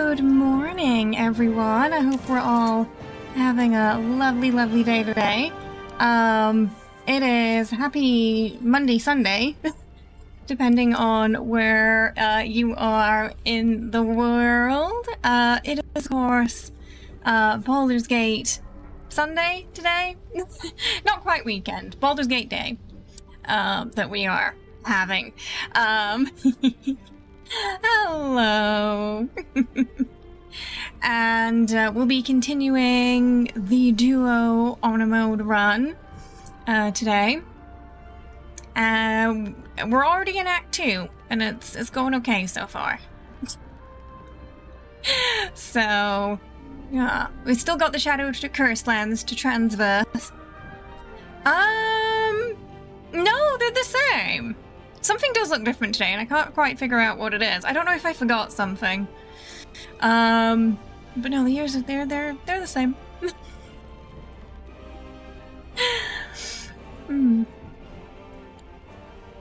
Good morning, everyone. I hope we're all having a lovely, lovely day today. It is happy Monday, Sunday, depending on where you are in the world. It is, of course, Baldur's Gate Sunday today. Not quite weekend, Baldur's Gate Day that we are having. Hello. And we'll be continuing the duo on a mode run today. We're already in Act 2, and it's going okay so far. So, yeah, we still got the Shadow to Curse lands to transverse. No, they're the same. Something does look different today, and I can't quite figure out what it is. I don't know if I forgot something. But no, the years they're the same.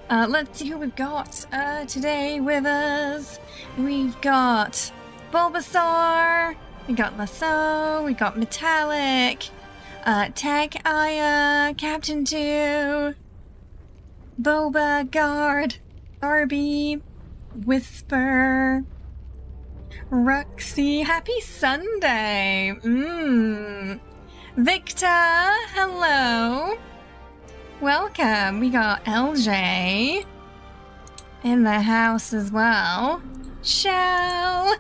Let's see who we've got today with us. We've got Balthazar, we got lae'zel, we got Metallic, Tech Aya, Captain 2, Boba, Guard, Arby, Whisper, Roxy, happy Sunday! Victor, hello! Welcome! We got LJ in the house as well. Shell!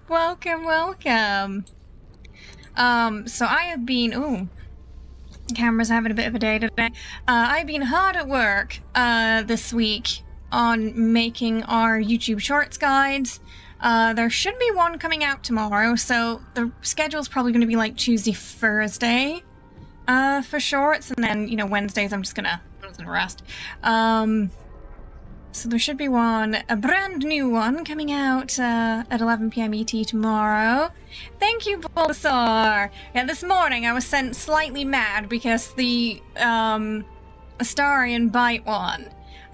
Welcome, welcome! So I have been... Ooh. Camera's having a bit of a day today. I've been hard at work this week on making our YouTube Shorts guides. There should be one coming out tomorrow, so the schedule's probably going to be like Tuesday, Thursday for Shorts, and then, you know, Wednesdays I'm just gonna rest. So there should be a brand new one coming out at 11 PM ET tomorrow. Thank you, Balthazar! Yeah, this morning I was sent slightly mad because the Astarian Bite one,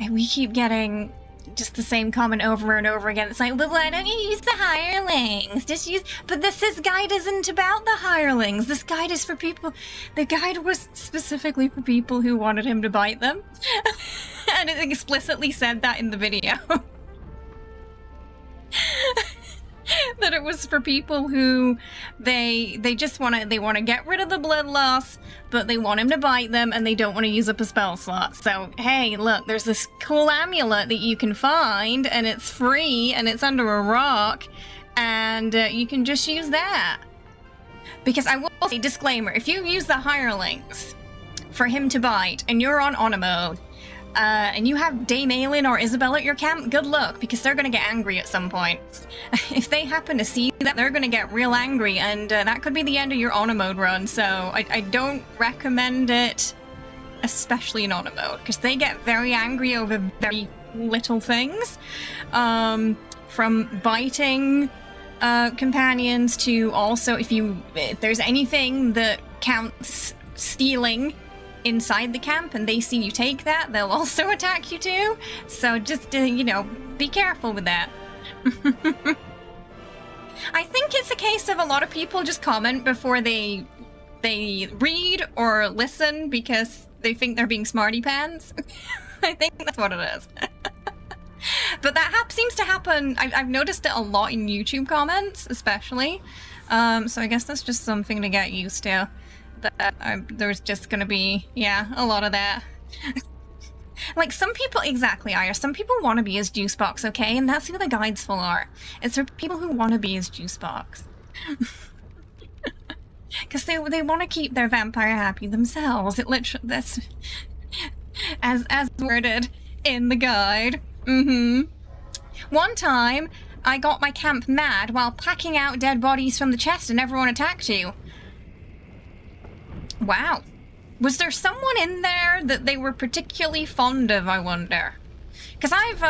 we keep getting just the same comment over and over again. It's like, but why don't you use the hirelings? Just use... But this guide isn't about the hirelings. This guide is for people... The guide was specifically for people who wanted him to bite them. And it explicitly said that in the video. That it was for people who they just want to get rid of the blood loss, but they want him to bite them and they don't want to use up a spell slot. So hey, look, there's this cool amulet that you can find, and it's free and it's under a rock, and you can just use that. Because I will say, disclaimer, if you use the hirelings for him to bite and you're on honor mode, and you have Dame Aelin or Isabel at your camp, good luck, because they're going to get angry at some point. If they happen to see that, they're going to get real angry, and that could be the end of your honor mode run, so I don't recommend it, especially in honor mode, because they get very angry over very little things, from biting companions to also if there's anything that counts stealing inside the camp and they see you take that, they'll also attack you too. So just, you know, be careful with that. I think it's a case of a lot of people just comment before they read or listen because they think they're being smarty pants. I think that's what it is. But that seems to happen. I've noticed it a lot in YouTube comments, especially. So I guess that's just something to get used to. That there's just gonna be, yeah, a lot of that. Like, some people, exactly, Aya, some people want to be as Juicebox, okay? And that's who the guides for are. It's for people who want to be as Juicebox. Because they want to keep their vampire happy themselves. It literally, that's... as worded in the guide. One time, I got my camp mad while packing out dead bodies from the chest and everyone attacked you. Wow. Was there someone in there that they were particularly fond of, I wonder? Because I've,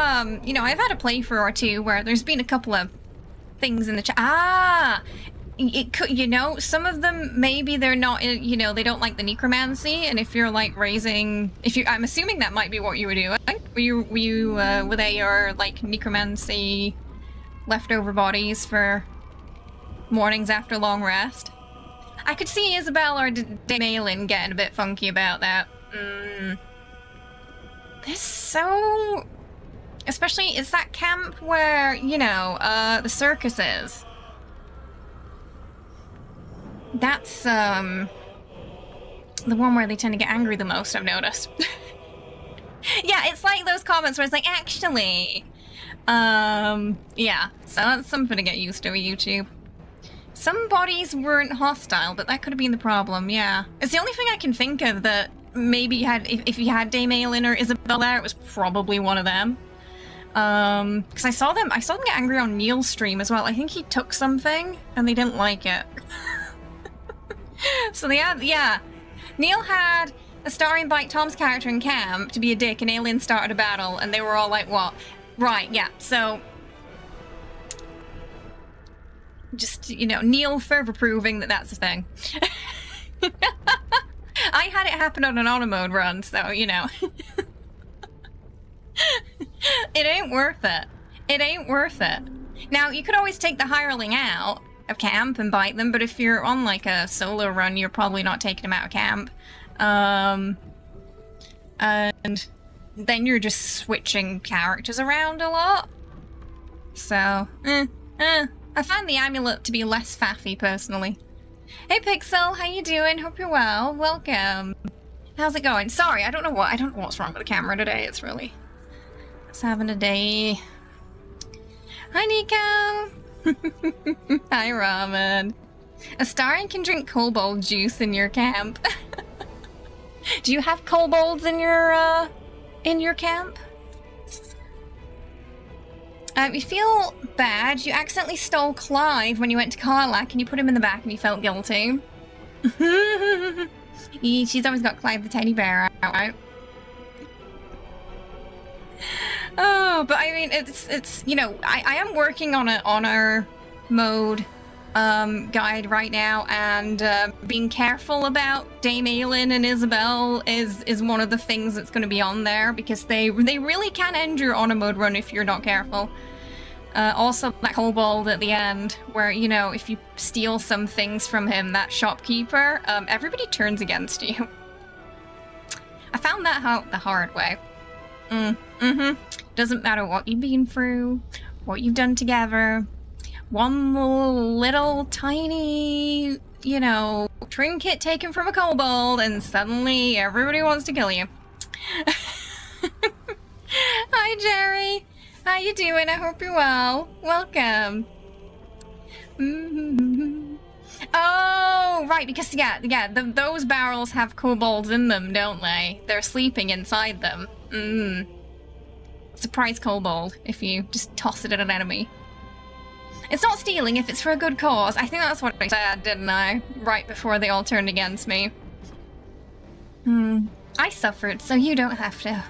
you know, I've had a playthrough or two where there's been a couple of things in the chat. It could, you know, some of them, maybe they're not, you know, they don't like the necromancy, and if you're, like, I'm assuming that might be what you were doing. Were they your, like, necromancy leftover bodies for mornings after long rest. I could see Isabel or Damelin getting a bit funky about that. There's so... Especially, it's that camp where, you know, the circus is. That's, the one where they tend to get angry the most, I've noticed. Yeah, it's like those comments where it's like, actually... yeah, so that's something to get used to with YouTube. Some bodies weren't hostile, but that could have been the problem, yeah. It's the only thing I can think of that maybe you had, if you had Damelin or Isabel there, it was probably one of them. Because I saw them get angry on Neil's stream as well. I think he took something and they didn't like it. So they had, yeah. Neil had a star invite Tom's character in camp to be a dick, and Alien started a battle, and they were all like, what? Right, yeah, so... Just, you know, Neil further proving that that's a thing. I had it happen on an auto mode run, so, you know. It ain't worth it. It ain't worth it. Now, you could always take the hireling out of camp and bite them, but if you're on, like, a solo run, you're probably not taking them out of camp. And then you're just switching characters around a lot. So, I find the amulet to be less faffy, personally. Hey Pixel, how you doing? Hope you're well. Welcome. How's it going? Sorry, I don't know what's wrong with the camera today. It's having a day. Hi Nico. Hi Ramen. Astarion can drink kobold juice in your camp. Do you have kobolds in your camp? You feel bad. You accidentally stole Clive when you went to Karlach and you put him in the back and you felt guilty. She's always got Clive the teddy bear out, right? Oh, but I mean, it's you know, I am working on an honor mode guide right now, and being careful about Dame Aelin and Isabel is one of the things that's going to be on there, because they really can end your honor mode run if you're not careful. Also, that kobold at the end, where, you know, if you steal some things from him, that shopkeeper, everybody turns against you. I found that out the hard way. Doesn't matter what you've been through, what you've done together. One little tiny, you know, trinket taken from a kobold, and suddenly everybody wants to kill you. Hi, Jerry. How you doing? I hope you're well. Welcome. Oh, right, because, yeah, those barrels have kobolds in them, don't they? They're sleeping inside them. Surprise kobold, if you just toss it at an enemy. It's not stealing if it's for a good cause. I think that's what I said, didn't I? Right before they all turned against me. I suffered, so you don't have to.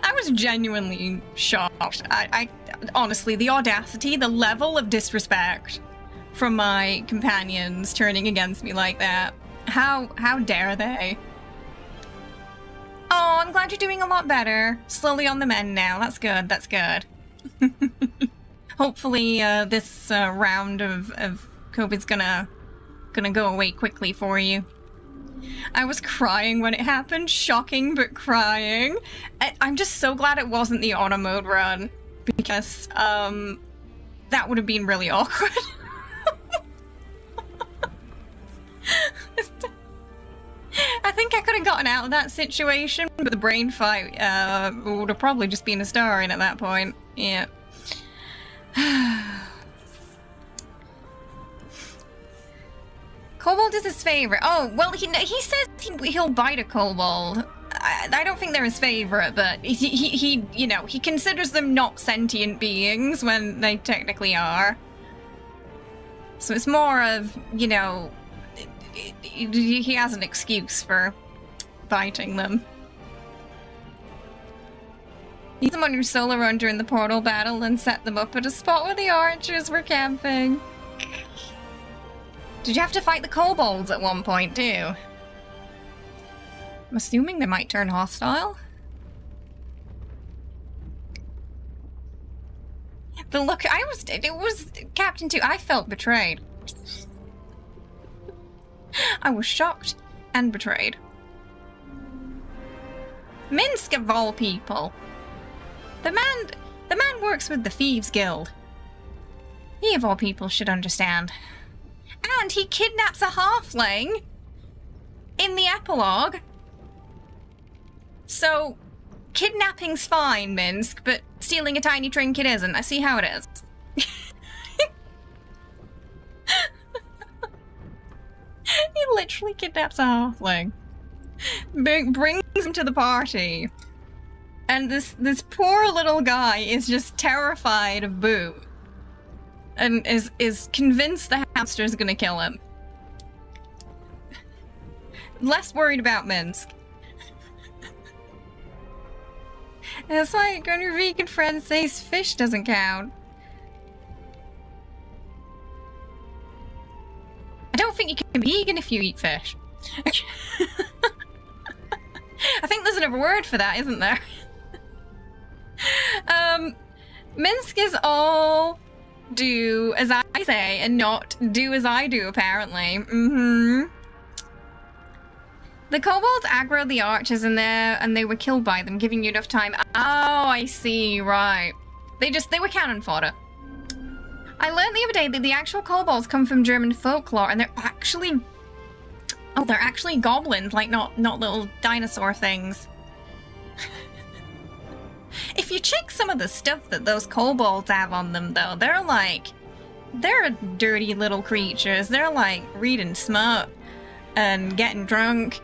I was genuinely shocked. I honestly, the audacity, the level of disrespect from my companions turning against me like that. How dare they? Oh, I'm glad you're doing a lot better. Slowly on the mend now. That's good, that's good. Hopefully this round of COVID's gonna go away quickly for you. I was crying when it happened. Shocking, but crying. I'm just so glad it wasn't the auto mode run, because that would have been really awkward. I think I could have gotten out of that situation, but the brain fight would have probably just been a star in at that point. Yeah. Kobold is his favorite. Oh, well, he says he'll bite a kobold. I don't think they're his favorite, but he you know, he considers them not sentient beings when they technically are. So it's more of, you know, he has an excuse for biting them. Use them on your solo run during the portal battle and set them up at a spot where the archers were camping. Did you have to fight the kobolds at one point too? I'm assuming they might turn hostile. The look, it was Captain 2. I felt betrayed. I was shocked and betrayed. Minsk of all people. The man works with the Thieves Guild. He of all people should understand. And he kidnaps a halfling in the epilogue. So, kidnapping's fine, Minsk, but stealing a tiny trinket isn't. I see how it is. He literally kidnaps a halfling. Brings him to the party. And this poor little guy is just terrified of Boo. And is convinced the hamster is gonna kill him. Less worried about Minsk. It's like when your vegan friend says fish doesn't count. I don't think you can be vegan if you eat fish. I think there's another word for that, isn't there? Minsk is all do as I say and not do as I do, apparently. The kobolds aggroed the archers in there and they were killed by them, giving you enough time. Oh, I see, right. They were cannon fodder. I learned the other day that the actual kobolds come from German folklore and they're actually... Oh, they're actually goblins, like not little dinosaur things. If you check some of the stuff that those kobolds have on them, though, they're dirty little creatures. They're like reading smut and getting drunk.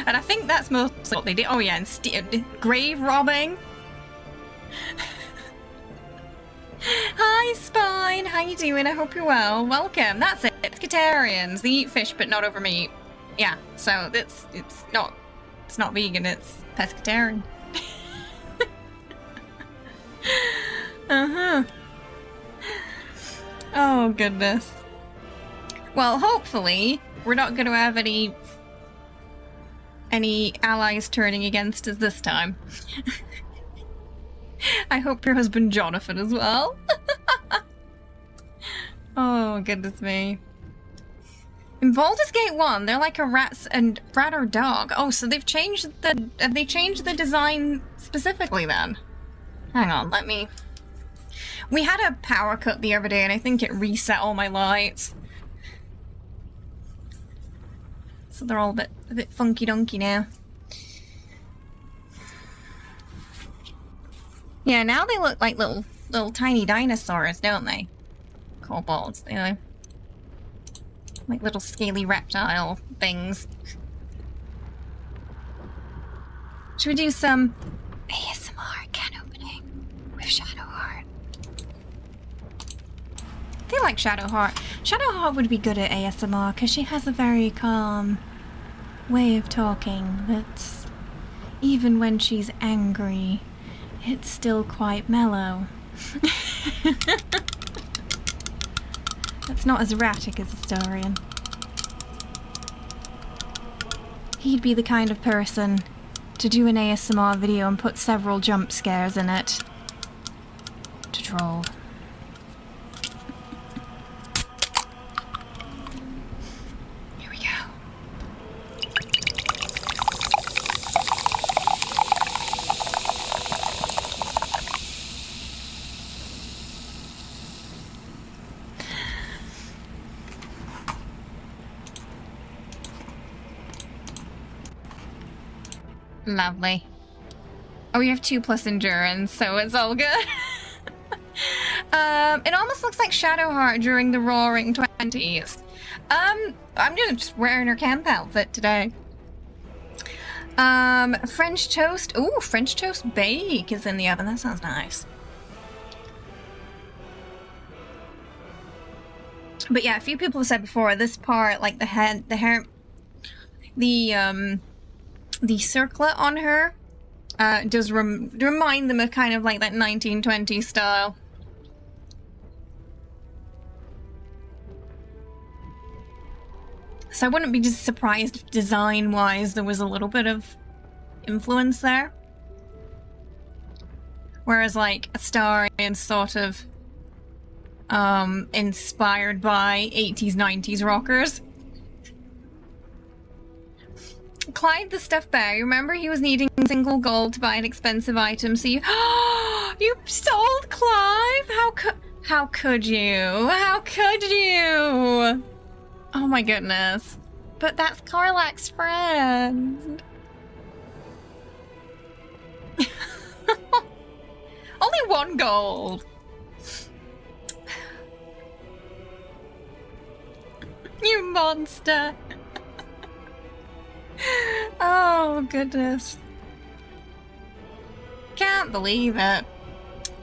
And I think that's mostly what they did. Oh yeah, and grave robbing. Hi, Spine. How you doing? I hope you're well. Welcome. That's it. Pescatarians. They eat fish, but not over meat. Yeah. So it's not vegan. It's pescatarian. Oh goodness. Well, hopefully we're not going to have any allies turning against us this time. I hope your husband Jonathan as well. Oh, goodness me. In Baldur's Gate 1, they're like a rat or dog. Oh, so have they changed the design specifically then? Hang on, we had a power cut the other day and I think it reset all my lights. So they're all a bit funky dunky now. Yeah, now they look like little tiny dinosaurs, don't they? Kobolds, you know. Like little scaly reptile things. Should we do some ASMR can opening with Shadowheart? I feel like Shadowheart. Shadowheart would be good at ASMR because she has a very calm way of talking that's, even when she's angry, it's still quite mellow. That's not as erratic as Historian. He'd be the kind of person to do an ASMR video and put several jump scares in it to troll. Here we go. Lovely. Oh, we have 2+ endurance, so it's all good. It almost looks like Shadowheart during the Roaring 20s. I'm just wearing her camp outfit today. French toast. Ooh, French toast bake is in the oven. That sounds nice. But yeah, a few people have said before, this part, like the hair, the circlet on her does remind them of kind of like that 1920s style. So I wouldn't be just surprised if design-wise there was a little bit of influence there. Whereas like Astarion's sort of inspired by 80s, 90s rockers. Clive the stuffed bear, remember he was needing single gold to buy an expensive item, so you you sold Clive? How could you? How could you? Oh my goodness. But that's Karlach's friend. Only 1 gold. You monster. Oh, goodness. Can't believe it.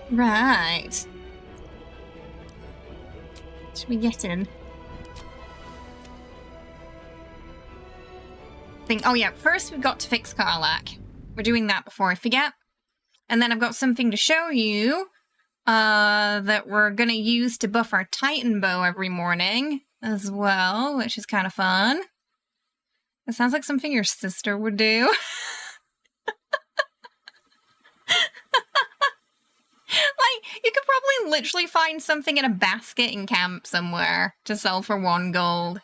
Right. Should we get in? Oh yeah, first we've got to fix Karlach. We're doing that before I forget. And then I've got something to show you that we're going to use to buff our Titan bow every morning as well, which is kind of fun. It sounds like something your sister would do. Like, you could probably literally find something in a basket in camp somewhere to sell for 1 gold.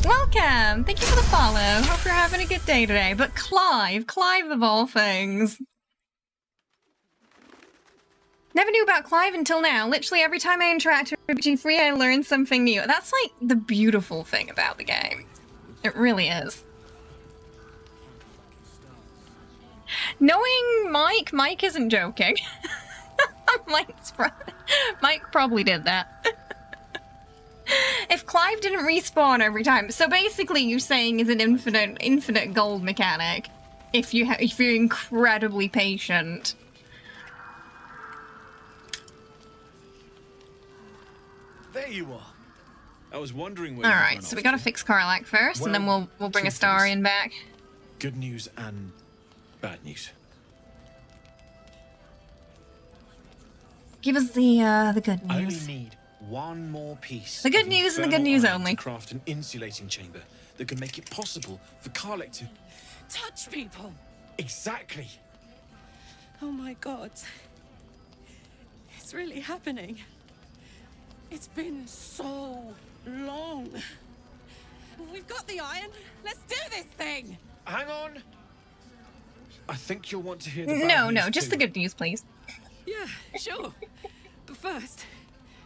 Welcome! Thank you for the follow. Hope you're having a good day today. But Clive of all things. Never knew about Clive until now. Literally every time I interact with G3, I learn something new. That's like the beautiful thing about the game. It really is. Knowing Mike isn't joking. Mike probably did that. If Clive didn't respawn every time, so basically you're saying is an infinite gold mechanic. If you're incredibly patient. There you are. I was wondering where. All right, so we gotta fix Karlach first, and then we'll bring Astarion back. Good news and bad news. Give us the good I only news. need 1 more piece. The good news and the good news only. To craft an insulating chamber that can make it possible for Karlach to touch people. Exactly. Oh my God. It's really happening. It's been so long. We've got the iron. Let's do this thing. Hang on. I think you'll want to hear the bad No, news just too. the good news, please. Yeah, sure. But first,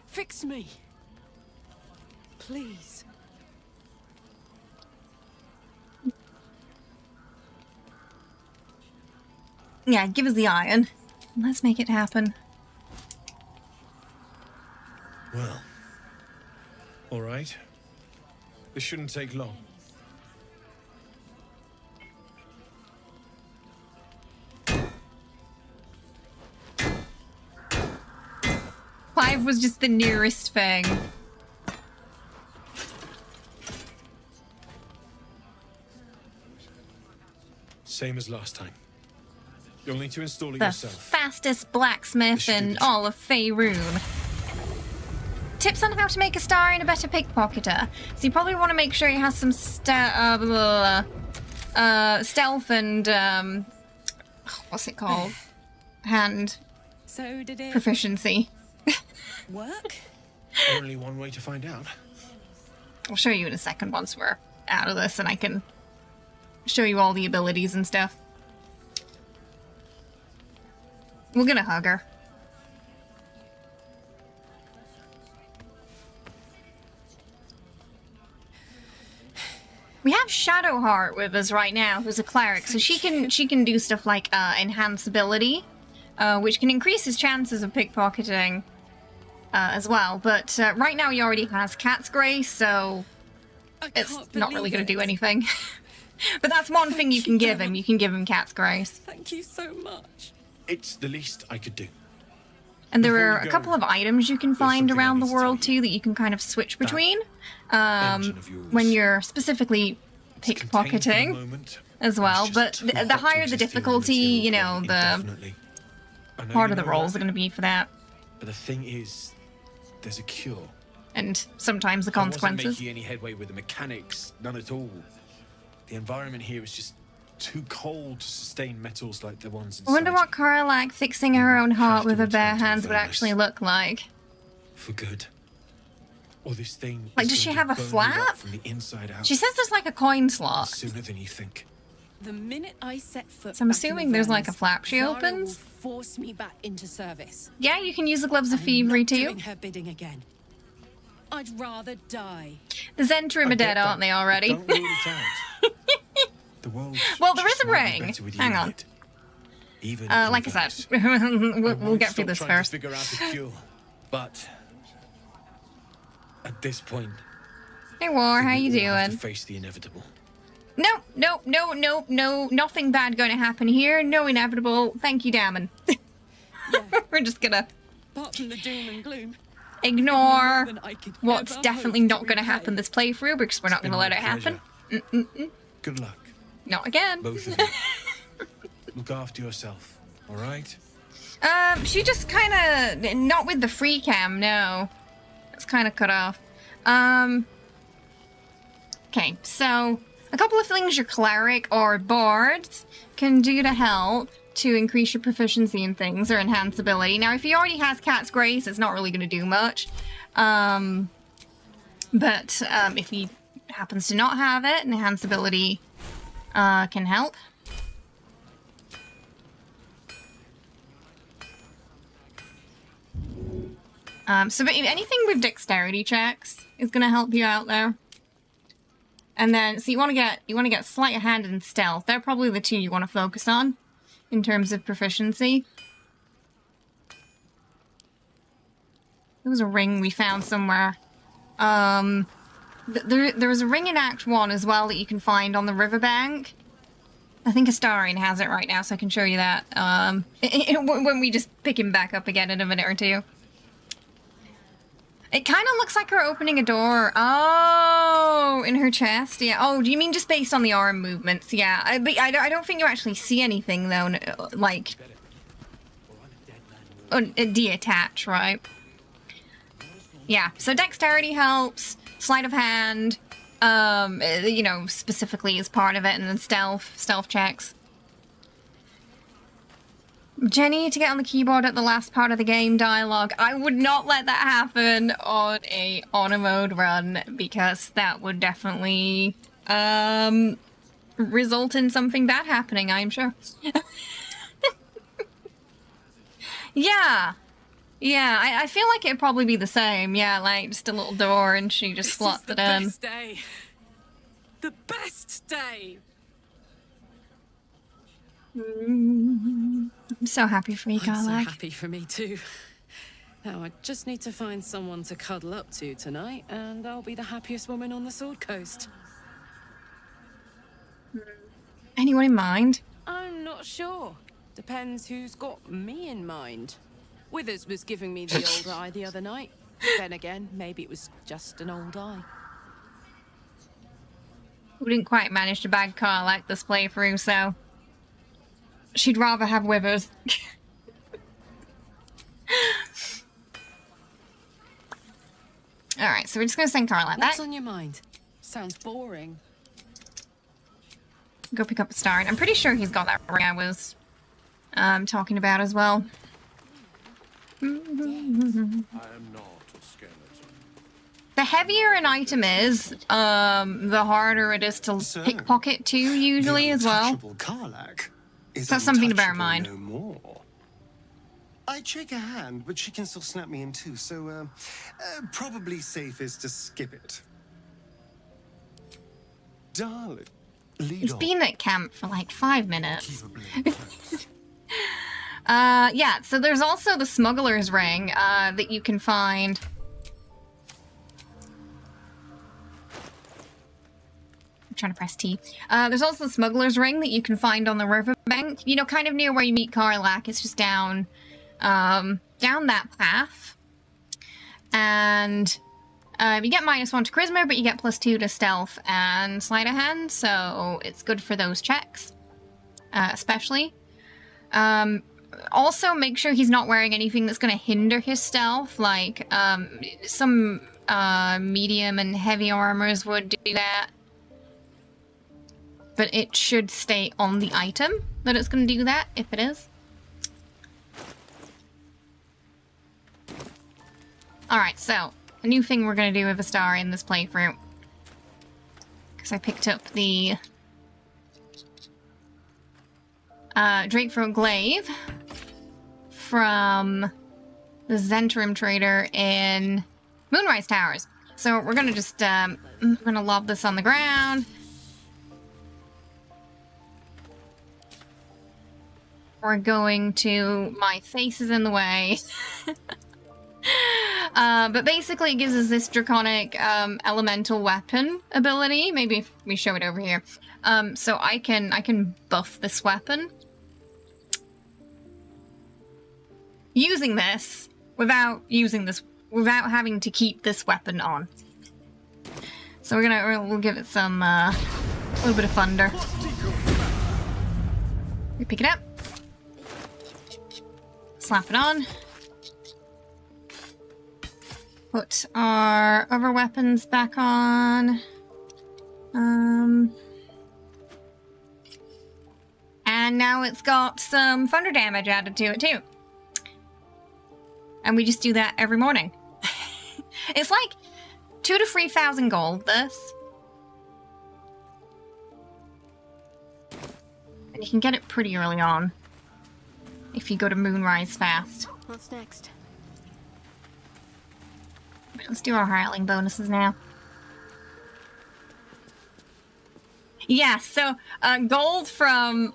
fix me. Please. Yeah, give us the iron. Let's make it happen. Well. All right. This shouldn't take long. Clive was just the nearest thing. Same as last time. You'll need to install it The yourself. fastest blacksmith should do in the all of Faerun. Tips on how to make a star and a better pickpocketer. So you probably want to make sure he has some stealth and what's it called? Hand So did it proficiency. work? Only one way to find out. I'll show you in a second once we're out of this and I can show you all the abilities and stuff. We're gonna hug her. We have Shadowheart with us right now, who's a cleric, so she can do stuff like enhance ability, which can increase his chances of pickpocketing as well. But right now he already has Cat's Grace, so it's not really going to do anything. But that's one thing you can give him. You can give him Cat's Grace. Thank you so much. It's the least I could do. And there Before are you a go, couple of items you can find something I around the need to tell world you. too that you can kind of switch between engine of yours. when you're specifically It's contained for the pickpocketing moment. as well. It's But just too the hot to higher the exist here in difficulty, material you know, plane the indefinitely. I know part you of the know rolls that, are going to be for that. But the thing is, there's a cure. And sometimes the I wasn't consequences. making any headway with the mechanics, none at all. The environment here is just too cold to sustain metals like the ones inside. I wonder what Karlach fixing her own heart with her Have to bare return to hands the would actually furnace. look like. For good. Or this thing. Like, is does she going have to a burn you flap? up from the inside out. She says there's like a coin slot. Sooner than you think. The minute I set foot So I'm back assuming in the there's like a Vernis, flap she Zara opens? will force me back into service. Yeah, you can use the gloves of I'm thievery not too. doing her bidding again. I'd rather die. The Zentrum are I get dead, that, aren't they but already? Don't rule it out. The world. Well, there is a might be ring. better with you Hang in on. it. Even Like I said, we'll get through this first. To figure out a cure, but at this point, Hey War, how you we all have doing? to face the inevitable. No, nothing bad gonna happen here. No inevitable. Thank you, Damon. Yeah, We're just gonna apart from the doom and gloom. ignore than I could what's ever definitely hope not to gonna repay. happen this playthrough because we're not Been gonna let my it happen. pleasure. Good luck, Not again. both of you. Look after yourself, all right? She just kind of not with the free cam. No, it's kind of cut off. Okay, so a couple of things your cleric or bards can do to help to increase your proficiency in things or enhance ability. Now, if he already has Cat's Grace, it's not really going to do much. But if he happens to not have it, enhance ability can help. So but anything with dexterity checks is going to help you out there. And then, so you want to get sleight of hand and stealth. They're probably the two you want to focus on in terms of proficiency. There was a ring we found somewhere. There was a ring in Act 1 as well that you can find on the riverbank. I think Astarion has it right now, so I can show you that when we just pick him back up again in a minute or two. It kind of looks like her opening a door. Oh, in her chest. Yeah. Oh, do you mean just based on the arm movements? Yeah. But I don't think you actually see anything, though, like... detach, right? Yeah. So dexterity helps. Sleight of hand, you know, specifically is part of it. And then stealth checks. Jenny to get on the keyboard at the last part of the game dialogue. I would not let that happen on a honor mode run because that would definitely result in something bad happening, I'm sure. Yeah, I feel like it'd probably be the same. Yeah, like just a little door and she just slots it in. Best day. The best day. I'm so happy for you, I'm so Karlach. happy for me too. Now I just need to find someone to cuddle up to tonight, and I'll be the happiest woman on the Sword Coast. Anyone in mind? I'm not sure. Depends who's got me in mind. Withers was giving me the old eye the other night. Then again, maybe it was just an old eye. We didn't quite manage to bag Karlach this playthrough, so... She'd rather have Withers. Alright, so we're just gonna send Karlach back. What's on your mind? Sounds boring. Go pick up a star. And I'm pretty sure he's got that ring I was talking about as well. I am not a skeleton. The heavier an item is, the harder it is to So, pickpocket too, usually, the as well. untouchable Karlach is That's something to bear in untouchable mind. No more. I'd shake her hand, but she can still snap me in two, so probably safest to skip it. Darling, lead It's on. been at camp for like 5 minutes. Keep a blade close. Yeah, so there's also the smuggler's ring that you can find. I'm trying to press T. There's also the smuggler's ring that you can find on the riverbank. You know, kind of near where you meet Karlach. It's just down that path. And you get -1 to charisma, but you get +2 to stealth and sleight of hand, so it's good for those checks, especially. Also, make sure he's not wearing anything that's going to hinder his stealth, like some medium and heavy armors would do that. but it should stay on the item that it's going to do that, if it is. Alright, so, a new thing we're going to do with Astari in this playthrough. Because I picked up the Drakethroat Glaive from the Zentrum trader in Moonrise Towers. So we're gonna just, we're gonna lob this on the ground. We're going to... my face is in the way. But basically it gives us this draconic elemental weapon ability. Maybe if we show it over here. So I can buff this weapon. Using this without having to keep this weapon on. So we'll give it some a little bit of thunder. We pick it up, slap it on, put our other weapons back on, and now it's got some thunder damage added to it too. And we just do that every morning. It's like 2,000 to 3,000 gold, this. And you can get it pretty early on. If you go to Moonrise fast. What's next? Let's do our hireling bonuses now. Yeah, so gold from,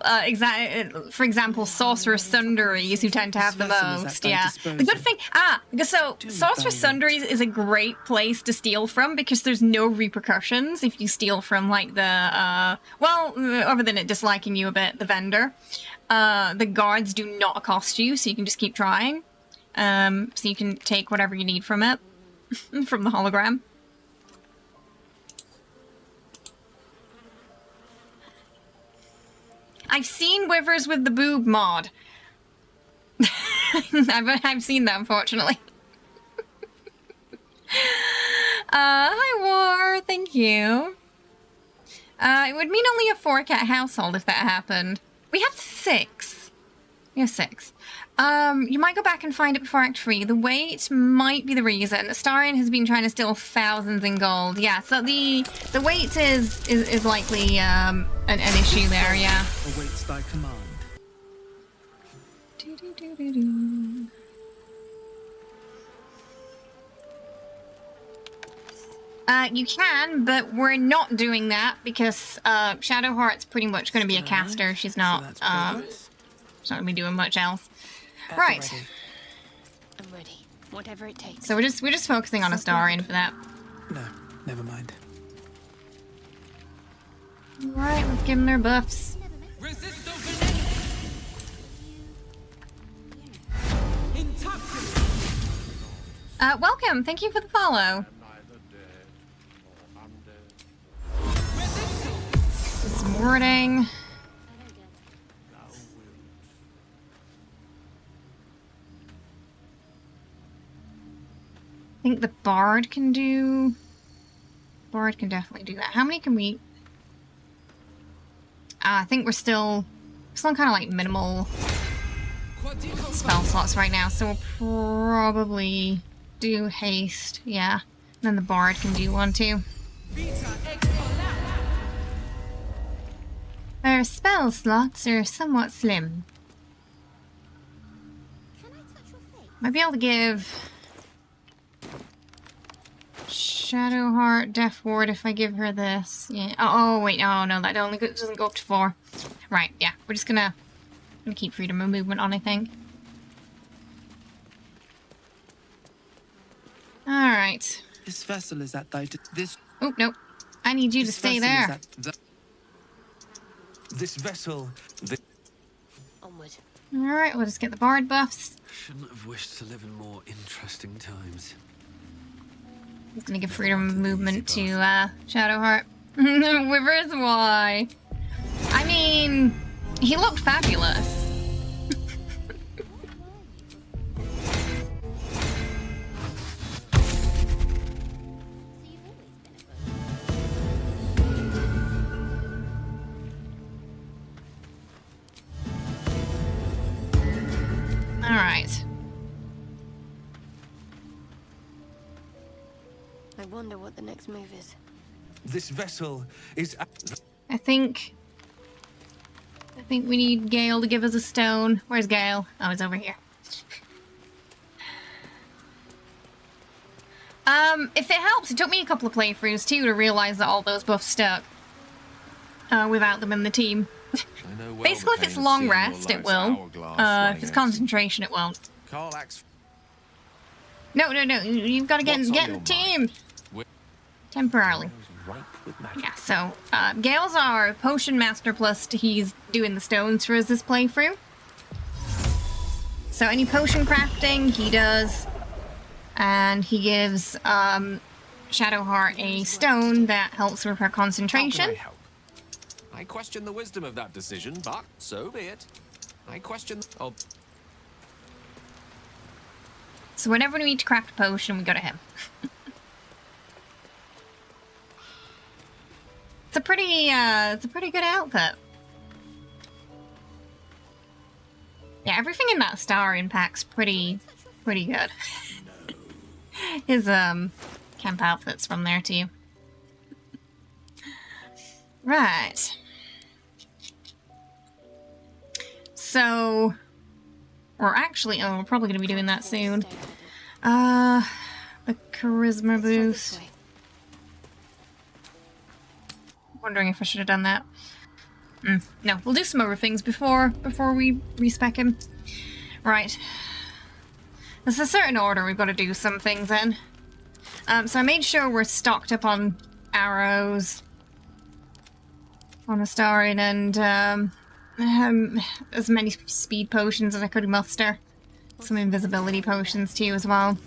for example, Sorceress Sundries, who tend to have the most, yeah. The good thing, so Sorceress Sundries is a great place to steal from because there's no repercussions if you steal from, like, the, well, other than it disliking you a bit, the vendor. The guards do not accost you, so you can just keep trying. So you can take whatever you need from it, from the hologram. I've seen Withers with the boob mod. I've seen that, unfortunately. Hi, War. Thank you. It would mean only a 4-cat household if that happened. We have 6. We have 6. You might go back and find it before Act 3. The weight might be the reason. Astarion has been trying to steal thousands in gold. Yeah, so the weight is likely an issue there, yeah. Awaits thy command. You can, but we're not doing that because Shadowheart's pretty much going to be a caster. She's not, she's not going to be doing much else. Right. I'm ready. Whatever it takes. So we're just focusing on Astarion for that. No, never mind. Alright, let's give them their buffs. Welcome, thank you for the follow. Some wording. I think the Bard can do... Bard can definitely do that. How many can we... I think we're still kind of like minimal spell slots right now, so we'll probably do haste, yeah. And then the Bard can do one too. Their spell slots are somewhat slim. Might be able to give Shadowheart Death Ward if I give her this. Yeah. Oh wait, oh no, that only doesn't go up to 4. Right, yeah. We're just gonna keep freedom of movement on, I think. Alright. This vessel is at thy... This... Oh, nope. I need you to stay there. This vessel... Onward. Alright, we'll just get the Bard buffs. Shouldn't have wished to live in more interesting times. He's gonna give freedom of movement to Shadowheart. Wivers, why? I mean, he looked fabulous. Right. I wonder what the next move is. This vessel is... I think we need Gale to give us a stone. Where's Gale? Oh, he's over here. If it helps, it took me a couple of playthroughs too to realize that all those buffs stuck without them in the team. Basically, if it's long rest, it will. If it's concentration, it won't. Karlach's No, you've got to get in the team! Temporarily. Yeah, so, Gale's our potion master, plus he's doing the stones for us this playthrough. So any potion crafting, he does. And he gives, Shadowheart a stone that helps with her concentration. How can I help? I question the wisdom of that decision, but so be it. I question... Oh, So whenever we need to craft a potion, we go to him. It's a pretty good outfit. Yeah, everything in that star impact's pretty good. His camp outfit's from there too. Right. So we're actually we're probably gonna be doing that soon. The charisma boost. Wondering if I should have done that. No, we'll do some other things before we respec him. Right. There's a certain order we've got to do some things in. So I made sure we're stocked up on arrows, on a starring, and as many speed potions as I could muster. Some invisibility potions too as well.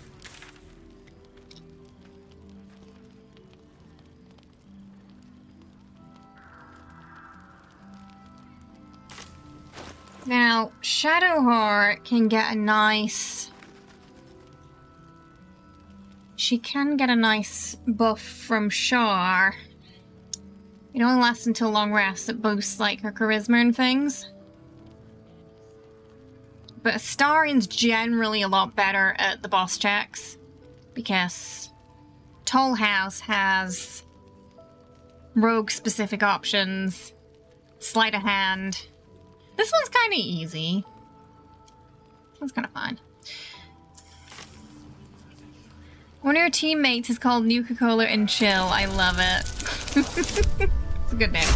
Now, Shadowheart can get a nice... She can get a nice buff from Shar. It only lasts until long rest. It boosts, like, her charisma and things. But Astarian's generally a lot better at the boss checks. Because Toll House has rogue-specific options. Sleight of hand. This one's kind of easy. This one's kind of fun. One of your teammates is called Nuka-Cola and Chill. I love it. It's a good name.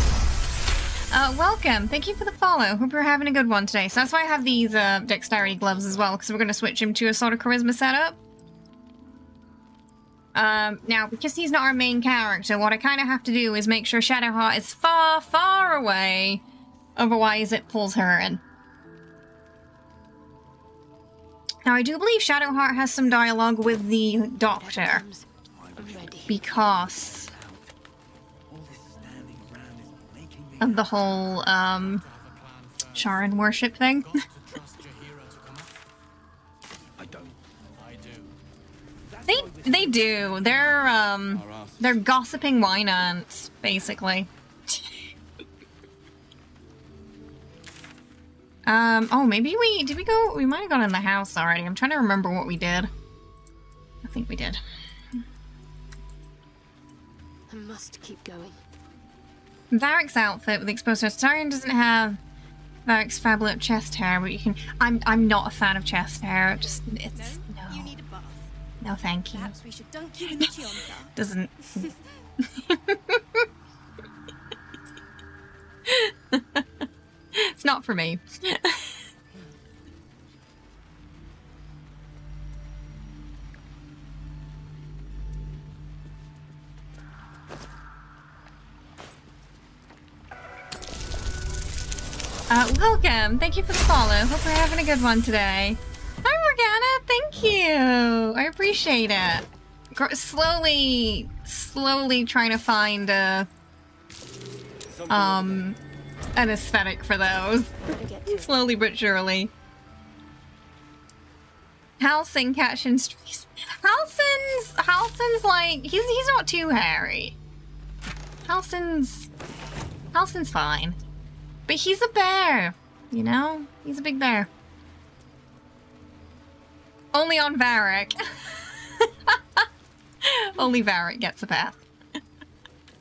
Welcome. Thank you for the follow. Hope you're having a good one today. So that's why I have these dexterity gloves as well, because we're going to switch him to a sort of charisma setup. Now, because he's not our main character, what I kind of have to do is make sure Shadowheart is far, far away. Otherwise, it pulls her in. Now, I do believe Shadowheart has some dialogue with the Doctor. Because of the whole, Sharon worship thing. They do. They're gossiping wine ants, basically. Oh, maybe we might have gone in the house already. I'm trying to remember what we did. I think we did. I must keep going. Varric's outfit with exposed chest. Tarian doesn't have Varric's fabulous chest hair, but you can... I'm not a fan of chest hair. Just, it's... No. You need a bath. No, thank you. Perhaps we should dunk you in the Chiomka. Doesn't... It's not for me. Welcome. Thank you for the follow. Hope we're having a good one today. Hi, Morgana. Thank you. I appreciate it. Slowly trying to find an aesthetic for those. Slowly but surely. Halcyon catching streaks. Halcyon's like, he's not too hairy. Halcyon's fine. But he's a bear, you know? He's a big bear. Only on Varric. Only Varric gets a path.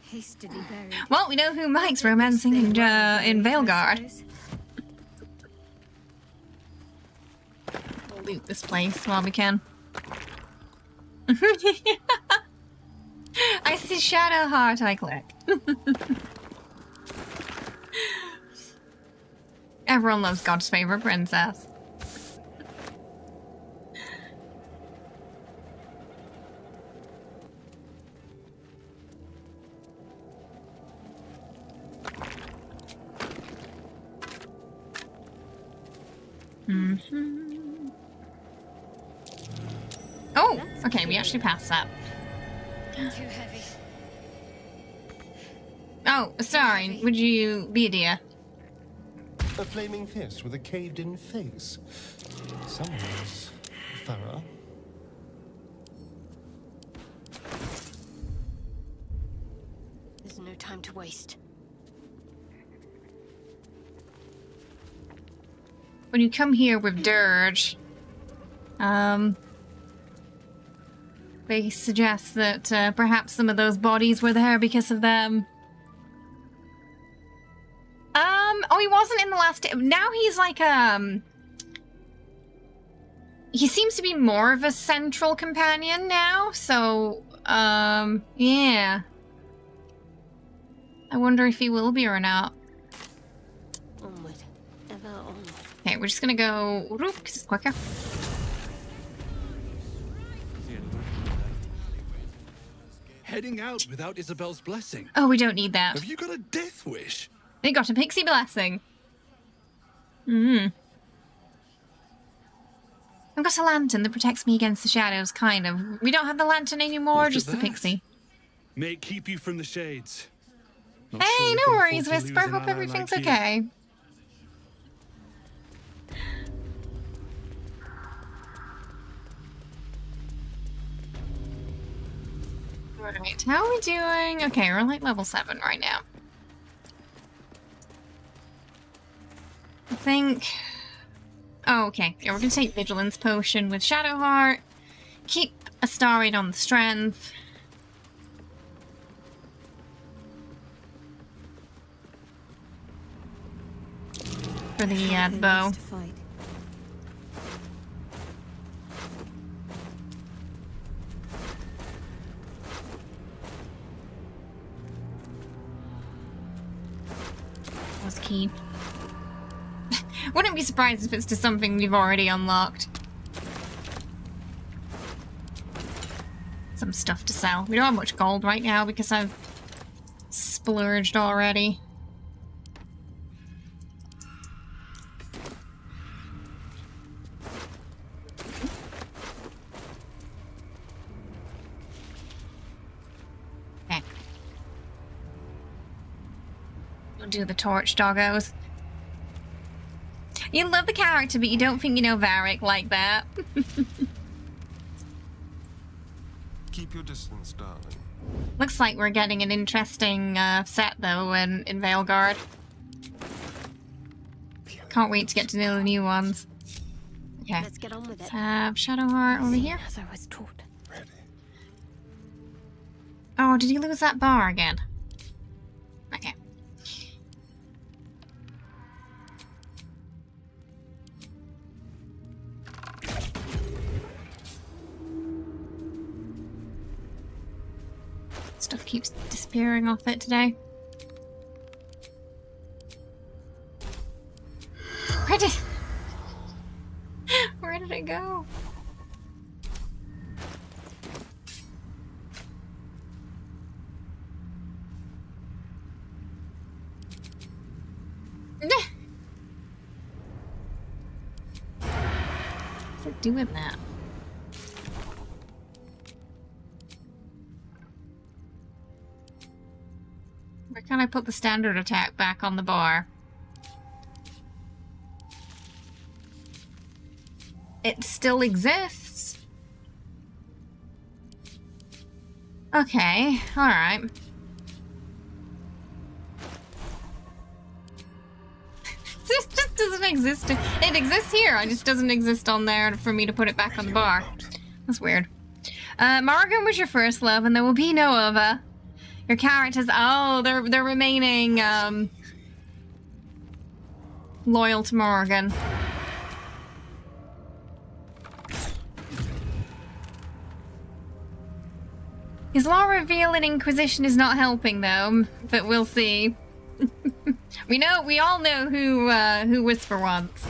Hastily buried. Well, we know who Mike's romancing in Valeguard. We'll loot this place while we can. I see Shadowheart, I click. Everyone loves God's favorite princess. Oh, okay, we actually passed that. Too heavy. Oh, sorry. Would you be a dear? A flaming fist with a caved-in face. Someone's thorough. There's no time to waste. When you come here with Dirge, they suggest that perhaps some of those bodies were there because of them. Oh, he wasn't in the last. Now he's like he seems to be more of a central companion now. So yeah. I wonder if he will be or not. Onward. Ever onward. Okay, we're just gonna go whoop, 'cause it's quicker. Heading out without Isabel's blessing. Oh, we don't need that. Have you got a death wish? They got a pixie blessing. I've got a lantern that protects me against the shadows, kind of. We don't have the lantern anymore, Look just at the that. pixie. May it keep you from the shades. Not Hey, sure we no can worries, afford to Whisper. lose an Hope ally everything's like you. okay. Alright, how are we doing? Okay, we're like level 7 right now. I think... Oh, okay. Yeah, we're gonna take Vigilance Potion with Shadowheart. Keep a star raid on the strength. For the bow. To fight. Was key. Wouldn't be surprised if it's to something we've already unlocked. Some stuff to sell. We don't have much gold right now because I've splurged already. Okay. We'll do the torch, doggos. You love the character, but you don't think you know Varric like that. Keep your distance, darling. Looks like we're getting an interesting set, though, in Valeguard. Can't wait to get to know the new ones. Okay. Let's get on with Let's it. have Shadowheart over here. As I was taught. Ready. Oh, did he lose that bar again? Okay. Stuff keeps disappearing off it today. Where did it go? What's it doing that? Where can I put the standard attack back on the bar? It still exists. Okay, alright. Just doesn't exist. It exists here. It just doesn't exist on there for me to put it back on the bar. That's weird. Morgan was your first love, and there will be no other. Your characters, oh, they're remaining loyal to Morgan. His law reveal in Inquisition is not helping though, but we'll see. We all know who Whisper wants.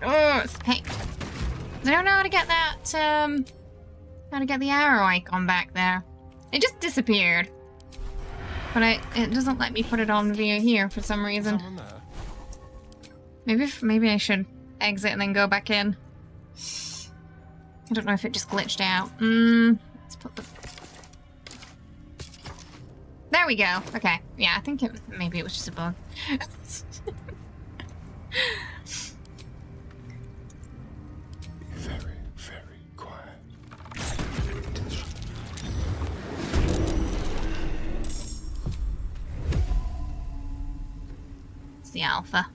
Oh, it's pain. I don't know how to get that, how to get the arrow icon back there. It just disappeared. But it doesn't let me put it on via here for some reason. Maybe I should exit and then go back in. I don't know if it just glitched out. Let's put the... There we go. Okay. Yeah, I think maybe it was just a bug. Very, very quiet. It's the alpha.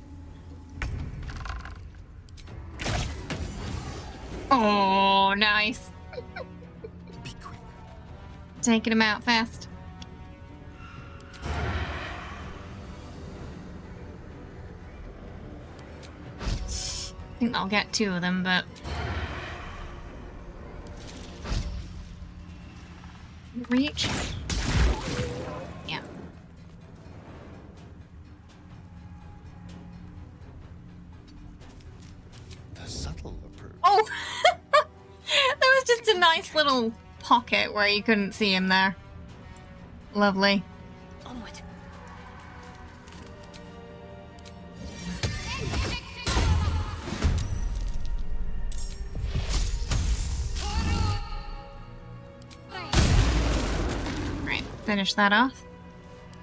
Oh, nice. Be quick. Taking him out fast. I think I'll get 2 of them, but... Reach? Yeah. The subtle approach. Oh! That was just a nice little pocket where you couldn't see him there. Lovely. Onward. Right, finish that off.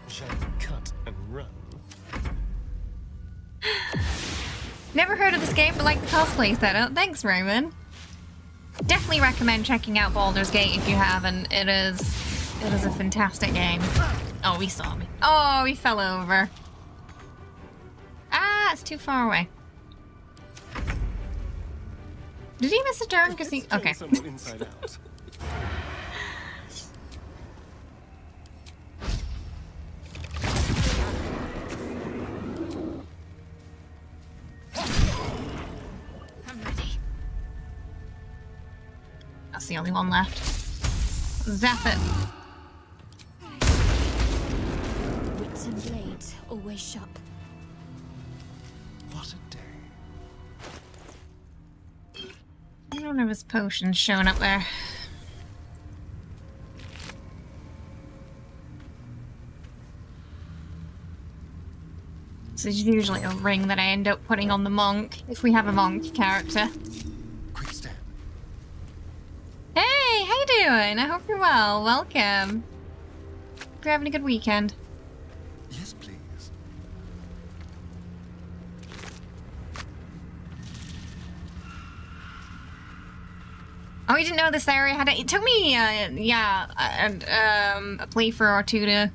Shall we cut and run? Never heard of this game, but like the cosplay setup. Thanks, Roman. Definitely recommend checking out Baldur's Gate if you haven't. It is a fantastic game. Oh, he saw me. Oh, he fell over. Ah, it's too far away. Did he miss a turn? Because he... Okay. Someone inside out. I'm ready. That's the only one left. Zap it. Wits and blades always sharp. What a day. I don't have his potions showing up there. This is usually a ring that I end up putting on the monk, if we have a monk character. Quick step. Hey, how you doing? I hope you're well. Welcome. Hope you're having a good weekend. Yes, please. Oh, you didn't know this area had it took me, a playthrough or two to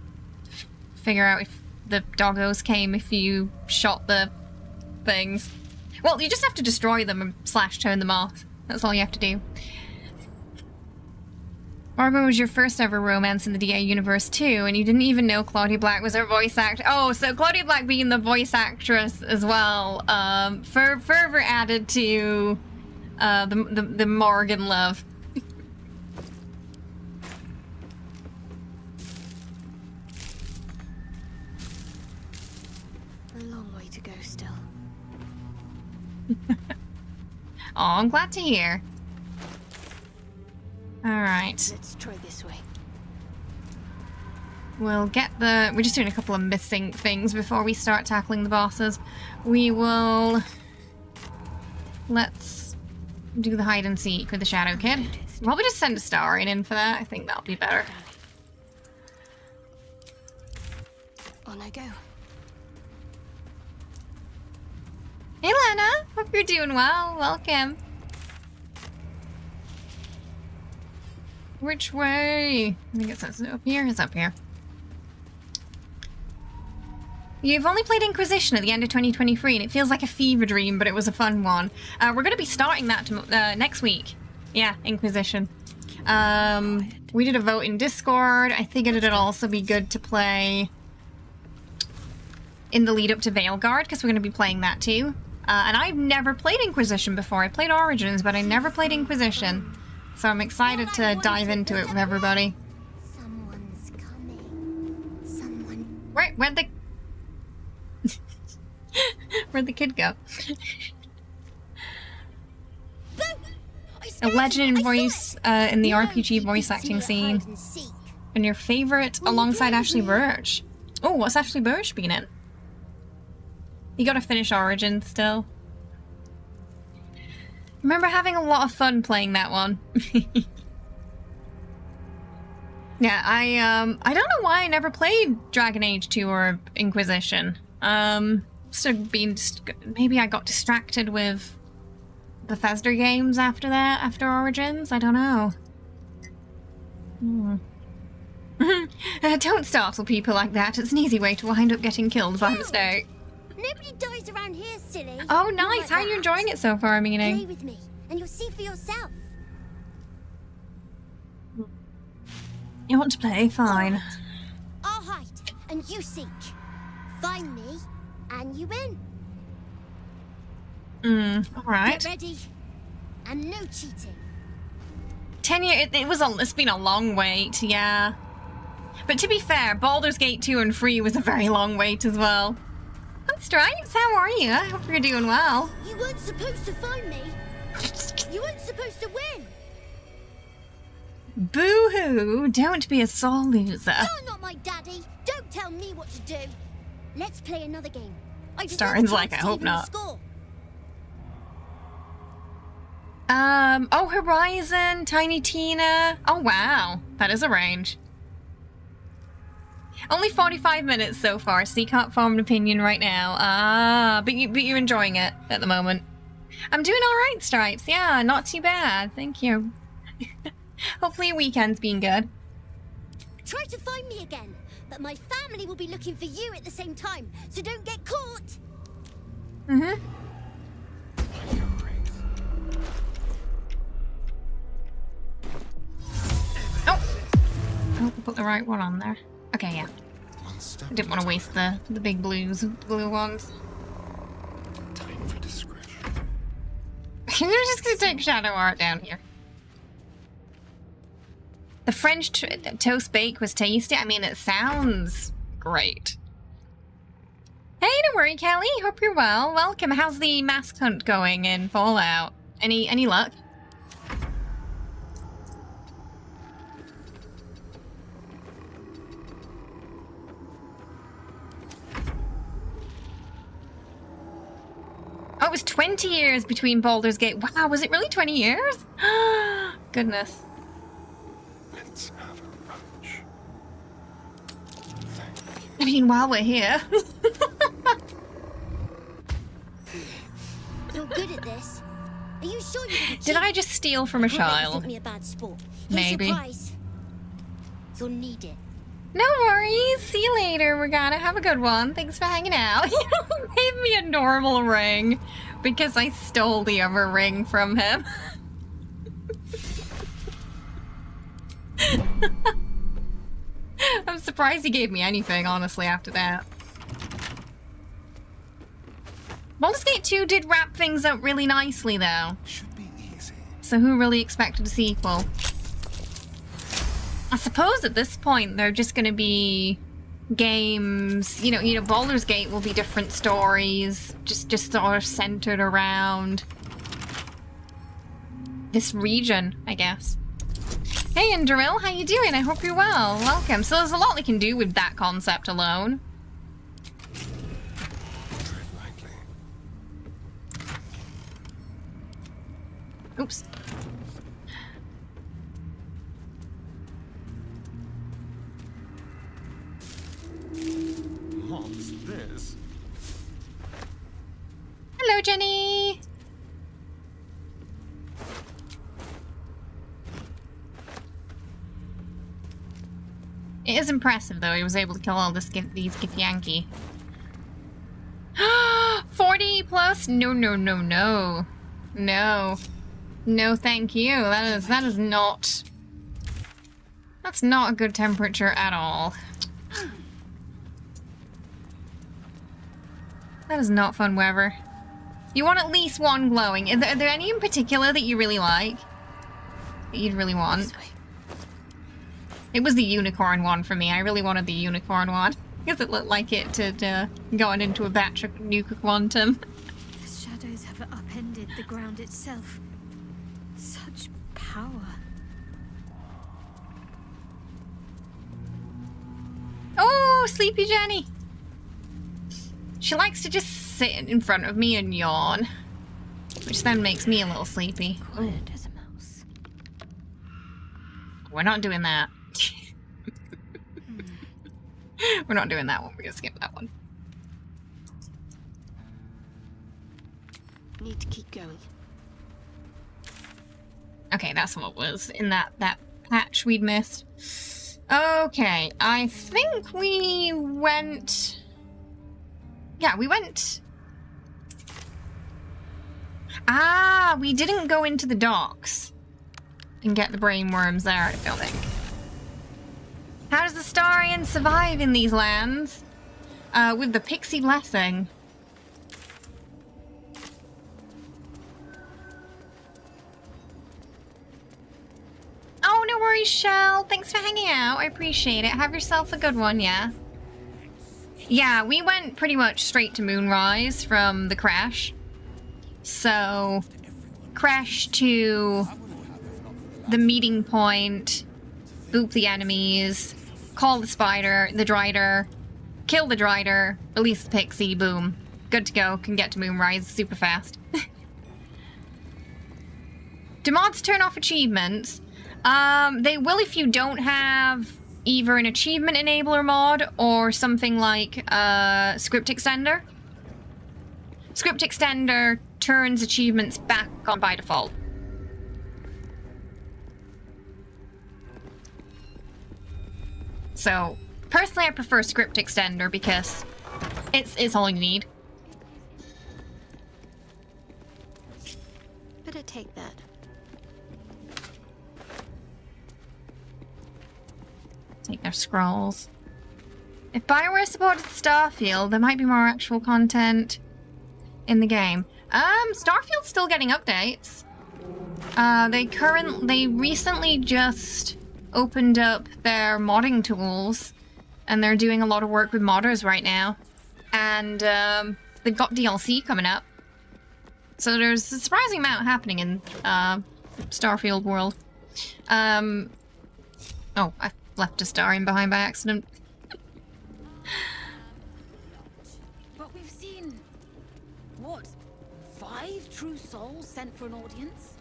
figure out if the doggos came if you shot the things. Well, you just have to destroy them and /turn them off. That's all you have to do. Morgan was your first ever romance in the DA universe too, and you didn't even know Claudia Black was her voice actor. Oh, so Claudia Black being the voice actress as well, further added to the Morgan love. A long way to go still. Oh, I'm glad to hear. Alright. Let's try this way. We'll get the... We're just doing a couple of missing things before we start tackling the bosses. We will... Let's do the hide and seek with the Shadow Kid. Probably just send a star in for that. I think that'll be better. On I go. Hey, Lena! Hope you're doing well. Welcome. Which way? I think it's up here. It's up here. You've only played Inquisition at the end of 2023, and it feels like a fever dream, but it was a fun one. We're going to be starting that next week. Yeah, Inquisition. We did a vote in Discord. I figured it'd also be good to play in the lead up to Veilguard, because we're going to be playing that too. And I've never played Inquisition before. I played Origins, but I never played Inquisition. So I'm excited to dive into it with everybody. Someone's coming. Someone. Where'd the... Where'd the kid go? A legend in voice in the RPG voice acting scene. And your favorite alongside Ashley Birch. Oh, what's Ashley Birch been in? You gotta finish Origins still. Remember having a lot of fun playing that one. Yeah, I don't know why I never played Dragon Age 2 or Inquisition. Maybe I got distracted with Bethesda games after that, after Origins? I don't know. Don't startle people like that. It's an easy way to wind up getting killed by mistake. Nobody dies around here, silly. Oh, nice. How are you enjoying it so far, meaning? Play with me, and you'll see for yourself. You want to play? Fine. I'll hide, and you seek. Find me, and you win. Alright. Get ready, and no cheating. 10 years, it's been a long wait, yeah. But to be fair, Baldur's Gate 2 and 3 was a very long wait as well. Hi Stripes, how are you? I hope you're doing well. You weren't supposed to find me. You weren't supposed to win. Boo-hoo, don't be a sore loser. You're not my daddy. Don't tell me what to do. Let's play another game. Starring's like, I hope not. Oh, Horizon, Tiny Tina. Oh, wow. That is a range. Only 45 minutes so far, so you can't form an opinion right now. But you're enjoying it at the moment. I'm doing alright, Stripes. Yeah, not too bad. Thank you. Hopefully your weekend's been good. Try to find me again, but my family will be looking for you at the same time, so don't get caught. Oh, put the right one on there. Okay, yeah. I didn't want to waste the big blue ones. Time for discretion. You're just gonna take Shadowheart down here. The French toast bake was tasty. I mean, it sounds great. Hey, don't worry, Kelly. Hope you're well. Welcome. How's the mask hunt going in Fallout? Any luck? Oh, it was 20 years between Baldur's Gate. Wow, was it really 20 years? Goodness. Let's have a brunch. I mean, while we're here. You're good at this. Are you sure you didn't Did I just steal from a child? Think me a bad sport. Here's Maybe. your prize. You'll need it. No worries. See you later, Morgana. Have a good one. Thanks for hanging out. You gave me a normal ring because I stole the other ring from him. I'm surprised he gave me anything, honestly, after that. Baldur's Gate 2 did wrap things up really nicely, though. Should be easy. So who really expected a sequel? I suppose at this point they're just going to be games. You know, Baldur's Gate will be different stories, just sort of centered around this region, I guess. Hey, Andril, how you doing? I hope you're well. Welcome. So there's a lot they can do with that concept alone. Tread lightly. Oops. What's this? Hello, Jenny. It is impressive, though. He was able to kill all these Githyanki. B+? No, no, no, no. No. No, thank you. That is not... That's not a good temperature at all. That is not fun weather. You want at least one glowing. Are there any in particular that you really like? That you'd really want? It was the unicorn one for me. I really wanted the unicorn one. Because it looked like it had gone into a batch of nuke quantum. The shadows have upended the ground itself. Such power. Oh, sleepy Jenny. She likes to just sit in front of me and yawn. Which then makes me a little sleepy. Quiet as a mouse. We're not doing that. We're not doing that one. We're gonna skip that one. Need to keep going. Okay, that's what was in that patch we'd missed. Okay, I think we went... Yeah, we went... Ah, we didn't go into the docks and get the brainworms there, I don't think. How does the Starian survive in these lands? With the pixie blessing. Oh, no worries, Shell. Thanks for hanging out. I appreciate it. Have yourself a good one, yeah? Yeah, we went pretty much straight to Moonrise from the crash. So, crash to the meeting point, boop the enemies, call the spider, the drider, kill the drider, release the pixie, boom. Good to go, can get to Moonrise super fast. Do mods turn off achievements? They will if you don't have either an achievement enabler mod or something like script extender. Script extender turns achievements back on by default. So, personally I prefer script extender because it's all you need. Better take that. Take their scrolls. If BioWare supported Starfield, there might be more actual content in the game. Starfield's still getting updates. They recently just opened up their modding tools, and they're doing a lot of work with modders right now. And they've got DLC coming up. So there's a surprising amount happening in Starfield world. Oh, I left a star in behind by accident. But we've seen... what? 5 true souls sent for an audience?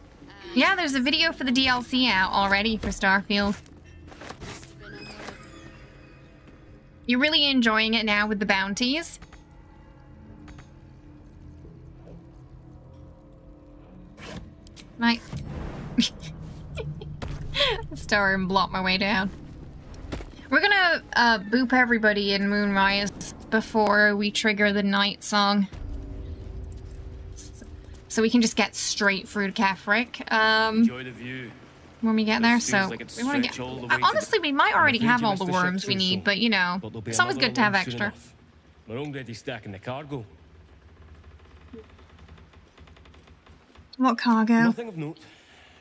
Yeah, there's a video for the DLC out already for Starfield. You're really enjoying it now with the bounties? Might star and block my way down. We're gonna boop everybody in Moonrise before we trigger the night song. So we can just get straight through to Kefric. Enjoy the view. When we get there, so like we want to get... all the way to honestly, we might already afraid have you all missed the the ship worms we too, need, so- but you know, But there'll be it's always another good to have along soon extra. enough. We're already stacking the cargo. What cargo? Nothing of note.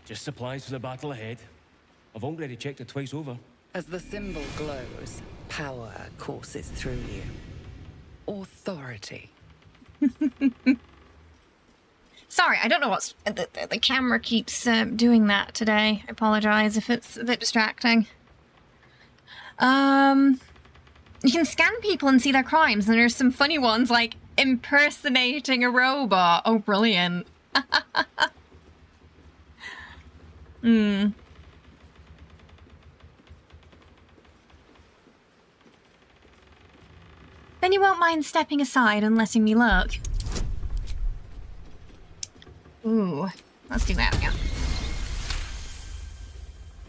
Just supplies for the battle ahead. I've already checked it twice over. As the symbol glows, power courses through you. Authority. Sorry, I don't know what's... The camera keeps doing that today. I apologize if it's a bit distracting. You can scan people and see their crimes, and there's some funny ones like impersonating a robot. Oh, brilliant. Then you won't mind stepping aside and letting me look. Ooh, let's do that again.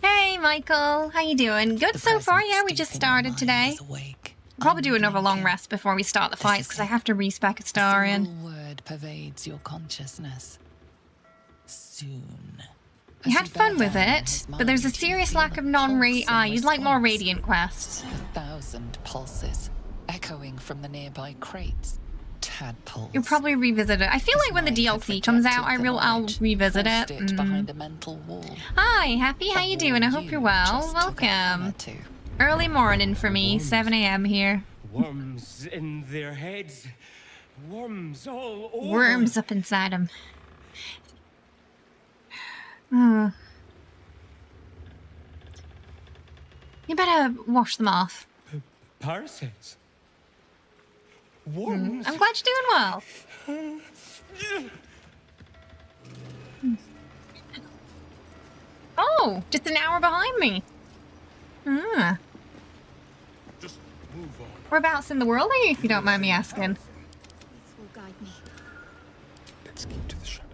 Hey, Michael, how you doing? Good so far. Yeah, we just started today. I'll probably do another long rest before we start the fights because I have to respec a Starian. dread pervades your consciousness. Soon. You had fun with it, but there's a serious lack of you'd like more Radiant quests. 1,000 pulses echoing from the nearby crates. Tadpoles. You'll probably revisit it. I feel like when the DLC comes out, I'll revisit it. Behind a mental wall. Hi, Happy, how you doing? I hope you're well. Welcome. Early morning for me, 7 a.m. here. Worms in their heads. Worms all over. Worms up inside them. You better wash them off. Parasites. Worms. I'm glad you're doing well. Oh, just an hour behind me. Just move on. Whereabouts in the world are you, if you don't mind me asking? This will guide me. Let's keep to the shadows.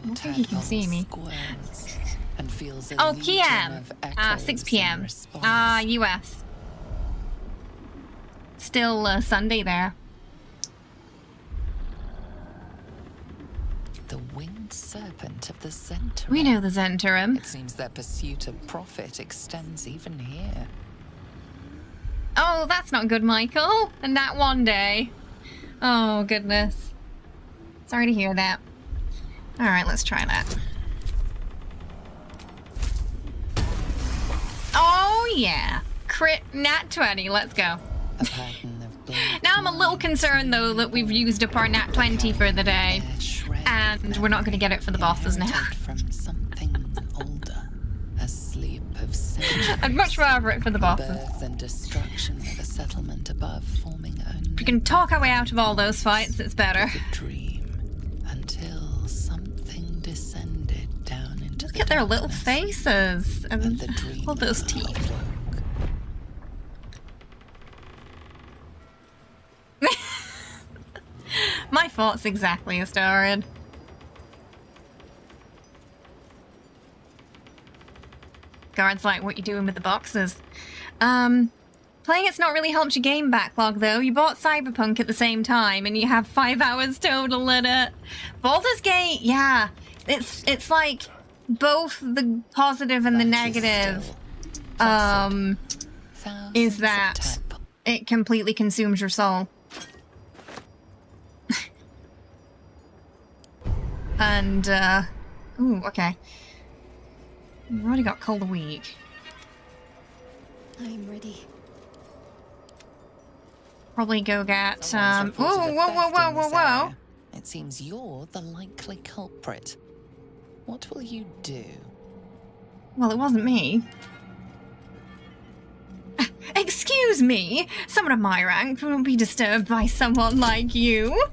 I don't think you can see me. And feels Oh, PM. 6 p.m. US. Still Sunday there. The winged serpent of the Zentarum. We know the Zentarum. It seems their pursuit of profit extends even here. Oh, that's not good, Michael. And that one day. Oh, goodness. Sorry to hear that. Alright, let's try that. Oh, yeah. Crit nat 20. Let's go. Now I'm a little concerned, though, that we've used up our nat 20 for the day. And we're not going to get it for the bosses now. From something older, a sleep of centuries. I'd much rather it for the bosses. Birth and destruction of a settlement above, forming only If we can talk our way out of all those fights, it's better. a dream until something descended down into Look at their little faces and all those teeth. My thoughts exactly, Astarid. Guard's like, what you doing with the boxes? Playing it's not really helped your game backlog, though. You bought Cyberpunk at the same time, and you have 5 hours total in it. Baldur's Gate, yeah. It's like both the positive and the negative is that it completely consumes your soul. And, ooh, okay. We've already got Cold a Week. I'm ready. Probably go get, whoa. It seems you're the likely culprit. What will you do? Well, it wasn't me. Excuse me? Someone of my rank won't be disturbed by someone like you.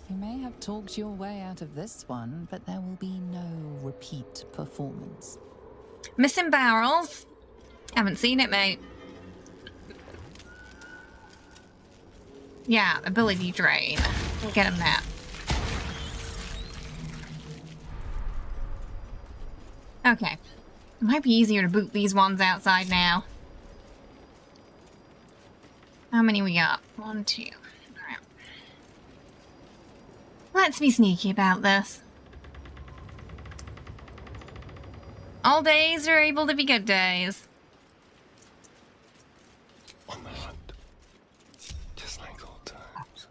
You may have talked your way out of this one, but there will be no repeat performance. Missing barrels? Haven't seen it, mate. Yeah, ability drain. Get him that. Okay. It might be easier to boot these ones outside now. How many we got? 1, 2. Alright. Let's be sneaky about this. All days are able to be good days. On the hunt. Just like old times.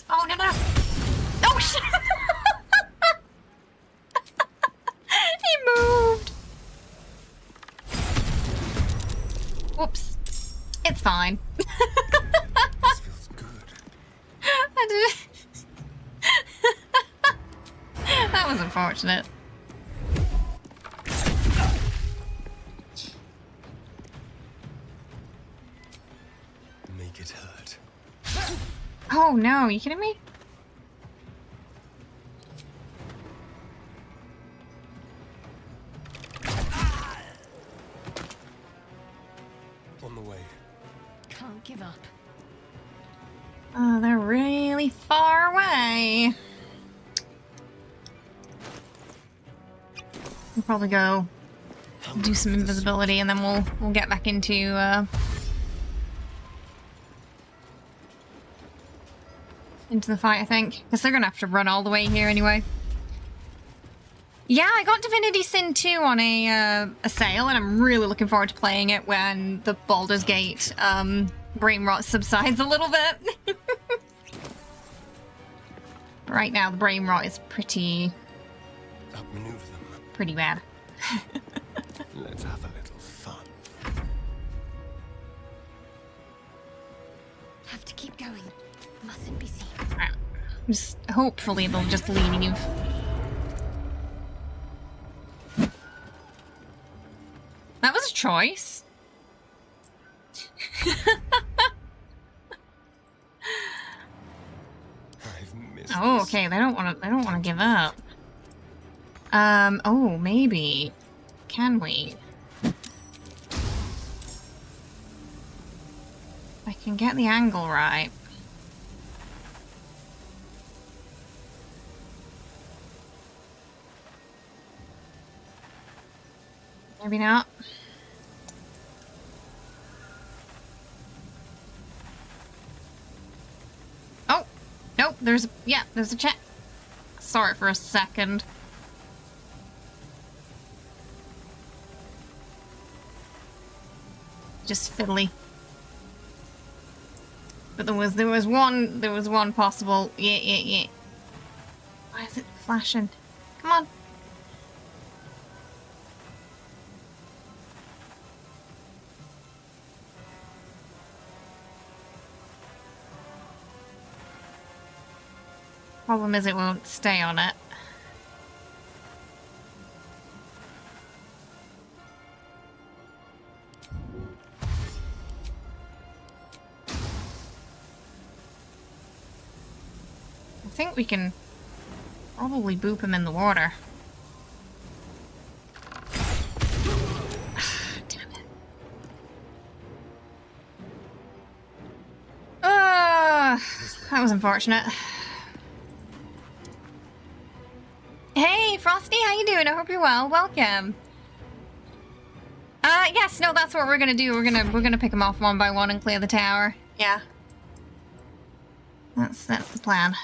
Oh, no. Oh, shit! He moved! Whoops. It's fine. This feels good. I did. That was unfortunate. Make it hurt. Oh no, are you kidding me? On the way. Can't give up. Oh, they're really far away. We'll probably go do some invisibility, and then we'll get back into the fight, I think, because they're gonna have to run all the way here anyway. Yeah, I got Divinity Sin 2 on a sale, and I'm really looking forward to playing it when the Baldur's Gate brain rot subsides a little bit. Right now, the brain rot is pretty bad. Let's have a little fun. Have to keep going. Mustn't be seen. Right. Just hopefully they'll just leave. That was a choice. Oh, okay. They don't want to give up. Oh, maybe. Can we? I can get the angle right. Maybe not. Oh, nope, there's a check. Saw it for a second. Just fiddly. But there was one possible. Yeah. Why is it flashing? Come on. Problem is it won't stay on it. I think we can probably boop him in the water. Damn it. That was unfortunate. Hey, Frosty, how you doing? I hope you're well. Welcome. Yes, no, that's what we're gonna do. We're gonna pick them off one by one and clear the tower. Yeah. That's the plan.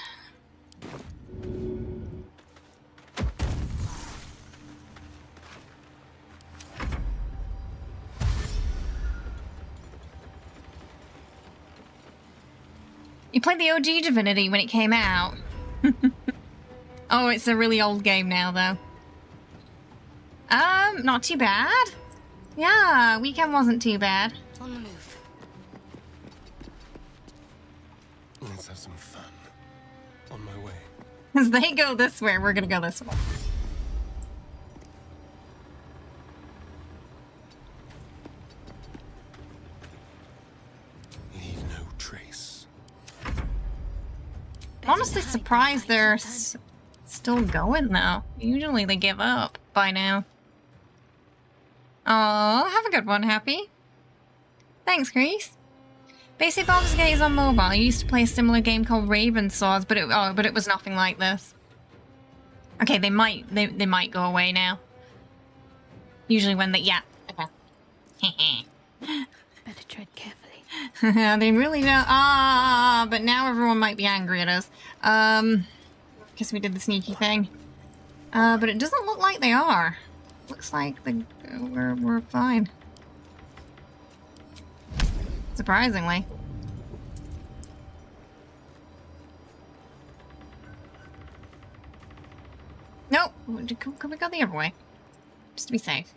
You played the OG Divinity when it came out. Oh, it's a really old game now, though. Not too bad. Yeah, weekend wasn't too bad. On the move. Let's have some fun. On my way. As they go this way, we're gonna go this way. Leave no trace. I'm honestly surprised they're still going, though. Usually they give up by now. Oh, have a good one, Happy. Thanks, Grease. Basic Baldur's Gate is on mobile. I used to play a similar game called Raven Swords, but it was nothing like this. Okay, they might go away now. Usually when they okay. Better tread carefully. They really don't. But now everyone might be angry at us. Guess we did the sneaky thing. But it doesn't look like they are. Looks like we're fine. Surprisingly. Nope. Could we go the other way? Just to be safe.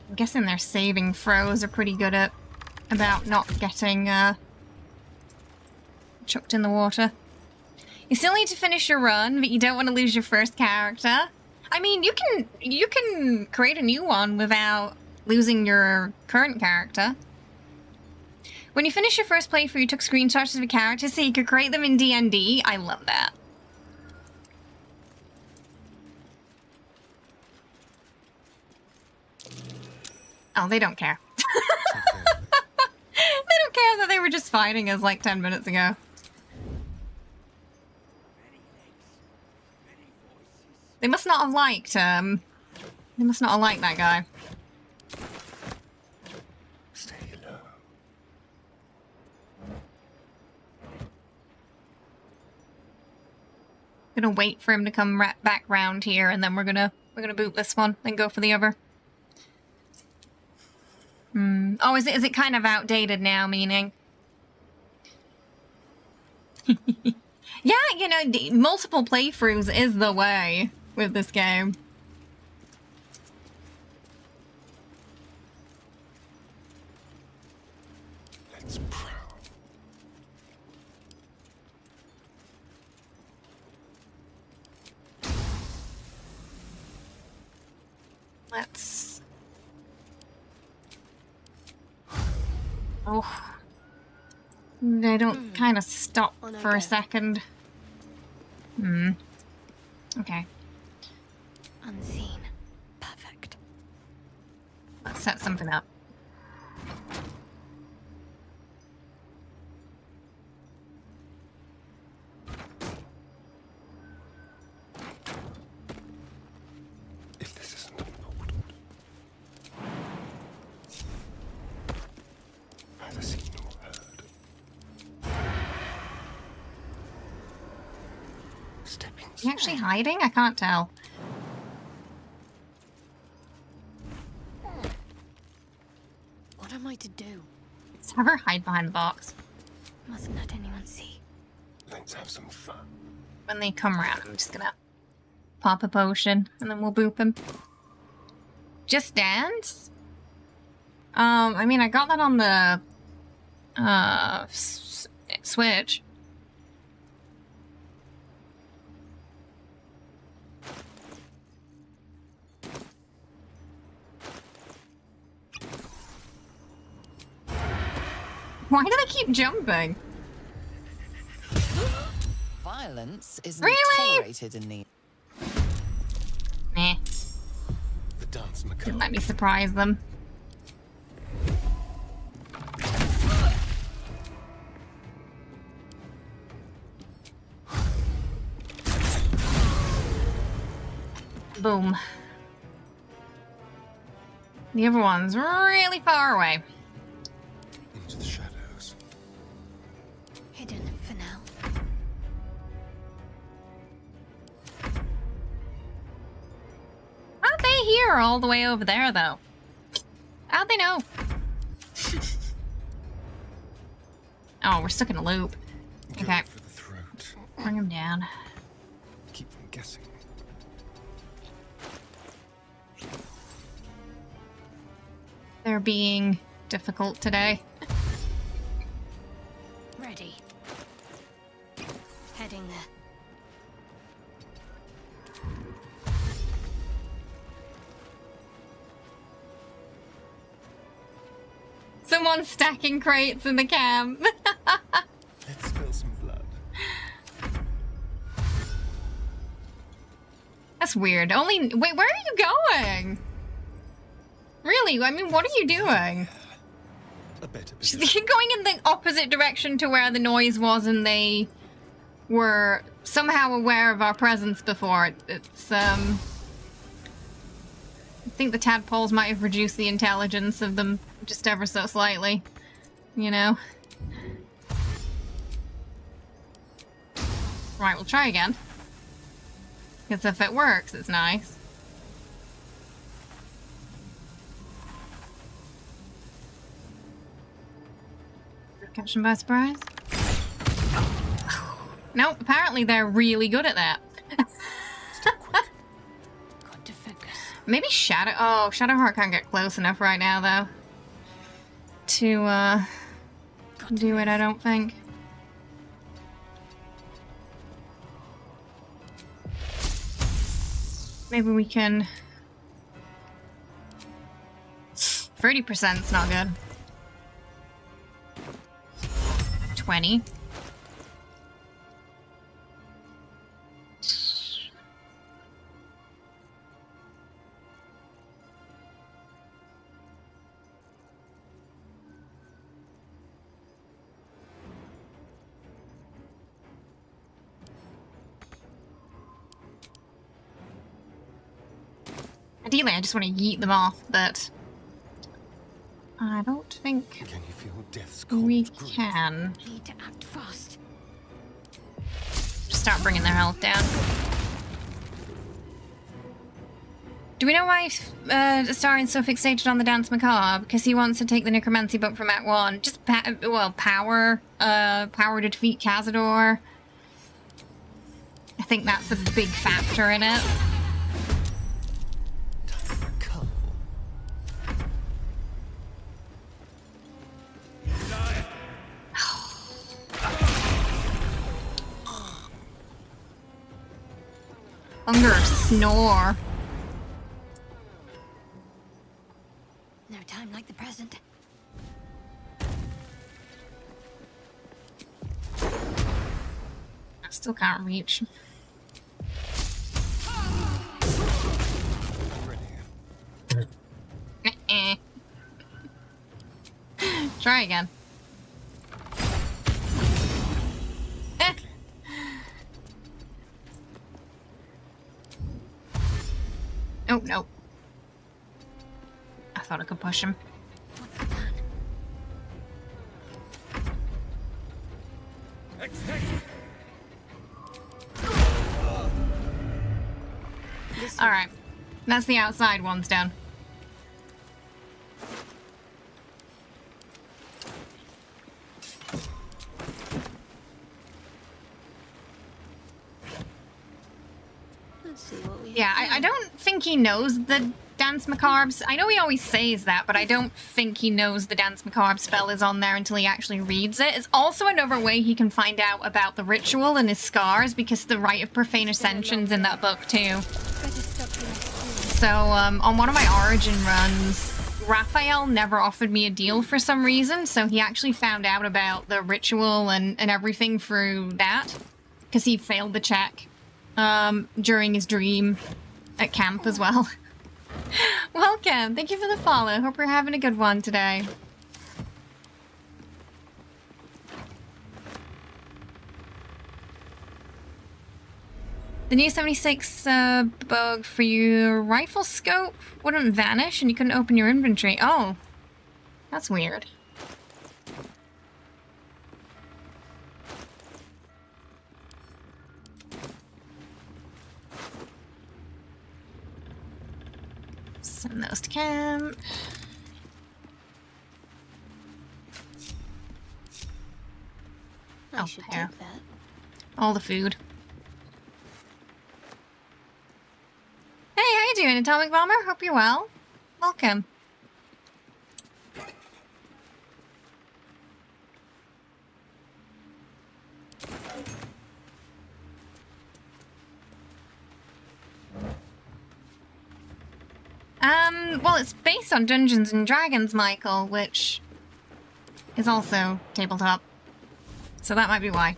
I'm guessing their saving throws are pretty good about not getting chucked in the water. You still need to finish your run, but you don't want to lose your first character. I mean, you can create a new one without losing your current character. When you finish your first playthrough, you took screenshots of your characters so you could create them in D&D. I love that. Oh, they don't care. They don't care that they were just fighting us like 10 minutes ago. They must not have liked, they must not have liked that guy. Stay low. Gonna wait for him to come back round here, and then we're gonna boot this one, then go for the other. Oh, is it kind of outdated now? Meaning, yeah, you know, multiple playthroughs is the way with this game. Let's prowl. Let's. Oh. They don't kind of stop for a second. Okay. Unseen. Perfect. Let's set something up. If this isn't important. Neither seen nor heard. Stepping Is he actually hiding? I can't tell. What am I to do? Let's have her hide behind the box. Mustn't let anyone see. Let's have some fun. When they come around, I'm just gonna pop a potion, and then we'll boop him. Just dance? I mean, I got that on the Switch. Why do they keep jumping? Violence isn't Really? tolerated in the... Meh. The dance Didn't macabre. let me surprise them. Boom. The other one's really far away. Into the shadows. Hidden for now. How'd they hear all the way over there, though? How'd they know? Oh, we're stuck in a loop. Go Okay. for the throat. Bring him down. Keep them guessing. They're being difficult today. Ready. Heading there. Someone's stacking crates in the camp. Let's spill some blood. That's weird. Wait, where are you going? Really? I mean, what are you doing? A better You're position. going in the opposite direction to where the noise was, and they were somehow aware of our presence before. It's, I think the tadpoles might have reduced the intelligence of them just ever so slightly. You know? Right, we'll try again. Because if it works, it's nice. Catch them by surprise? Nope, apparently they're really good at that. Still quick. Got to focus. Maybe Shadowheart can't get close enough right now, though. To, do it, I don't think. Maybe we can... 30%'s not good. 20. Ideally, I just want to yeet them off, but I don't think Can you feel death's we cold grip? can. Need to act fast. Just start bringing their health down. Do we know why Astarian's so fixated on the Dance Macabre? Because he wants to take the Necromancy book from Act 1. Just, power. Power to defeat Cazador. I think that's a big factor in it. Hunger snore. No time like the present. I still can't reach. Try again. Oh, no. I thought I could push him. What's the plan? Alright. That's the outside ones down. Let's see what we Yeah, I don't think he knows the Dance Macabre's. I know he always says that, but I don't think he knows the Dance Macabre spell is on there until he actually reads it. It's also another way he can find out about the ritual and his scars, because the Rite of Profane Ascension's in that book too. So, on one of my Origin runs, Raphael never offered me a deal for some reason, so he actually found out about the ritual and everything through that, because he failed the check during his dream at camp as well. Welcome! Thank you for the follow. Hope you're having a good one today. The new 76 bug for your rifle scope wouldn't vanish and you couldn't open your inventory. Oh, that's weird. Send those to camp. I should take that. All the food. Hey, how you doing, Atomic Bomber? Hope you're well. Welcome. Well, it's based on Dungeons and Dragons, Michael, which is also tabletop. So that might be why.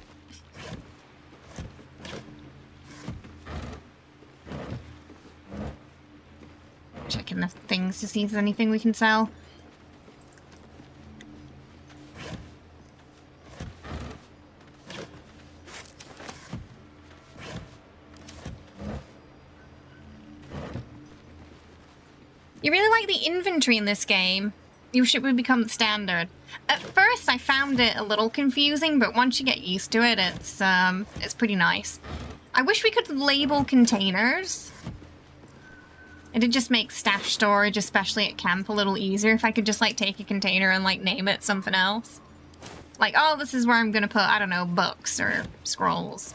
Checking the things to see if there's anything we can sell. You really like the inventory in this game. You wish it would become standard. At first, I found it a little confusing, but once you get used to it, it's pretty nice. I wish we could label containers. It'd just make stash storage, especially at camp, a little easier if I could just, like, take a container and, like, name it something else. Like, oh, this is where I'm gonna put, I don't know, books or scrolls.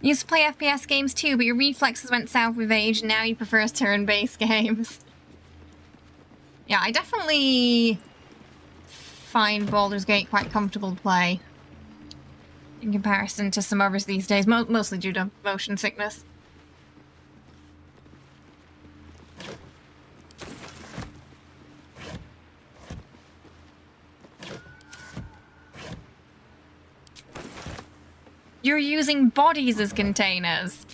You used to play FPS games too, but your reflexes went south with age, and now you prefer turn-based games. Yeah, I definitely find Baldur's Gate quite comfortable to play in comparison to some others these days, mostly due to motion sickness. You're using bodies as containers.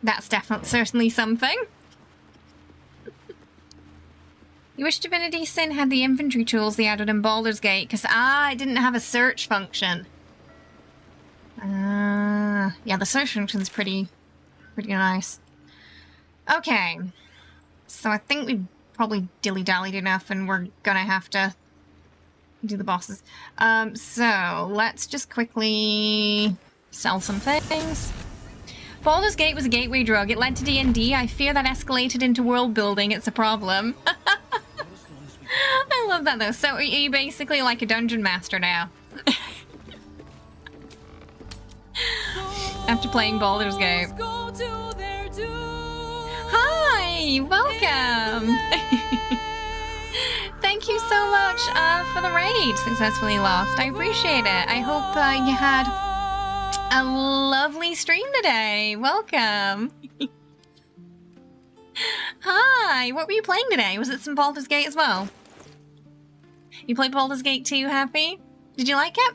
That's certainly something. You wish Divinity Sin had the inventory tools they added in Baldur's Gate, because it didn't have a search function. Yeah, the search function's pretty nice. Okay. So I think we've probably dilly-dallied enough and we're gonna have to do the bosses. So let's just quickly sell some things. Baldur's Gate was a gateway drug. It led to D&D. I fear that escalated into world building. It's a problem. I love that though. So are you basically like a dungeon master now? After playing Baldur's Gate. Hi! Welcome! Thank you so much for the raid. Successfully lost. I appreciate it. I hope you had a lovely stream today. Welcome. Hi! What were you playing today? Was it some Baldur's Gate as well? You played Baldur's Gate 2, Happy? Did you like it?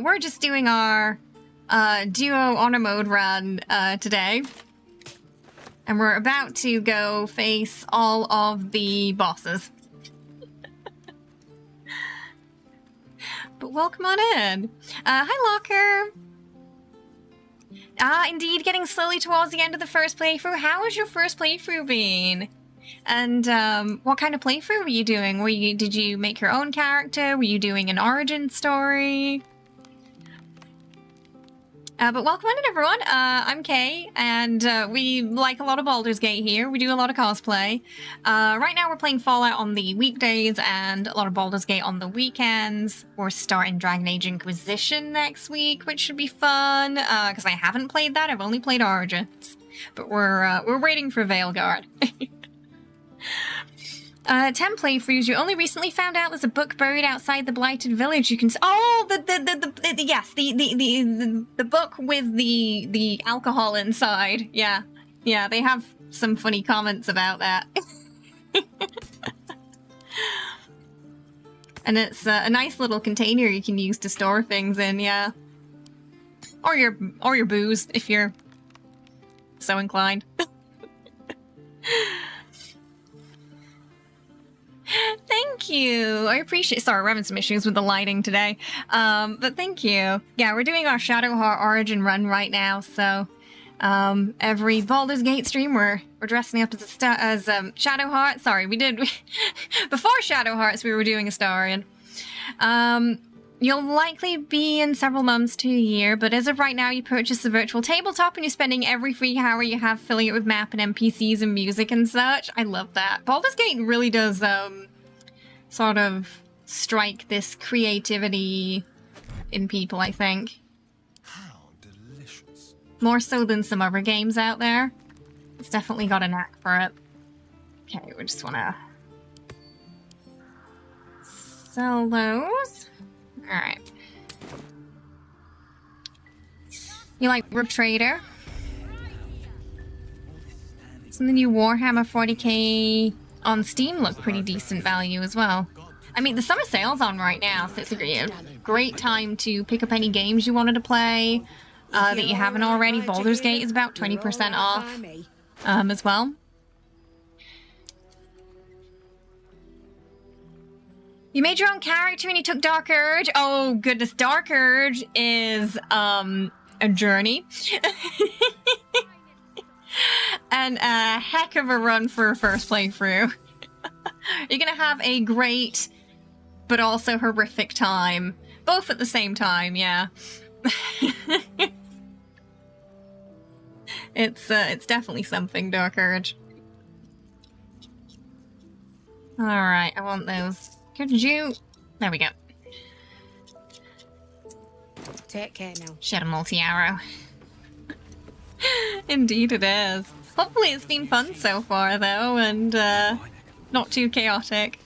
We're just doing our duo honor mode run today. And we're about to go face all of the bosses. But welcome on in. Hi, Locker. Indeed, getting slowly towards the end of the first playthrough. How has your first playthrough been? And what kind of playthrough were you doing? Did you make your own character? Were you doing an origin story? But welcome on in, everyone. I'm Kay, and we like a lot of Baldur's Gate here. We do a lot of cosplay. Right now we're playing Fallout on the weekdays and a lot of Baldur's Gate on the weekends. We're starting Dragon Age Inquisition next week, which should be fun, because I haven't played that. I've only played Origins. But we're waiting for Veilguard. 10 playthroughs. You only recently found out there's a book buried outside the blighted village. You can yes, the book with the alcohol inside. Yeah, they have some funny comments about that. And it's a nice little container you can use to store things in. Yeah, or your booze if you're so inclined. Thank you. I appreciate. Sorry, we're having some issues with the lighting today. But thank you. Yeah, we're doing our Shadowheart origin run right now. So every Baldur's Gate stream, we're dressing up as Shadowheart. Sorry, we did before Shadowhearts. We were doing Astarion. You'll likely be in several months to a year, but as of right now, you purchase the virtual tabletop and you're spending every free hour you have filling it with map and NPCs and music and such. I love that. Baldur's Gate really does sort of strike this creativity in people, I think. How delicious. More so than some other games out there. It's definitely got a knack for it. Okay, we just want to sell those. Alright. You like Rook Trader? Some of the new Warhammer 40k on Steam look pretty decent value as well. I mean, the summer sale's on right now, so it's a great time to pick up any games you wanted to play that you haven't already. Baldur's Gate is about 20% off as well. You made your own character and you took Dark Urge. Oh goodness, Dark Urge is a journey. And a heck of a run for a first playthrough. You're gonna have a great but also horrific time. Both at the same time, yeah. It's definitely something, Dark Urge. Alright, I want those. Could you... There we go. Take care now. Shed a multi-arrow. Indeed it is. Hopefully it's been fun so far, though, and not too chaotic.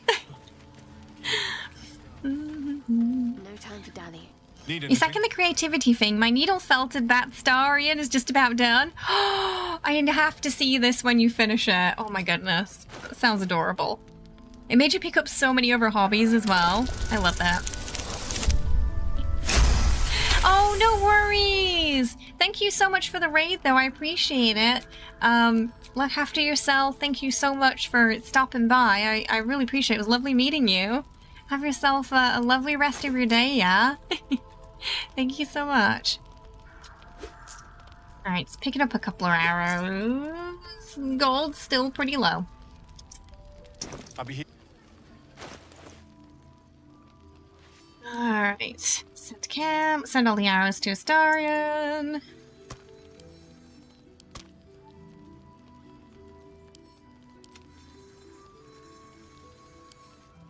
No time for dallying. You second the creativity thing. My needle-felted Batstarian is just about done. I have to see this when you finish it. Oh my goodness. That sounds adorable. It made you pick up so many other hobbies as well. I love that. Oh, no worries! Thank you so much for the raid, though. I appreciate it. Look after yourself. Thank you so much for stopping by. I really appreciate it. It was lovely meeting you. Have yourself a lovely rest of your day, yeah? Thank you so much. Alright, it's picking up a couple of arrows. Gold's still pretty low. I'll be here. Alright. Set camp. Send all the arrows to Astarion.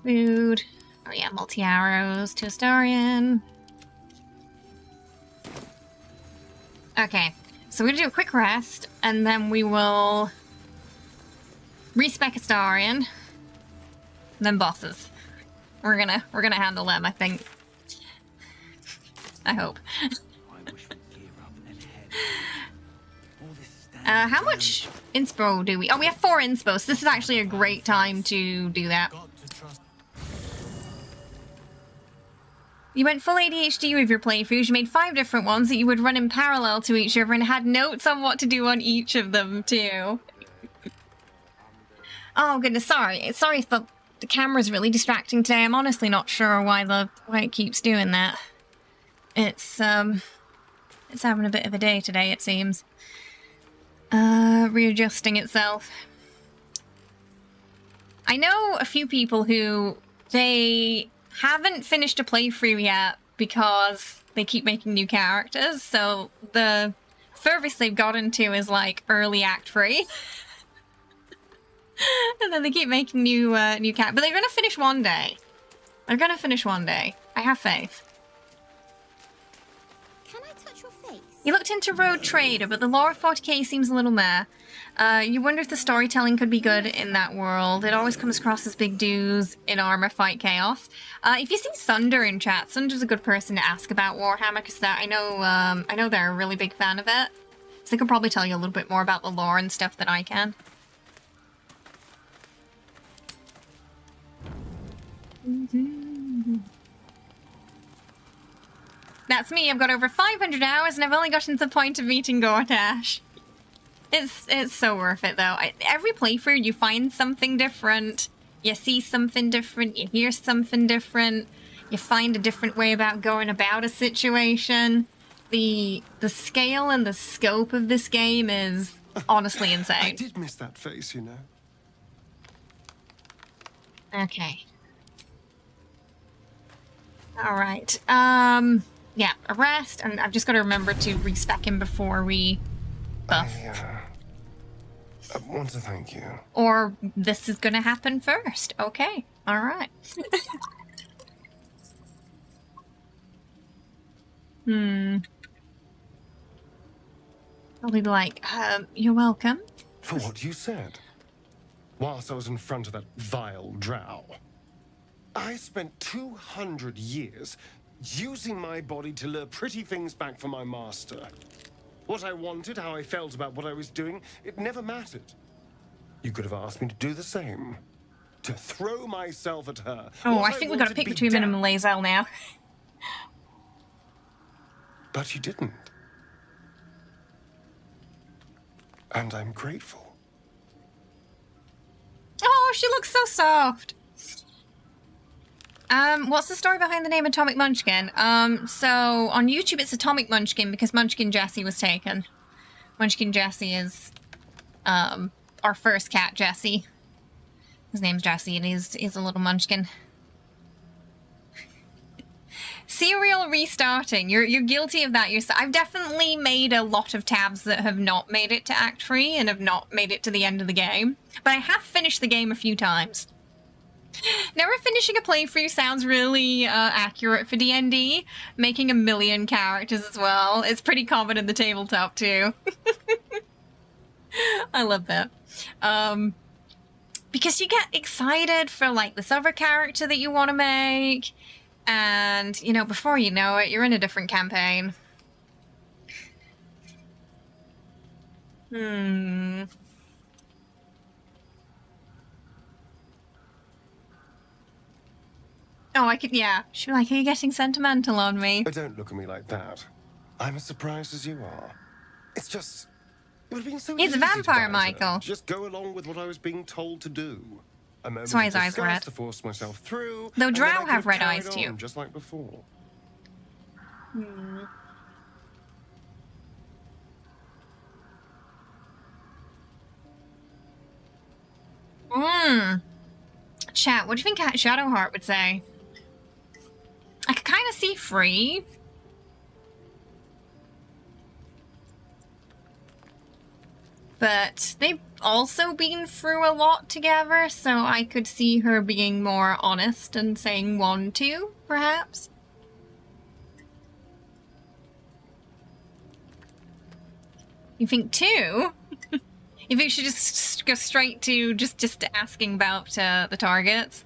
Food. Oh yeah, multi-arrows to Astarion. Okay, so we're gonna do a quick rest, and then we will respec Astarion, then bosses. We're gonna handle them, I think. I hope. How much inspo do we? Oh, we have 4 inspo, so this is actually a great time to do that. You went full ADHD with your playthroughs. You made 5 different ones that you would run in parallel to each other and had notes on what to do on each of them, too. Oh, goodness, sorry. Sorry if the camera's really distracting today. I'm honestly not sure why it keeps doing that. It's having a bit of a day today, it seems. Readjusting itself. I know a few people who they haven't finished a playthrough yet because they keep making new characters, so the furthest they've gotten to is like early act 3. And then they keep making new characters. But they're gonna finish one day. They're gonna finish one day. I have faith. Can I touch your face? You looked into Road Trader, but the lore of 40k seems a little meh. You wonder if the storytelling could be good in that world. It always comes across as big dudes in armor fight chaos. If you see Sunder in chat, Sunder's a good person to ask about Warhammer, because I know they're a really big fan of it. So they could probably tell you a little bit more about the lore and stuff than I can. That's me. I've got over 500 hours and I've only gotten to the point of meeting Gortash. It's so worth it though. Every playthrough you find something different, you see something different, you hear something different, you find a different way about going about a situation. The scale and the scope of this game is honestly insane. I did miss that face, you know. Okay. Alright. Yeah, a rest, and I've just got to remember to respec him before we buff. I want to thank you. Or this is gonna happen first. Okay, alright. I'll be like, you're welcome. For what you said. Whilst I was in front of that vile drow. I spent 200 years using my body to lure pretty things back from my master. What I wanted, how I felt about what I was doing, it never mattered. You could have asked me to do the same. To throw myself at her. Oh, I think we gotta pick between him and lae'zel now. But you didn't. And I'm grateful. Oh, she looks so soft. What's the story behind the name Atomic Munchkin? So on YouTube it's Atomic Munchkin because Munchkin Jessie was taken. Munchkin Jessie is, our first cat, Jessie. His name's Jessie and he's a little munchkin. Serial restarting. You're guilty of that yourself. I've definitely made a lot of tabs that have not made it to Act 3 and have not made it to the end of the game. But I have finished the game a few times. Never finishing a playthrough sounds really accurate for D&D. Making 1 million characters as well. It's pretty common in the tabletop too. I love that. Because you get excited for like this other character that you want to make. And, you know, before you know it, you're in a different campaign. Oh, I could, yeah. She'd be like, are you getting sentimental on me? But don't look at me like that. I'm as surprised as you are. It's just... It would have been so He's a easy to vampire, Balthazar. Michael. Just go along with what I was being told to do. A moment That's why of his eyes are disgust red. to force myself through. Though and then I drow could have red carried eyes too. on, just like before. Chat, what do you think Shadowheart would say? I could kind of see free. But they've also been through a lot together, so I could see her being more honest and saying 1, 2, perhaps. You think 2? You think we should just go straight to just asking about the targets?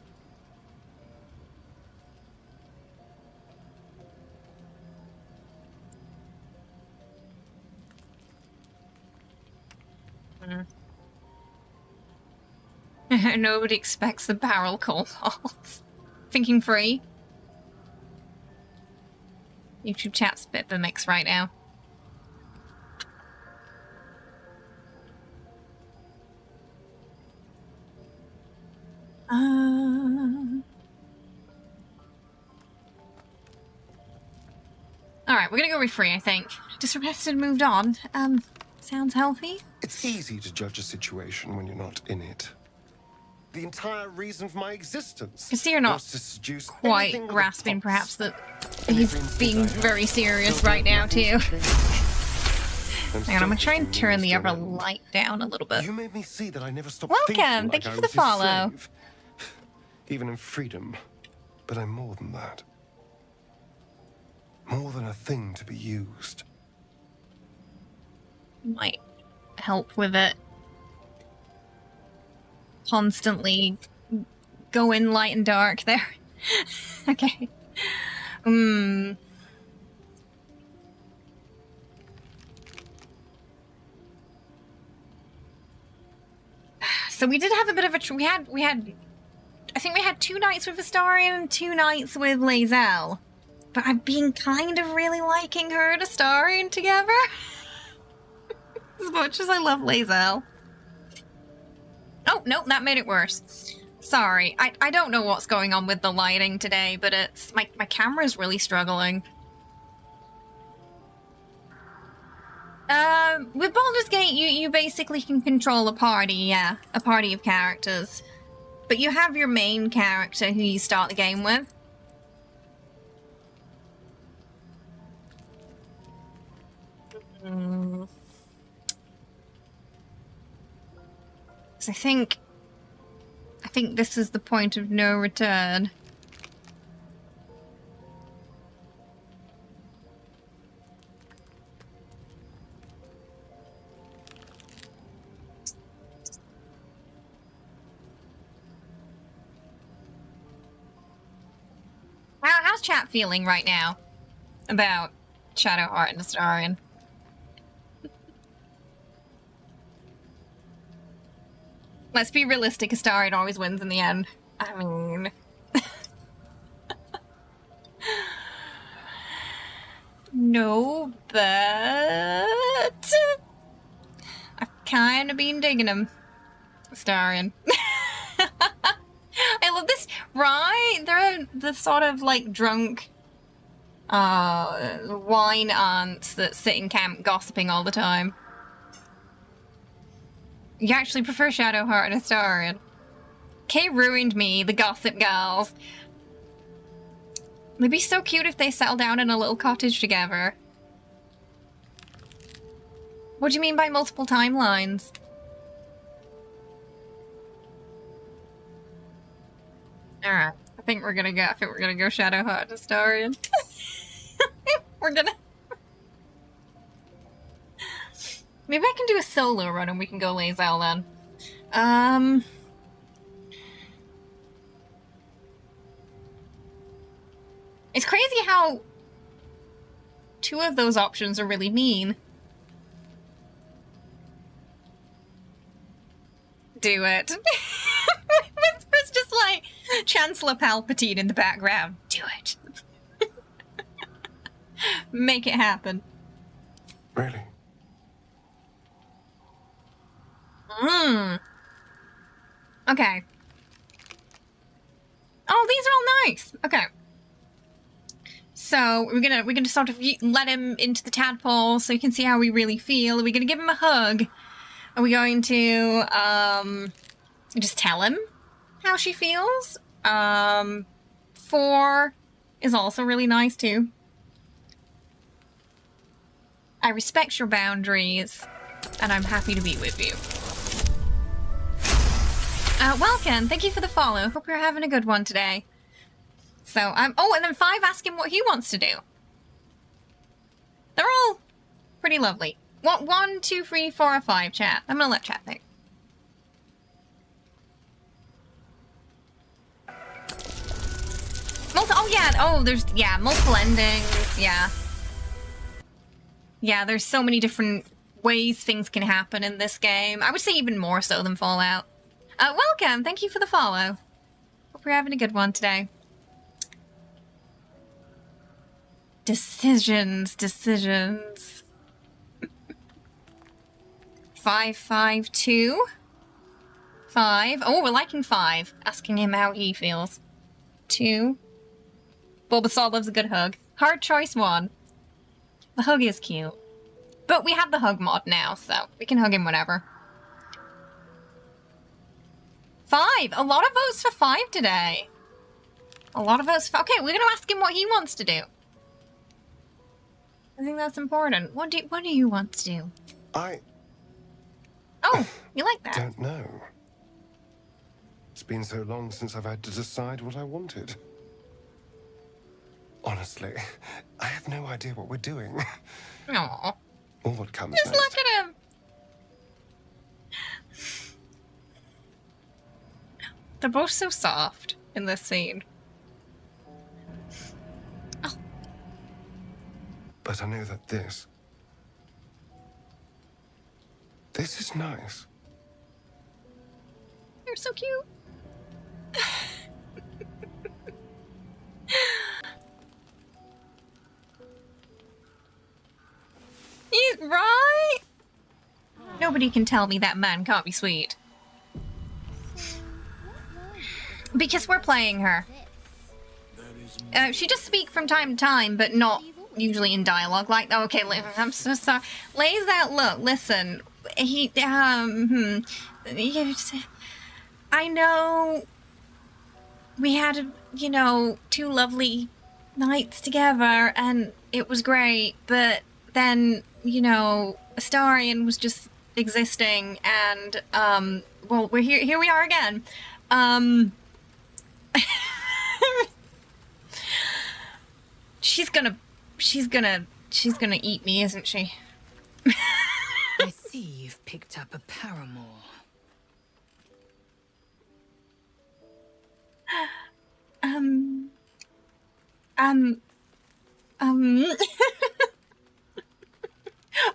Nobody expects the barrel call balls. Thinking free? YouTube chat's a bit of a mix right now. Alright, we're gonna go with free, I think. Just arrested and moved on. Sounds healthy. It's easy to judge a situation when you're not in it. The entire reason for my existence. You see, you're not quite grasping, perhaps, that he's being very serious right now, too. Hang on, I'm gonna try and turn the other light down a little bit. You made me see that I never stopped Welcome! Thank you for the follow. Even in freedom. But I'm more than that. More than a thing to be used. Might help with it. Constantly going light and dark there. Okay. So we did have a bit of a... We had... I think we had 2 nights with Astarion and 2 nights with lae'zel. But I've been kind of really liking her and Astarion together. As much as I love lae'zel. Oh, nope, that made it worse. Sorry, I don't know what's going on with the lighting today, but it's... My camera's really struggling. With Baldur's Gate, you basically can control a party, yeah. A party of characters. But you have your main character who you start the game with. So I think this is the point of no return. How's chat feeling right now about Shadowheart and Astarion? Let's be realistic, Astarion always wins in the end. I mean... No, but... I've kind of been digging him, Astarion. I love this, right? They're the sort of, like, drunk wine aunts that sit in camp gossiping all the time. You actually prefer Shadowheart and Astarion. Kay ruined me, the gossip gals. They'd be so cute if they settled down in a little cottage together. What do you mean by multiple timelines? Alright, I think we're gonna go Shadowheart and Astarion. We're gonna... Maybe I can do a solo run and we can go lae'zel then. It's crazy how 2 of those options are really mean. Do it. It's just like Chancellor Palpatine in the background. Do it. Make it happen. Really? Okay. Oh, these are all nice. Okay. So we're gonna sort of let him into the tadpole so you can see how we really feel. Are we gonna give him a hug? Are we going to Just tell him how she feels. 4 is also really nice too. I respect your boundaries, and I'm happy to be with you. Welcome. Thank you for the follow. Hope you're having a good one today. So, oh, and then 5 asking what he wants to do. They're all pretty lovely. What, 1, 2, 3, 4, or 5, chat? I'm gonna let chat pick. Oh, yeah. Oh, there's, yeah, multiple endings. Yeah. Yeah, there's so many different ways things can happen in this game. I would say even more so than Fallout. Welcome. Thank you for the follow. Hope you're having a good one today. Decisions. 5, 5, 2. 5. Oh, we're liking 5. Asking him how he feels. 2. Bulbasaur loves a good hug. Hard choice 1. The hug is cute. But we have the hug mod now, so we can hug him whenever. 5. A lot of votes for 5 today. A lot of votes for... Okay, we're going to ask him what he wants to do. I think that's important. What do you want to do? Oh, you like that? Don't know. It's been so long since I've had to decide what I wanted. Honestly, I have no idea what we're doing. Aww. Or what comes Just next. look at him. They're both so soft in this scene. Oh. But I know that this is nice. You're so cute. He's right. Nobody can tell me that man can't be sweet. Because we're playing her. She does speak from time to time, but not usually in dialogue. Like, okay, I'm so sorry. lae'zel, look, listen. I know we had, 2 lovely nights together, and it was great, but then, Astarion was just existing, and, well, we're here we are again. She's gonna eat me, isn't she? I see you've picked up a paramour.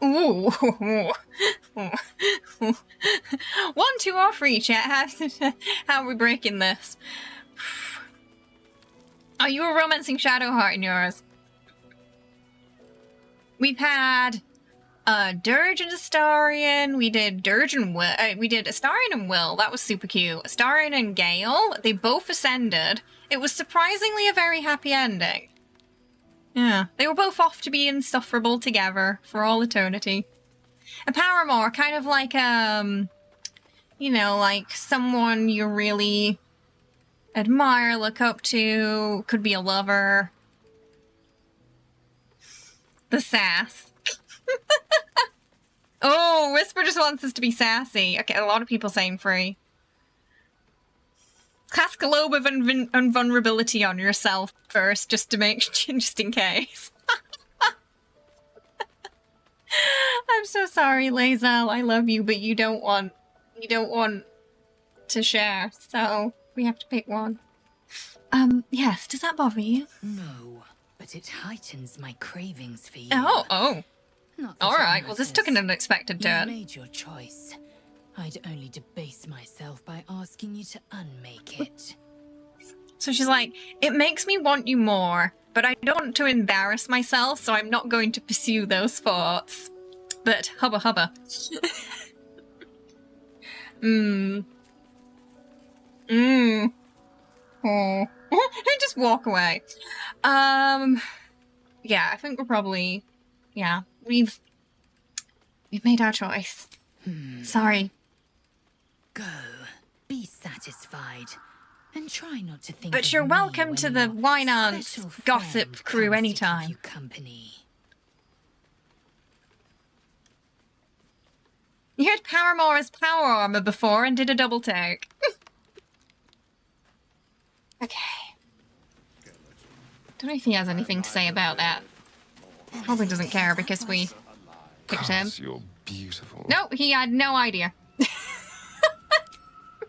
Ooh. 1, 2, or 3, chat. How are we breaking this? Oh, you were romancing Shadowheart in yours. We've had Dirge and Astarion. We did Dirge and Will. We did Astarion and Will. That was super cute. Astarion and Gale. They both ascended. It was surprisingly a very happy ending. Yeah, they were both off to be insufferable together for all eternity. A paramour, kind of like like someone you really admire, look up to, could be a lover. The sass. Oh, Whisper just wants us to be sassy. Okay, a lot of people saying free. Cast a globe of invulnerability on yourself first, just in case. I'm so sorry, lae'zel. I love you, but you don't want to share, so we have to pick one. Yes, does that bother you? No, but it heightens my cravings for you. Oh. Not that All it right, well, this took an unexpected You turn. made your choice. I'd only debase myself by asking you to unmake it. So she's like, it makes me want you more, but I don't want to embarrass myself, so I'm not going to pursue those thoughts. But hubba hubba. Oh. Just walk away. Yeah, I think we're probably, we've made our choice. Sorry. Go. Be satisfied. And try not to think But of you're me welcome when to the your Wine Aunt's special gossip friend crew comes to anytime. keep you company. You heard Paramore as power armor before and did a double take. Okay. Don't know if he has anything to say about that. Probably doesn't care because we picked him. Gosh, you're beautiful. No, he had no idea.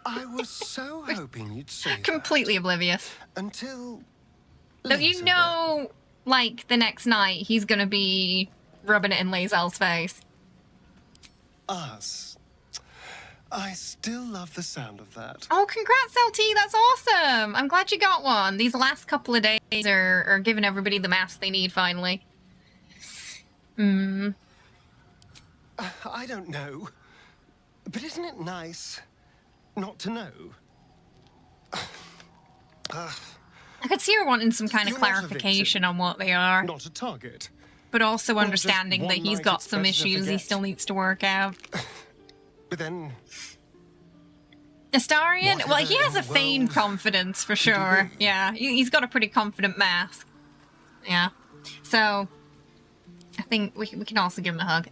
I was so hoping you'd say that. Completely oblivious. Until... So you know, like, the next night he's gonna be rubbing it in lae'zel's face. Us. I still love the sound of that. Oh, congrats, LT, that's awesome! I'm glad you got one. These last couple of days are giving everybody the mask they need, finally. I don't know. But isn't it nice not to know? I could see her wanting some kind of You're not a clarification on what they are. Not a target. But also Not understanding just that one he's night got it's some better to issues he forget. still needs to work out. But then... Astarion? Well, he has a Whatever feigned world confidence for did you sure. do? Yeah, he's got a pretty confident mask. Yeah. So, I think we can also give him a hug.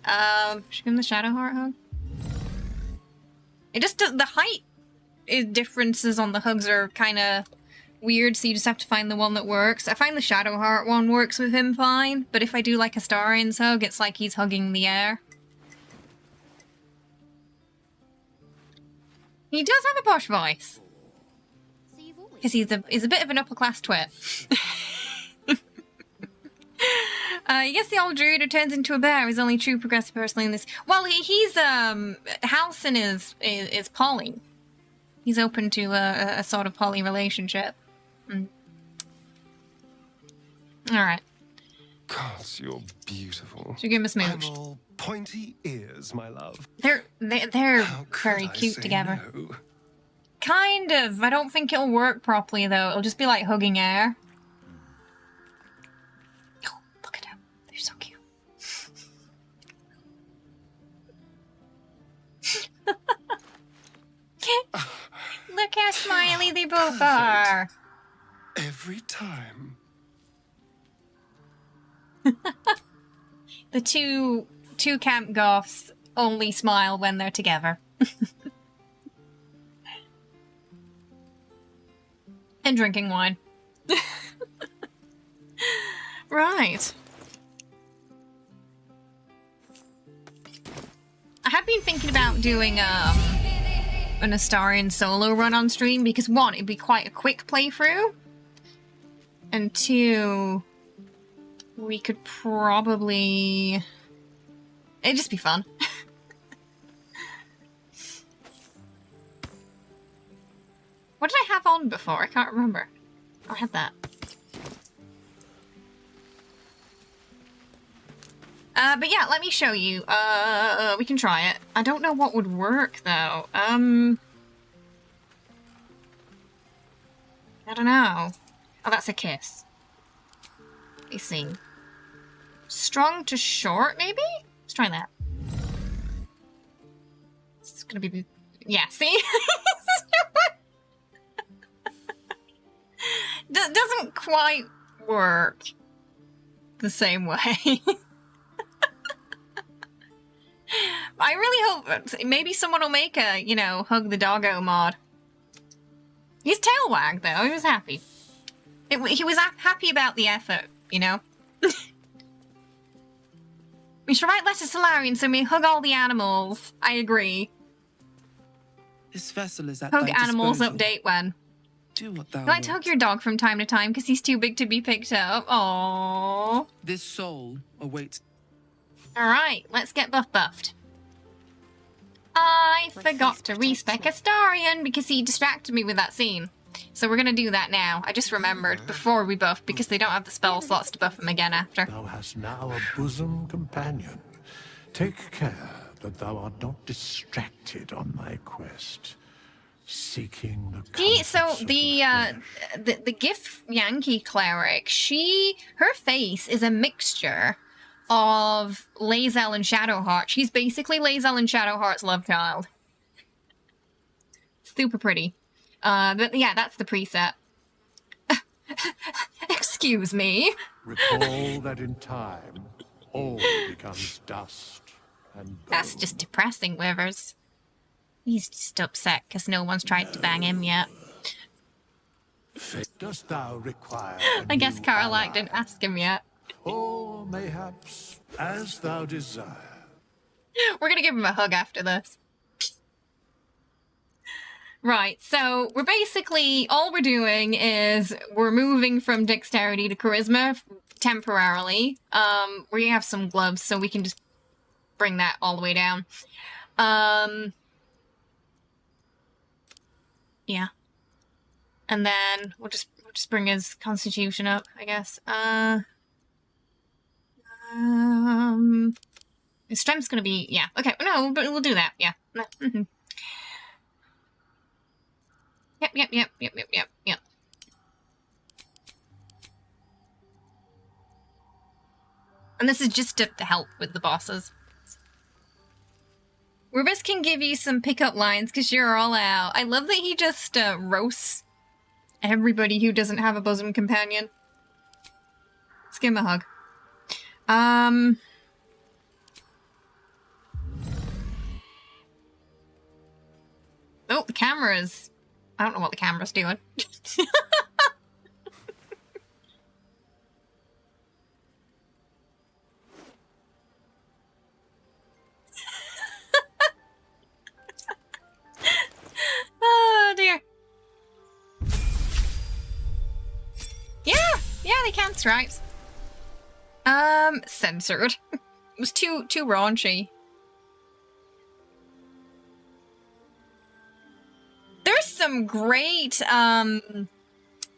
Should we give him the Shadowheart hug? It just, the height differences on the hugs are kind of weird, so you just have to find the one that works. I find the Shadowheart one works with him fine, but if I do like Astarion's hug, it's like he's hugging the air. He does have a posh voice. Because he's a bit of an upper class twit. You guess the old druid who turns into a bear is only true progressive person in this. Well, he's Halsin is poly. He's open to a sort of poly relationship. All right. God, you're beautiful. Should we give him a smooch? I'm all pointy ears, my love. They're How could very I cute say together. no? Kind of. I don't think it'll work properly though. It'll just be like hugging air. Oh, look at them. They're so cute. Look how smiley they both are. Every time. The two camp goths only smile when they're together. And drinking wine. Right. I have been thinking about doing an Astarion solo run on stream because one, it'd be quite a quick playthrough, and two, we could probably... it'd just be fun. What did I have on before? I can't remember. I had that. But yeah, let me show you. We can try it. I don't know what would work, though. I don't know. Oh, that's a kiss. Let me see. Strong to short, maybe? Let's try that. It's gonna be... yeah, see? Doesn't quite work the same way. I really hope maybe someone will make a, you know, hug the doggo mod. His tail wagged though, he was happy. He was happy about the effort, you know? We should write letters to Larian so we hug all the animals. I agree. This vessel is at Hug thy animals disposal. update when. Do what thou You like to hug your dog from time to time because he's too big to be picked up. Aww. This soul awaits. Alright, let's get buffed. I forgot to respec Astarion because he distracted me with that scene. So we're gonna do that now. I just remembered before we buff because they don't have the spell slots to buff him again after. Thou hast now a bosom companion. Take care that thou art not distracted on thy quest, seeking the So the Gif Yankee cleric, her face is a mixture of lae'zel and Shadowheart. She's basically lae'zel and Shadowheart's love child. super pretty. But yeah, that's the preset. Excuse me. Recall that in time, all becomes dust and bone. That's just depressing, Withers. He's just upset because no one's tried to bang him yet. Dost thou require I guess Karlach didn't ask him yet. or mayhaps as thou desire? We're gonna give him a hug after this. Right, so we're basically, all we're doing is we're moving from dexterity to charisma temporarily. We have some gloves, so we can just bring that all the way down. Yeah. And then we'll just bring his constitution up, I guess. His strength's gonna be, yeah. Okay, no, but we'll do that, yeah. Mm-hmm. Yep. And this is just to help with the bosses. Rubis can give you some pickup lines because you're all out. I love that he just roasts everybody who doesn't have a bosom companion. Let's give him a hug. Oh, the camera's... I don't know what the camera's doing. Oh, dear. Yeah, they can stripes. Censored. It was too raunchy. There's some great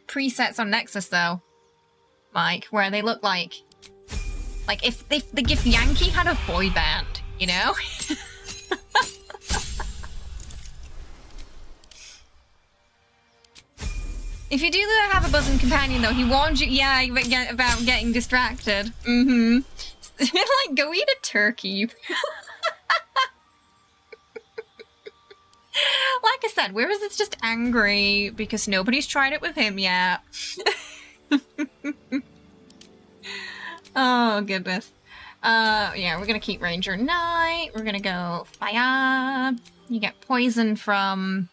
presets on Nexus though, Mike, where they look like if the Githyanki had a boy band, you know? If you do have a bosom companion though, he warns you, yeah, about getting distracted. Mm-hmm. Like, go eat a turkey. Like I said, Whereas it's just angry because nobody's tried it with him yet. Oh, goodness. Yeah, we're gonna keep Ranger Knight. We're gonna go Fire. You get poison from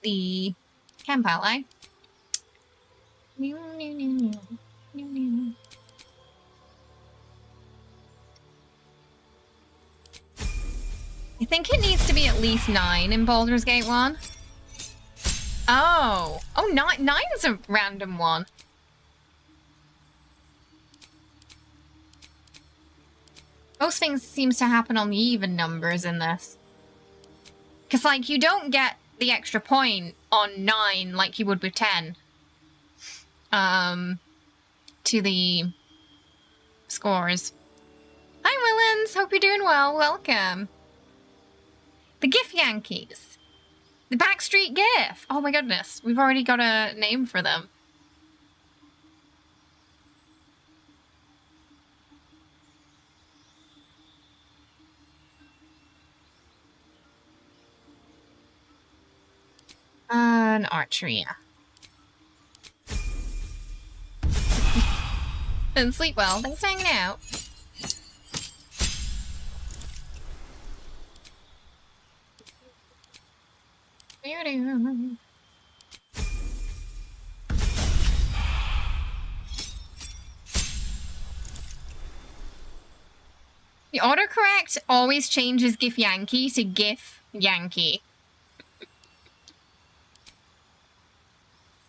the camp ally. I think it needs to be at least 9 in Baldur's Gate 1. Oh, 9's a random one. Most things seems to happen on the even numbers in this. Because, like, you don't get the extra point on 9 like you would with 10. To the scores. Hi, Willens. Hope you're doing well. Welcome. The GIF Yankees. The Backstreet GIF. Oh my goodness. We've already got a name for them. An archery, yeah. Didn't sleep well. Thanks for hanging out. The autocorrect always changes GIF Yankee to GIF Yankee.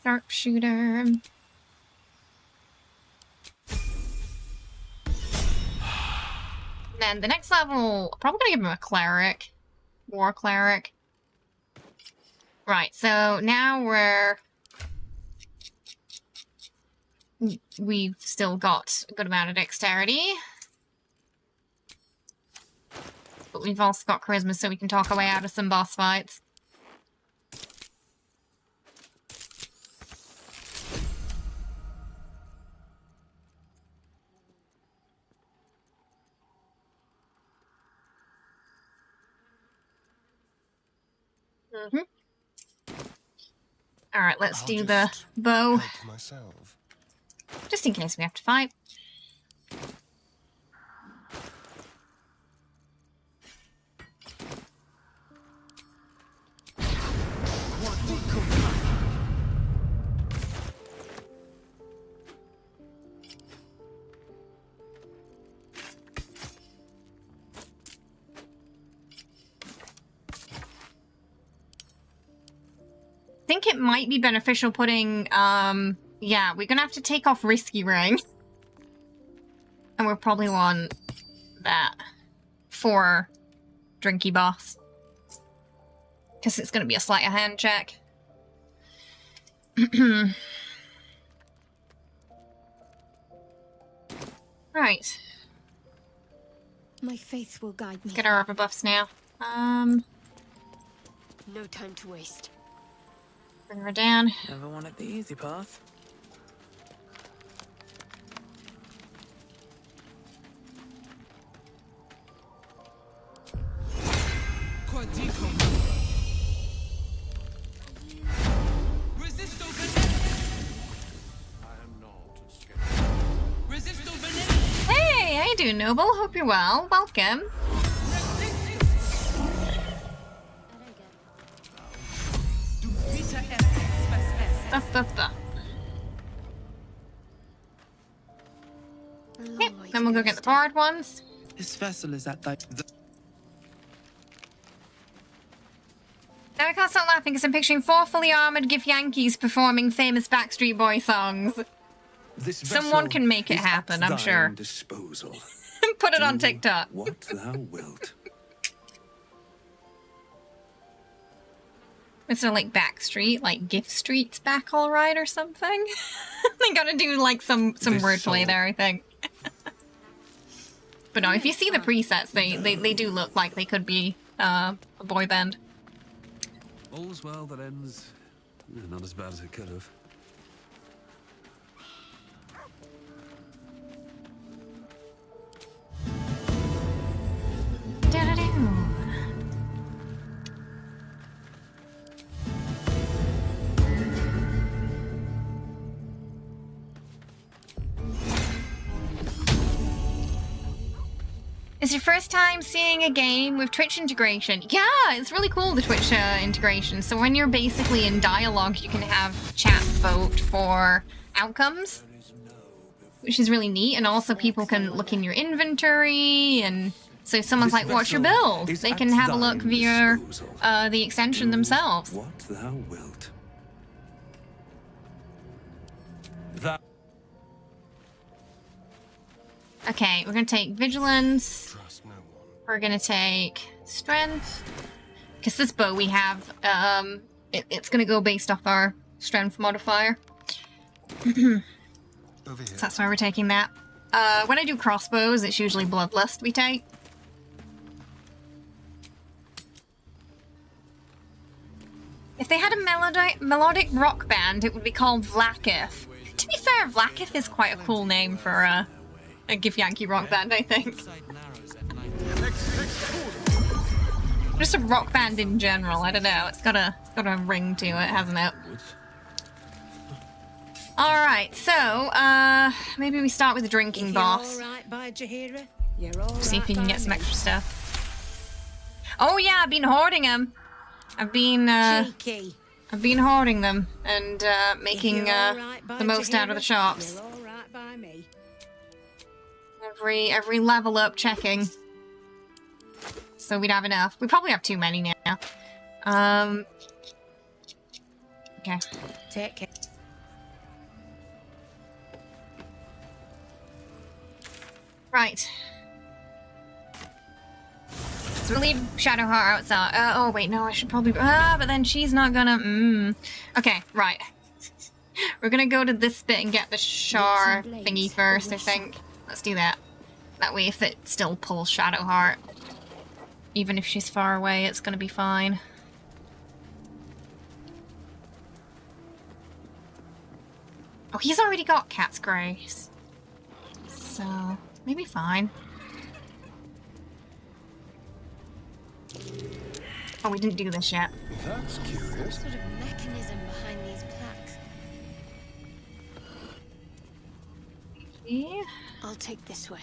Sharpshooter. Then the next level, probably gonna give him a cleric. War cleric. Right, so now we've still got a good amount of dexterity. But we've also got charisma, so we can talk our way out of some boss fights. Alright, let's do the bow. Help myself. Just in case we have to fight. I think it might be beneficial putting, yeah, we're gonna have to take off Risky Ring. And we'll probably want that for Drinky Boss. Because it's gonna be a sleight of hand check. Right. My faith will guide me. Let's get our upper buffs now. No time to waste. Bring her down. Never wanted the easy path. Hey, how you doing, Noble? Hope you're well. Welcome. Yep, then we'll go get the barred ones. This vessel is at thy... Now I can't stop laughing because I'm picturing 4 fully armored Gif Yankees performing famous Backstreet Boy songs. Someone can make it happen, I'm sure. Disposal. Put it on TikTok. What thou wilt. Instead of like Backstreet, like Gift Street's back all right or something. They gotta do like some wordplay there, I think. But no, if you see the presets, they do look like they could be a boy band. All's well that ends not as bad as it could have. Is your first time seeing a game with Twitch integration? Yeah, it's really cool, the Twitch integration. So when you're basically in dialogue, you can have chat vote for outcomes, which is really neat. And also people can look in your inventory, and so if someone's like, what's your build? They can have a look via the extension themselves. What thou wilt. Okay, we're gonna take Vigilance. We're gonna take Strength. Because this bow we have, it's gonna go based off our Strength modifier. So that's why we're taking that. When I do crossbows, it's usually Bloodlust we take. If they had a melodic rock band, it would be called Vlakith. To be fair, Vlakith is quite a cool name for a Gif Yankee rock band, I think. Just a rock band in general, I don't know. It's got a ring to it, hasn't it? Alright, so, maybe we start with the drinking boss. See if you can get some extra stuff. Oh yeah, I've been hoarding them. I've been hoarding them and making the most out of the shops. Every level up checking. So we'd have enough. We probably have too many now. Okay. Take care. Right. So we'll leave Shadowheart outside. Oh wait, no, I should probably... but then she's not gonna... Okay, right. We're gonna go to this bit and get the Shar thingy first, I think. Let's do that. That way, if it still pulls Shadowheart, even if she's far away, it's gonna be fine. Oh, he's already got Cat's Grace. So, maybe fine. Oh, we didn't do this yet. That's curious. Sort of mechanism behind these plaques. Yeah. I'll take this way.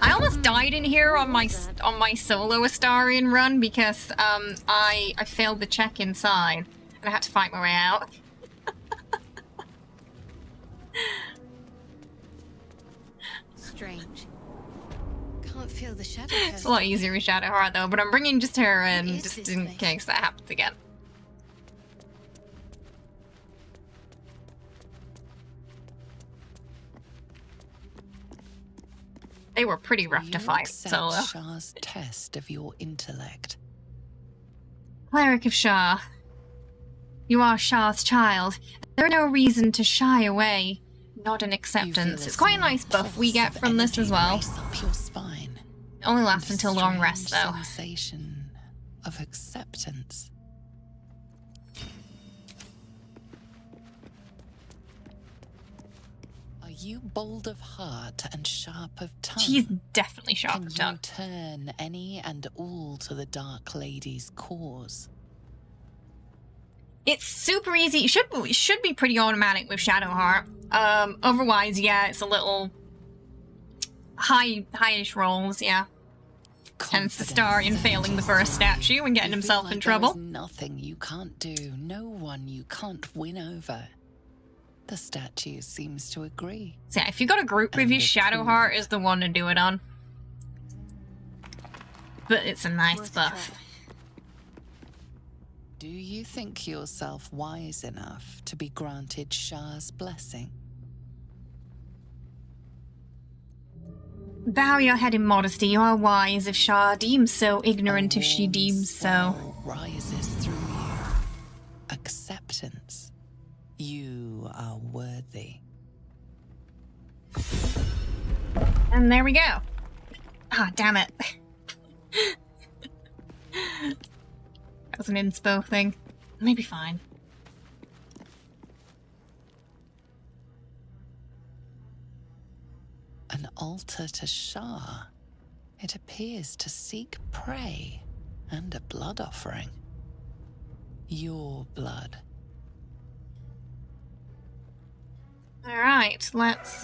I almost died in here on my solo Astarion run because I failed the check inside and I had to fight my way out. Strange. Can't feel the shadow. It's a lot easier with Shadowheart though, but I'm bringing just her in just in case that happens again. They were pretty rough to fight solo. Shah's test of your intellect. Cleric of Shah. You are Shah's child. There is no reason to shy away. Not an acceptance. It's quite a nice buff we get from this as well. Up your spine. It only lasts until long rest though. Sensation of acceptance. Are you bold of heart and sharp of tongue? She's definitely sharp of tongue. Can you turn any and all to the Dark Lady's cause? It's super easy. It should be pretty automatic with Shadowheart. Otherwise, yeah, it's a little high-ish rolls, yeah. Hence the Astarion failing the first statue and getting himself in trouble. There is nothing you can't do, no one you can't win over. The statue seems to agree. So yeah, if you got a group with you, Shadowheart is the one to do it on. But it's a nice buff. Do you think yourself wise enough to be granted Shah's blessing? Bow your head in modesty. You are wise if Shah deems so, ignorant if she deems so. Rises through you. Acceptance. You are worthy. And there we go. Ah, damn it. That was an inspo thing. Maybe fine. An altar to Shah. It appears to seek prey and a blood offering. Your blood. Alright, let's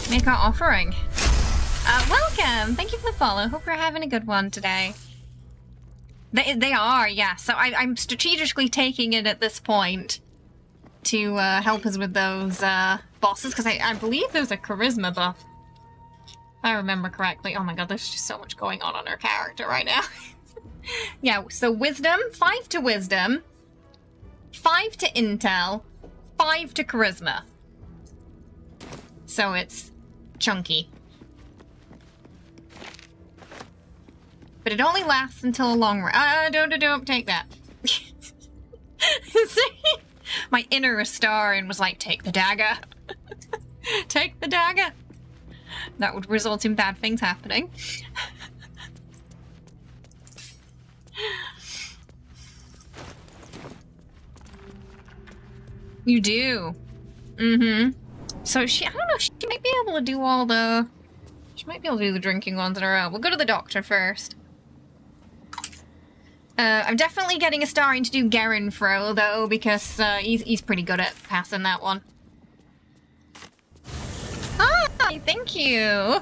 make our offering. Welcome! Thank you for the follow. Hope you're having a good one today. They are, yeah. So I'm strategically taking it at this point to help us with those bosses, because I believe there's a charisma buff. If I remember correctly. Oh my god, there's just so much going on her character right now. Yeah, so wisdom, 5 to wisdom, 5 to intel, 5 to charisma. So it's chunky. But it only lasts until a long rest. Don't take that. My inner Astarion was like, take the dagger. Take the dagger. That would result in bad things happening. You do. Mm-hmm. So I don't know, she might be able to do all the... She might be able to do the drinking ones in a row. We'll go to the doctor first. I'm definitely getting Astarion to do Gerinfro, though, because he's pretty good at passing that one. Hi, thank you!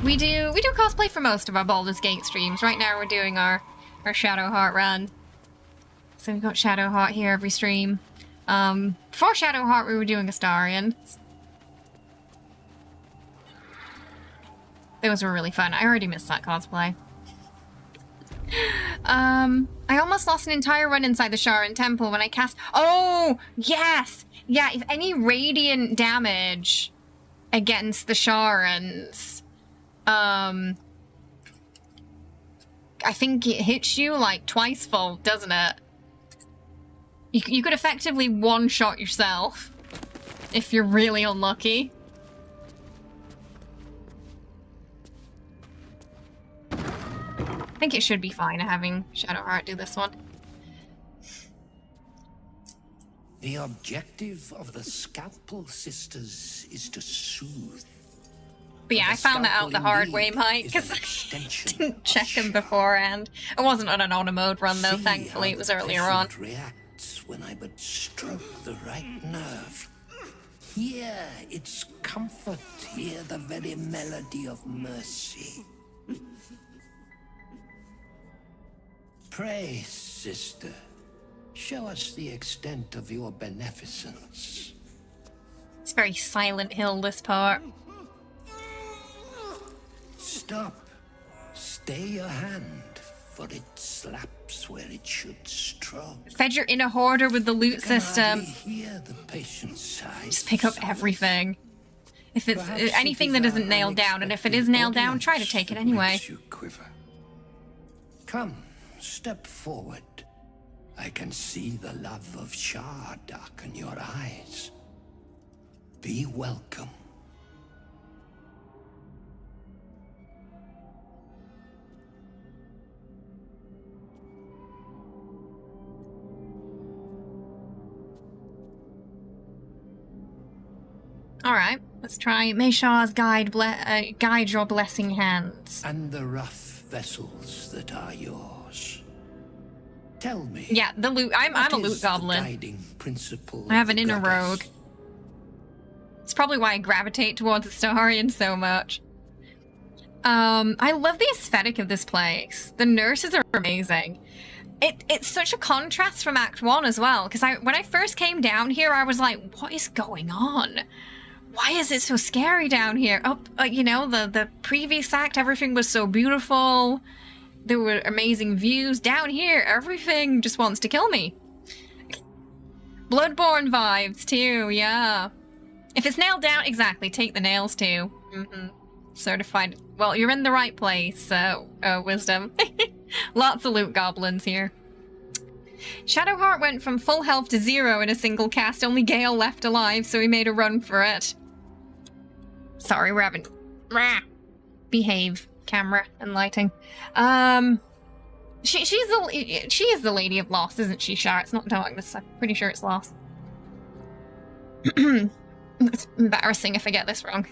we do cosplay for most of our Baldur's Gate streams. Right now we're doing our Shadowheart run. So we've got Shadowheart here every stream. Before Shadowheart we were doing Astarion. Those were really fun. I already missed that cosplay. I almost lost an entire run inside the Sharan Temple when I cast... Oh, yes! Yeah, if any radiant damage against the Sharans, I think it hits you like twice full, doesn't it? You could effectively one-shot yourself if you're really unlucky. I think it should be fine having Shadowheart do this one. The objective of the Scalpel Sisters is to soothe. But yeah, I found that out the hard way, Mike, because I didn't check them beforehand. It wasn't on an auto mode run, though, thankfully. It was earlier on. Reacts when I but stroke the right nerve. Hear its comfort, hear the very melody of mercy. Pray, sister, show us the extent of your beneficence. It's very Silent Hill, this part. Stop. Stay your hand, for it slaps where it should stroke. Fed your inner hoarder with the loot system. Hear the patient sigh. Just pick up everything. If it's anything that isn't nailed down, and if it is nailed down, try to take it anyway. You quiver. Come, step forward. I can see the love of Shah darken your eyes. Be welcome. Alright, let's try. May Shah's guide your blessing hands. And the rough vessels that are yours. Tell me. Yeah, the loot. I'm a loot goblin. I have an inner rogue. It's probably why I gravitate towards Astarion so much. I love the aesthetic of this place. The nurses are amazing. It's such a contrast from Act 1 as well, because when I first came down here, I was like, what is going on? Why is it so scary down here? You know, the previous act, everything was so beautiful. There were amazing views. Down here, everything just wants to kill me. Bloodborne vibes too, yeah. If it's nailed down, exactly, take the nails too. Certified. Well, you're in the right place, Wisdom. Lots of loot goblins here. Shadowheart went from full health to 0 in a single cast. Only Gale left alive, so he made a run for it. Sorry, we're having... Behave, camera and lighting. She is the Lady of Loss, isn't she, Shar? It's not Darkness. I'm pretty sure it's Loss. It's embarrassing if I get this wrong.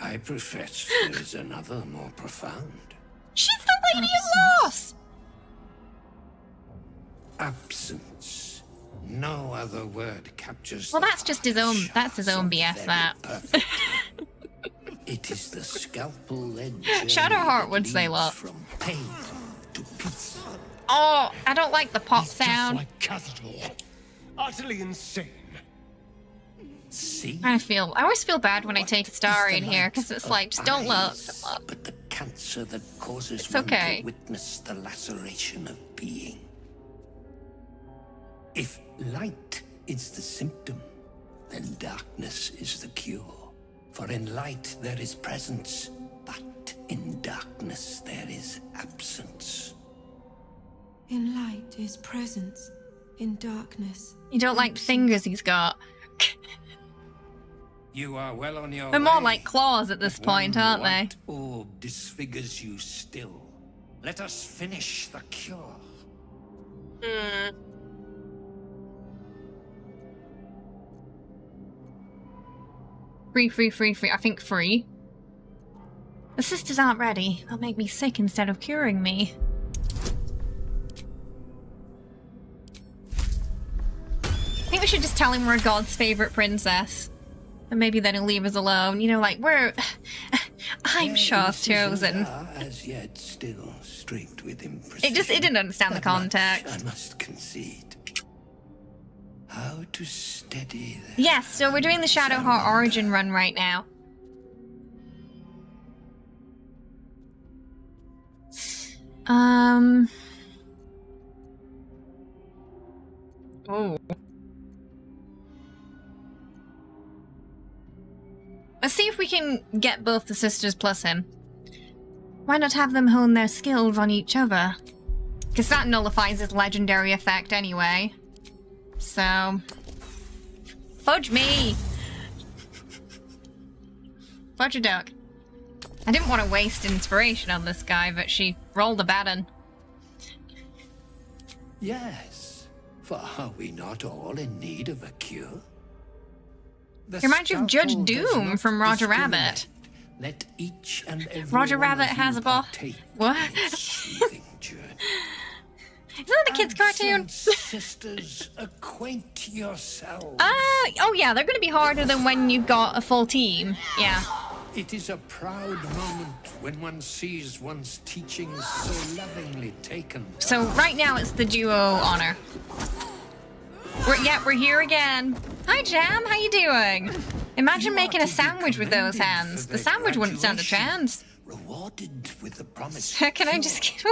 I profess there is another more profound. She's the Lady of Loss! Absence. No other word captures. Well, that's just his own. That's his own BS. That. It is the scalpel edge. Shadowheart would say, "Look." From pain to peace. Oh, I don't like the pop sound. Like Cazador. Utterly insane. See? I always feel bad when I take a star in here because it's like, just don't look. But the cancer that causes it's one okay. to witness the laceration of being. If light is the symptom, then darkness is the cure. For in light there is presence, but in darkness there is absence. In light is presence, in darkness. You don't like the fingers he's got. You are well on your They're more like claws at this point, aren't they? White orb disfigures you still. Let us finish the cure. Free. I think free. The sisters aren't ready. They'll make me sick instead of curing me. I think we should just tell him we're God's favorite princess. And maybe then he'll leave us alone. You know, like, I'm Shah's chosen. As yet still streaked with it didn't understand the context. I must concede. How to steady the... Yes, so we're doing the Shadowheart origin run right now. Oh. Let's see if we can get both the sisters plus him. Why not have them hone their skills on each other? Because that nullifies his legendary effect anyway. So... Fudge me! Fudge a duck. I didn't want to waste inspiration on this guy, but she rolled a bad one. Yes, for are we not all in need of a cure? The He reminds you of Judge scalpel does Doom not from Roger discriminate. Rabbit. Let each and every Roger one Rabbit of has you a boss. partake What? in its soothing journey. Isn't that a kid's cartoon? Absent sisters, acquaint yourselves. Oh yeah, they're gonna be harder than when you've got a full team. Yeah. It is a proud moment when one sees one's teachings so lovingly taken. So right now it's the duo honor. We're here again. Hi Jam, how you doing? Imagine making a sandwich with those hands. The sandwich wouldn't stand a chance. Rewarded with the promise. Can I just get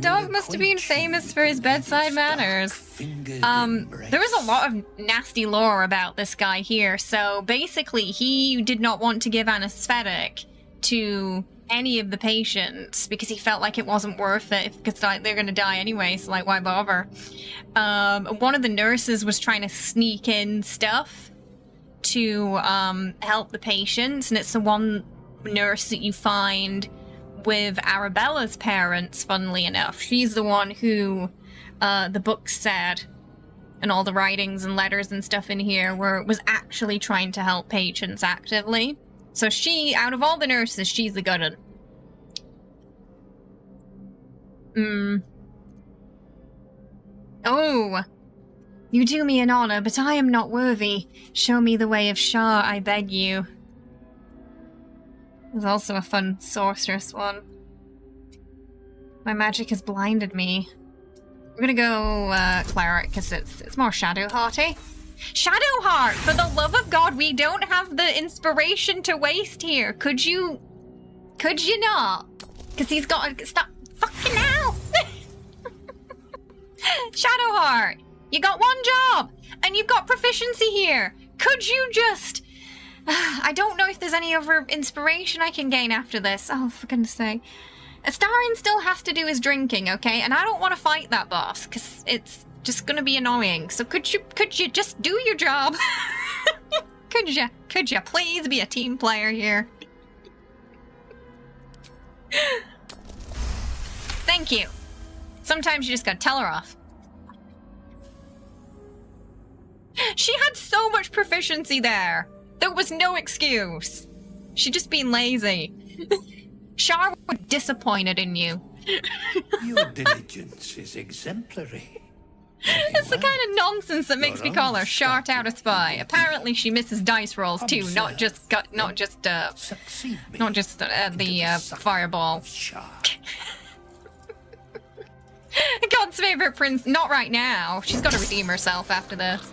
Dog must have been famous for his bedside manners. There was a lot of nasty lore about this guy here. So basically, he did not want to give anesthetic to any of the patients because he felt like it wasn't worth it because like they're gonna die anyway. So like, why bother? One of the nurses was trying to sneak in stuff to help the patients, and it's the one nurse that you find with Arabella's parents, funnily enough. She's the one who the book said, and all the writings and letters and stuff in here was actually trying to help patients actively. So she, out of all the nurses, she's the good one. Oh, you do me an honor, but I am not worthy. Show me the way of Shah, I beg you. There's also a fun sorceress one. My magic has blinded me. We're gonna go cleric because it's more Shadowhearty. Shadowheart! For the love of God, we don't have the inspiration to waste here. Could you not? Because he's got to stop fucking now. Shadowheart, you got one job and you've got proficiency here. Could you just? I don't know if there's any other inspiration I can gain after this. Oh, for goodness sake. Starin still has to do his drinking, okay? And I don't want to fight that boss, because it's just going to be annoying. So could you just do your job? Could you please be a team player here? Thank you. Sometimes you just gotta tell her off. She had so much proficiency there. There was no excuse. She'd just been lazy. Shar was disappointed in you. Your diligence is exemplary. It's the kind of nonsense that makes me call her Shart out a spy. Apparently she misses dice rolls too, not just the fireball. God's favorite prince. Not right now. She's got to redeem herself after this.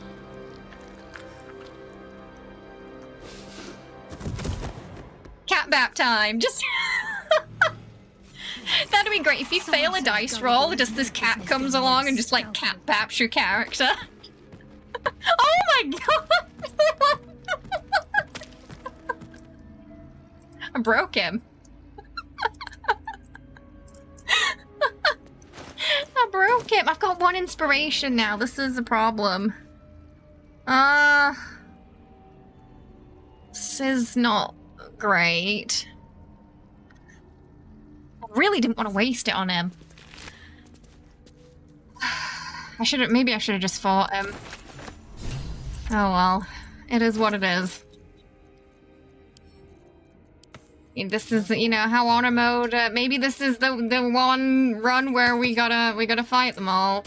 Cat bap time. Just that'd be great if you fail a dice roll. Just this cat comes along and just like cat baps your character. Oh my god! I broke him. I broke him. I've got one inspiration now. This is a problem. This is not great. I really didn't want to waste it on him. Maybe I should have just fought him. Oh well. It is what it is. This is, you know, how honor mode, maybe this is the one run where we gotta fight them all.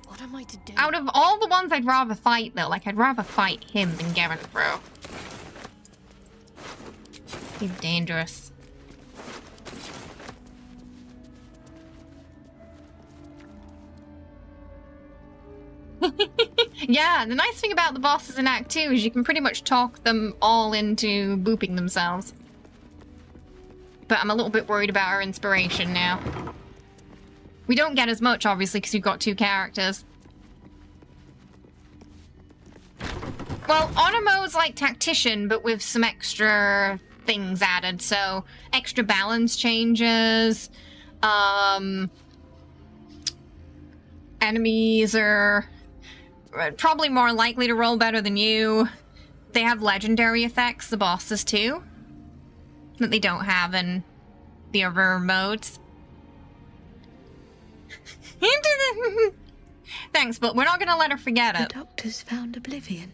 What am I to do? Out of all the ones I'd rather fight though, like I'd rather fight him than Gerenthro. He's dangerous. Yeah, the nice thing about the bosses in Act 2 is you can pretty much talk them all into booping themselves. But I'm a little bit worried about our inspiration now. We don't get as much, obviously, because we've got two characters. Well, honor mode's like tactician, but with some extra things added. So, extra balance changes. Enemies are probably more likely to roll better than you. They have legendary effects, the bosses too, that they don't have in the other modes. Thanks, but we're not gonna let her forget it. The doctor's found oblivion.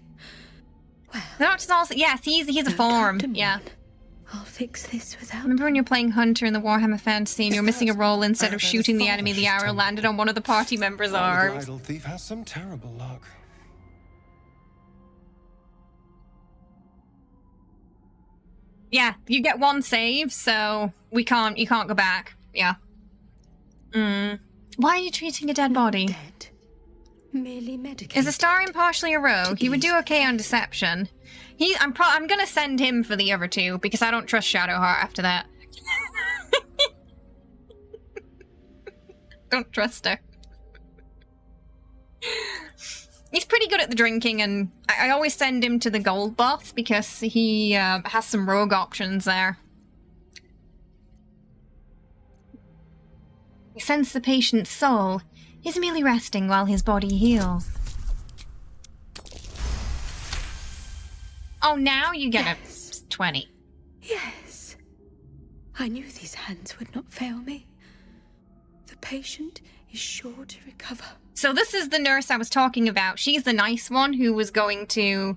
Well, the doctor's also he's a form. Yeah. I'll fix this without. Remember when you're playing Hunter in the Warhammer Fantasy and you're missing a roll, instead of shooting the enemy, the arrow landed on one of the party members' arms? The idle thief has some terrible luck. Yeah, you get one save, so you can't go back. Yeah. Why are you treating a dead body? Dead. Merely medicated. Is Astarion partially a rogue? He would do okay on deception. I'm gonna send him for the other two because I don't trust Shadowheart after that. Don't trust her. He's pretty good at the drinking, and I always send him to the gold boss because he has some rogue options there. He sends the patient's soul. He's merely resting while his body heals. Oh, now you get a 20. Yes. I knew these hands would not fail me. The patient is sure to recover. So this is the nurse I was talking about. She's the nice one who was going to...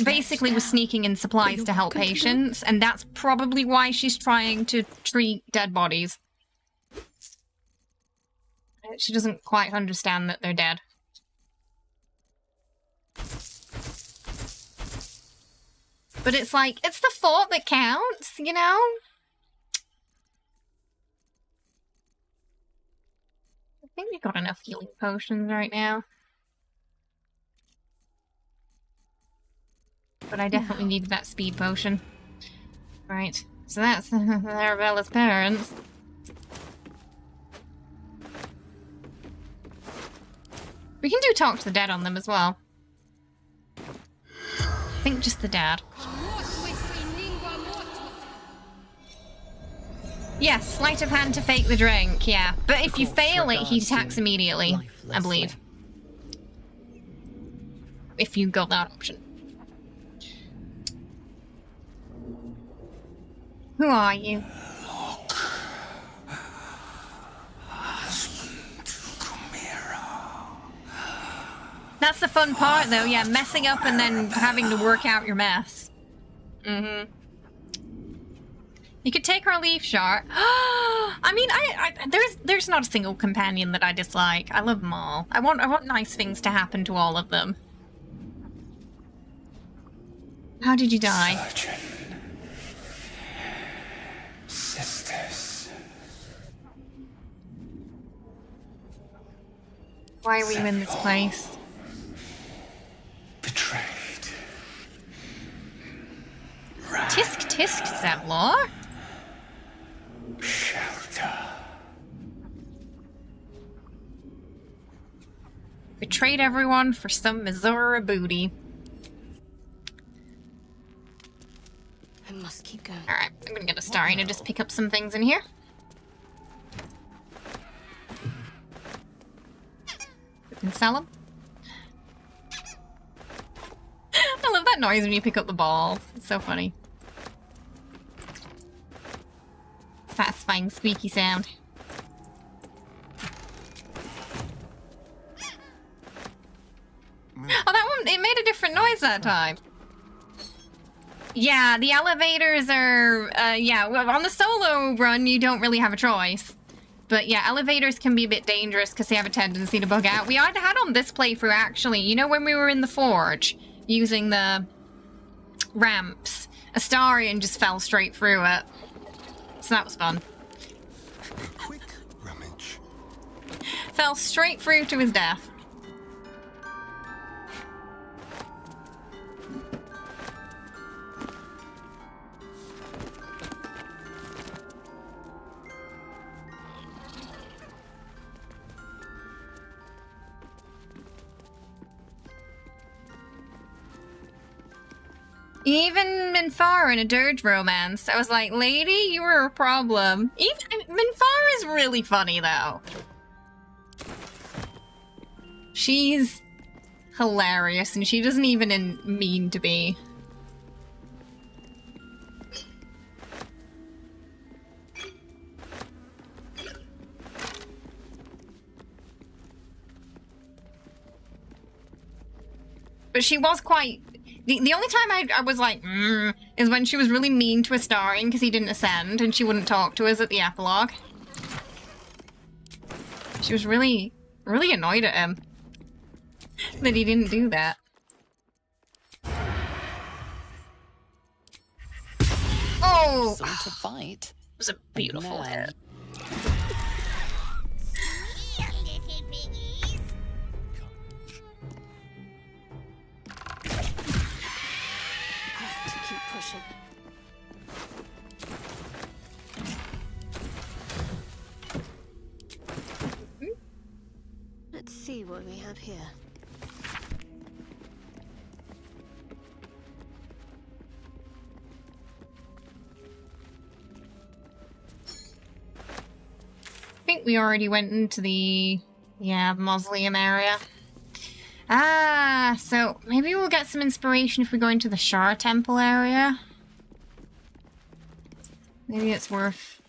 basically was sneaking in supplies to help patients, and that's probably why she's trying to treat dead bodies. She doesn't quite understand that they're dead. But it's like, it's the thought that counts, you know? I think we've got enough healing potions right now. But I definitely needed that speed potion. Right, so that's Arabella's parents. We can do talk to the dead on them as well. I think just the dad. Yes, sleight of hand to fake the drink, yeah. But if you fail it, he attacks immediately, I believe. If you got that option. Who are you? That's the fun part, though, yeah, messing up and then having to work out your mess. Mm-hmm. You could take our leaf shard. I mean, there's not a single companion that I dislike. I love them all. I want nice things to happen to all of them. How did you die? Surgeon. Sisters. Why are we in this place? Betrayed. Tisk tisk, Zevlor. Shelter. Betrayed everyone for some Missouri booty. I must keep going. Alright, I'm gonna get a Astarion and just pick up some things in here. We can sell them. I love that noise when you pick up the balls. It's so funny. Satisfying squeaky sound. Oh, that one, it made a different noise that time. Yeah, the elevators are, yeah, well, on the solo run, you don't really have a choice. But yeah, elevators can be a bit dangerous because they have a tendency to bug out. We had on this playthrough, actually, you know, when we were in the forge, using the ramps, Astarion just fell straight through it. So that was fun. Quick rummage. Fell straight through to his death. Even Minfara in a dirge romance, I was like, lady, you were a problem. Even Minfara is really funny, though. She's hilarious, and she doesn't even mean to be. But she was quite... The only time I was like, is when she was really mean to Astarion because he didn't ascend and she wouldn't talk to us at the epilogue. She was really, really annoyed at him that he didn't do that. Oh! So to fight. It was a beautiful hit. Let's see what we have here. I think we already went into the mausoleum area. Ah, so maybe we'll get some inspiration if we go into the Shar Temple area. Maybe it's worth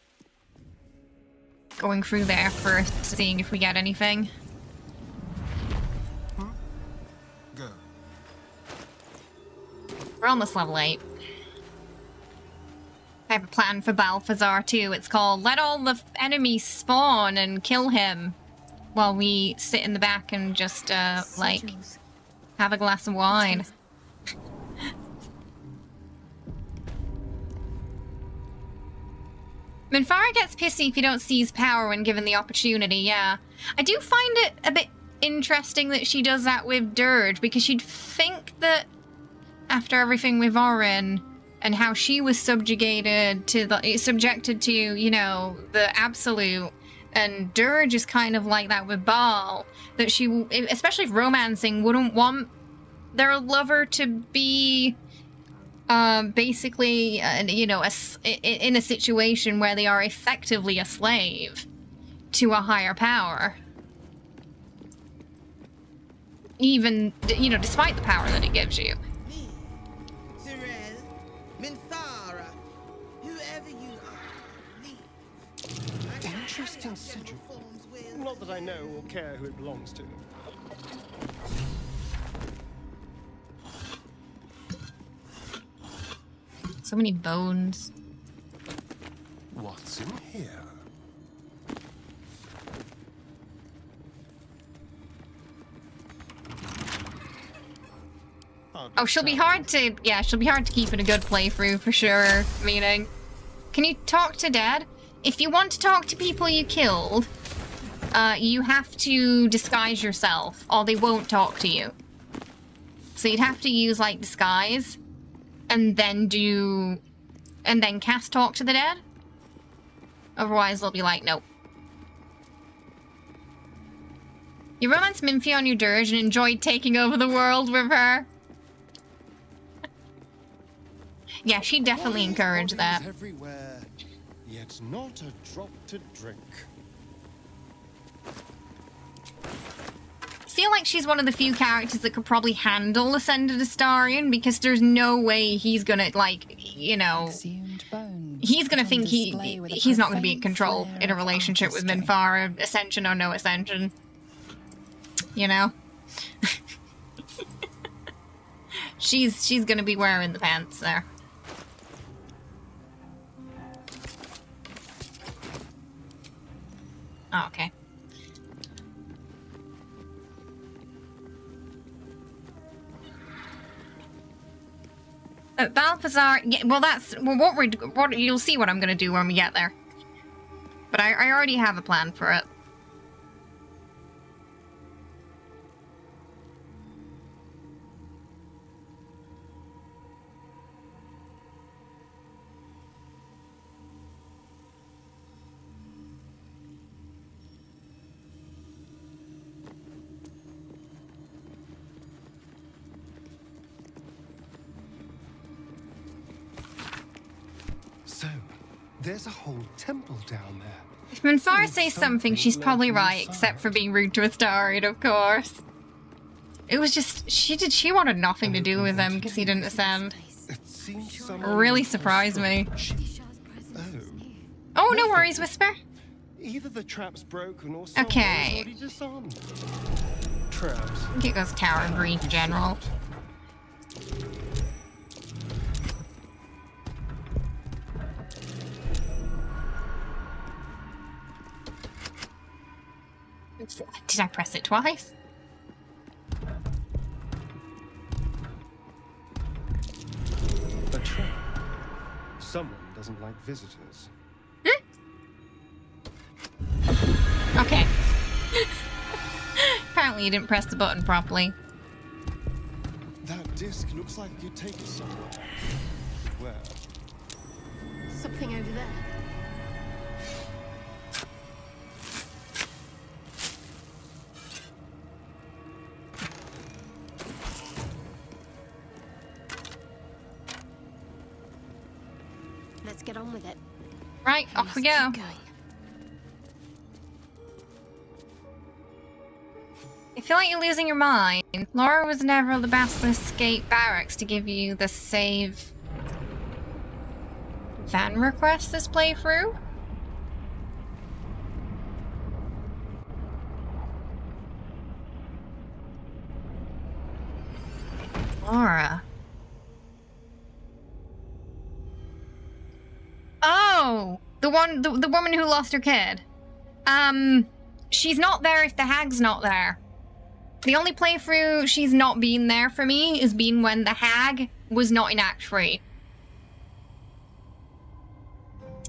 going through there first, seeing if we get anything. Go. We're almost level 8. I have a plan for Balthazar too. It's called Let All the Enemies Spawn and Kill Him while we sit in the back and just, like, have a glass of wine. Minthara gets pissy if you don't seize power when given the opportunity, yeah. I do find it a bit interesting that she does that with Dirge, because you'd think that after everything with Orin and how she was subjected to, you know, the Absolute, and Dirge is kind of like that with Baal, that she, especially if romancing, wouldn't want their lover to be basically, you know, in a situation where they are effectively a slave to a higher power. Even, you know, despite the power that it gives you. Minthara, whoever you are, Interesting sigil. Not that I know or care who it belongs to. So many bones. What's in here? Oh, she'll be hard to, yeah, she'll be hard to keep in a good playthrough for sure. Meaning, can you talk to Dad? If you want to talk to people you killed, you have to disguise yourself, or they won't talk to you. So you'd have to use, like, disguise, and then cast talk to the dead. Otherwise, they'll be like, nope. You romance Minfi on your dirge and enjoyed taking over the world with her. Yeah, she definitely encouraged that. Everywhere, yet not a drop to drink. I feel like she's one of the few characters that could probably handle Ascended Astarion, because there's no way he's gonna, like, you know, he's gonna think he's not gonna be in control in a relationship with Minthara, Ascension or no Ascension. You know? She's gonna be wearing the pants there. Oh, okay. Balthazar, yeah, well that's, well what you'll see what I'm gonna do when we get there. But I already have a plan for it. So, there's a whole temple down there. If Minthara says something, she's probably right, except for being rude to Astarion, of course. It was just, she wanted nothing to do with him because he didn't ascend. Really surprised me. Oh, no worries, Whisper. Either the trap's broken or okay. already disarmed. Traps. I think it goes Tower of Greek General. Did I press it twice? A trap. Someone doesn't like visitors. Okay. Apparently you didn't press the button properly. That disc looks like it could take us somewhere. Where? Something over there. Let's get on with it. Right, off we go. I feel like you're losing your mind. Laura was never at the Basilisk Gate Barracks to give you the save van request this playthrough. Laura. Oh, the woman who lost her kid. She's not there if the hag's not there. The only playthrough she's not been there for me is been when the hag was not in Act 3.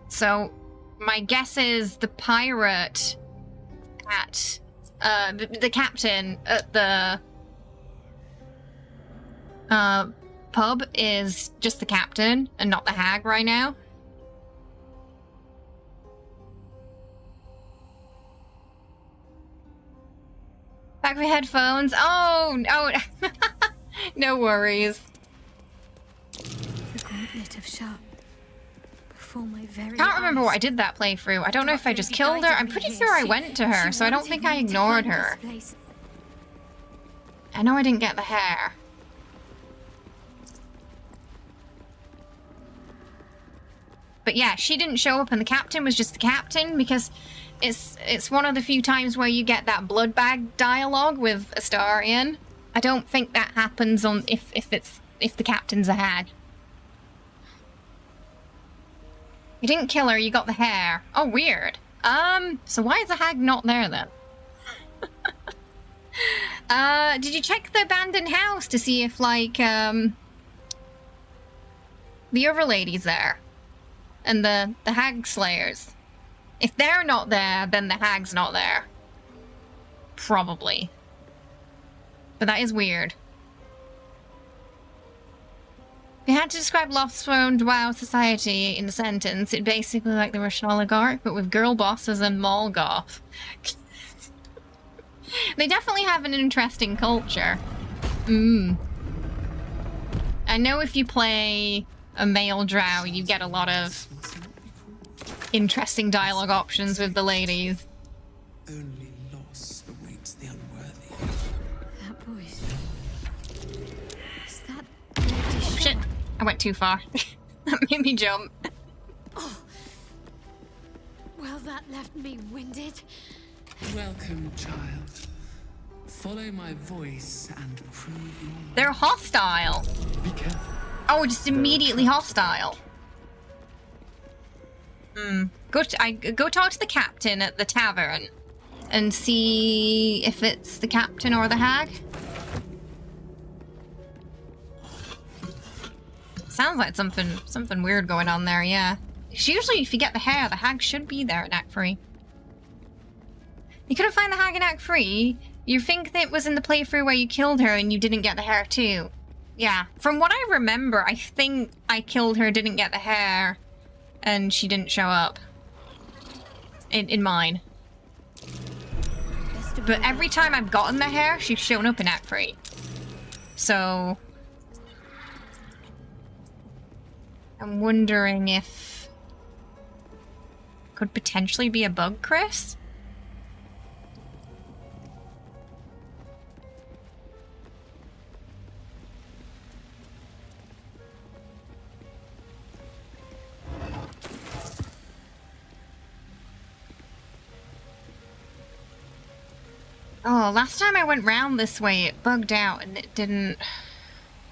So, my guess is the pirate at, the captain at the, pub is just the captain and not the hag right now. Back with headphones. Oh, no. No worries. The Gauntlet of Sharp. Before my very Can't remember eyes. what I did that playthrough. I don't know if I just killed her. I'm pretty sure I went to her, so I don't think I ignored her. I know I didn't get the hair. But yeah, she didn't show up and the captain was just the captain because it's one of the few times where you get that blood bag dialogue with Astarion. I don't think that happens on if the captain's a hag. You didn't kill her, you got the hair. Oh, weird. So why is the hag not there then? Did you check the abandoned house to see if, like, the other lady's there? And the hag slayers? If they're not there, then the hag's not there. Probably. But that is weird. If you had to describe Lost-Throne Drow society in a sentence, it'd basically like the Russian oligarch, but with girl bosses and Molgoth. They definitely have an interesting culture. I know if you play a male drow, you get a lot of interesting dialogue options with the ladies. Only loss awaits the unworthy. That voice. Is that Oh, shit. I went too far. That made me jump. Oh. Well, that left me winded. Welcome, child. Follow my voice and prove your... They're hostile. Be careful. Oh, just immediately hostile. Go talk to the captain at the tavern and see if it's the captain or the hag. Sounds like something weird going on there, yeah. Usually if you get the hair, the hag should be there in Act 3. You couldn't find the hag in Act 3? You think that it was in the playthrough where you killed her and you didn't get the hair too? Yeah, from what I remember, I think I killed her, didn't get the hair, and she didn't show up. In mine. But every time I've gotten the hair, she's shown up in Act 3. So... I'm wondering if... Could potentially be a bug, Chris? Oh, last time I went round this way, it bugged out and it didn't...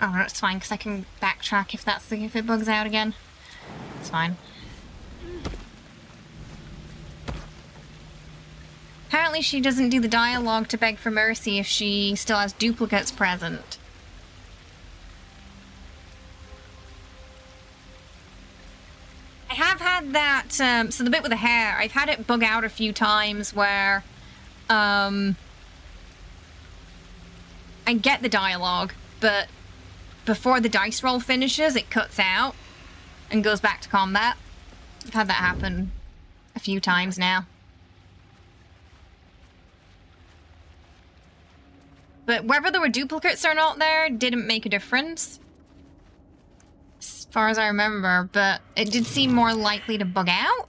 Oh, no, it's fine, because I can backtrack if it bugs out again. It's fine. Apparently apparently she doesn't do the dialogue to beg for mercy if she still has duplicates present. I have had that, so the bit with the hair, I've had it bug out a few times where, I get the dialogue, but before the dice roll finishes, it cuts out and goes back to combat. I've had that happen a few times now. But whether there were duplicates or not there didn't make a difference, as far as I remember, but it did seem more likely to bug out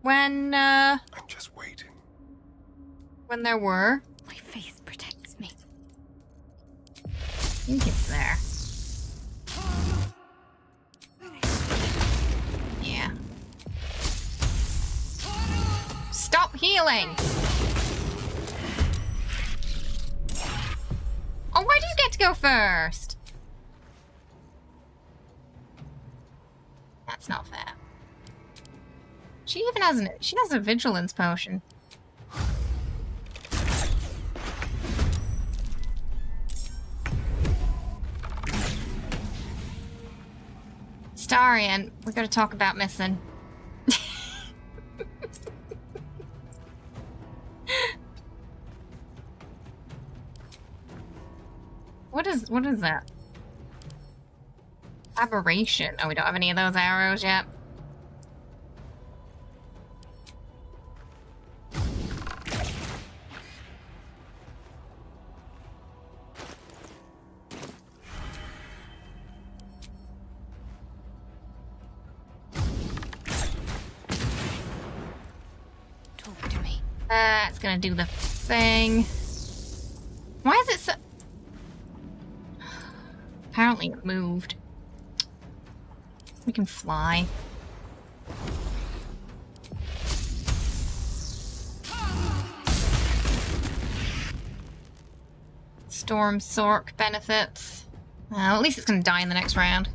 when, I'm just waiting. When there were. My faith protects me. I think it's there. Yeah. Stop healing! Oh, why do you get to go first? That's not fair. She even has she has a vigilance potion. Starian, we gotta talk about missing. What is that? Aberration. Oh, we don't have any of those arrows yet. Talk to me. That's gonna do the thing. Why is it so... Apparently it moved. We can fly. Storm Sork benefits. At least it's gonna die in the next round.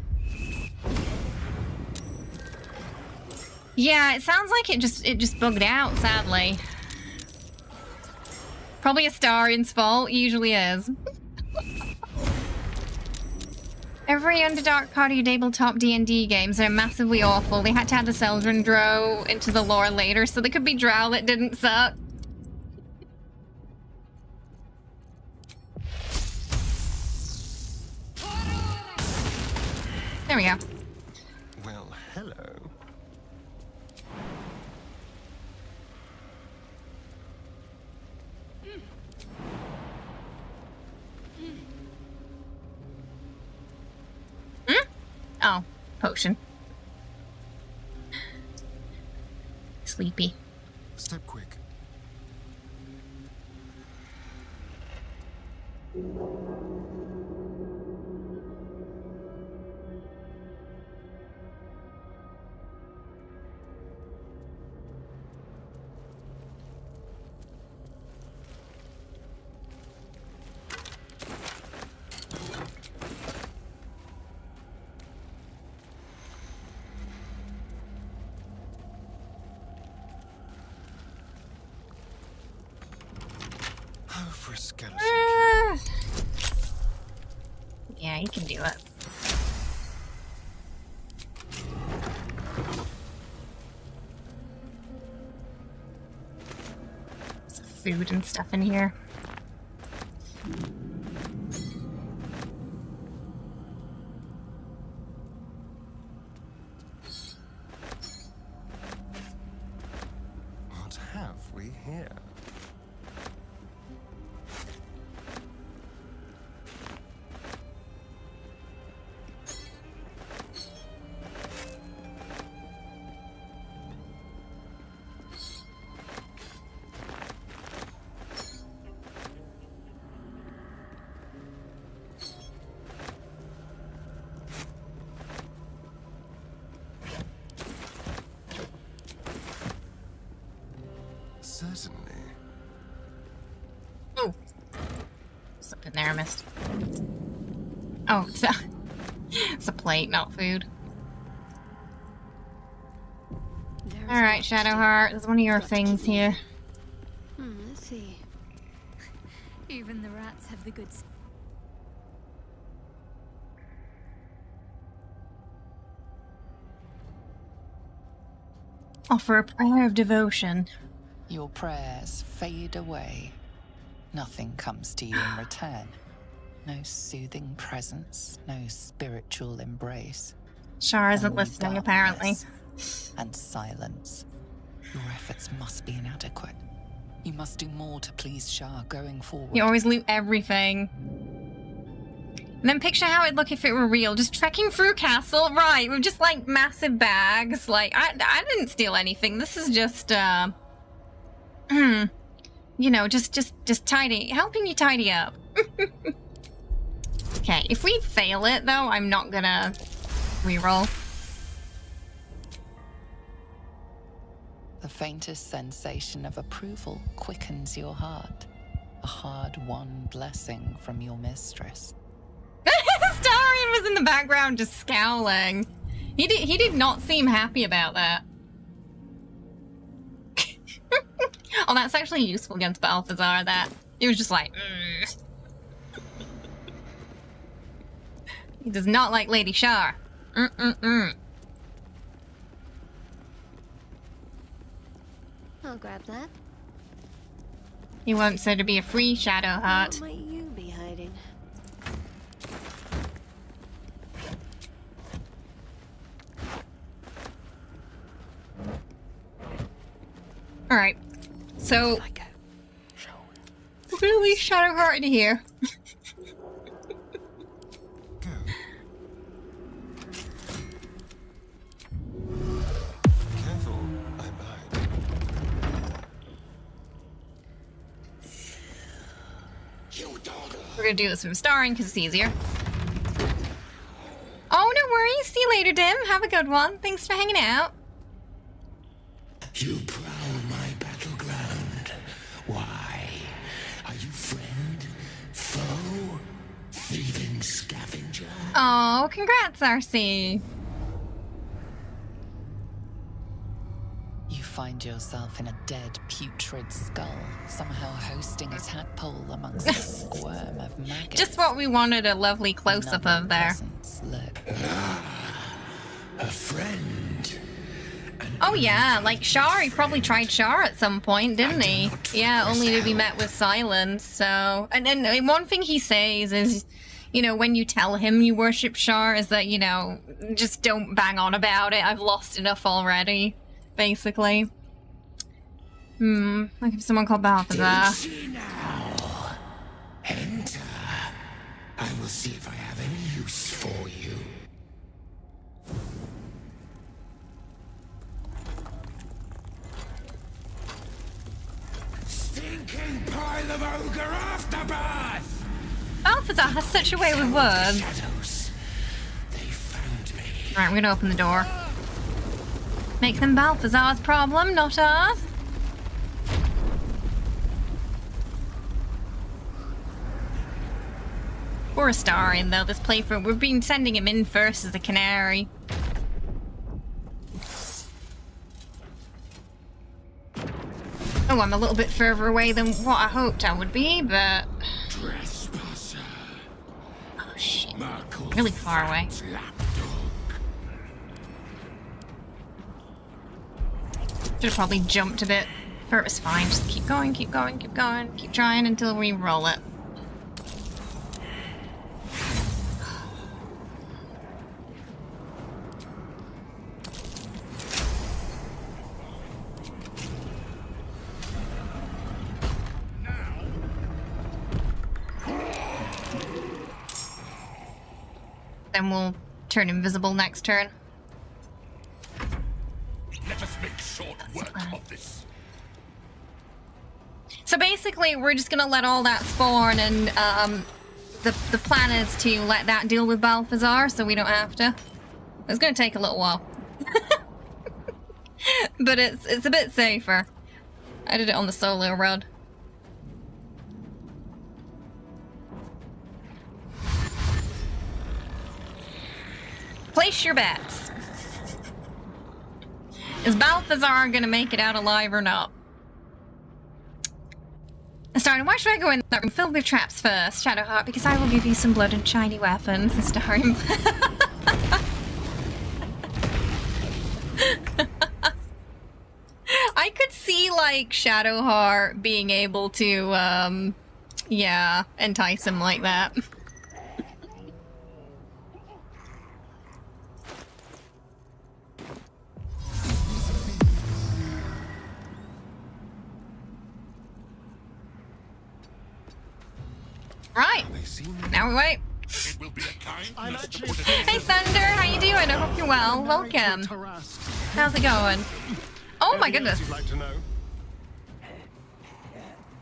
Yeah, it sounds like it just bugged out, sadly. Probably Astarian's fault, usually is. Every Underdark Party tabletop D&D games are massively awful. They had to add the Seldrin Drow into the lore later, so there could be Drow that didn't suck. There we go. Well, hello. Oh, potion. Sleepy. Step quick. For a skeleton. Yeah, you can do it. There's food and stuff in here. What have we here? Certainly. Oh. Something there I missed. Oh, it's a plate, not food. Alright, Shadowheart, there's one of your things here. see. Even the rats have the good. Offer a prayer of devotion. Your prayers fade away. Nothing comes to you in return. No soothing presence, no spiritual embrace. Shar isn't Only listening, apparently. darkness and silence. Your efforts must be inadequate. You must do more to please Shar going forward. You always loot everything. And then picture how it'd look if it were real. Just trekking through castle, right, with just like massive bags. Like, I didn't steal anything. This is just, you know, just helping you tidy up. Okay, if we fail it though, I'm not gonna reroll. The faintest sensation of approval quickens your heart. A hard-won blessing from your mistress. Starion was in the background just scowling. He did not seem happy about that. Oh, that's actually useful against Balthazar, that. He was just like, He does not like Lady Shar. I'll grab that. He wants her to be a free Shadowheart. What might you be hiding? Alright. So we're gonna leave Shadowheart in here. We're gonna do this from starring because it's easier. Oh, no worries. See you later, Dim. Have a good one. Thanks for hanging out. You prowl my battleground. Why? Are you friend? Foe? Thieving scavenger? Oh, congrats, RC. You find yourself in a dead, putrid skull, somehow hosting a tadpole amongst a squirm of maggots. Just what we wanted, a lovely close-up of there. A friend. Oh yeah, like Shar, he probably tried Shar at some point, didn't he? Yeah, only to be met with silence, so... And then one thing he says is, you know, when you tell him you worship Shar, is that, you know, just don't bang on about it, I've lost enough already, basically. Like if someone called Balthazar. Now, enter. I will see if I have any use for you. Stinking pile of ogre afterbirth! Balthazar has such a way with words. Alright, we're gonna open the door. Make them Balthazar's problem, not ours. Poor Astarion, though, this playthrough. We've been sending him in first as a canary. Oh, I'm a little bit further away than what I hoped I would be, but... Oh, shit. Really far away. Should've probably jumped a bit. But it was fine. Just keep going, keep going, keep going. Keep trying until we roll it. Then we'll turn invisible next turn. Let us make short work of this. So basically, we're just gonna let all that spawn, and the plan is to let that deal with Balthazar, so we don't have to. It's gonna take a little while, but it's a bit safer. I did it on the solo run. Place your bets. Is Balthazar gonna make it out alive or not? Starring, why should I go in that room filled with traps first, Shadowheart? Because I will give you some blood and shiny weapons. Starring. I could see, like, Shadowheart being able to, yeah, entice him like that. Right, now we wait. Hey Thunder, how you doing? I hope you're well. Welcome. How's it going? Oh my goodness.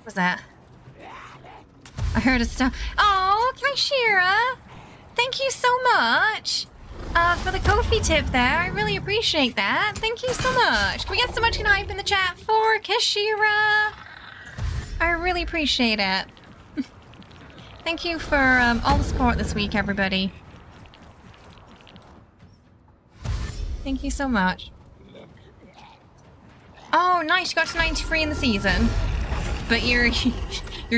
What's that? I heard a stuff. Oh, Kaishira! Thank you so much for the Ko-fi tip there. I really appreciate that. Thank you so much. Can we get so much hype in the chat for Kaishira? I really appreciate it. Thank you for all the support this week, everybody. Thank you so much. Oh, nice. You got to 93 in the season. But you're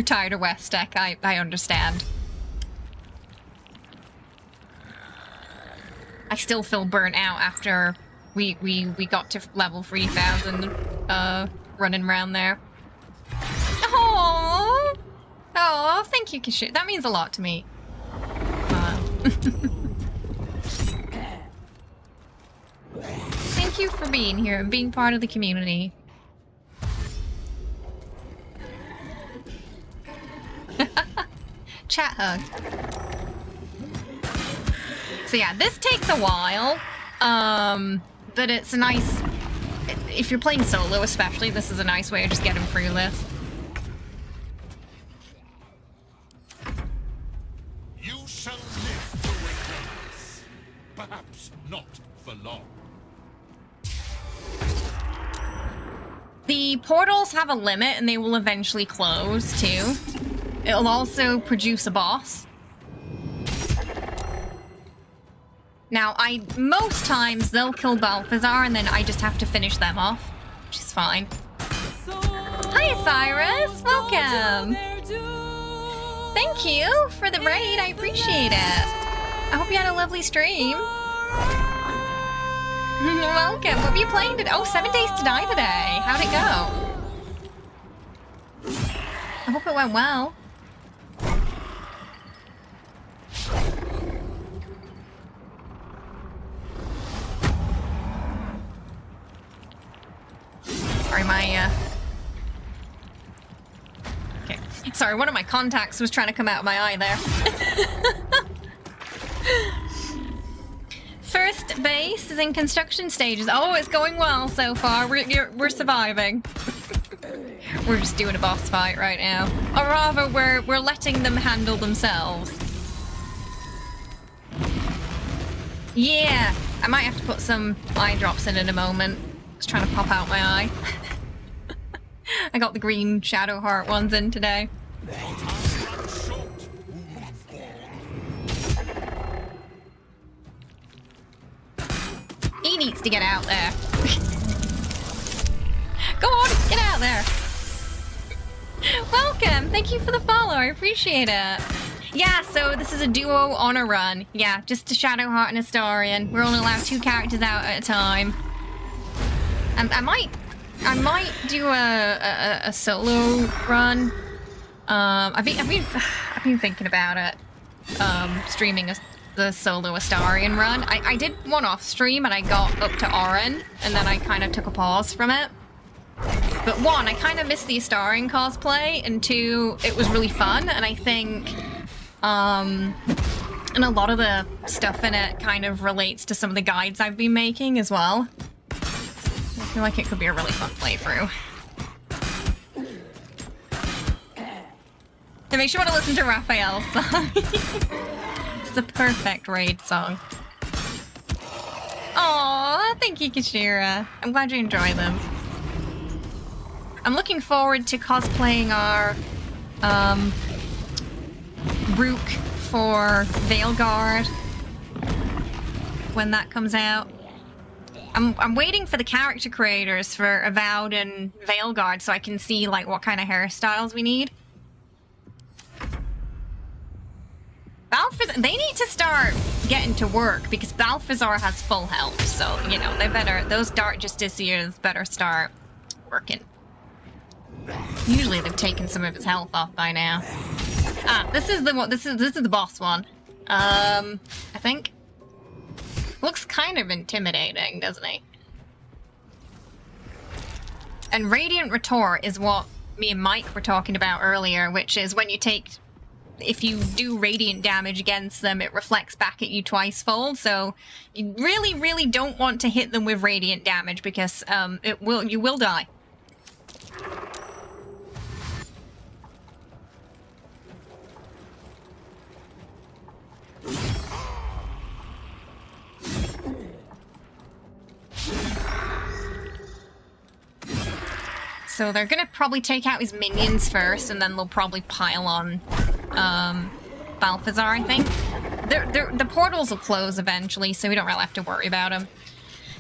tired of West Deck. I understand. I still feel burnt out after we got to level 3000 running around there. Oh, oh, thank you, Kashir. That means a lot to me. Thank you for being here and being part of the community. Chat hug. So yeah, this takes a while, but it's a nice, if you're playing solo especially, this is a nice way of just getting through this. You shall live to regret this. Perhaps not for long. The portals have a limit and they will eventually close too. It'll also produce a boss. Now, most times they'll kill Balthazar and then I just have to finish them off, which is fine. Hi, Cyrus! Welcome! Thank you for the raid, I appreciate it. I hope you had a lovely stream. Welcome, what were you playing today? Oh, 7 Days to Die today. How'd it go? I hope it went well. Sorry, okay. Sorry, one of my contacts was trying to come out of my eye there. First base is in construction stages. Oh, it's going well so far. We're surviving. We're just doing a boss fight right now. Or rather, we're letting them handle themselves. Yeah, I might have to put some eye drops in a moment. Just trying to pop out my eye. I got the green Shadowheart ones in today. He needs to get out there. Go on, get out there. Welcome, thank you for the follow, I appreciate it. Yeah, so this is a duo honor run. Yeah, just a Shadowheart and a Astarion. We're only allowed 2 characters out at a time. And I might do a solo run. I've been thinking about it. Streaming the solo Astarion run. I did one off stream and I got up to Orin and then I kind of took a pause from it. But 1, I kind of missed the Astarion cosplay, and 2, it was really fun, and I think and a lot of the stuff in it kind of relates to some of the guides I've been making as well. I feel like it could be a really fun playthrough. It makes you want to listen to Raphael's song. It's the perfect raid song. Aww, thank you, Kashira. I'm glad you enjoy them. I'm looking forward to cosplaying our Rook for Veilguard when that comes out. I'm waiting for the character creators for Avowed and Veilguard so I can see like what kind of hairstyles we need. Balthazar, they need to start getting to work because Balthazar has full health. So, you know, they better, those Dark Justiciars better start working. Usually they've taken some of his health off by now. Ah, this is the one, this is the boss one. I think. Looks kind of intimidating, doesn't he? And Radiant Retort is what me and Mike were talking about earlier, which is when you take, if you do radiant damage against them, it reflects back at you twice-fold. So you really, really don't want to hit them with radiant damage because you will die. So they're gonna probably take out his minions first, and then they'll probably pile on Balthazar, I think. The portals will close eventually, so we don't really have to worry about them.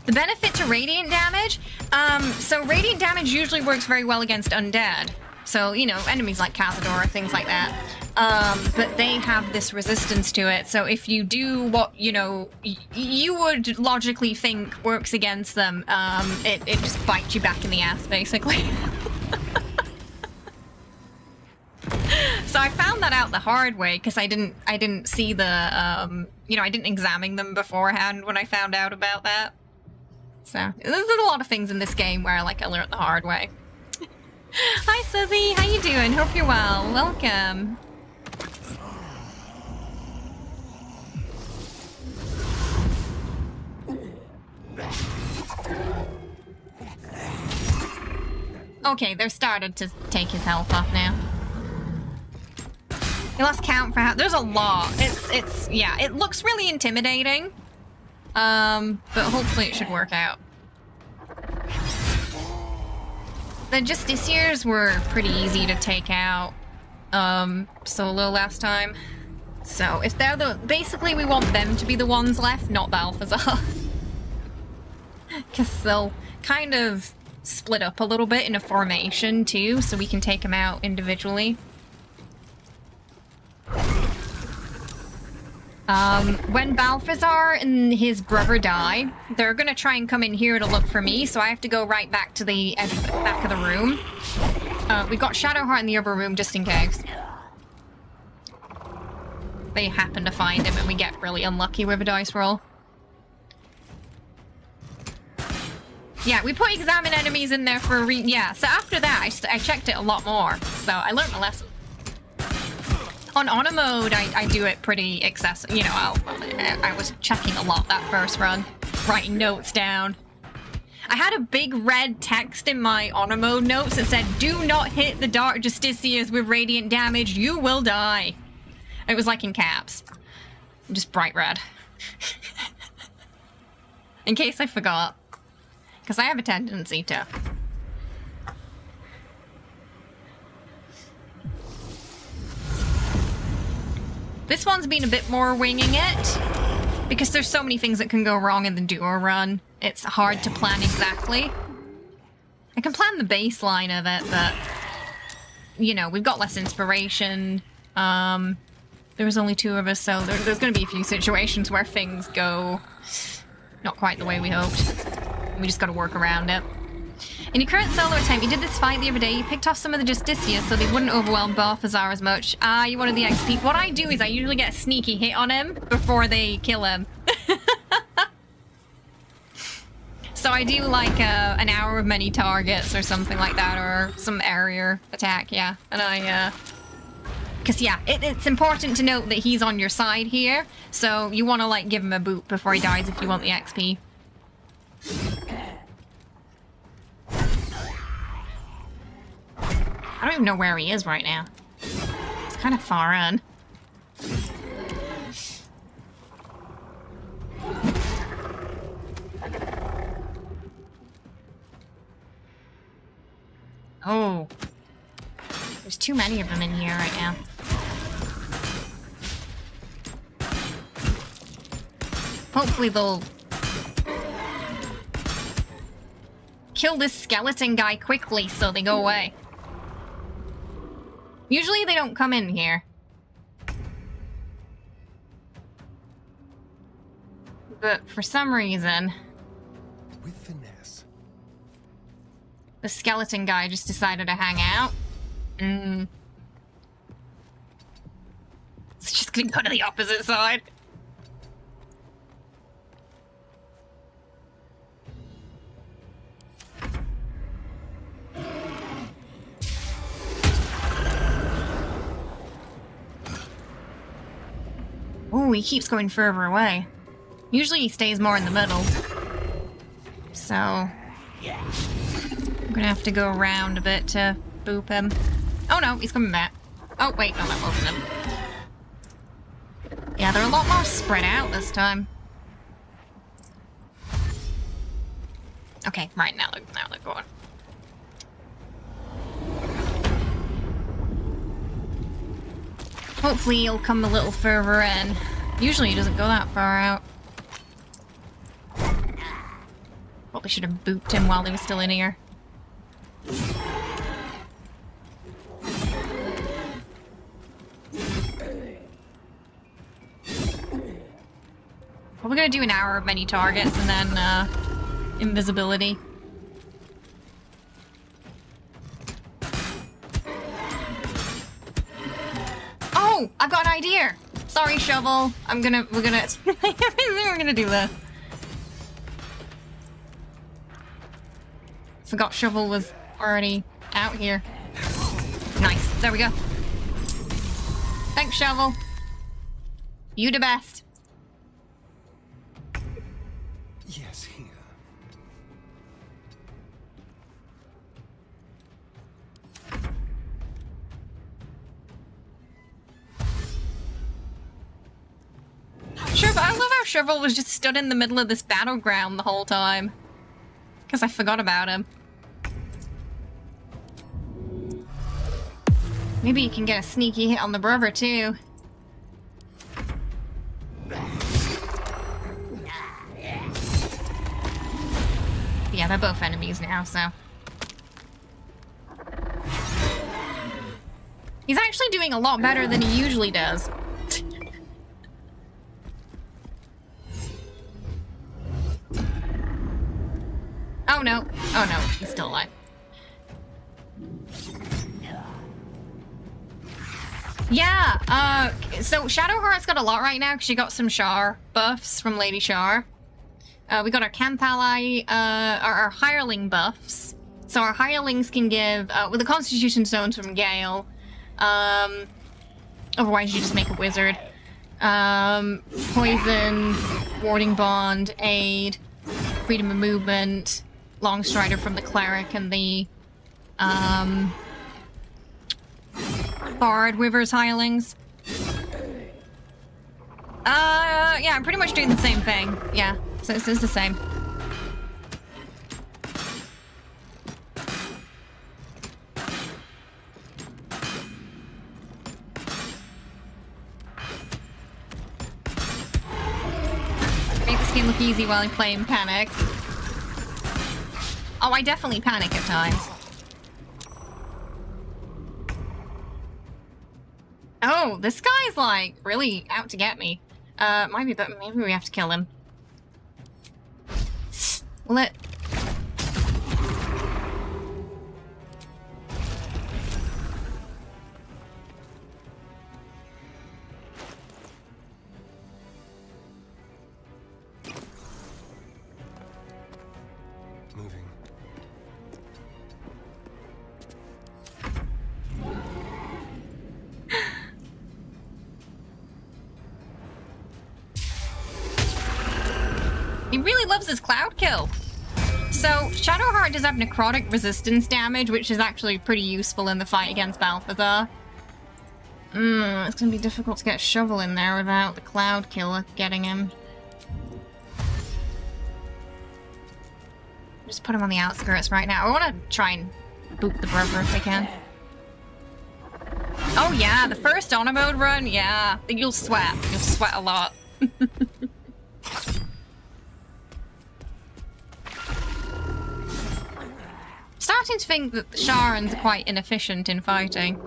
The benefit to radiant damage, so radiant damage usually works very well against undead. So, you know, enemies like Cazador, things like that. But they have this resistance to it, so if you do what, you know, you would logically think works against them, it just bites you back in the ass, basically. So I found that out the hard way, because I didn't see the, you know, I didn't examine them beforehand when I found out about that. So, there's a lot of things in this game where, like, I learned the hard way. Hi, Suzy, how you doing? Hope you're well. Welcome. Okay, they're started to take his health off now. You lost count for how— there's a lot. Yeah, it looks really intimidating. But hopefully it should work out. The Justiciars were pretty easy to take out solo last time. So if they're basically we want them to be the ones left, not Balthazar. Because they'll kind of split up a little bit in a formation too, so we can take them out individually. When Balthazar and his brother die, they're gonna try and come in here to look for me, so I have to go right back to the back of the room. We got Shadowheart in the other room just in case. They happen to find him and we get really unlucky with a dice roll. Yeah, we put examine enemies in there for a yeah, so after that I checked it a lot more, so I learned my lesson. On honor mode, I do it pretty excessive. You know, I was checking a lot that first run, writing notes down. I had a big red text in my honor mode notes that said, "Do not hit the Dark Justiciars with radiant damage, you will die." It was like in caps. Just bright red. In case I forgot. Because I have a tendency to. This one's been a bit more winging it, because there's so many things that can go wrong in the duo run. It's hard to plan exactly. I can plan the baseline of it, but, you know, we've got less inspiration. There was only 2 of us, so there's going to be a few situations where things go not quite the way we hoped. We just got to work around it. In your current solo attempt, you did this fight the other day. You picked off some of the Justiciars so they wouldn't overwhelm Balthazar as much. Ah, you wanted the XP. What I do is I usually get a sneaky hit on him before they kill him. So I do like an hour of many targets or something like that, or some area attack, yeah. And I, because yeah, it's important to note that he's on your side here. So you want to like give him a boot before he dies if you want the XP. I don't even know where he is right now. It's kind of far in. Oh. There's too many of them in here right now. Hopefully they'll kill this skeleton guy quickly so they go away. Usually they don't come in here. But for some reason, with finesse, the skeleton guy just decided to hang out. It's just gonna go to the opposite side. Ooh, he keeps going further away. Usually he stays more in the middle. So I'm gonna have to go around a bit to boop him. Oh no, he's coming back. Oh wait, no, that wasn't him. Yeah, they're a lot more spread out this time. Okay, right, now they're going. Hopefully he'll come a little further in. Usually he doesn't go that far out. Probably should have booped him while he was still in here. Probably gonna do an hour of many targets and then invisibility. Oh, I've got an idea. Sorry, Shovel. we're gonna do this. Forgot Shovel was already out here. Nice. There we go. Thanks, Shovel. You the best. Yes, here. Shovel, I love how Shovel was just stood in the middle of this battleground the whole time. Because I forgot about him. Maybe you can get a sneaky hit on the brother too. Yeah, they're both enemies now, so. He's actually doing a lot better than he usually does. Oh no. Oh no, he's still alive. Yeah, so Shadowheart's got a lot right now because she got some Shar buffs from Lady Shar. We got our camp ally, our hireling buffs. So our hirelings can give, with the Constitution Stones from Gale, otherwise you just make a wizard. Poison, Warding Bond, Aid, Freedom of Movement, Long Strider from the Cleric, and the, Bard Withers hirelings. Yeah, I'm pretty much doing the same thing. Yeah, so this is the same. Make this game look easy while I'm playing Panic. Oh, I definitely panic at times. Oh, this guy's like really out to get me. Might be, but maybe we have to kill him. Will it? Moving. He really loves his cloud kill. So, Shadowheart does have necrotic resistance damage, which is actually pretty useful in the fight against Balthazar. It's gonna be difficult to get Shovel in there without the cloud killer getting him. Just put him on the outskirts right now. I want to try and boop the brother if I can. Oh yeah, the first honor mode run, yeah. You'll sweat. You'll sweat a lot. Starting to think that the Sharans are quite inefficient in fighting.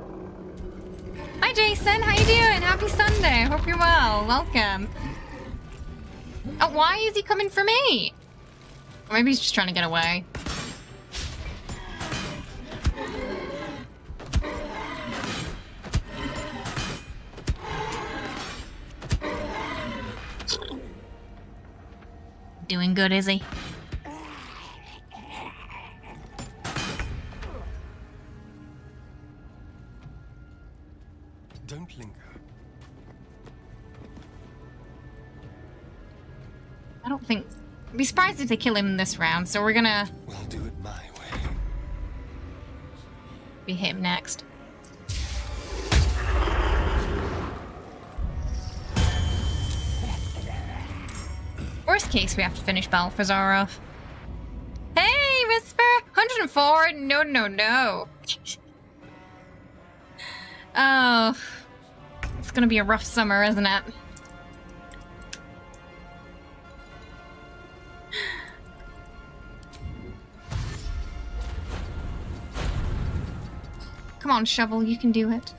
Hi Jason, how you doing? Happy Sunday. Hope you're well. Welcome. Oh, why is he coming for me? Or maybe he's just trying to get away. Doing good, is he? Don't linger. I don't think... I'd be surprised if they kill him this round, so we're gonna... We'll do it my way. Be him next. Worst case, we have to finish Balthazar off. Hey, Whisper! 104? No, no, no. Oh. It's gonna be a rough summer, isn't it? Come on, Shovel, you can do it.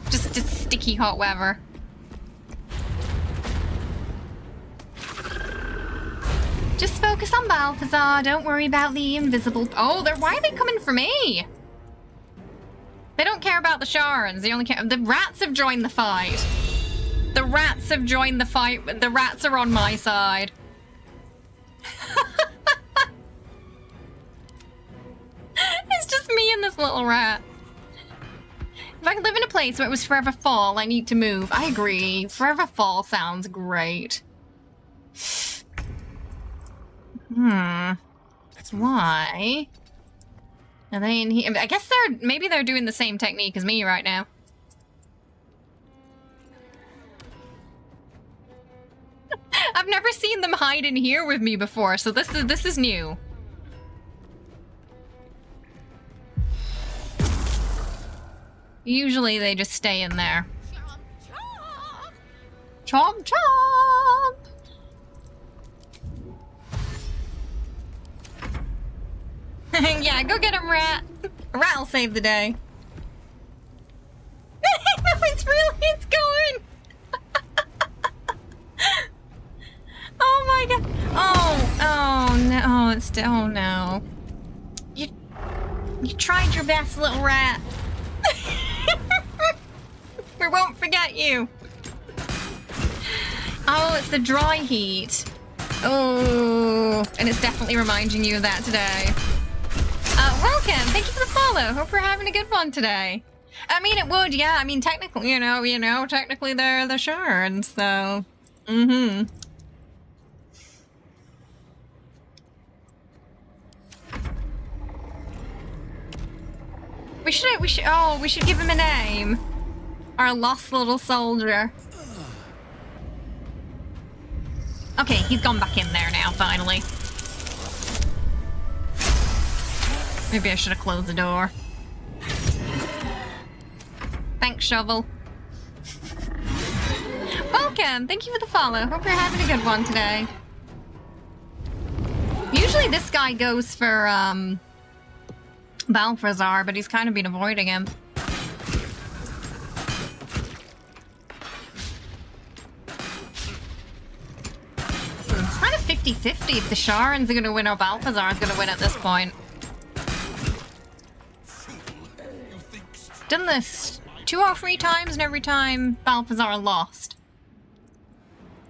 Just sticky hot weather. Just focus on Balthazar, don't worry about the invisible... Oh, why are they coming for me? They don't care about the Sharons, they only care... The rats have joined the fight. The rats have joined the fight, the rats are on my side. It's just me and this little rat. If I could live in a place where it was forever fall, I need to move. I agree. Forever fall sounds great. Why? Are they in here? I guess maybe they're doing the same technique as me right now. I've never seen them hide in here with me before, so this is new. Usually they just stay in there. Chomp chomp! Yeah, go get him, rat. Rat'll save the day. No, it's going. Oh my god. Oh no, oh no. You tried your best, little rat. We won't forget you. Oh, it's the dry heat. Oh, and it's definitely reminding you of that today. Welcome. Thank you for the follow. Hope we're having a good one today. I mean, it would, yeah. I mean, technically, you know, technically they're the Sharons, so. We should give him a name. Our lost little soldier. Okay, he's gone back in there now, finally. Maybe I should have closed the door. Thanks, Shovel. Welcome! Thank you for the follow. Hope you're having a good one today. Usually this guy goes for, Balthazar, but he's kind of been avoiding him. It's kind of 50-50 if the Sharons are going to win or Balthazar is going to win at this point. Done this 2 or 3 times, and every time Balthazar lost.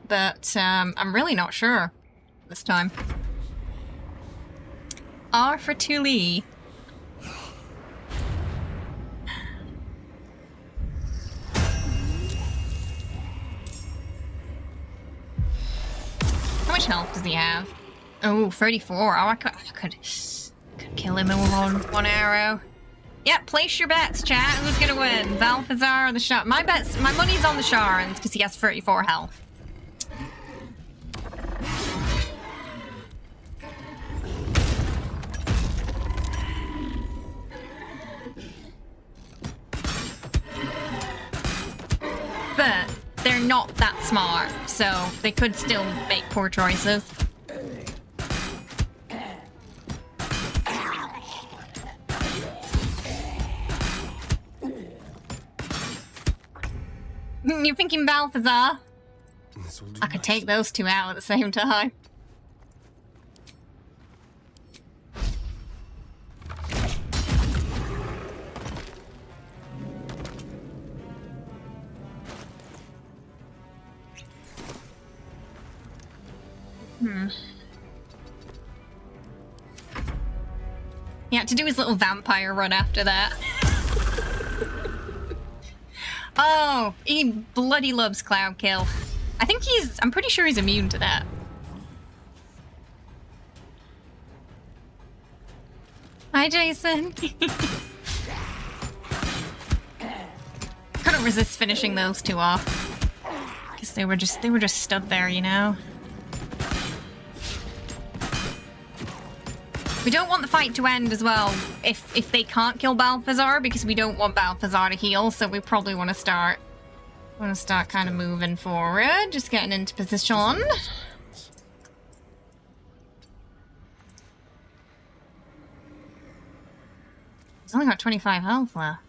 But I'm really not sure this time. R for Tuli. How much health does he have? Oh, 34. Oh, I could kill him in one arrow. Yep, place your bets, chat. Who's gonna win? Balthazar or the Shar? My money's on the Sharons because he has 34 health. But they're not that smart, so they could still make poor choices. You're thinking Balthazar? I could take those two out at the same time. He had to do his little vampire run after that. Oh, he bloody loves Cloud Kill. I think I'm pretty sure he's immune to that. Hi, Jason. Couldn't resist finishing those two off. Because they were just stood there, you know? We don't want the fight to end as well if they can't kill Balthazar, because we don't want Balthazar to heal, so we probably want to start kind of moving forward, just getting into position. He's only got 25 health left.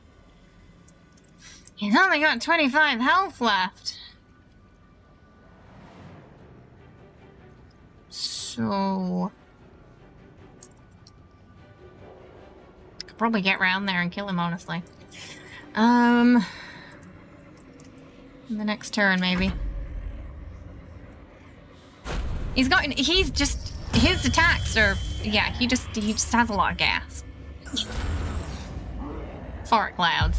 He's only got 25 health left. So could probably get round there and kill him, honestly. The next turn, maybe. His attacks are, yeah, he just has a lot of gas. Fart clouds.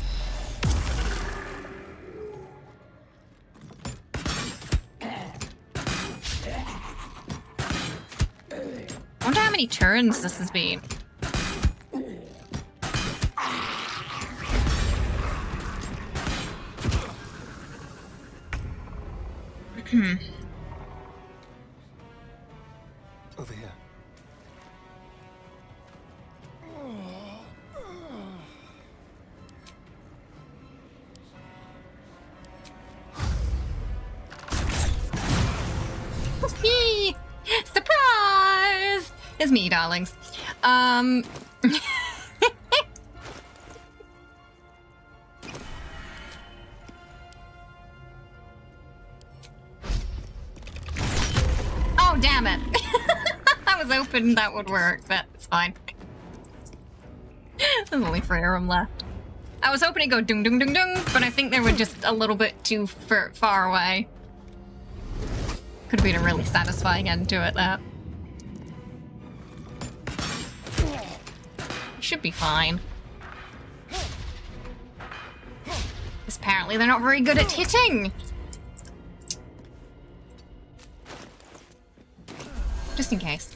I wonder how many turns this has been. Over here. Surprise! It's me, darlings. Oh, damn it. I was hoping that would work, but it's fine. There's only 3 of them left. I was hoping it'd go dung dung dung dung, but I think they were just a little bit too far away. Could have been a really satisfying end to it, that. Should be fine. Because apparently they're not very good at hitting. Just in case.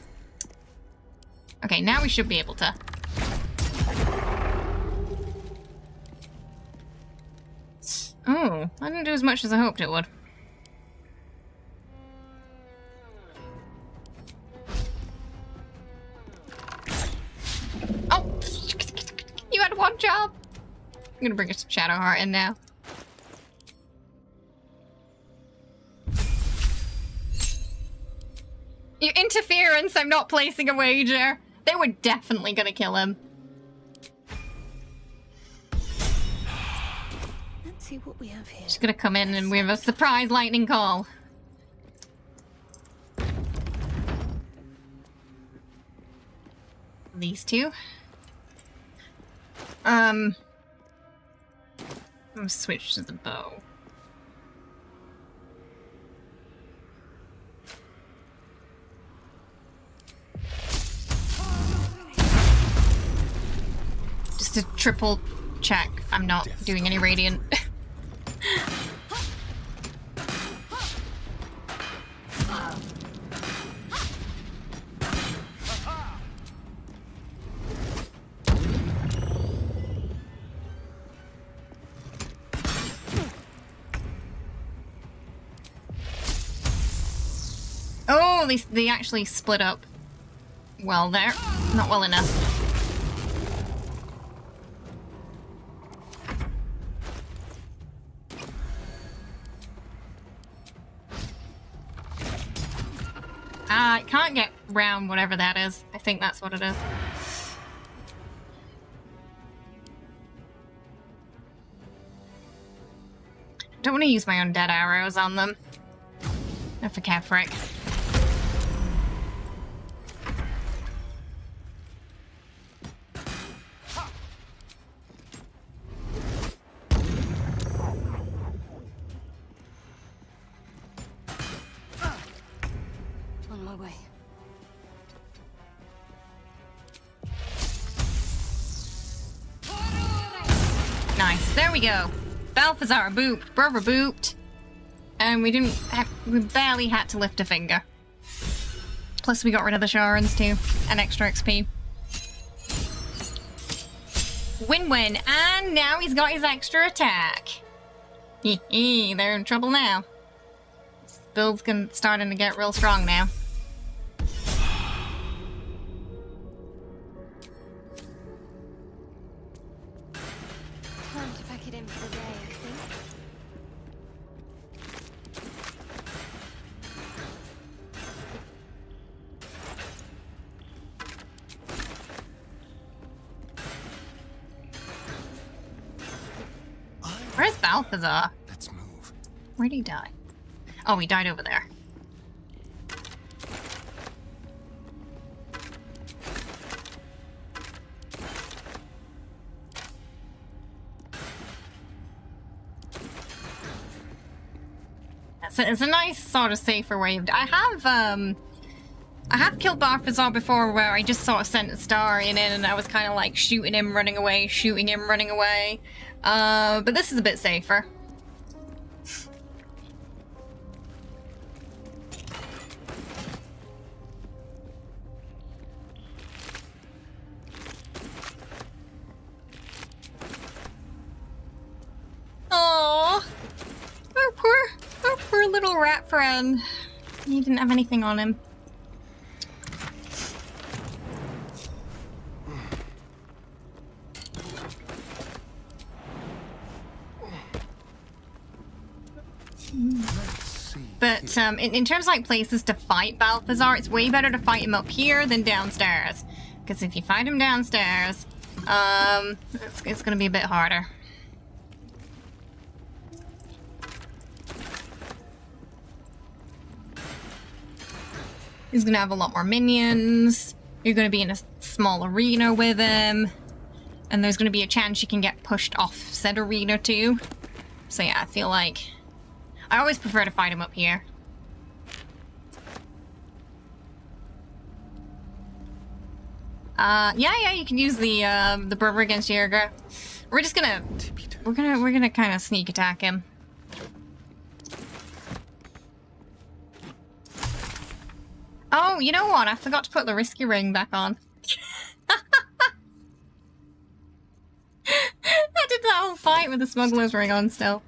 Okay, now we should be able to. Oh, I didn't do as much as I hoped it would. Oh! You had one job! I'm gonna bring a Shadowheart in now. Your interference, I'm not placing a wager. They were definitely gonna kill him. Let's see what we have here. She's gonna come in and we have a surprise lightning call. These two. I'm gonna switch to the bow. Just a triple check. I'm not doing any radiant. Oh, they actually split up well there. Not well enough. I can't get round whatever that is. I think that's what it is. Don't want to use my own dead arrows on them. I forget frick. On my way. Nice. There we go. Balthazar booped. Brother booped. And we barely had to lift a finger. Plus we got rid of the shards too. And extra XP. Win-win. And now he's got his extra attack. Hee, they're in trouble now. This build's starting to get real strong now. Time to pack it in for the day, I think. Where's Balthazar? Let's move. Where'd he die? Oh, he died over there. It's a nice sort of safer way of... I have killed Balthazar before where I just sort of sent a star in it and I was kind of like shooting him, running away, shooting him, running away. But this is a bit safer. Oh, our poor little rat friend. He didn't have anything on him. But in terms of like places to fight Balthazar, it's way better to fight him up here than downstairs. Because if you fight him downstairs, it's gonna be a bit harder. He's gonna have a lot more minions. You're gonna be in a small arena with him. And there's gonna be a chance you can get pushed off said arena too. So yeah, I feel like I always prefer to fight him up here. Yeah, you can use the brother against Yerga. We're gonna kind of sneak attack him. Oh, you know what? I forgot to put the risky ring back on. I did that whole fight with the smuggler's ring on still.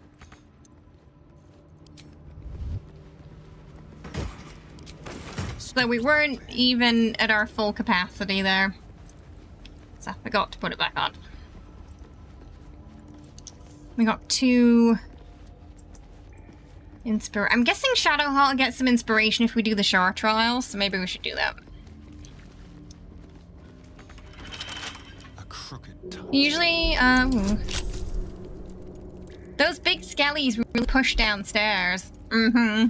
So we weren't even at our full capacity there. So I forgot to put it back on. We got 2... I'm guessing Shadowheart will get some inspiration if we do the Shar trial, so maybe we should do that. A crooked touch. Usually, those big skellies really push downstairs. Mm-hmm.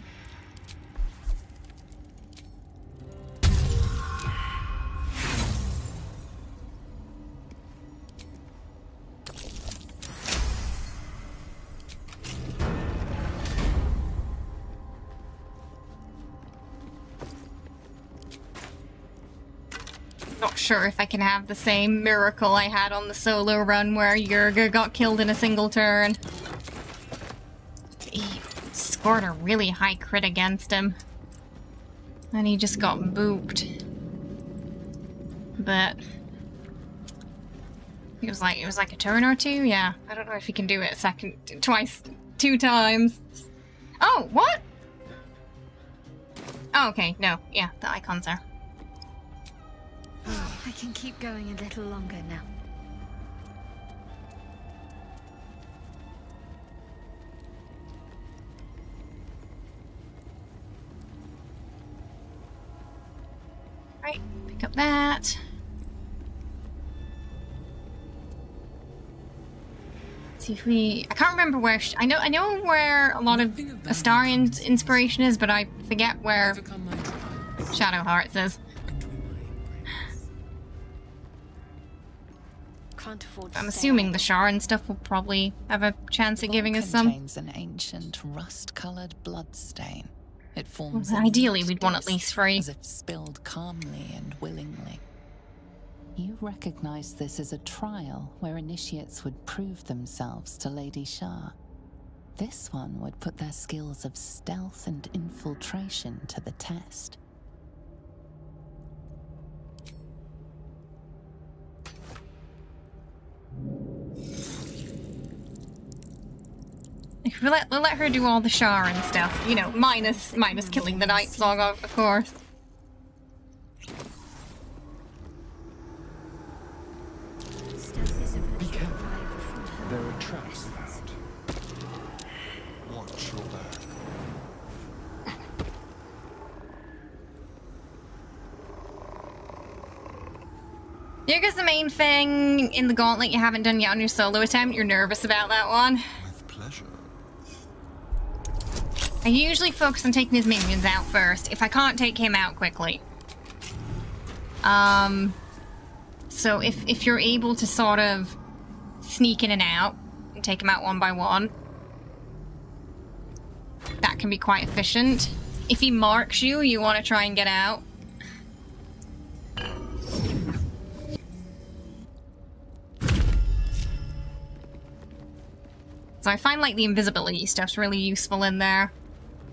Not sure if I can have the same miracle I had on the solo run where Yerga got killed in a single turn. He scored a really high crit against him. And he just got booped. But it was like a turn or two, yeah. I don't know if you can do it two times. Oh, what? Oh, okay, no, yeah, the icons are. I can keep going a little longer now. Right, pick up that. See if we... I can't remember where... I know where a lot of Astarian's inspiration is, but I forget where Shadowheart is. Can't afford I'm assuming the Sharan stuff will probably have a chance at giving us some. Contains an ancient rust-colored blood stain. It forms Well, ideally, we'd want at least 3. as if spilled calmly and willingly. You recognize this as a trial where initiates would prove themselves to Lady Shar. This one would put their skills of stealth and infiltration to the test. We'll let her do all the Sharan stuff, you know, minus killing the Night Slog, of course. Be careful. There are traps about. Watch your back. Here's the main thing in the Gauntlet you haven't done yet on your solo attempt. You're nervous about that one. With pleasure. I usually focus on taking his minions out first, if I can't take him out quickly. So if you're able to sort of sneak in and out, and take him out one by one, that can be quite efficient. If he marks you, you want to try and get out. So I find like the invisibility stuff's really useful in there.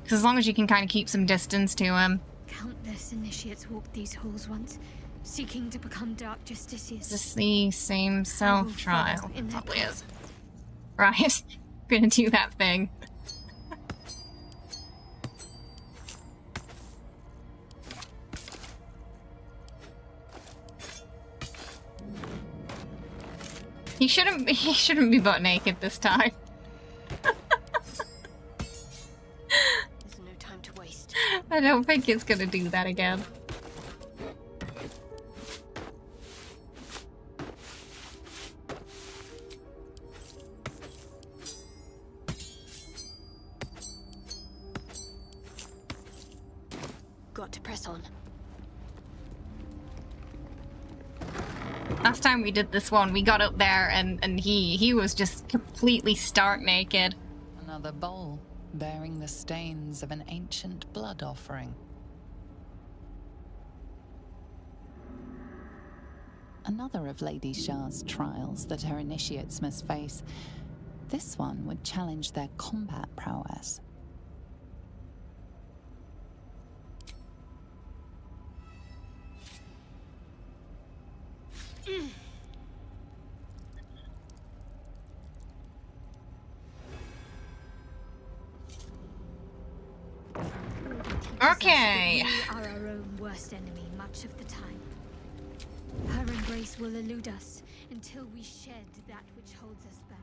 Because as long as you can kind of keep some distance to him. Countless initiates walked these halls once, seeking to become dark justiciars. Is this the same self-trial? Probably is. Right. Gonna do that thing. He shouldn't be butt naked this time. There's no time to waste. I don't think it's gonna do that again. Got to press on. Last time we did this one, we got up there and he was just completely stark naked. Another bowl bearing the stains of an ancient blood offering. Another of Lady Shar's trials that her initiates must face. This one would challenge their combat prowess. Okay. We are our own worst enemy much of the time. Her embrace will elude us until we shed that which holds us back.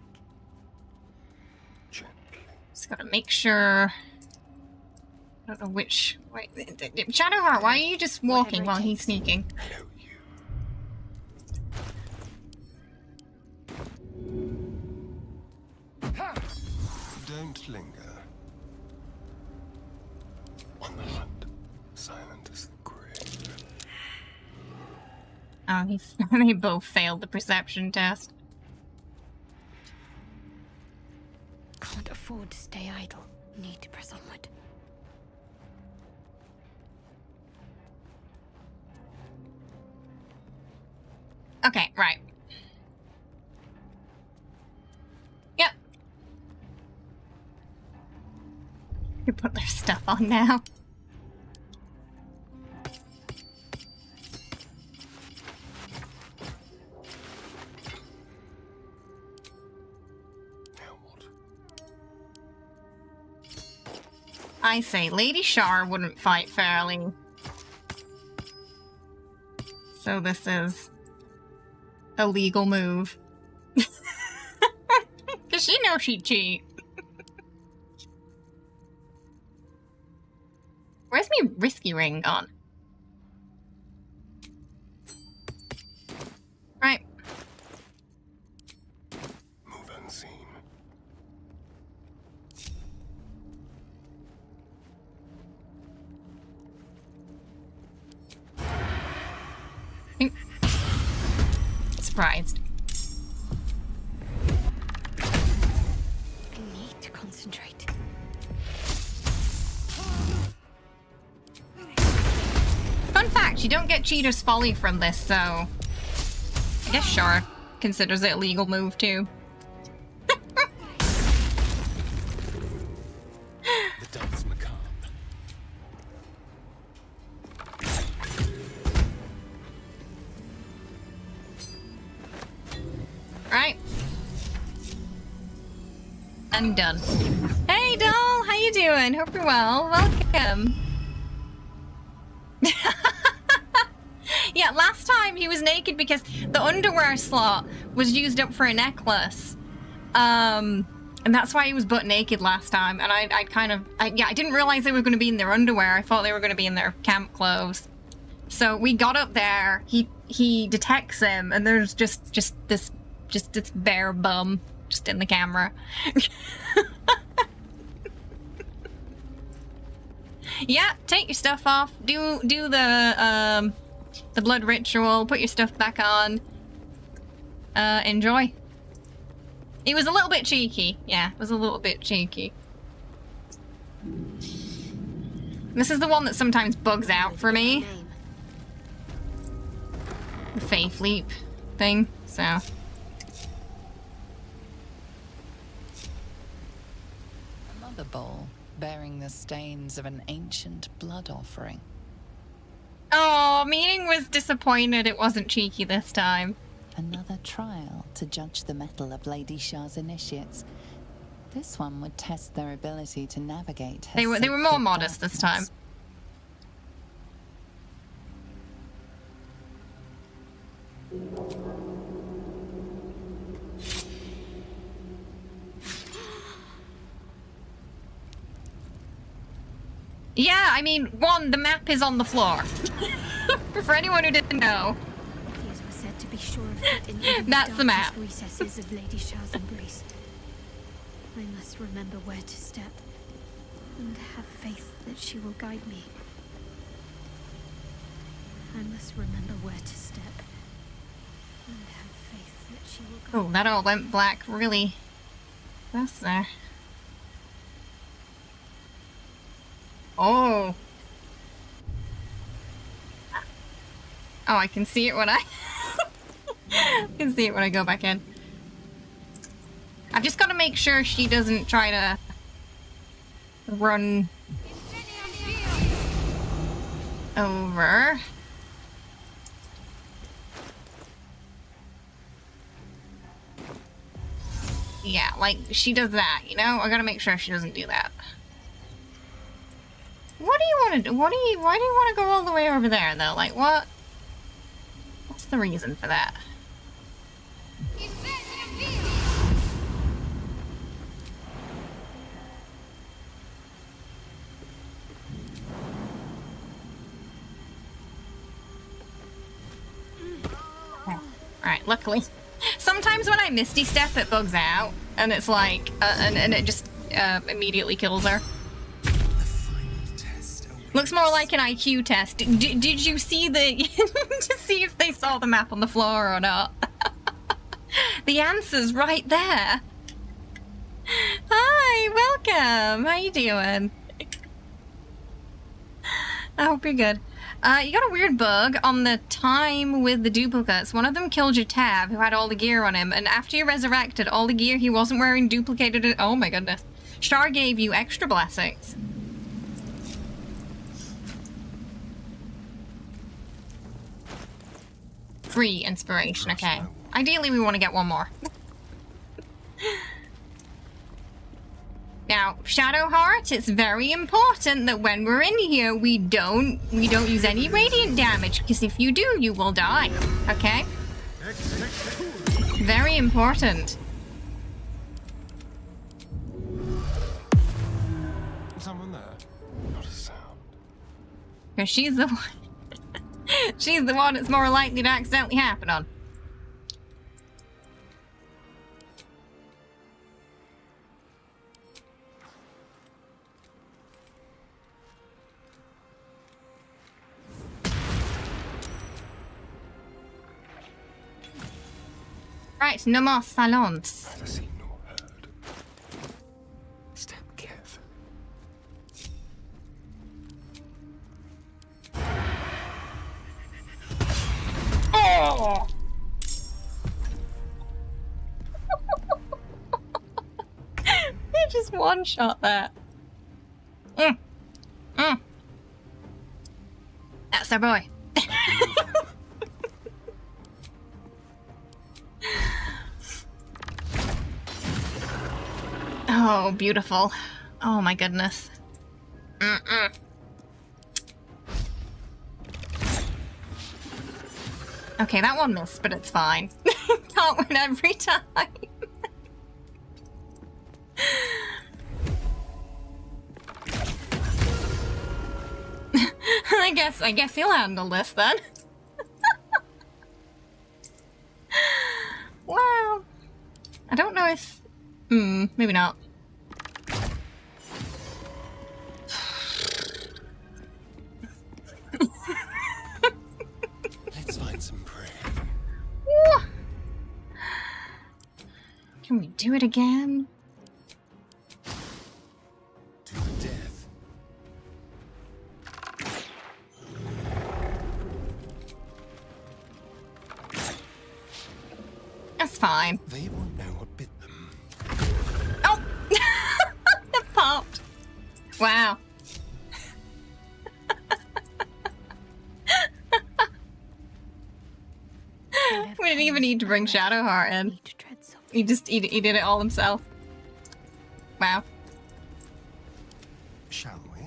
Just gotta make sure. I don't know which. Wait, Shadowheart, why are you just walking while he's sneaking? Hello, you. Don't linger. On the hunt, silent as the grave. Oh, they both failed the perception test. Can't afford to stay idle. Need to press onward. Okay, right. Yep. You put their stuff on now. I say, Lady Shar wouldn't fight fairly. So this is a legal move. Because she knows she'd cheat. Where's my risky ring gone? Right. Move unseen. surprised. I need to concentrate. Fun fact, you don't get Cheater's Folly from this, so... I guess Shar considers it a legal move, too. The dance macabre. Right. I'm done. Hey, doll! How you doing? Hope you're well. Welcome. Yeah, last time he was naked because the underwear slot was used up for a necklace. And that's why he was butt naked last time. And I didn't realize they were going to be in their underwear. I thought they were going to be in their camp clothes. So we got up there, he detects him, and there's just this bare bum just in the camera. Yeah, take your stuff off. Do the blood ritual. Put your stuff back on. Enjoy. It was a little bit cheeky. Yeah, it was a little bit cheeky. This is the one that sometimes bugs out for me. The Faith Leap thing, so. A mother bowl bearing the stains of an ancient blood offering. Oh, Meaning was disappointed it wasn't cheeky this time. Another trial to judge the mettle of Lady Shah's initiates. This one would test their ability to navigate her They were more sacred modest this time. darkness. Yeah, I mean, one, the map is on the floor. For anyone who didn't know. These were said to be sure of fit in even That's the map. darkest recesses of Lady Shah's embrace. I must remember where to step, and have faith that she will guide me. I must remember where to step, and have faith that she will guide Oh, that all went black really fast there. Oh. Oh, I can see it when I can see it when I go back in. I've just got to make sure she doesn't try to run over. Yeah, like she does that, you know? I gotta make sure she doesn't do that. What do you want to do? Why do you want to go all the way over there, though? Like, what? What's the reason for that? Alright, luckily. Sometimes when I Misty Step, it bugs out, and it's like, and it just immediately kills her. Looks more like an IQ test. Did you see the... to see if they saw the map on the floor or not? The answer's right there. Hi, welcome. How you doing? I hope you're good. You got a weird bug on the time with the duplicates. One of them killed your tab, who had all the gear on him, and after you resurrected, all the gear he wasn't wearing duplicated it. Oh my goodness. Shar gave you extra blessings. Free inspiration, okay. Ideally, we want to get one more. Now, Shadowheart, it's very important that when we're in here, we don't use any radiant damage, because if you do, you will die. Okay? Very important. Someone there? Not a sound. Because she's the one. She's the one that's more likely to accidentally happen on. Right, no more salons. Neither seen nor heard. Step careful. Oh! They just one-shot that. That's our boy. Oh, beautiful. Oh my goodness. Okay, that one missed, but it's fine. Can't win every time. I guess he'll handle this then. Wow. I don't know if... maybe not. Let's find some prey. Can we do it again? To the death. That's fine. They won't know what bit them. Oh! It popped. Wow. We didn't even need to bring Shadowheart in. He did it all himself. Wow. Shall we?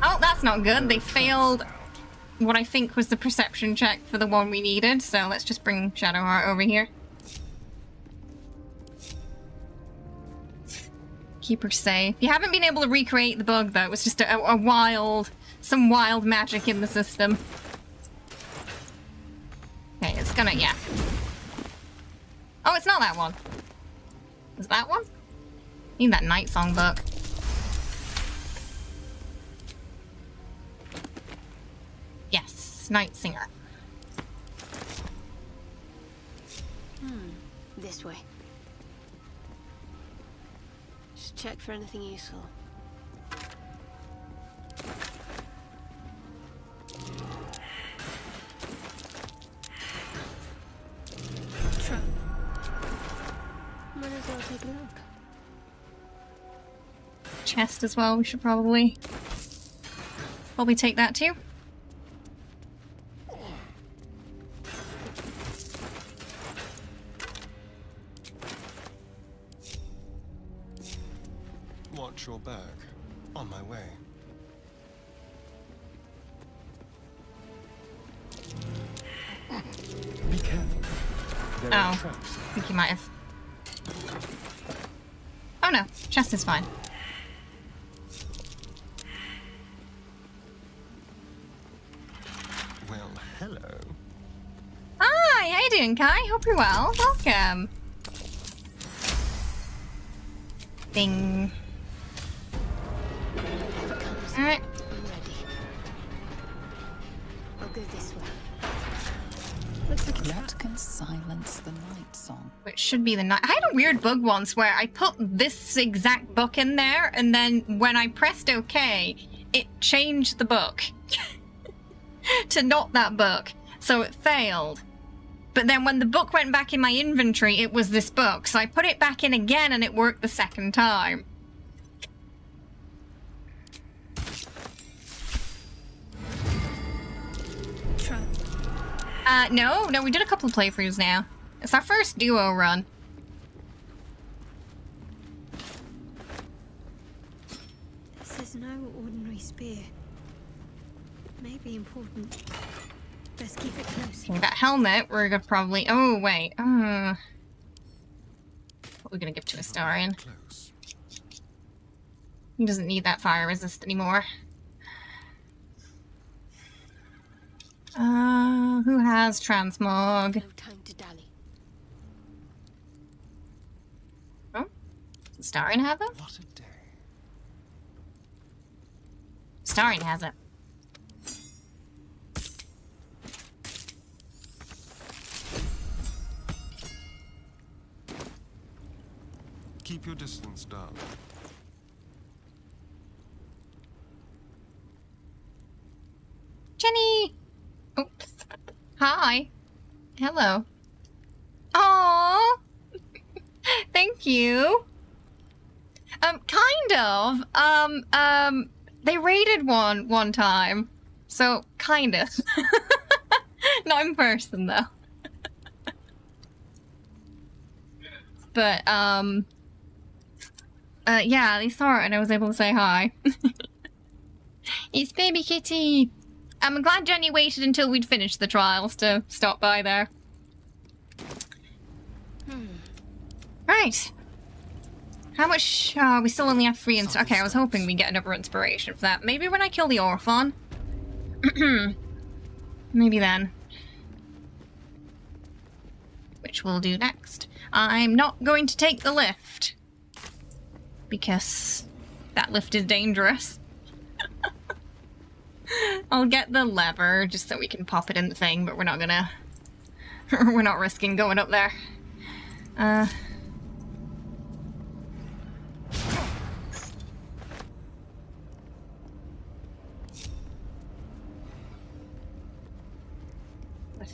Oh, that's not good. They failed what I think was the perception check for the one we needed, so let's just bring Shadowheart over here. Keep her safe. You haven't been able to recreate the bug, though. It was just some wild magic in the system. Okay, it's gonna, yeah. Oh, it's not that one. Is that one? Need that night song book. Yes, Night Singer. This way. Just check for anything useful. Might as well take a look. Chest as well, we should probably take that too. Watch your back. On my way. Be careful. There are Oh, traps. I think you might have. Oh no, chest is fine. Well, hello. Hi, how you doing, Kai? Hope you're well. Welcome. Ding. Alright. I'll go this way. What can silence the night song? Which should be the night. I had a weird bug once where I put this exact book in there, and then when I pressed OK, it changed the book to not that book, so it failed. But then when the book went back in my inventory, it was this book, so I put it back in again, and it worked the second time. No, we did a couple of playthroughs now. It's our first duo run. This is no ordinary spear. Maybe important. Best keep it close. Okay, that helmet, we're gonna probably... Oh, wait. What are we gonna give to Astarion? He doesn't need that fire resist anymore. Who has transmog? No time to dally. Oh? Does Astarion have it? What a day. Astarion has it. Keep your distance, darling. Jenny! Oops. Hi. Hello. Aww. Thank you. Kind of. They raided one time. So, kind of. Not in person, though. But, yeah, they saw it and I was able to say hi. It's baby kitty! I'm glad Jenny waited until we'd finished the trials to stop by there. Right. How much? We still only have 3 okay, I was hoping we'd get another inspiration for that. Maybe when I kill the Orphan? Maybe then. Which we'll do next. I'm not going to take the lift. Because that lift is dangerous. I'll get the lever just so we can pop it in the thing, but we're not gonna... we're not risking going up there. Left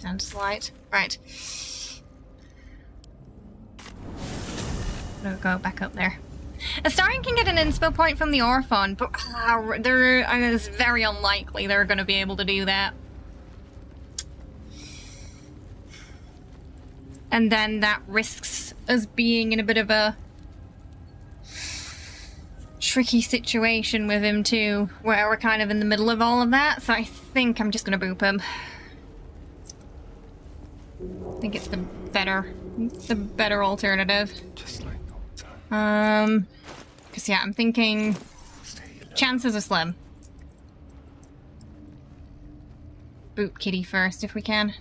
hand slide. Right. We'll go back up there. Astarion can get an inspo point from the Orphan, but it's very unlikely they're going to be able to do that. And then that risks us being in a bit of a tricky situation with him too, where we're kind of in the middle of all of that, so I think I'm just going to boop him. I think it's the better alternative. Just like the time. Because yeah, I'm thinking chances are slim. Boot Kitty first if we can.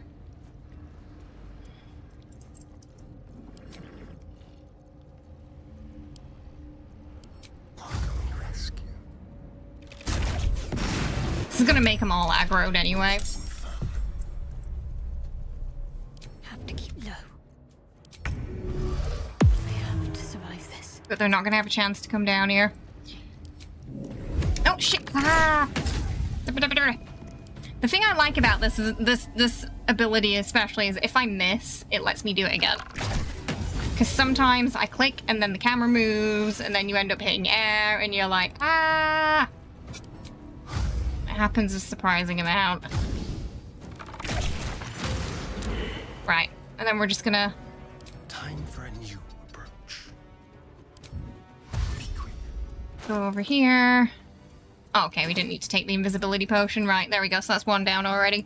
This is gonna make them all aggroed anyway. Have to keep low. I have to survive this. But they're not gonna have a chance to come down here. Oh shit! Ah! The thing I like about this is this ability especially is if I miss, it lets me do it again. Because sometimes I click and then the camera moves and then you end up hitting air and you're like, ah! It happens a surprising amount. Right, and then we're just gonna... Time for a new approach. Go over here. Oh, okay, we didn't need to take the invisibility potion. Right, there we go. So that's one down already.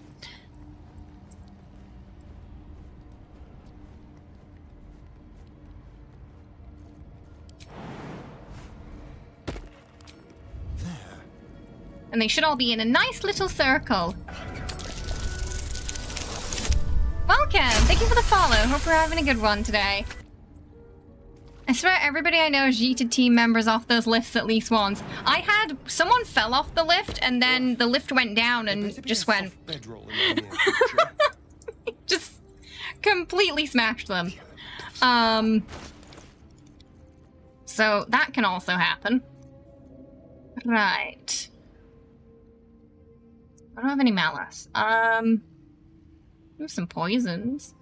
There. And they should all be in a nice little circle. Welcome! Thank you for the follow. Hope we're having a good one today. I swear everybody I know has yeeted team members off those lifts at least once. I had... Someone fell off the lift and then the lift went down and just went... just completely smashed them. So that can also happen. Right. I don't have any malice. I have some poisons.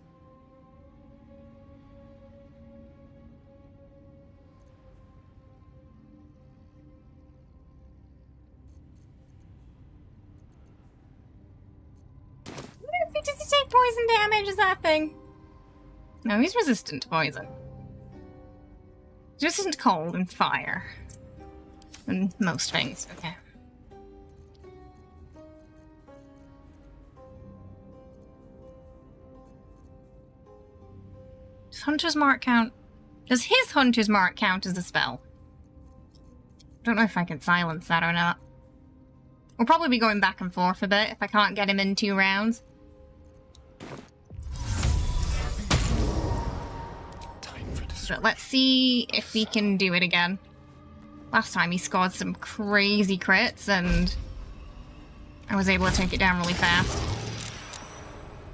Does he take poison damage? Is that thing? No, he's resistant to poison. He's resistant to cold and fire. And most things. Okay. Does Hunter's Mark count? Does his Hunter's Mark count as a spell? Don't know if I can silence that or not. We'll probably be going back and forth a bit if I can't get him in 2 rounds. But let's see if we can do it again. Last time he scored some crazy crits and I was able to take it down really fast.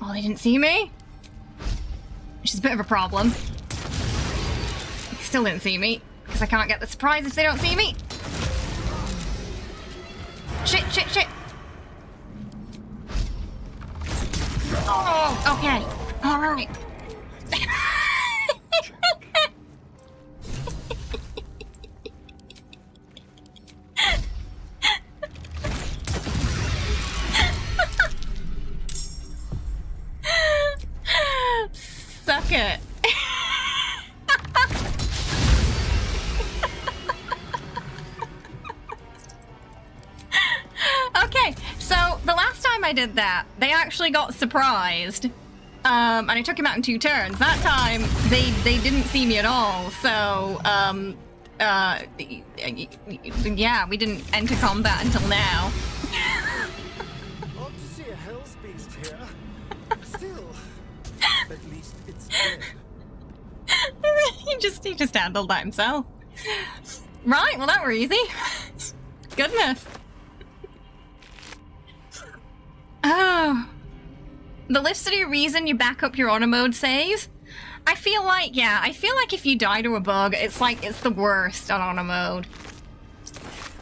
Oh, they didn't see me? Which is a bit of a problem. still didn't see me. Because I can't get the surprise if they don't see me. Shit, shit, shit. Oh, okay. All right. Suck it. Okay, so the last time I did that, they actually got surprised. And I took him out in 2 turns. That time, they didn't see me at all, so, yeah, we didn't enter combat until now. Odd to see a hell's beast here. Still, at least it's dead. he just handled that himself. Right, well that were easy. Goodness. Oh. The lift's the reason you back up your auto mode save? I feel like if you die to a bug, it's the worst on auto mode.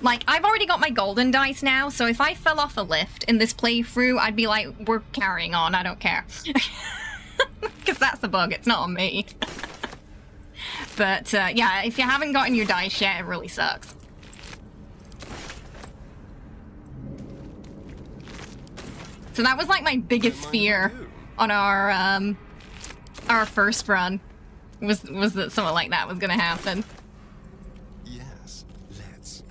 Like, I've already got my golden dice now, so if I fell off a lift in this playthrough, I'd be like, we're carrying on, I don't care. Because that's a bug, it's not on me. But, yeah, if you haven't gotten your dice yet, it really sucks. So that was like my biggest fear on our first run, was that something like that was gonna happen. Yes, let's.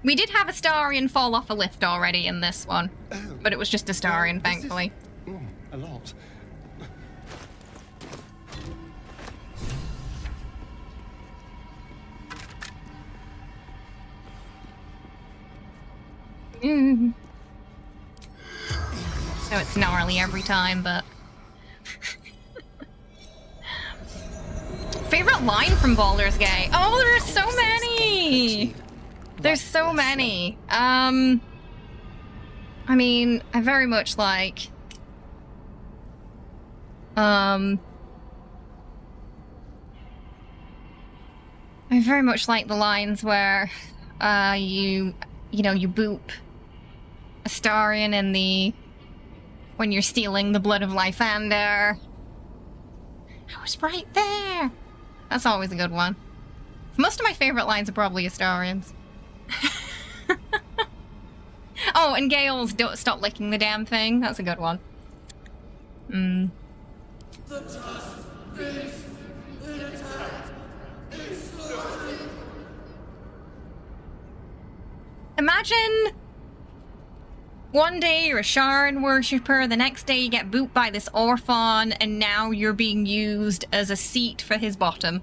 We did have a Starian fall off a lift already in this one, but it was just a Starian, thankfully. A lot. So it's gnarly every time, but... Favorite line from Baldur's Gate? Oh, there's so many! There's so many. I mean, I very much like... I very much like the lines where, you boop Astarion in the... when you're stealing the blood of Lysander. I was right there! That's always a good one. Most of my favorite lines are probably Astarions. Oh, and Gale's "Don't stop licking the damn thing." That's a good one. Imagine one day you're a Shard worshipper, the next day you get booped by this Orphan, and now you're being used as a seat for his bottom.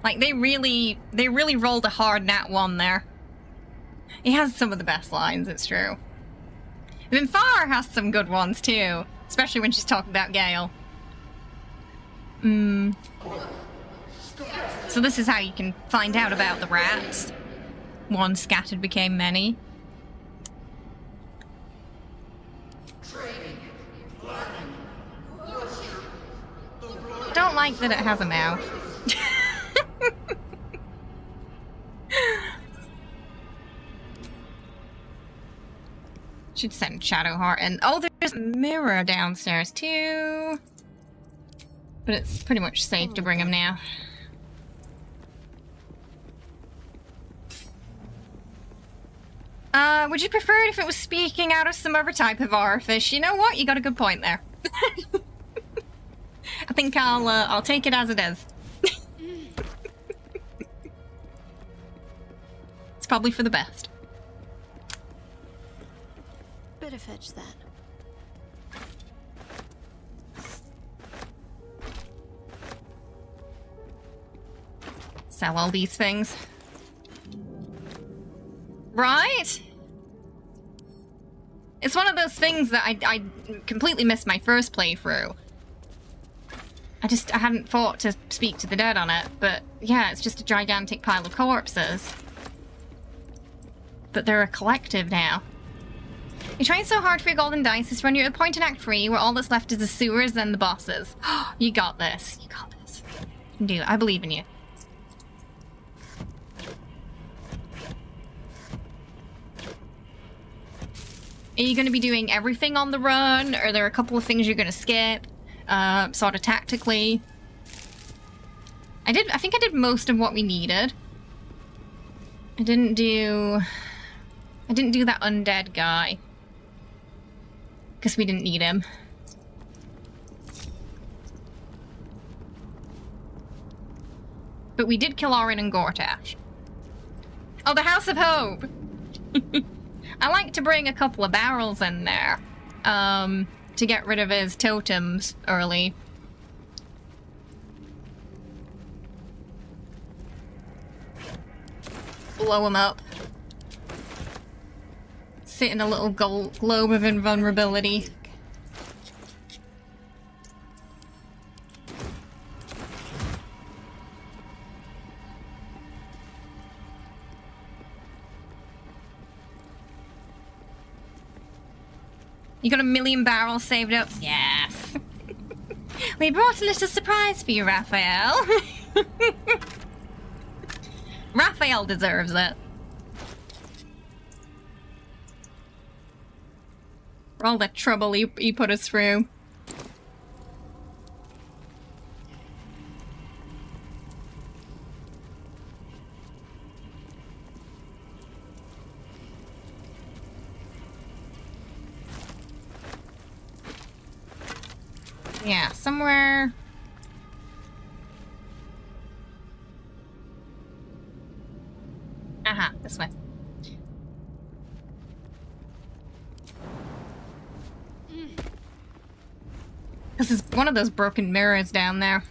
Like, they really rolled a hard nat 1 there. He has some of the best lines, it's true. Vinfar has some good ones too, especially when she's talking about Gale. So this is how you can find out about the rats. One scattered became many. Don't like that it has a mouth. Should send Shadowheart in. Oh, there's a mirror downstairs too. But it's pretty much safe to bring him now. Would you prefer it if it was speaking out of some other type of Arfish? You know what? You got a good point there. I think I'll take it as it is. It's probably for the best. Better fetch that. Sell all these things. Right? It's one of those things that I completely missed my first playthrough. I hadn't thought to speak to the dead on it, but yeah, it's just a gigantic pile of corpses. But they're a collective now. You're trying so hard for your golden dice. It's when you're at the point in Act 3 where all that's left is the sewers and the bosses. You got this. You got this. You can do it. I believe in you. Are you going to be doing everything on the run? Or are there a couple of things you're going to skip? Sort of tactically? I think I did most of what we needed. I didn't do that undead guy. Because we didn't need him. But we did kill Orin and Gortash. Oh, the House of Hope! I like to bring a couple of barrels in there. To get rid of his totems early. Blow him up. Sit in a little globe of invulnerability. You got 1 million barrels saved up? Yes. We brought a little surprise for you, Raphael. Raphael deserves it. For all the trouble he put us through. Yeah, somewhere... Aha, this way. This is one of those broken mirrors down there.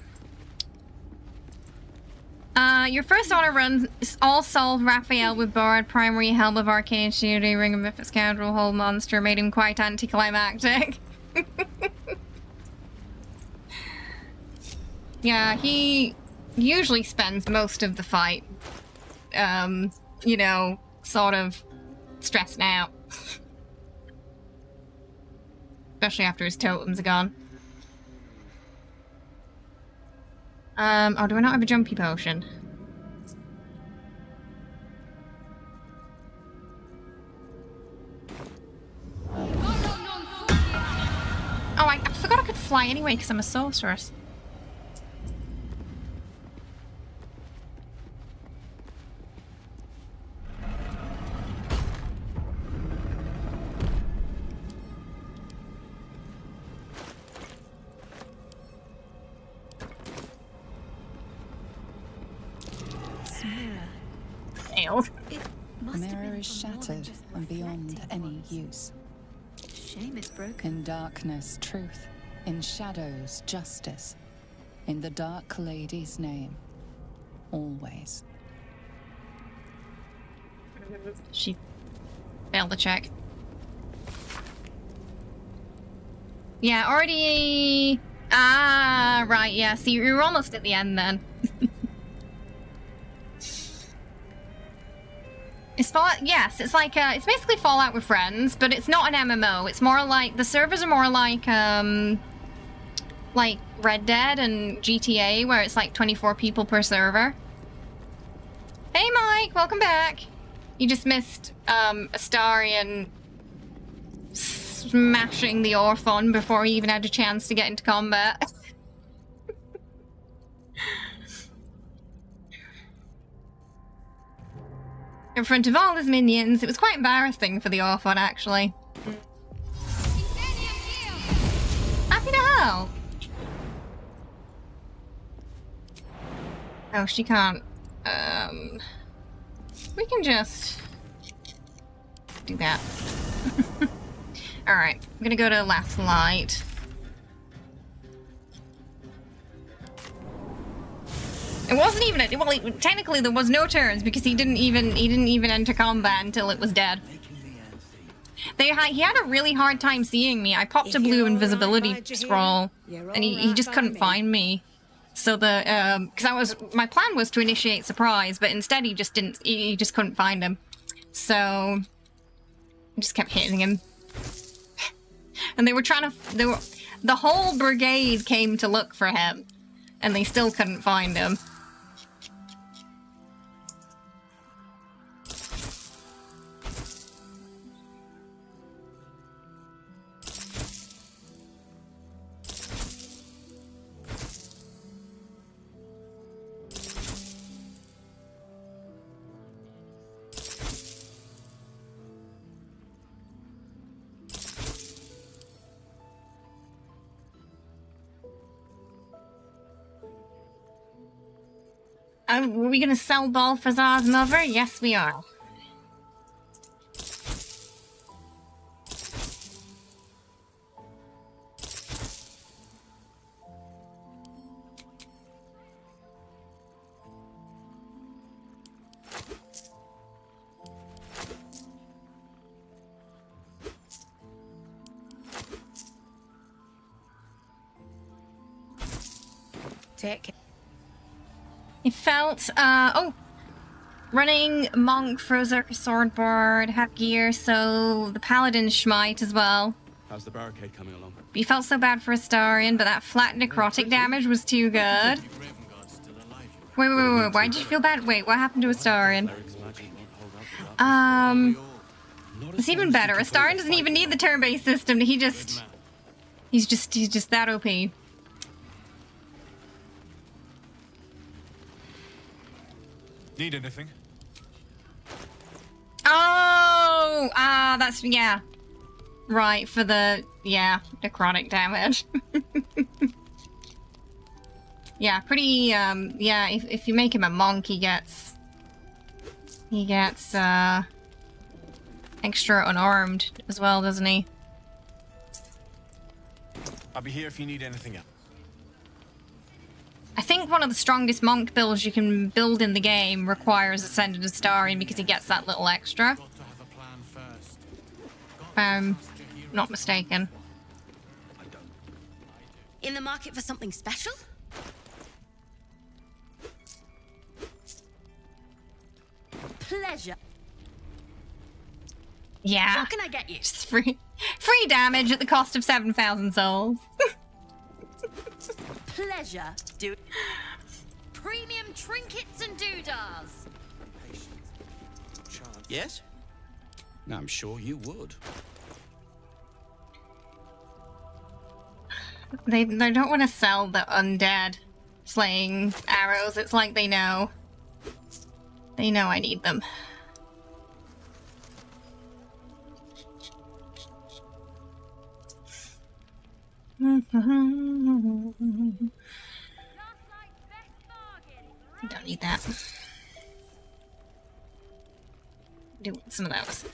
Your first auto run is all solved Raphael with Bard, Primary, Helm of Arcane Shooting, Ring of Mythic Scoundrel, Whole Monster, made him quite anticlimactic. Yeah, he usually spends most of the fight, you know, sort of stressing out. Especially after his totems are gone. Oh, do I not have a jumpy potion? Oh, I forgot I could fly anyway because I'm a sorceress. The mirror is shattered and beyond any use. Shame it's broken. In darkness, truth. In shadows, justice. In the Dark Lady's name. Always. She failed the check. Yeah, already... Ah, right, yeah. See, you're almost at the end then. It's Fallout, yes, it's like, it's basically Fallout with friends, but it's not an MMO. It's more like, the servers are more like Red Dead and GTA, where it's like 24 people per server. Hey Mike, welcome back. You just missed, Astarion smashing the Orthon before he even had a chance to get into combat. In front of all his minions. It was quite embarrassing for the Orphon, actually. Happy to help! Oh, she can't. We can just do that. Alright, I'm gonna go to Last Light. It wasn't even well, technically there was no turns because he didn't even enter combat until it was dead. He had a really hard time seeing me. I popped a blue invisibility scroll and he just couldn't find me. So because my plan was to initiate surprise, but instead he just couldn't find him. So I just kept hitting him And they were trying to... the whole brigade came to look for him. And they still couldn't find him. Were we gonna sell Balthazar's mother? Yes, we are. Take care. It felt, running monk, Berserker swordboard, have gear, so the paladin schmite as well. How's the barricade coming along? You felt so bad for Astarion, but that flat necrotic damage was too good. Wait, why did you feel bad? Wait, what happened to Astarion? It's even better. Astarion doesn't even need the turn-based system. He's just that OP. Need anything? Oh! That's, yeah. Right, for the, yeah, necrotic damage. Yeah, pretty, yeah, if you make him a monk, he gets, extra unarmed as well, doesn't he? I'll be here if you need anything else. I think one of the strongest monk builds you can build in the game requires Ascended Astarion because he gets that little extra. If I'm not mistaken. In the market for something special? Pleasure. Yeah. What can I get you? Just free damage at the cost of 7,000 souls. Pleasure. Do premium trinkets and doodahs. Yes? I'm sure you would. They don't want to sell the undead slaying arrows. It's like they know. They know I need them. Don't need that. Do some of those.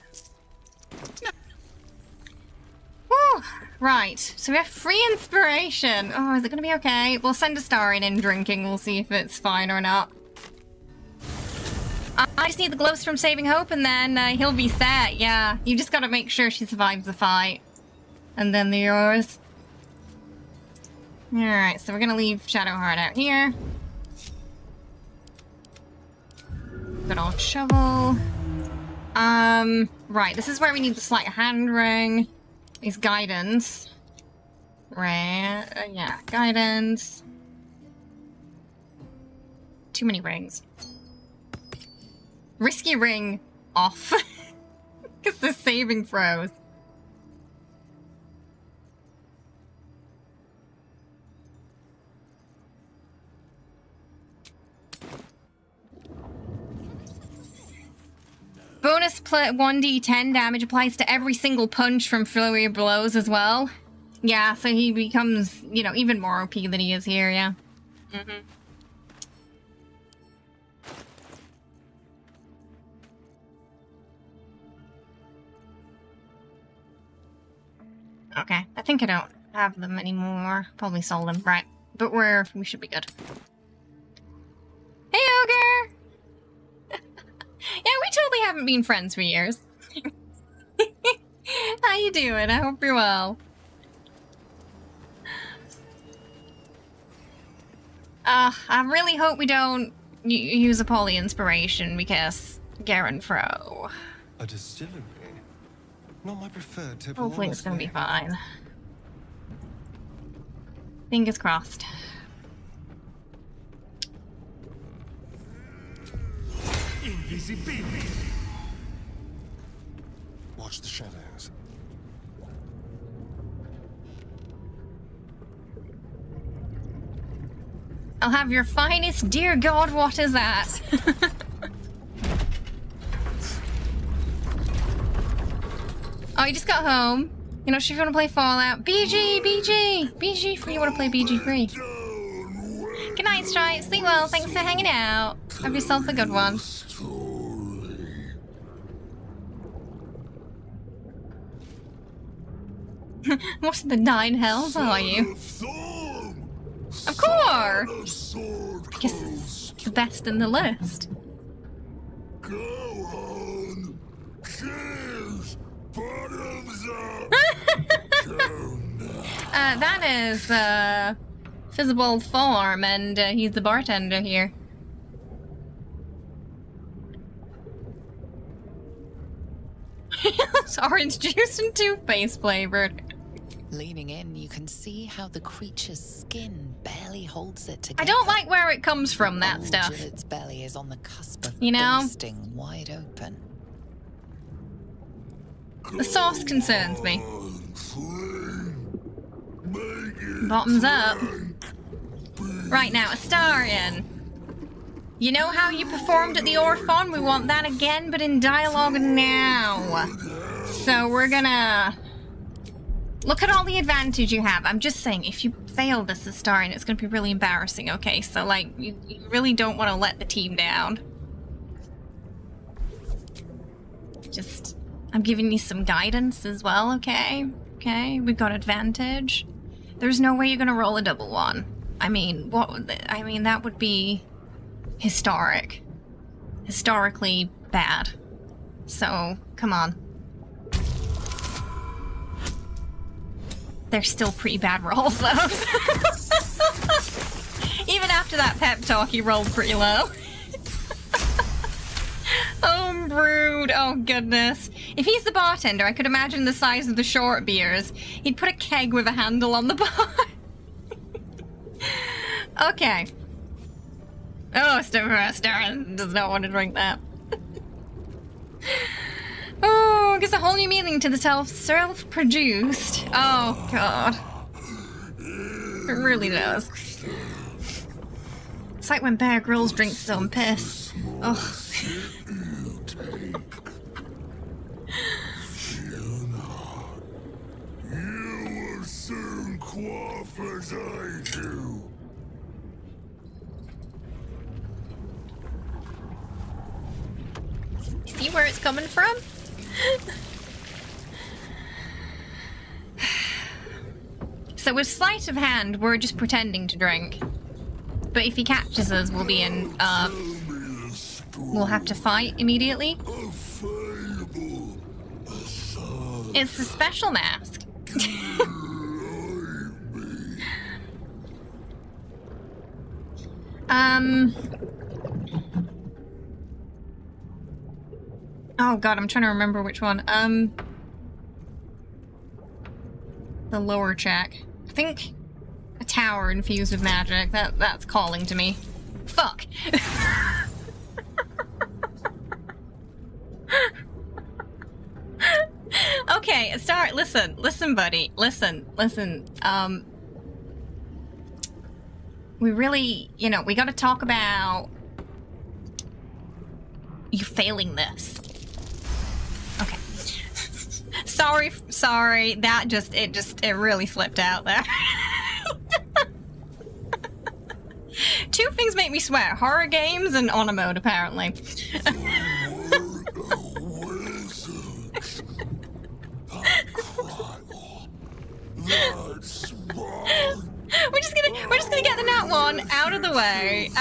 Woo! Right, so we have free inspiration. Oh, is it gonna be okay? We'll send Astarion in drinking. We'll see if it's fine or not. I just need the gloves from Saving Hope and then he'll be set. Yeah, you just gotta make sure she survives the fight. And then the yours. Alright, so we're gonna leave Shadowheart out here. Good old shovel. Right, this is where we need the sleight of hand ring. Is guidance. Right, yeah, guidance. Too many rings. Risky ring off. Because the saving throws. Bonus 1d10 damage applies to every single punch from Flurry of Blows as well. Yeah, so he becomes, you know, even more OP than he is here, yeah. Okay, I think I don't have them anymore. Probably sold them, right. But we should be good. Hey, Ogre! Yeah, we totally haven't been friends for years. How you doing? I hope you're well. I really hope we don't use a poly inspiration because Garen Fro. A distillery? Not my preferred type. Hopefully it's gonna be fine. Fingers crossed. Invisibility. Watch the shadows. I'll have your finest. Dear God, what is that? Oh, you just got home. You're not sure if you want to play Fallout. BG free. You want to play BG free? Good night, Stripe. Sleep well. Thanks for hanging out. Have yourself a good one. What in the 9 hells are you? Of course! I guess it's the best in the list. Go on. Cheers. Bottoms up. That is, Fizzball Farm, and he's the bartender here. It's orange juice and toothpaste flavored. Leaning in, you can see how the creature's skin barely holds it together. I don't like where it comes from, that stuff. Its belly is on the cusp of you know? bursting wide open. The sauce concerns me. Bottoms up. Right now, Astarion. You know how you performed at the Orphon? We want that again, but in dialogue now. So we're gonna... Look at all the advantage you have. I'm just saying, if you fail this Astarion, it's gonna be really embarrassing, okay? So, like, you really don't want to let the team down. Just... I'm giving you some guidance as well, okay? Okay, we've got advantage. There's no way you're gonna roll a double one. I mean, that would be historic. Historically bad. So, come on. They're still pretty bad rolls, though. Even after that pep talk, he rolled pretty low. Homebrewed, oh goodness. If he's the bartender, I could imagine the size of the short beers. He'd put a keg with a handle on the bar. Okay. Oh, Starren does not want to drink that. Oh, gives a whole new meaning to the self-produced. Oh, God. It really does. It's like when Bear Grylls drinks his own piss. Oh. You will soon quaff as I do. See where it's coming from? So with sleight of hand, we're just pretending to drink. But if he catches us, we'll be in, we'll have to fight immediately. It's a special mask. Oh god, I'm trying to remember which one. The lower check. I think a tower infused with magic. That's calling to me. Fuck. Okay, listen, buddy. Listen. We really, we gotta talk about you failing this. Okay. Sorry, it really slipped out there. Two things make me sweat. Horror games and honor mode, apparently. We're just gonna get the nat one out of the way.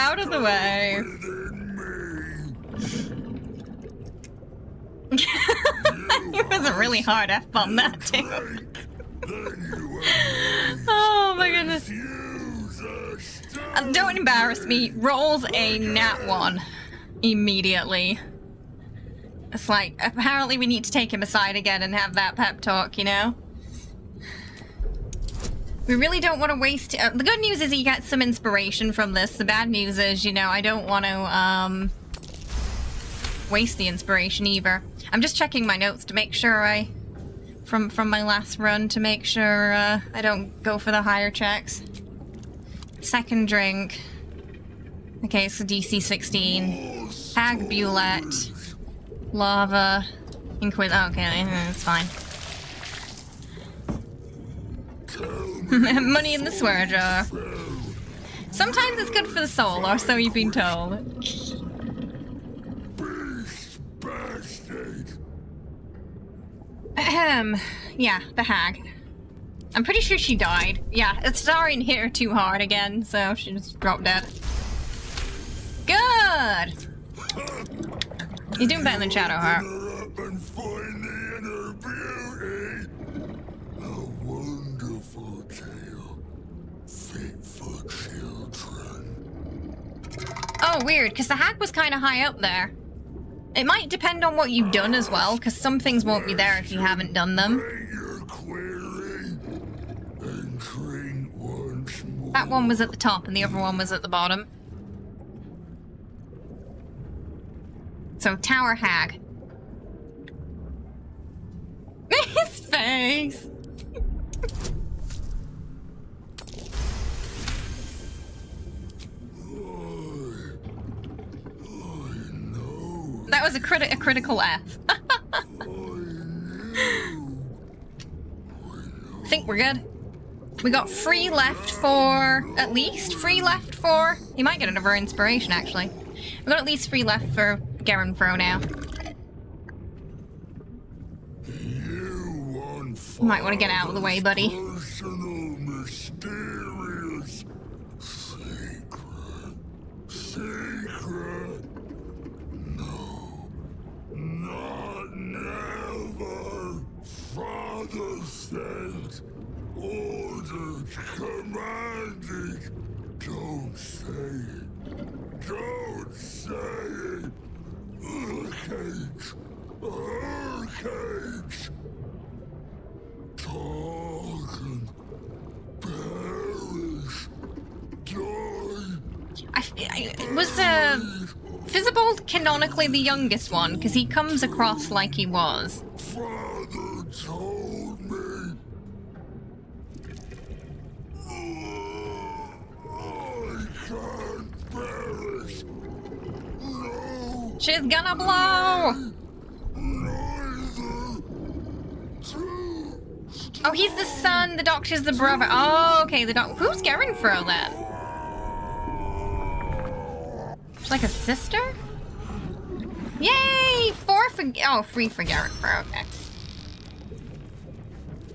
It was a really hard F-bomb, that too. Oh my goodness. Don't embarrass me. Rolls a nat one immediately. It's like, apparently we need to take him aside again and have that pep talk, you know? We really don't want to waste... the good news is he gets some inspiration from this. The bad news is, you know, I don't want to, waste the inspiration either. I'm just checking my notes to make sure I... From my last run, to make sure, I don't go for the higher checks. Second drink. Okay, so DC 16. Hag Bulette. Lava. Inquis... Oh, okay, that's fine. Money in the swear jar. Sometimes it's good for the soul, or so you've been told. Yeah, the hag. I'm pretty sure she died. Yeah, it's starting to hit her too hard again, so she just dropped dead. Good! You're doing better than Shadowheart. Oh, weird, because the hag was kind of high up there. It might depend on what you've done as well, because some things won't be there if you haven't done them. That one was at the top and the other one was at the bottom. So, Tower Hag. His face! That was a critical F. I think we're good. We got 3 left for... At least 3 left for... You might get another inspiration, actually. We got at least 3 left for Garenfro now. You might want to get out of the way, buddy. Father said, ordered, commanded. Don't say it. Don't say it. Hurricanes. Hurricanes. Talk and perish. Die. Was Fizzbold canonically the youngest one? Because he comes across like he was. Father told me. I can't perish. No. She's gonna blow. Oh, he's the son. The Doctor's the brother. Oh, okay. The Doc. Who's Garenfro then? She's like a sister? Yay! 4 for... Oh, 3 for Garenfro. Okay.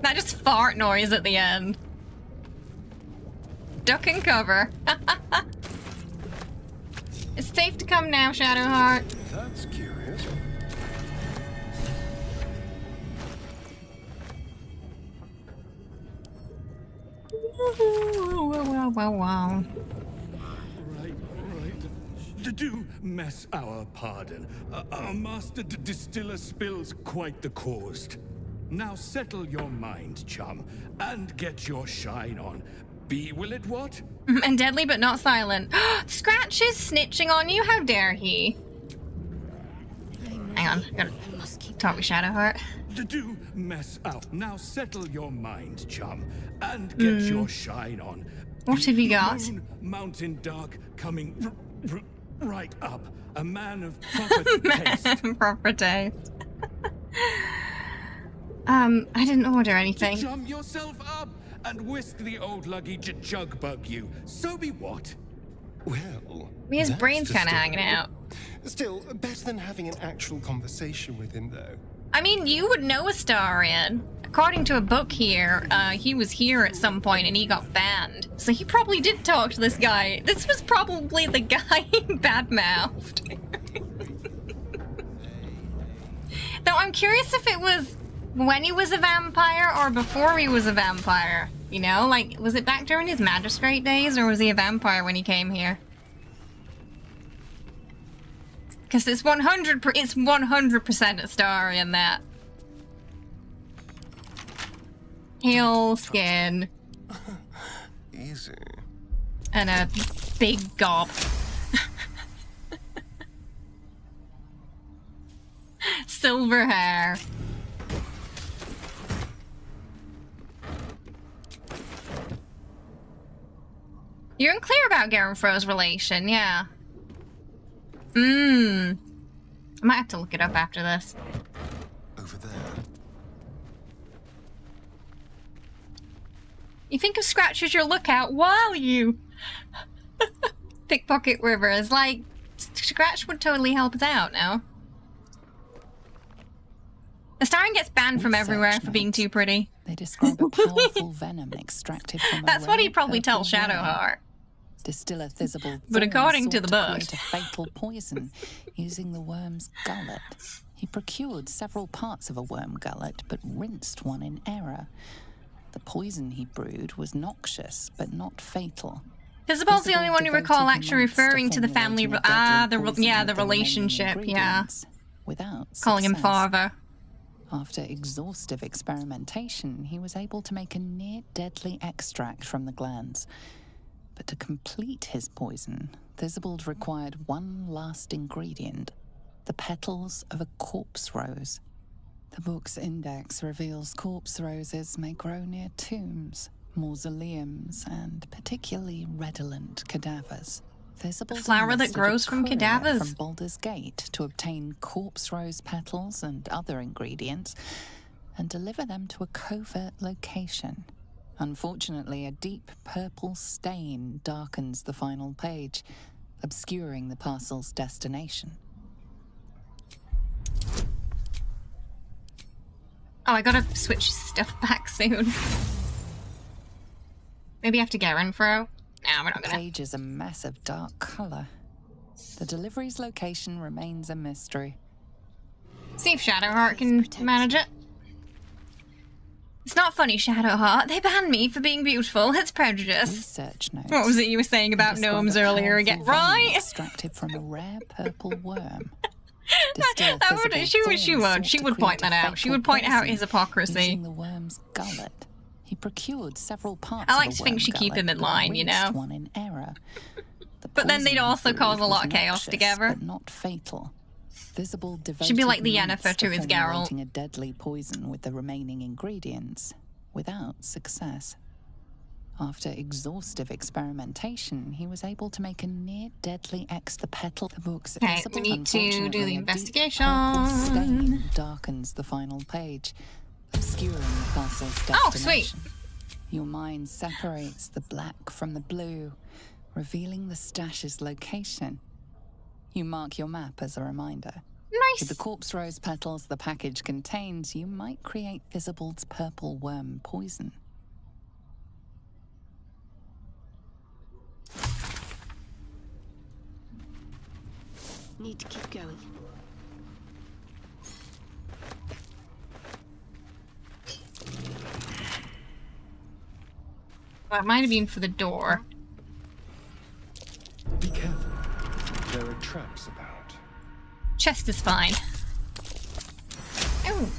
That just fart noise at the end. Duck and cover. It's safe to come now, Shadowheart. That's curious. Wow. Right. Do mess our pardon. Our master distiller spills quite the cause. Now settle your mind, chum, and get your shine on. Be will it what? And deadly but not silent. Scratch is snitching on you? How dare he? Hang on, gotta talk with Shadowheart. Do mess out. Now settle your mind, chum, and get your shine on. What have you got? Moon, mountain dark, coming right up. A man of proper taste. Proper taste. I didn't order anything. Chum yourself up and whisk the old luggy jug bug you. So be what? Well, his brain's kind of hanging out. Still, better than having an actual conversation with him, though. I mean, you would know Astarion. According to a book here, he was here at some point and he got banned. So he probably did talk to this guy. This was probably the guy he bad-mouthed. Though I'm curious if it was when he was a vampire or before he was a vampire. You know, like, was it back during his magistrate days or was he a vampire when he came here? Because it's 100% Astarian, that. Heel skin. Easy. And a big gob. Silver hair. You're unclear about Garenfro's relation, yeah. I might have to look it up after this. Over there. You think of Scratch as your lookout while you pickpocket Rivers. Like, Scratch would totally help us out now. Astarian gets banned from everywhere for being too pretty. They describe a powerful venom extracted from That's what he'd probably tell purple worm. Shadowheart. Distiller Thistlebull But according to the book, create a fatal poison using the worm's gullet. He procured several parts of a worm gullet, but rinsed one in error. The poison he brewed was noxious, but not fatal. Thistlebull's the only one you recall actually referring to the family. The relationship. Yeah, without calling him success. father. After exhaustive experimentation, he was able to make a near-deadly extract from the glands. But to complete his poison, Thistlebull required one last ingredient, the petals of a corpse rose. The book's index reveals corpse roses may grow near tombs, mausoleums, and particularly redolent cadavers. Thistlebull Flower that enlisted grows a from courier cadavers? from Baldur's Gate to obtain corpse rose petals and other ingredients and deliver them to a covert location. Unfortunately, a deep purple stain darkens the final page, obscuring the parcel's destination. Oh, I gotta switch stuff back soon. Maybe after Garenfro? No, we're not The gonna. page is a mess of dark color. The delivery's location remains a mystery. See if Shadowheart can manage it. It's not funny, Shadowheart. They banned me for being beautiful. It's prejudice. Research notes. What was it you were saying about Describe gnomes a earlier again? powerful venom Right? extracted from a rare purple worm. She would point that out. She would point out his hypocrisy. Using the worm's gullet. He procured several parts I like of a to think worm she keep gullet, him in but line, you rinsed know? one in error. The But then they'd poison also he cause a brewed lot was of chaos noxious, together. But not fatal. Visible She'd be like the devoted Yennefer months to his Geralt. formulating a deadly poison with the remaining ingredients, without success. After exhaustive experimentation, he was able to make a near-deadly the petal. The book's Okay, visible, we need to do unfortunately, the a deep investigation. purple stain darkens the final page, obscuring the parcel's destination. Oh, sweet. Your mind separates the black from the blue, revealing the stash's location. You mark your map as a reminder. Nice. With the corpse rose petals the package contains, you might create Thistlebull's purple worm poison. Need to keep going. Well, it might have been for the door. Be careful. There are traps about. Chest is fine. Oh.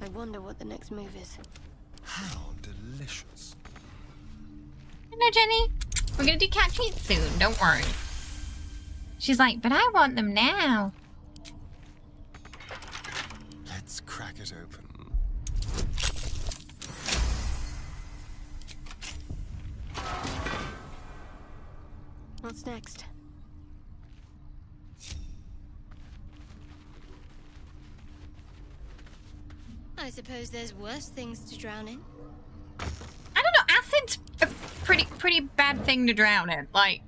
I wonder what the next move is. How delicious. Hello, Jenny. We're gonna do cat treats soon, don't worry. She's like, but I want them now. Let's crack it open. What's next? I suppose there's worse things to drown in. I don't know, acid's a pretty bad thing to drown in. Like,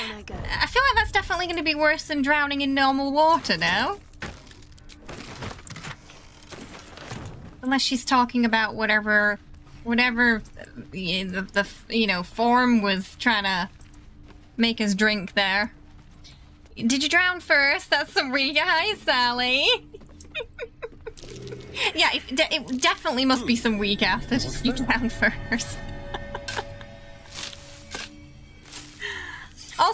On I go. I feel like that's definitely going to be worse than drowning in normal water now. Unless she's talking about whatever the form was trying to make us drink there. Did you drown first? That's some weak eyes, Sally. Yeah, it definitely must be some weak acid if you drown first.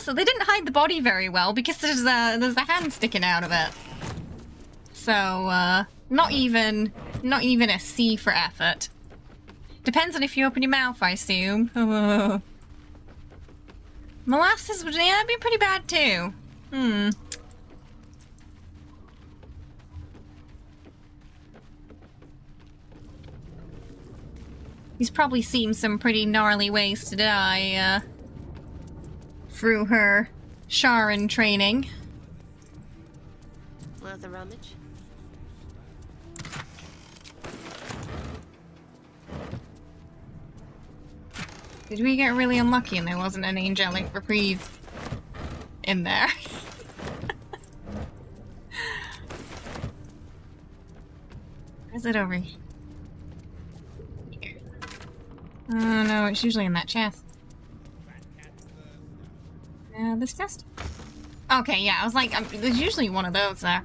Also, they didn't hide the body very well because there's a hand sticking out of it. So, not even a C for effort. Depends on if you open your mouth, I assume. Molasses would be pretty bad too. He's probably seen some pretty gnarly ways to die, through her Sharon training. Worth a rummage? Did we get really unlucky and there wasn't an angelic reprieve in there? Is it over here? Oh no, it's usually in that chest. This chest? Okay, yeah, I was like, there's usually one of those there.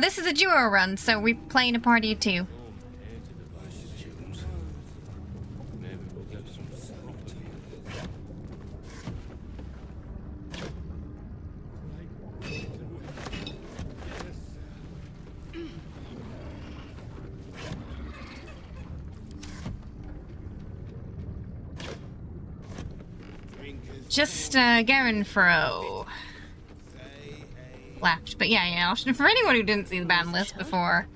This is a duo run, so we're playing a party of 2. Just Garenfro left, but yeah. For anyone who didn't see the ban list before,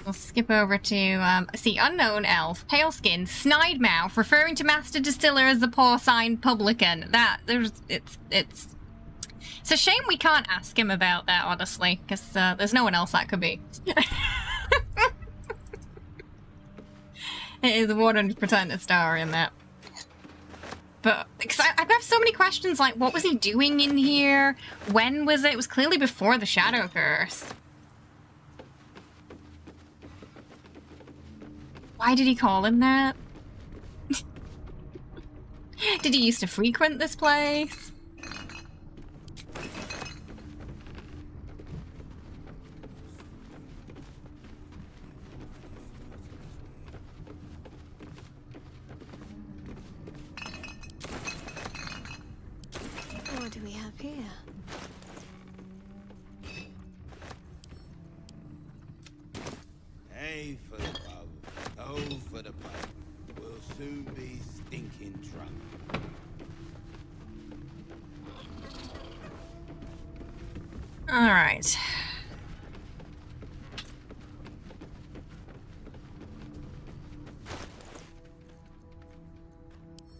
we'll skip over to see unknown elf, pale skin, snide mouth, referring to Master Distiller as the porcine publican. It's a shame we can't ask him about that, honestly, because there's no one else that could be. It is 100% a star in that. But because I have so many questions, like what was he doing in here? When was it? It was clearly before the Shadow Curse. Why did he call him that? Did he used to frequent this place? What do we have here? Hey for the pub, oh for the pub. We'll soon be stinking drunk. All right.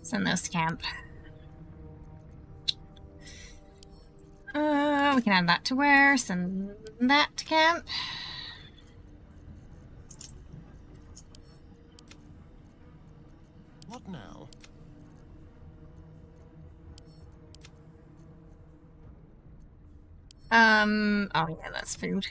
Send those to camp. We can add that to wear, send that to camp. What now? Oh yeah, that's food.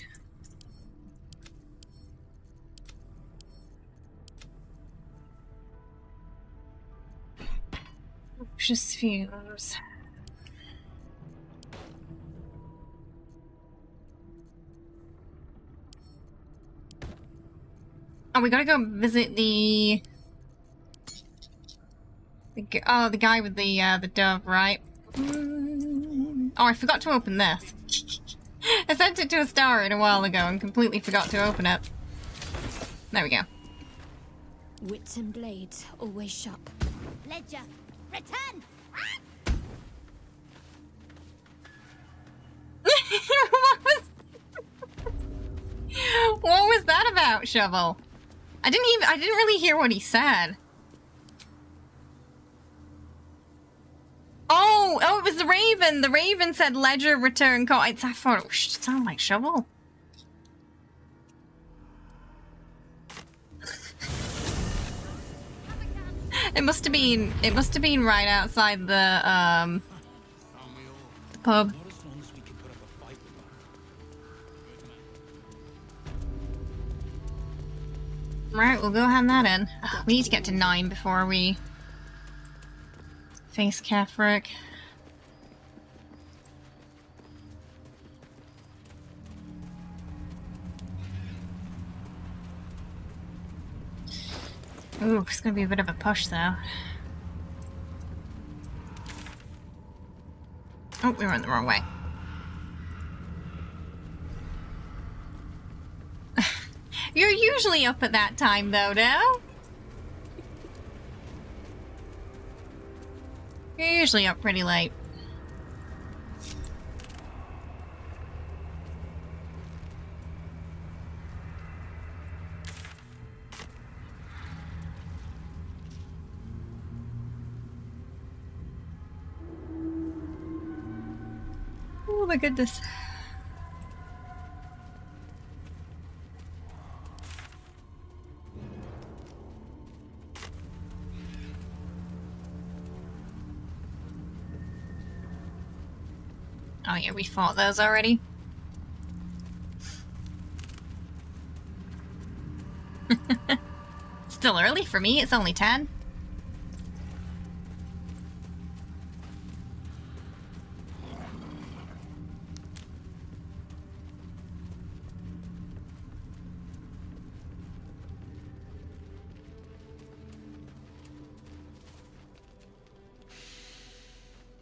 Just fumes. Oh, we gotta go visit the guy with the dove, right? Oh, I forgot to open this. I sent it to a star a while ago and completely forgot to open it. There we go. Wits and blades, always sharp. Ledger, return! What was that about, Shovel? I didn't really hear what he said. Oh, it was the Raven. The Raven said Ledger return call. I thought it sounded like Shovel. It must have been right outside the pub. Right, we'll go hand that in. We need to get to 9 before we face Kefric. Ooh, it's gonna be a bit of a push though. Oh, we went the wrong way. You're usually up at that time though, no? You're usually up pretty late. Oh my goodness. Oh yeah, we fought those already. Still early for me, it's only 10.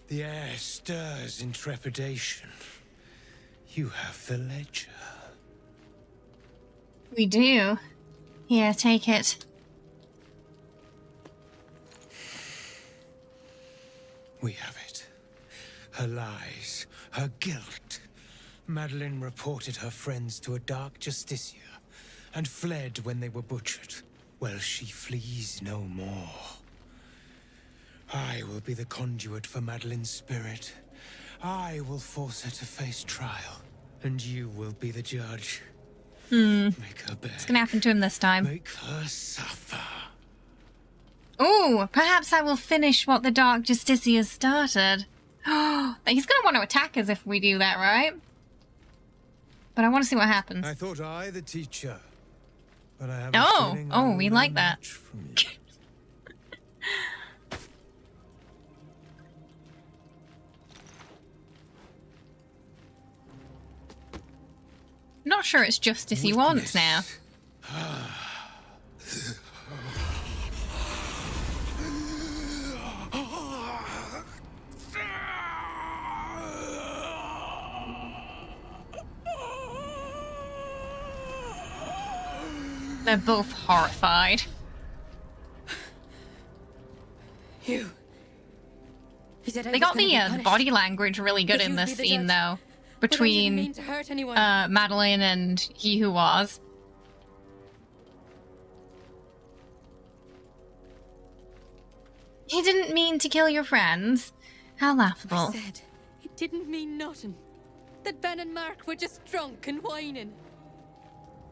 The air stirs in trepidation. You have the ledger. We do. Here, take it. We have it. Her lies, her guilt. Madeline reported her friends to a dark justiciar and fled when they were butchered. Well, she flees no more. I will be the conduit for Madeline's spirit. I will force her to face trial, and you will be the judge. Make her beg. What's gonna happen to him this time? Make her suffer. Oh, perhaps I will finish what the Dark Justiciar started. Oh, he's gonna want to attack us if we do that, right? But I want to see what happens. I thought I the teacher, but I have we like that. Not sure it's justice he wants now. They're both horrified. You. They got the body language really good in this scene, though, between Madeline and he who was. He didn't mean to kill your friends. How laughable. I said it didn't mean nothing. That Ben and Mark were just drunk and whining.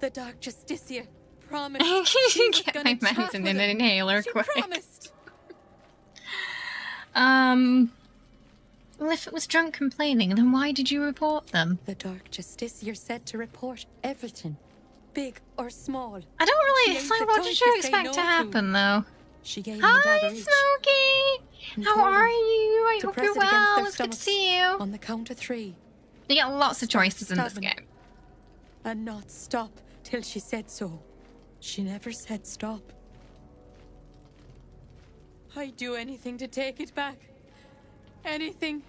The Dark Justiciar promised. She get my meds in an inhaler quick. Promised. Well, if it was drunk complaining, then why did you report them? The Dark Justiciar said to report everything, big or small. I don't really. It's like, what did you expect to happen, though? She gave Hi, Smokey. How are you? I hope you're well. It's good to see you. On the count of 3. You get lots of choices in this game. And not stop till she said so. She never said stop. I'd do anything to take it back. Anything.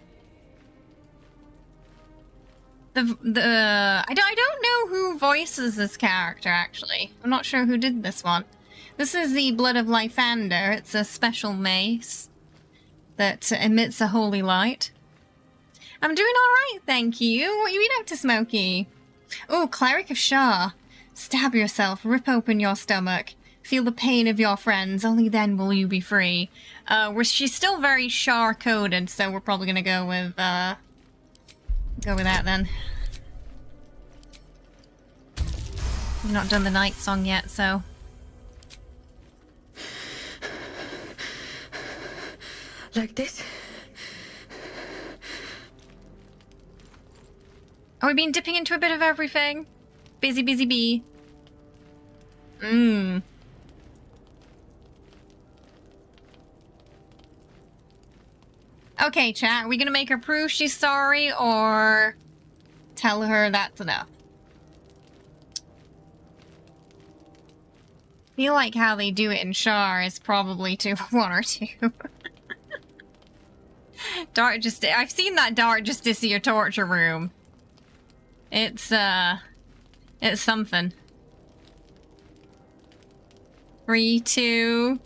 I don't know who voices this character, actually. I'm not sure who did this one. This is the Blood of Lythander. It's a special mace that emits a holy light. I'm doing alright, thank you. What you been up to, Smokey? Oh, Cleric of Shah. Stab yourself, rip open your stomach. Feel the pain of your friends, only then will you be free. She's still very Shah-coded, so we're probably gonna go with that then. We've not done the night song yet, so... Like this? Oh, we've been dipping into a bit of everything. Busy, busy bee. Okay, chat, are we gonna make her prove she's sorry, or tell her that's enough? feel like how they do it in Shar is probably 2 for 1 or 2. I've seen that Dark Justicia torture room. It's something. 3, 2.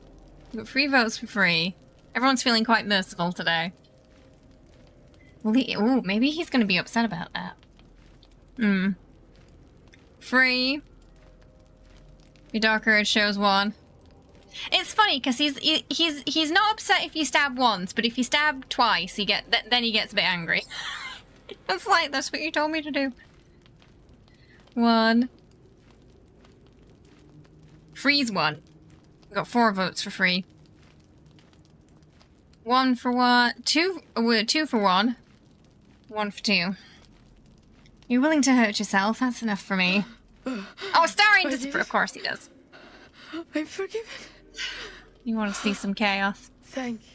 We got 3 votes for free. Everyone's feeling quite merciful today. Ooh, maybe he's gonna be upset about that. Free. Your Dark Urge shows 1. It's funny because he's not upset if you stab once, but if you stab twice, then he gets a bit angry. It's like, that's what you told me to do. 1. Free's 1. Got 4 votes for free. 1 for 1. 2 for 1. 1 for 2. You're willing to hurt yourself. That's enough for me. Oh, Starring does. Of course he does. I'm forgiven. You want to see some chaos? Thank you.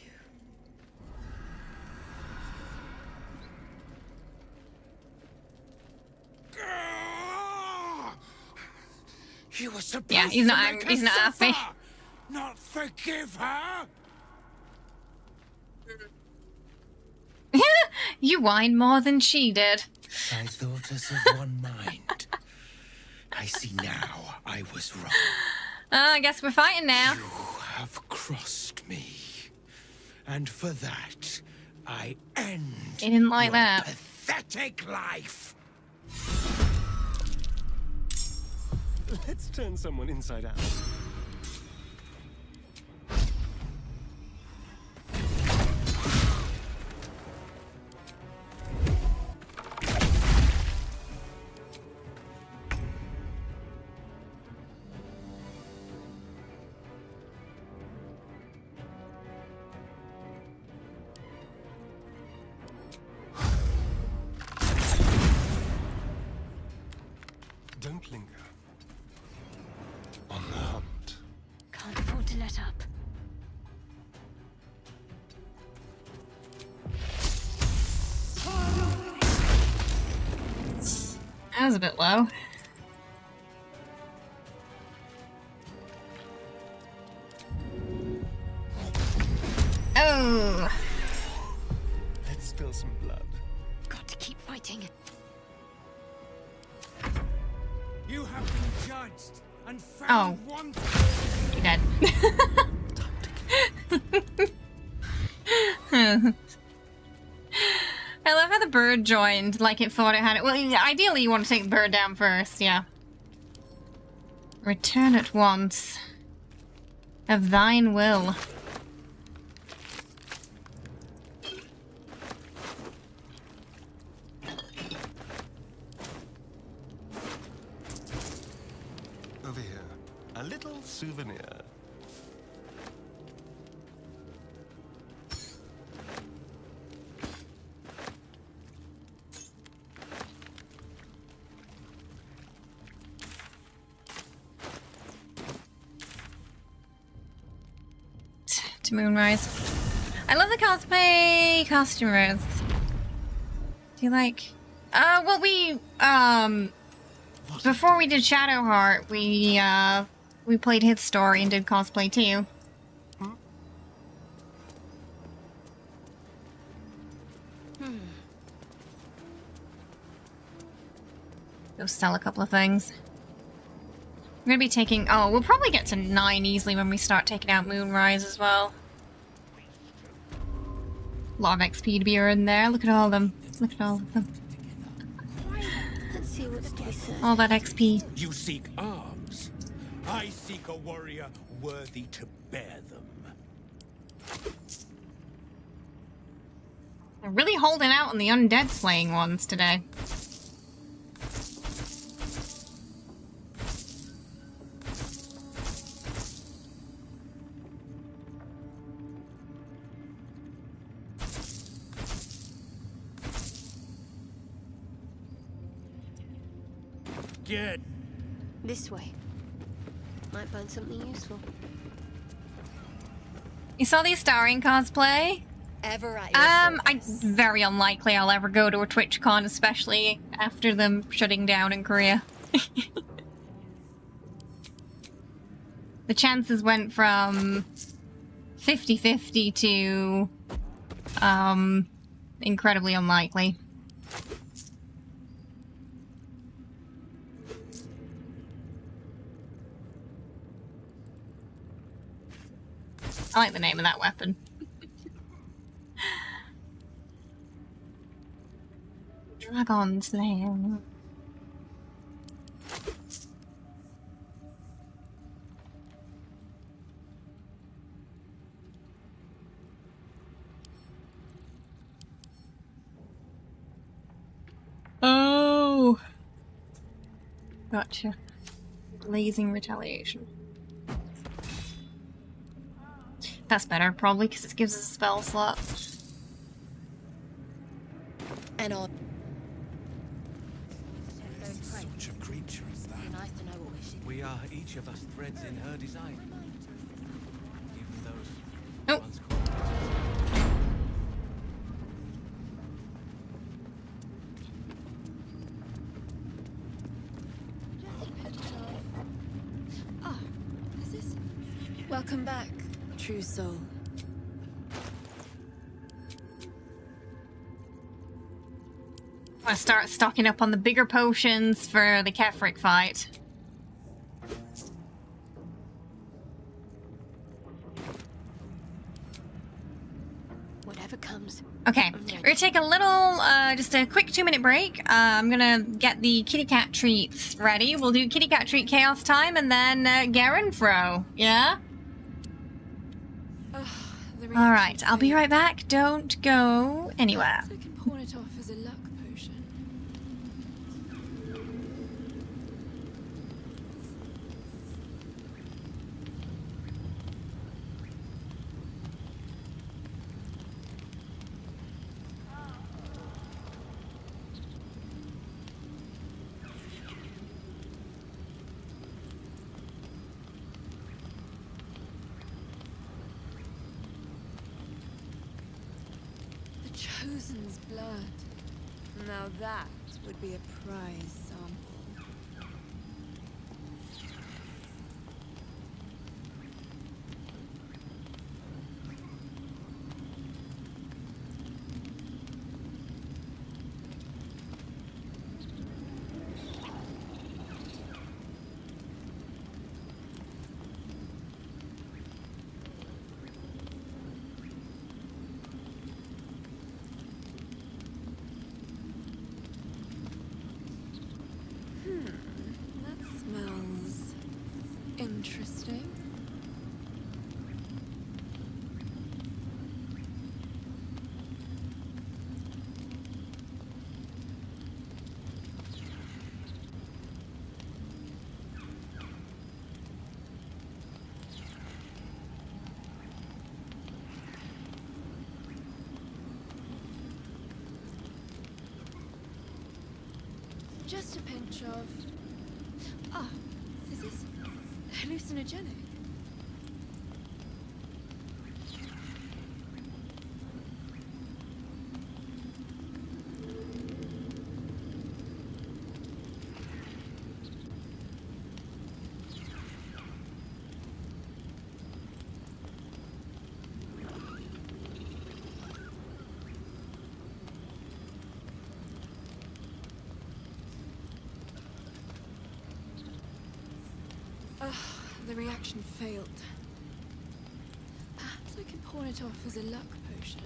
You were supposed Yeah, he's not to angry. make He's her not suffer, happy. not forgive her. You whine more than she did. I thought us of one mind. I see now I was wrong. I guess we're fighting now. You have crossed me. And for that, I end He didn't like your that. pathetic life. Let's turn someone inside out. Don't linger. On the hunt. Can't afford to let up. That was a bit low. Oh. Let's spill some blood. Got to keep fighting. You have been judged and found wanting. You're dead. I love how the bird joined like it thought it had it. Well, ideally you want to take the bird down first, yeah. Return at once. Of thine will. Over here. A little souvenir. To Moonrise. I love the cosplay costumers. Do you like... well, we, before we did Shadowheart, we played his story and did cosplay too. Go sell a couple of things. I'm gonna be taking... Oh, we'll probably get to 9 easily when we start taking out Moonrise as well. A lot of XP to be earned there. Look at all of them. Look at all of them. Let's see what's to be said. All that XP. You seek arms. I seek a warrior worthy to bear them. They're really holding out on the undead slaying ones today. Get This way. Might find something useful. You saw these starring cosplay? Ever at your Very unlikely I'll ever go to a TwitchCon, especially after them shutting down in Korea. The chances went from 50-50 to incredibly unlikely. I like the name of that weapon. Dragon Slayer. Oh, gotcha. Blazing retaliation. That's better, probably, because it gives us a spell slot. And on. Such a creature as that. Nice to know what We are each of us threads in her design. Give those Nope. ones Ah, is this? Welcome back, true soul. I start stocking up on the bigger potions for the Kefric fight. Whatever comes. Okay, we're gonna take a little, just a quick 2-minute break. I'm gonna get the kitty cat treats ready. We'll do kitty cat treat chaos time and then Garen throw, yeah? Alright, I'll be right back. Don't go anywhere. I can pawn it off as a luck potion. Chosen's blood. Now that would be a prize sample. That smells interesting. Just a pinch of... Ah, is this hallucinogenic? The reaction failed. Perhaps I can pawn it off as a luck potion.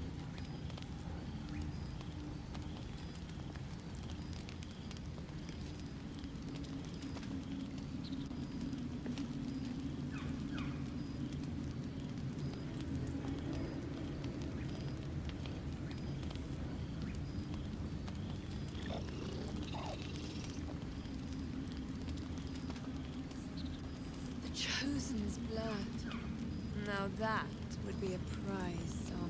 Chosen's blood. Now that would be a prize sample.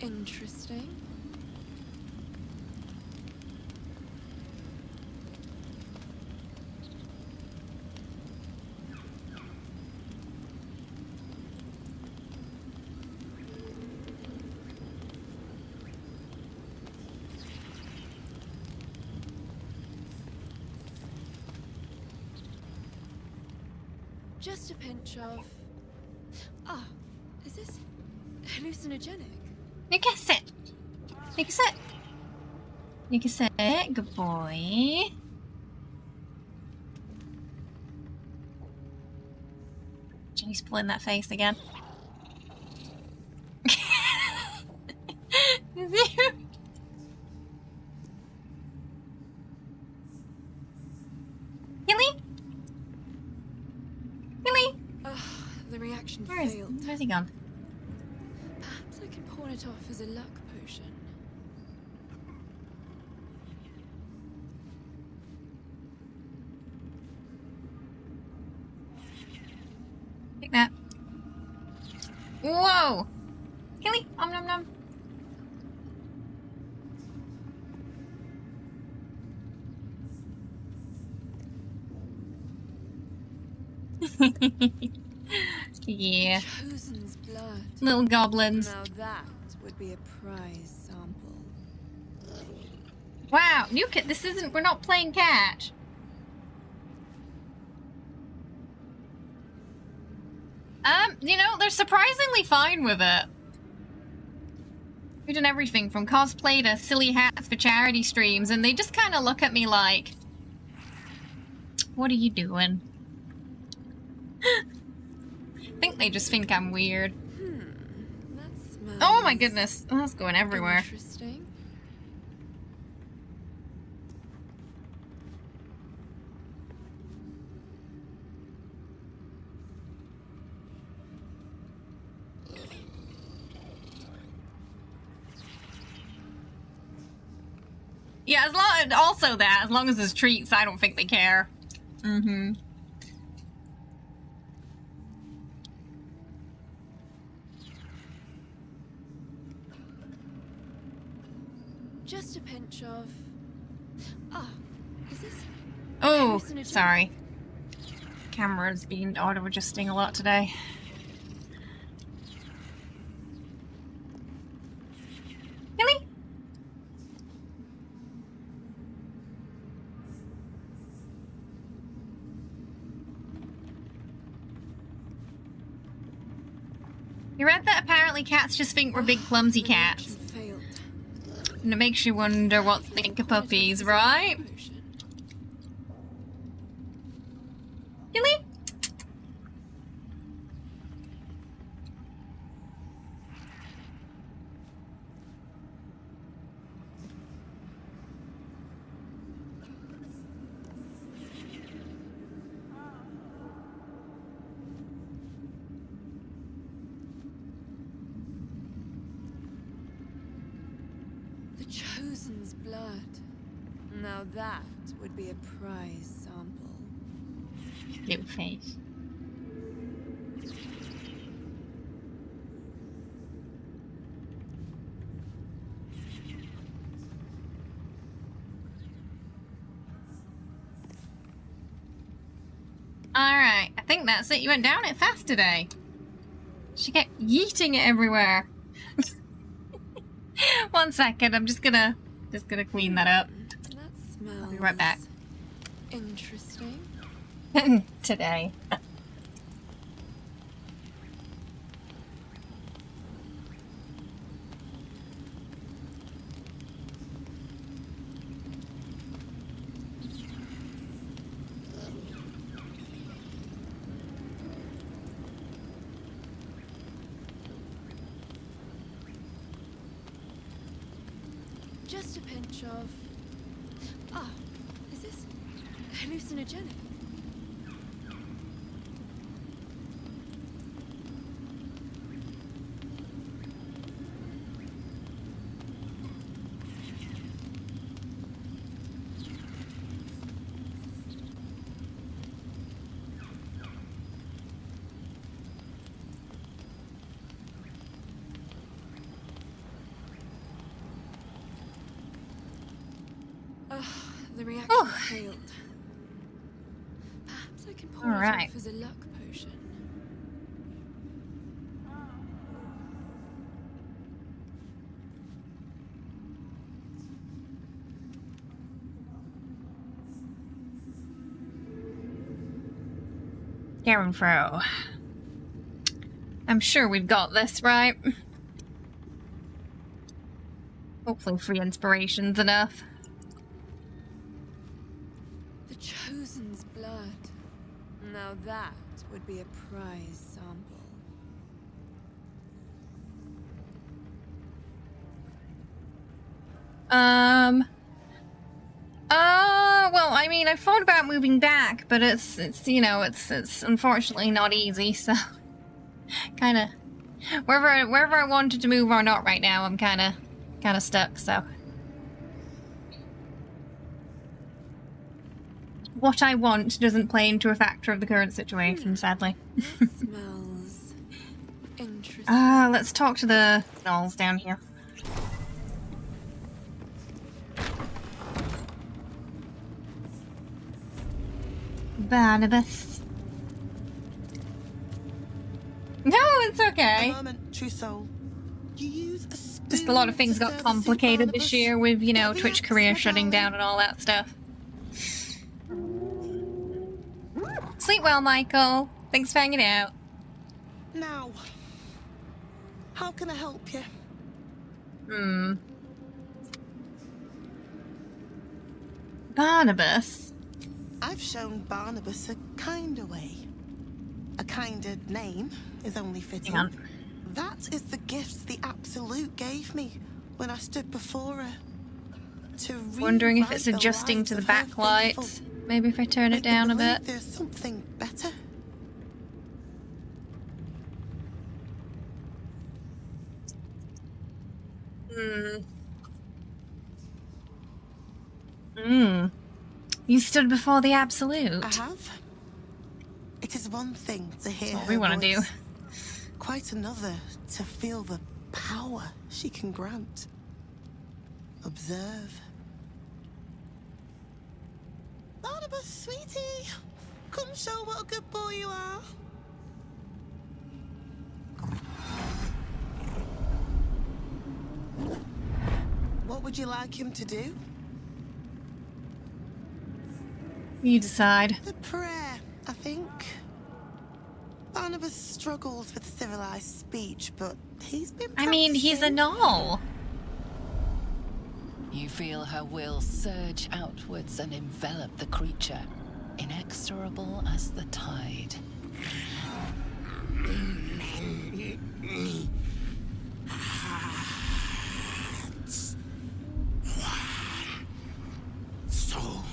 Interesting. Just a pinch of... Ah, is this hallucinogenic? You can sit. You can sit. You can sit. Good boy. He's pulling that face again. The reaction Where's he gone? Perhaps I can pawn it off as a luck potion. Take that. Whoa! Hilly! Nom nom. Yeah. Chosen's blood. Little goblins. Now that would be a prize sample. Wow, new kit. This isn't. We're not playing catch. You know, they're surprisingly fine with it. We've done everything from cosplay to silly hats for charity streams, and they just kind of look at me like, "What are you doing?" I think they just think I'm weird. Oh my goodness, that's going everywhere. Interesting. Yeah, as long as there's treats, I don't think they care. Mm-hmm. Just a pinch of... Ah, is this... Oh, sorry. Camera's been auto-adjusting a lot today. Really? You read that apparently cats just think we're big clumsy cats. And it makes you wonder what they think of puppies, right? Really? The Chosen's blood. Now that would be a prize sample. Little face. Alright, I think that's it. You went down it fast today. She kept yeeting it everywhere. 1 second, I'm just gonna clean that up. That smells... I'll be right back. Interesting. Today. Just a pinch of... Ah, is this hallucinogenic? The reaction failed. Perhaps I can pour it off as a luck potion. Fro. I'm sure we've got this, right? Hopefully free inspiration's enough. The Chosen's blood. Now that would be a prize sample. Well, I mean, I thought about moving back, but it's you know, it's unfortunately not easy, so kind of wherever I wanted to move or not right now, I'm kind of stuck, so what I want doesn't play into a factor of the current situation, sadly. Smells interesting. Let's talk to the gnolls down here. Barnabas. No, it's okay. A moment, true soul. You use a spoon. Just a lot of things got complicated this year with, you know, Twitch career shutting down and all that stuff. Sleep well, Michael. Thanks for hanging out. Now, how can I help you? Barnabas. I've shown Barnabas a kinder way. A kinder name is only fitting. Hang on. That is the gift the Absolute gave me when I stood before her. Wondering if it's adjusting to the backlights. Maybe if I turn it down a bit. There's something better. You stood before the Absolute. I have. It is one thing to hear That's what her we want to do. voice, quite another to feel the power she can grant. Observe. Barnabas, sweetie, come show what a good boy you are. What would you like him to do? You decide. The prayer, I think. Barnabas struggles with civilized speech, but he's been I mean, he's a gnoll. You feel her will surge outwards and envelop the creature, inexorable as the tide. Soul.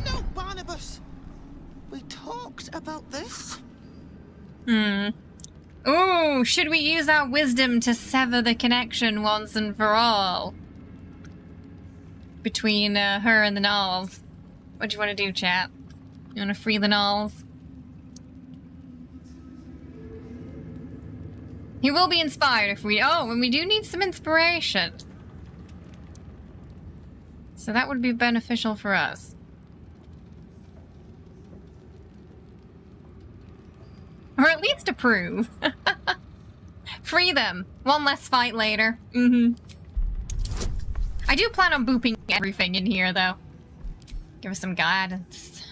No, Barnabas. We talked about this. Ooh, should we use our wisdom to sever the connection once and for all? Between her and the gnolls. What do you want to do, chat? You want to free the gnolls? He will be inspired if we... Oh, and we do need some inspiration. So that would be beneficial for us. Or at least approve. Free them. One less fight later. I do plan on booping everything in here, though. Give us some guidance.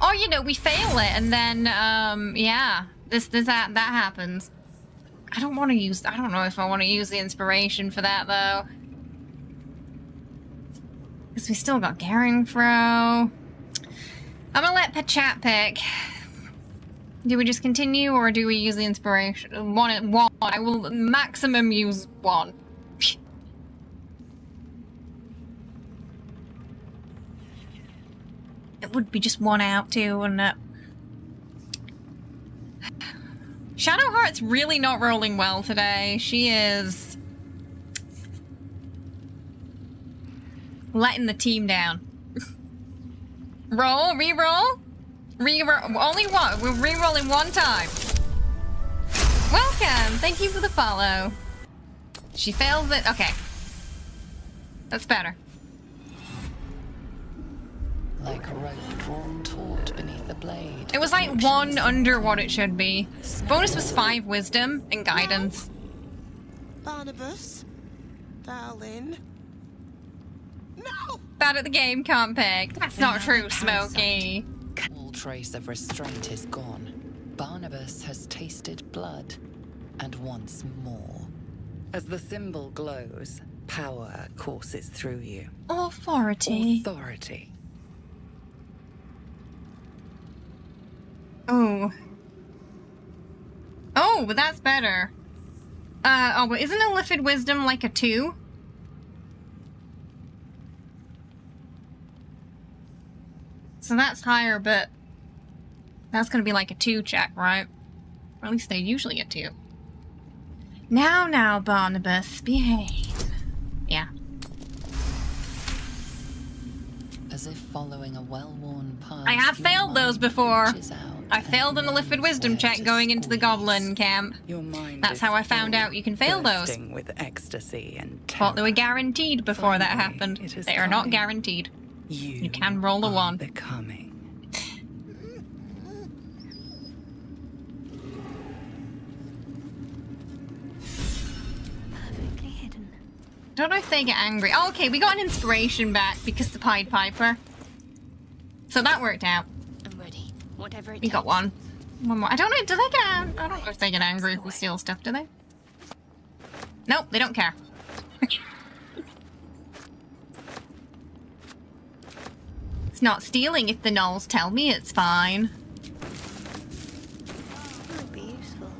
Or, you know, we fail it, and then, yeah. That happens. I don't want to use... I don't know if I want to use the inspiration for that, though. Because we still got Garingfro. I'm gonna let chat pick. Do we just continue, or do we use the inspiration? One. I will maximum use one. It would be just one out, too, wouldn't it? Shadowheart's really not rolling well today. She is... letting the team down. Roll? Re-roll? Re-roll? Only one. We're re-rolling one time. welcome! Thank you for the follow. She fails it. Okay. That's better. Like a rope drawn taut beneath the blade. It was like 1 under what it should be. Bonus was 5 wisdom and guidance. Barnabas, darling. No! Bad at the game, can't pick. That's not true, Smokey. All trace of restraint is gone. Barnabas has tasted blood, and wants more. As the symbol glows, power courses through you. Authority. Authority. Oh. Oh, but that's better. Oh, but isn't Illithid Wisdom like a 2? So that's higher, but that's gonna be like a 2 check, right? Or at least they're usually a 2. Now, Barnabas, behave. Yeah. As if following a well-worn path. I have failed those before. Out I failed an Illithid Wisdom check going into the Goblin camp. That's how I found out you can fail those. With ecstasy and Thought they were guaranteed before that happened. They are not guaranteed. You can roll a 1. Becoming. Perfectly hidden. Don't know if they get angry. Oh, okay, we got an inspiration back because the Pied Piper. So that worked out. I'm ready. Whatever it We got one. One more. I don't know. Do they get? I don't know if they get angry if we steal stuff. Do they? Nope, they don't care. It's not stealing if the gnolls tell me it's fine. Might be useful.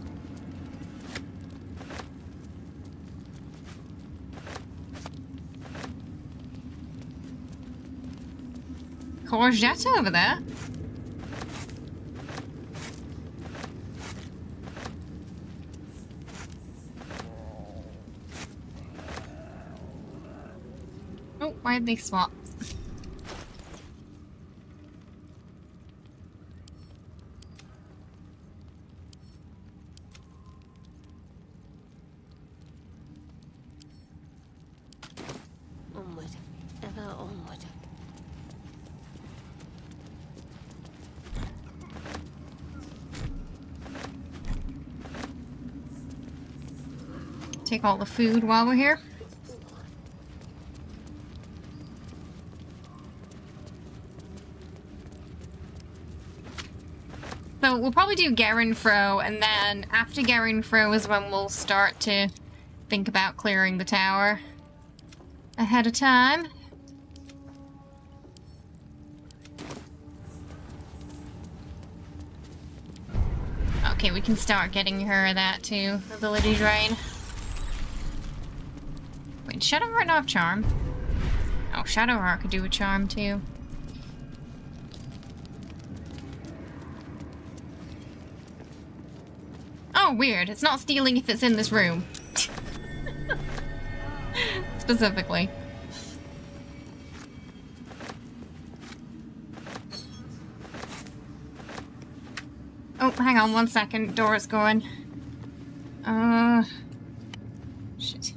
Courgette over there. Oh, why did they swap? Onward. Ever onward. Take all the food while we're here. So we'll probably do Garenfro, and then after Garenfro is when we'll start to think about clearing the tower ahead of time. Okay, we can start getting her that too, ability drain. Wait, did Shadowheart not have charm? Oh, Shadowheart could do a charm too. Oh, weird. It's not stealing if it's in this room. Specifically. Oh, hang on 1 second. Door's going. Shit.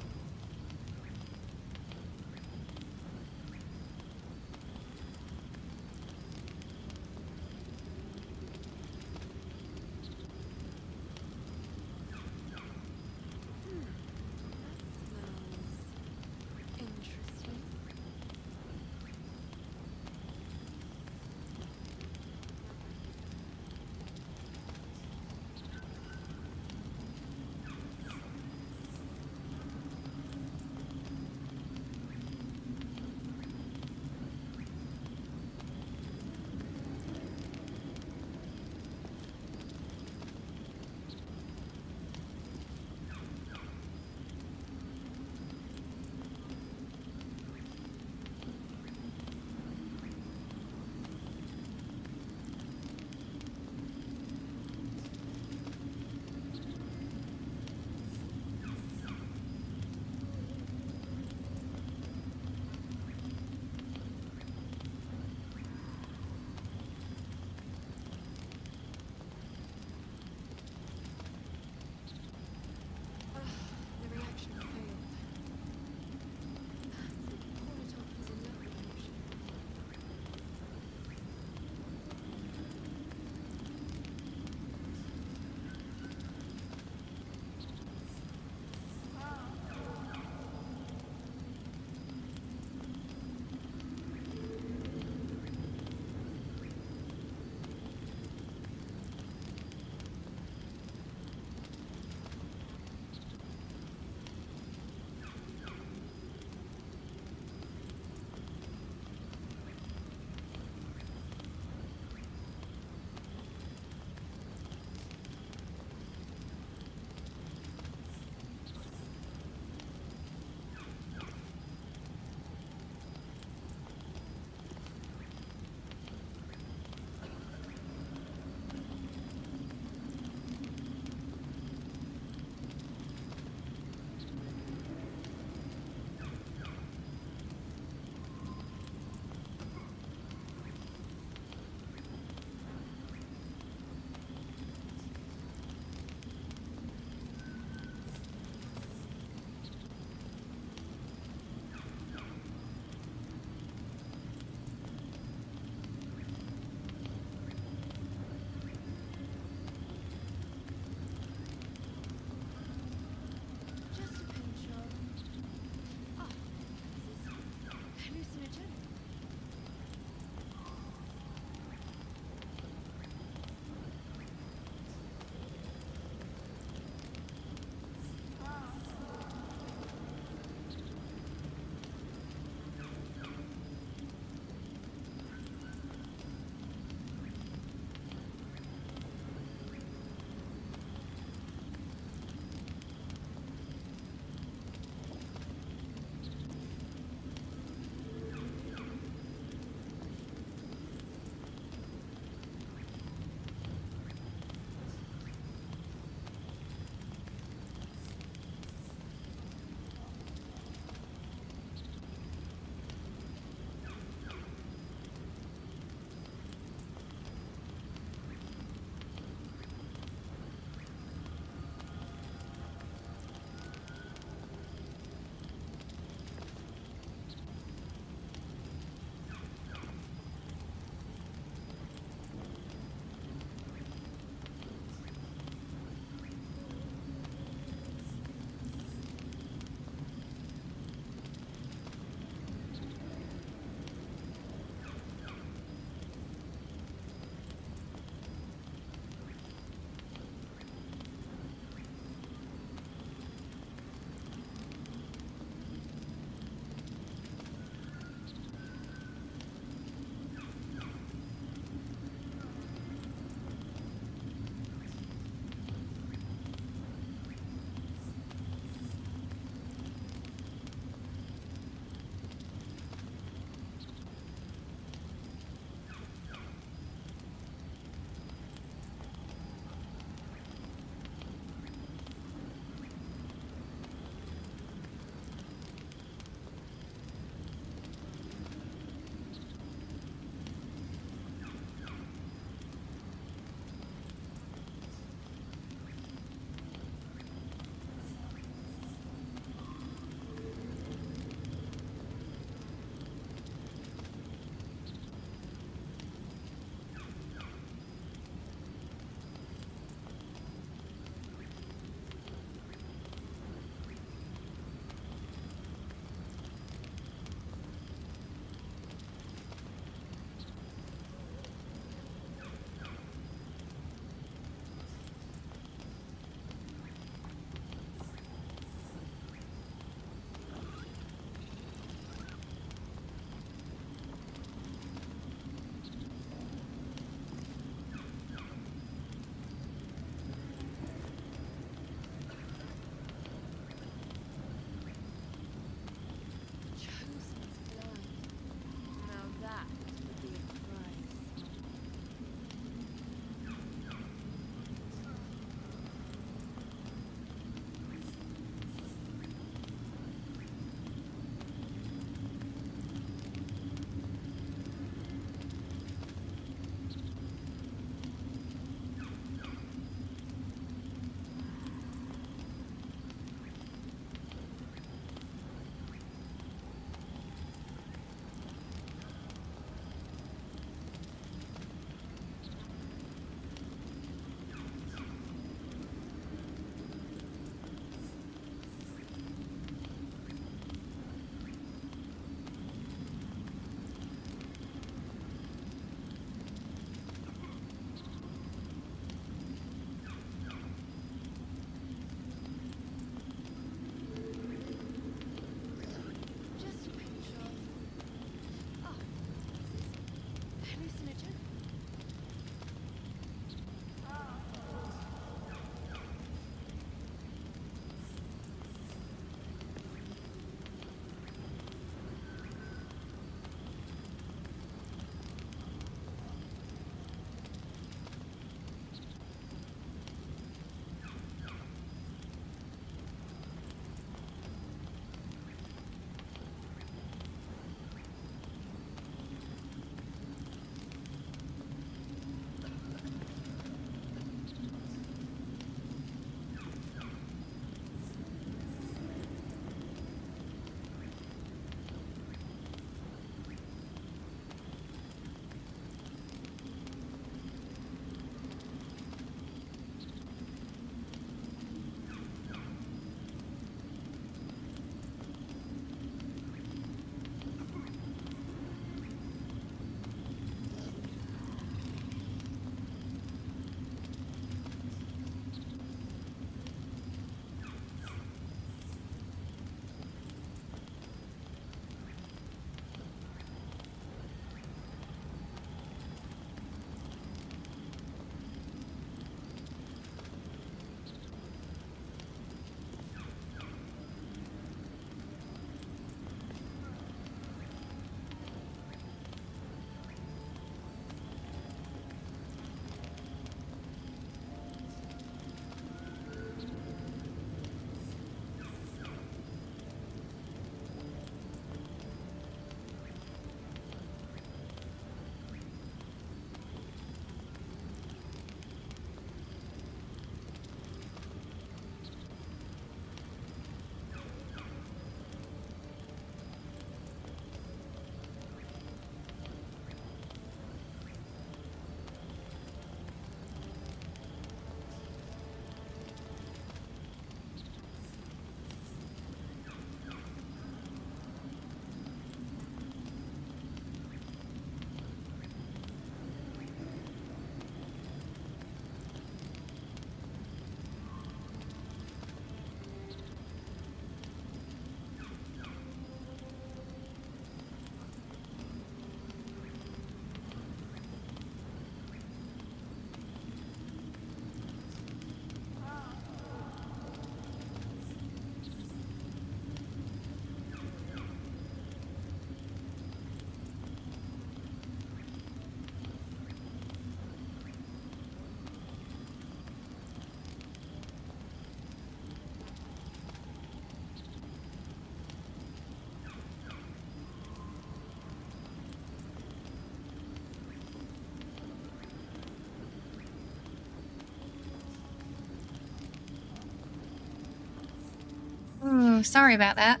Oh, sorry about that.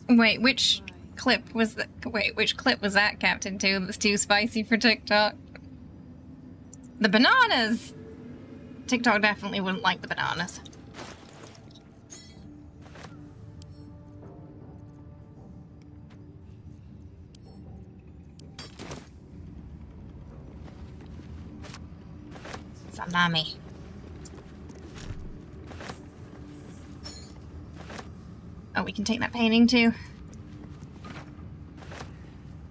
Wait, which clip was that? Wait, which clip was that, Captain 2? That's too spicy for TikTok. The bananas! TikTok definitely wouldn't like the bananas. Salami. Oh, we can take that painting too.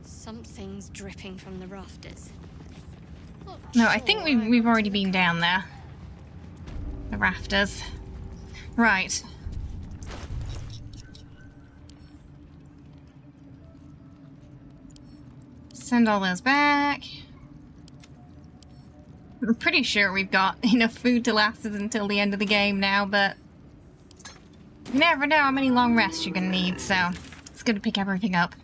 Something's dripping from the rafters. No, I think we've already been down there. The rafters. Right. Send all those back. I'm pretty sure we've got enough food to last us until the end of the game now, but you never know how many long rests you're gonna need, so it's good to pick everything up.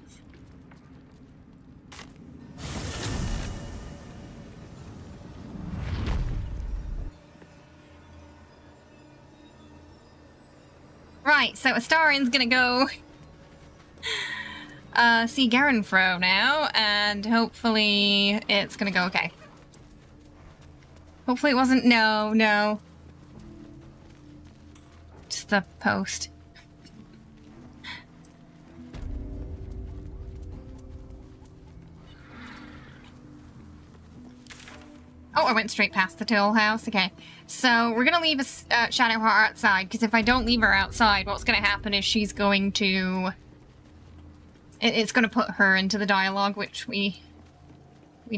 Right, so Astarian's gonna go see Garenfro now, and hopefully it's gonna go okay. Hopefully it wasn't no. Just the post. Oh, I went straight past the toll house. Okay. So we're gonna leave Shadowheart outside, because if I don't leave her outside, what's gonna happen is she's going to... It's gonna put her into the dialogue, which we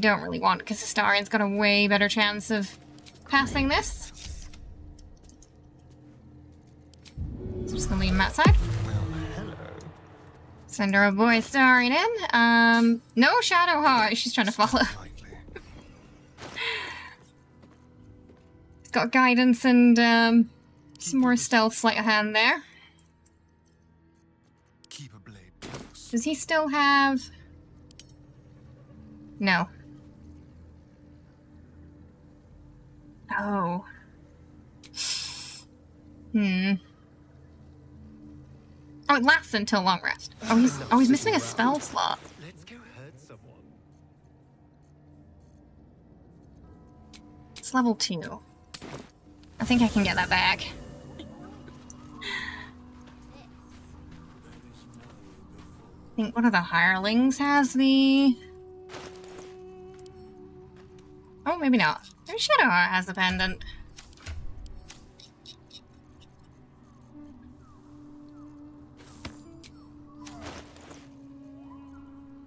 don't really want, because Astarian's got a way better chance of passing this. So just gonna leave him outside. Send our boy Astarian in. No Shadowheart, she's trying to follow. He's got guidance and some more stealth sleight of hand there. Does he still have... No. Oh. Oh, it lasts until long rest. Oh, he's missing a spell slot. Let's go hurt someone. It's level 2. I think I can get that back. I think one of the hirelings has the... Oh, maybe not. Maybe Shadowheart has the pendant.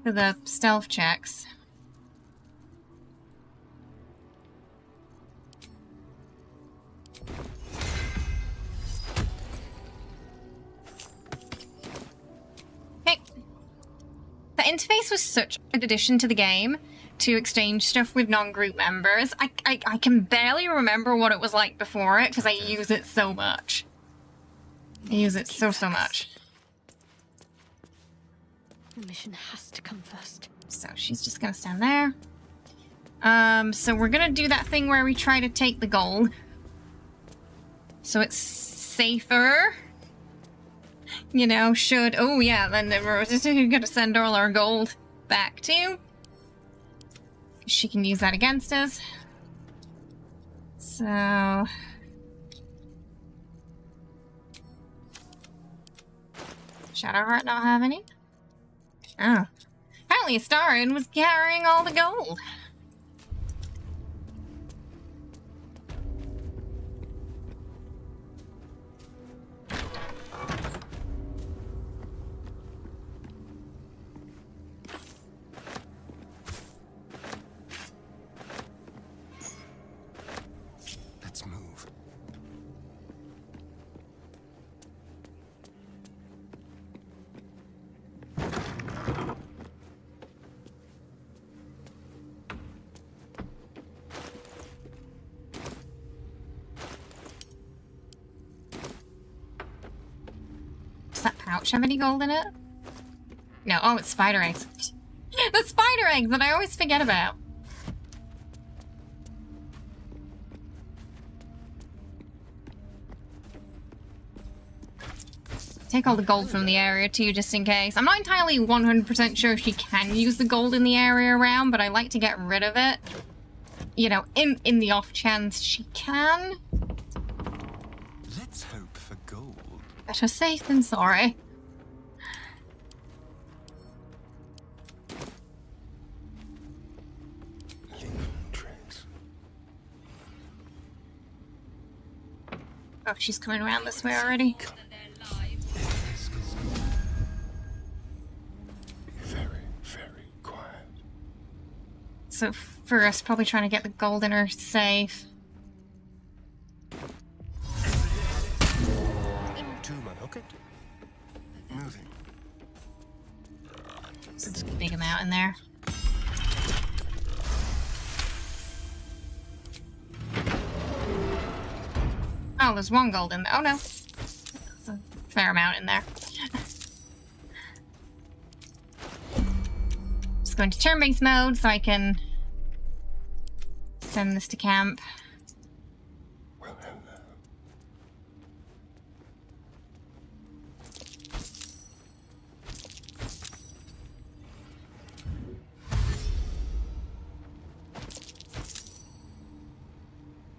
For the stealth checks. Okay. The interface was such a good addition to the game to exchange stuff with non-group members. I can barely remember what it was like before it because I use it so much. I use it so much. The mission has to come first. So she's just gonna stand there. So we're gonna do that thing where we try to take the gold. So it's safer. You know, should... Oh yeah, then we're just gonna send all our gold back too. She can use that against us. So... Shadowheart not have any? Oh. Apparently Astarian was carrying all the gold. Let's move. Does that pouch have any gold in it? No. Oh, it's spider eggs. The spider eggs that I always forget about. Take all the gold from the area too, just in case. I'm not entirely 100% sure if she can use the gold in the area around, but I like to get rid of it. You know, in the off chance she can. Let's hope for gold. Better safe than sorry. Oh, she's coming around this way already. Very, very quiet. So first, probably trying to get the gold in her safe. Okay. Moving. So there's a big amount in there. Oh, there's one gold in there. Oh no. There's a fair amount in there. Just going to turn-based mode so I can send this to camp. Well, hello.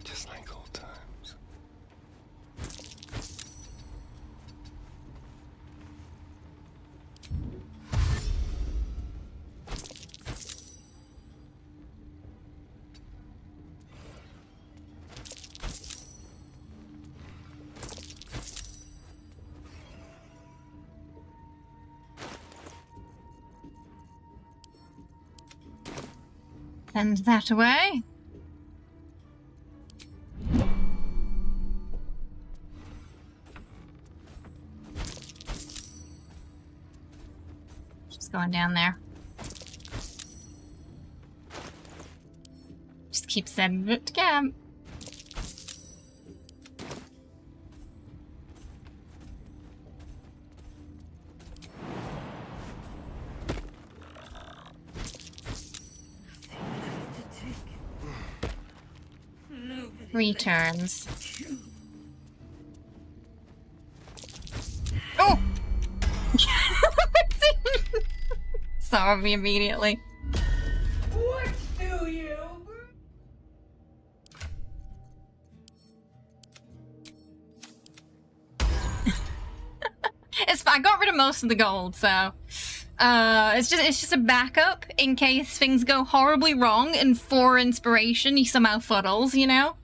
Just like old times. Send that away. Just going down there. Just keep sending it to camp. Returns. Oh! Saw me immediately. What do you? It's fine. I got rid of most of the gold, so it's just a backup in case things go horribly wrong and for inspiration you somehow fuddles, you know?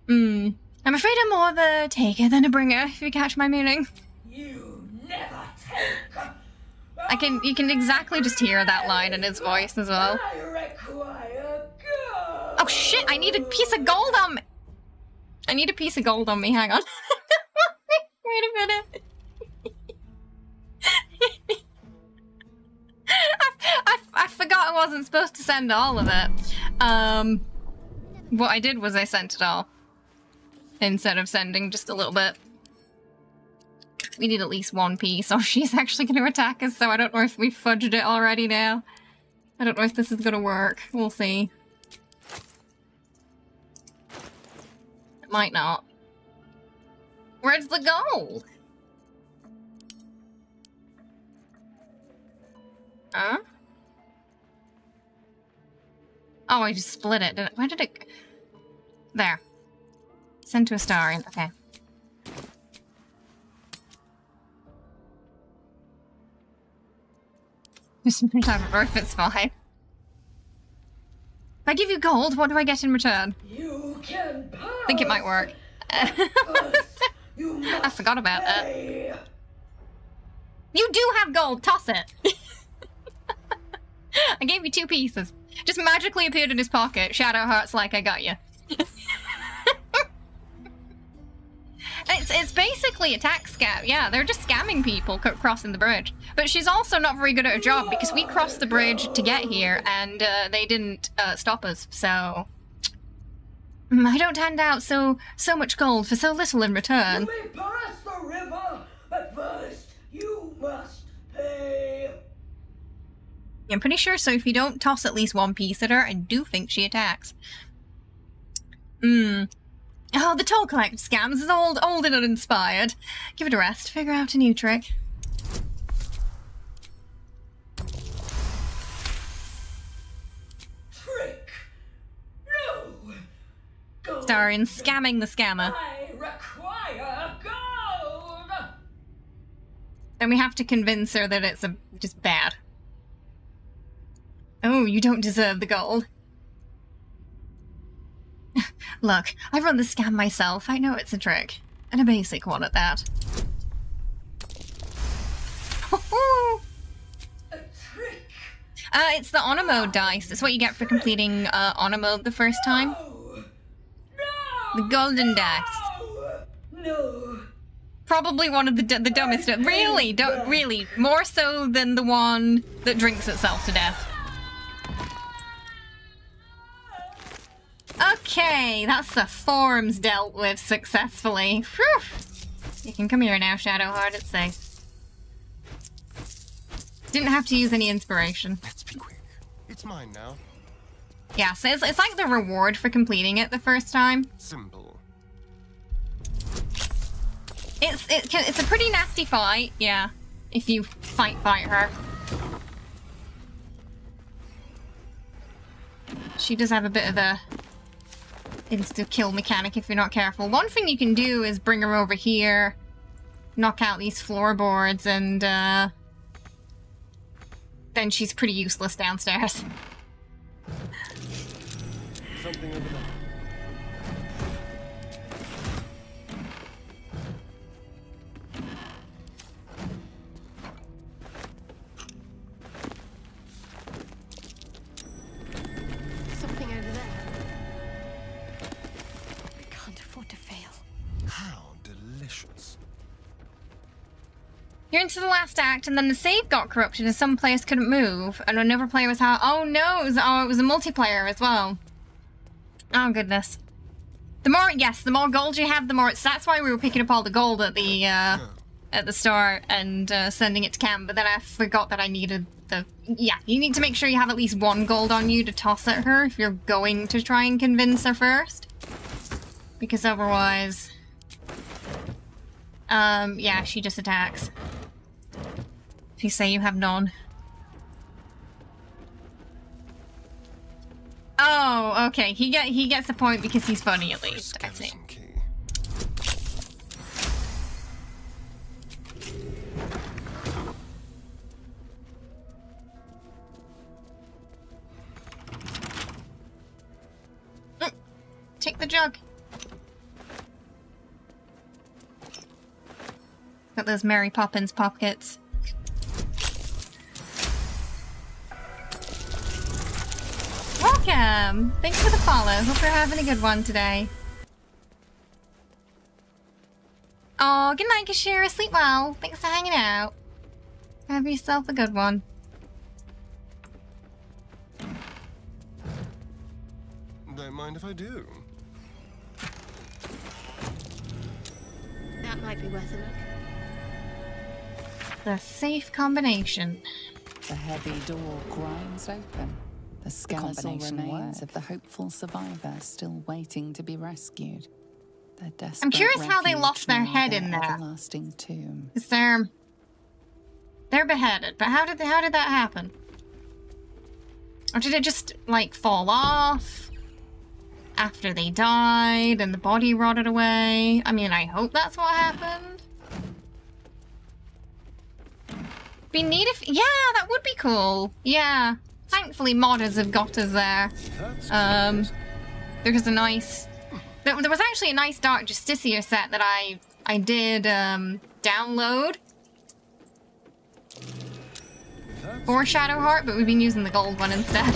I'm afraid I'm more of a taker than a bringer, if you catch my meaning. You never take. You can exactly just hear that line in his voice as well. I require gold. Oh shit, I need a piece of gold on me. I need a piece of gold on me, hang on. Wait a minute. I forgot I wasn't supposed to send all of it. What I did was I sent it all. Instead of sending just a little bit. We need at least one piece, or she's actually going to attack us, so I don't know if we've fudged it already now. I don't know if this is going to work. We'll see. It might not. Where's the gold? Huh? Oh, I just split it. Where did it... There. Send to a star. Okay. Just in return for if it's fine. If I give you gold, what do I get in return? You can pass. I think it might work. I forgot about that. You do have gold. Toss it. I gave you 2 pieces. Just magically appeared in his pocket. Shadowheart's like, I got you. It's basically a tax scam. Yeah, they're just scamming people crossing the bridge. But she's also not very good at her job because we crossed the bridge to get here and they didn't stop us, so... I don't hand out so much gold for so little in return. You may pass the river, but first you must pay. I'm pretty sure, so if you don't toss at least 1 piece at her, I do think she attacks. Oh, the toll collect scams is old and uninspired. Give it a rest. Figure out a new trick. Trick? No! Gold. Starring scamming the scammer. I require gold! Then we have to convince her that it's just bad. Oh, you don't deserve the gold. Look, I've run the scam myself. I know it's a trick. And a basic one at that. A trick? It's the honor mode dice. It's what you get for completing honor mode the first time. The golden dice. No. Probably one of the dumbest. Really? Really? More so than the one that drinks itself to death. Okay, that's the forms dealt with successfully. Whew. You can come here now, Shadowheart. It's safe. Didn't have to use any inspiration. Let's be quick. It's mine now. Yeah, so it's like the reward for completing it the first time. Simple. It's a pretty nasty fight, yeah. If you fight her. She does have a bit of a insta-kill mechanic if you're not careful. One thing you can do is bring her over here, knock out these floorboards, and then she's pretty useless downstairs. Something over there. Something over there. I can't afford to fail. How delicious. You're into the last act, and then the save got corrupted and some players couldn't move, and another player was oh no, it was a multiplayer as well. Oh goodness. The more gold you have, the more that's why we were picking up all the gold at the start and sending it to Cam, but then I forgot that I needed you need to make sure you have at least one gold on you to toss at her if you're going to try and convince her first. Because otherwise yeah, she just attacks. If you say you have none. Oh, okay. He gets a point because he's funny at least, I think. Take the jug. Got those Mary Poppins pockets. Welcome! Thanks for the follow. Hope you're having a good one today. Oh, good night, Kashira. Sleep well. Thanks for hanging out. Have yourself a good one. Don't mind if I do. That might be worth a look. The safe combination. The heavy door grinds open. The skeletal remains of the hopeful survivor still waiting to be rescued. Their desperate I'm curious how they refuge lost their near head in there. everlasting tomb. Is they're beheaded, but how did that happen? Or did it just like fall off after they died and the body rotted away? I mean, I hope that's what happened. Be neat if that would be cool. Yeah. Thankfully modders have got us there. There's a nice there was actually a nice Dark Justiciar set that I did download for Shadowheart, but we've been using the gold one instead.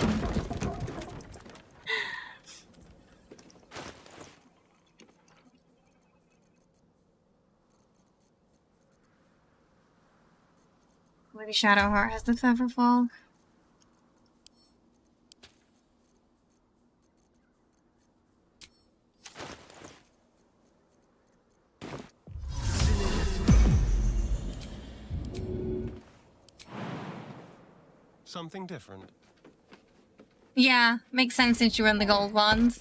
Maybe Shadowheart has the feather fog. Something different. Yeah, makes sense since you run the gold ones.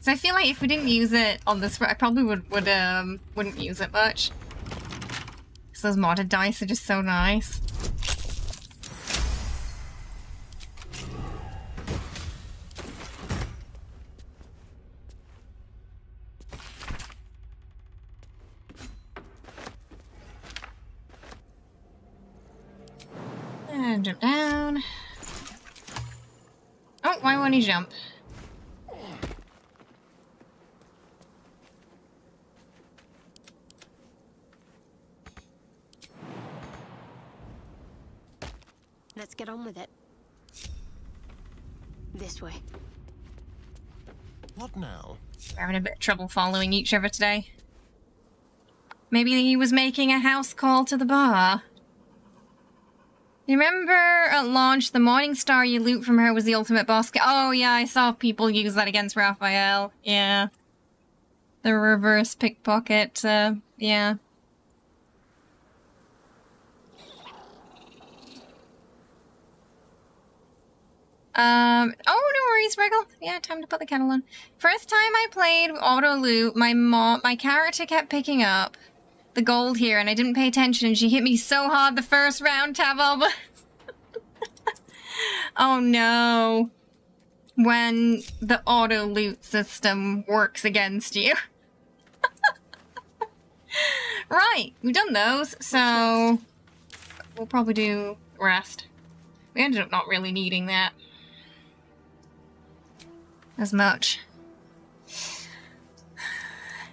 So I feel like if we didn't use it on this, I probably wouldn't use it much. Because those modded dice are just so nice. And jump down. Oh, why won't he jump? Let's get on with it. This way. What now? We're having a bit of trouble following each other today. Maybe he was making a house call to the bar. You remember at launch, the Morning Star you loot from her was the ultimate boss? Oh yeah, I saw people use that against Raphael. Yeah. The reverse pickpocket, yeah. Oh, no worries, Wriggle. Yeah, time to put the kettle on. First time I played auto loot, my character kept picking up the gold here, and I didn't pay attention, and she hit me so hard the first round, Tavel. Oh no. When the auto loot system works against you. Right, we've done those, so we'll probably do the rest. We ended up not really needing that as much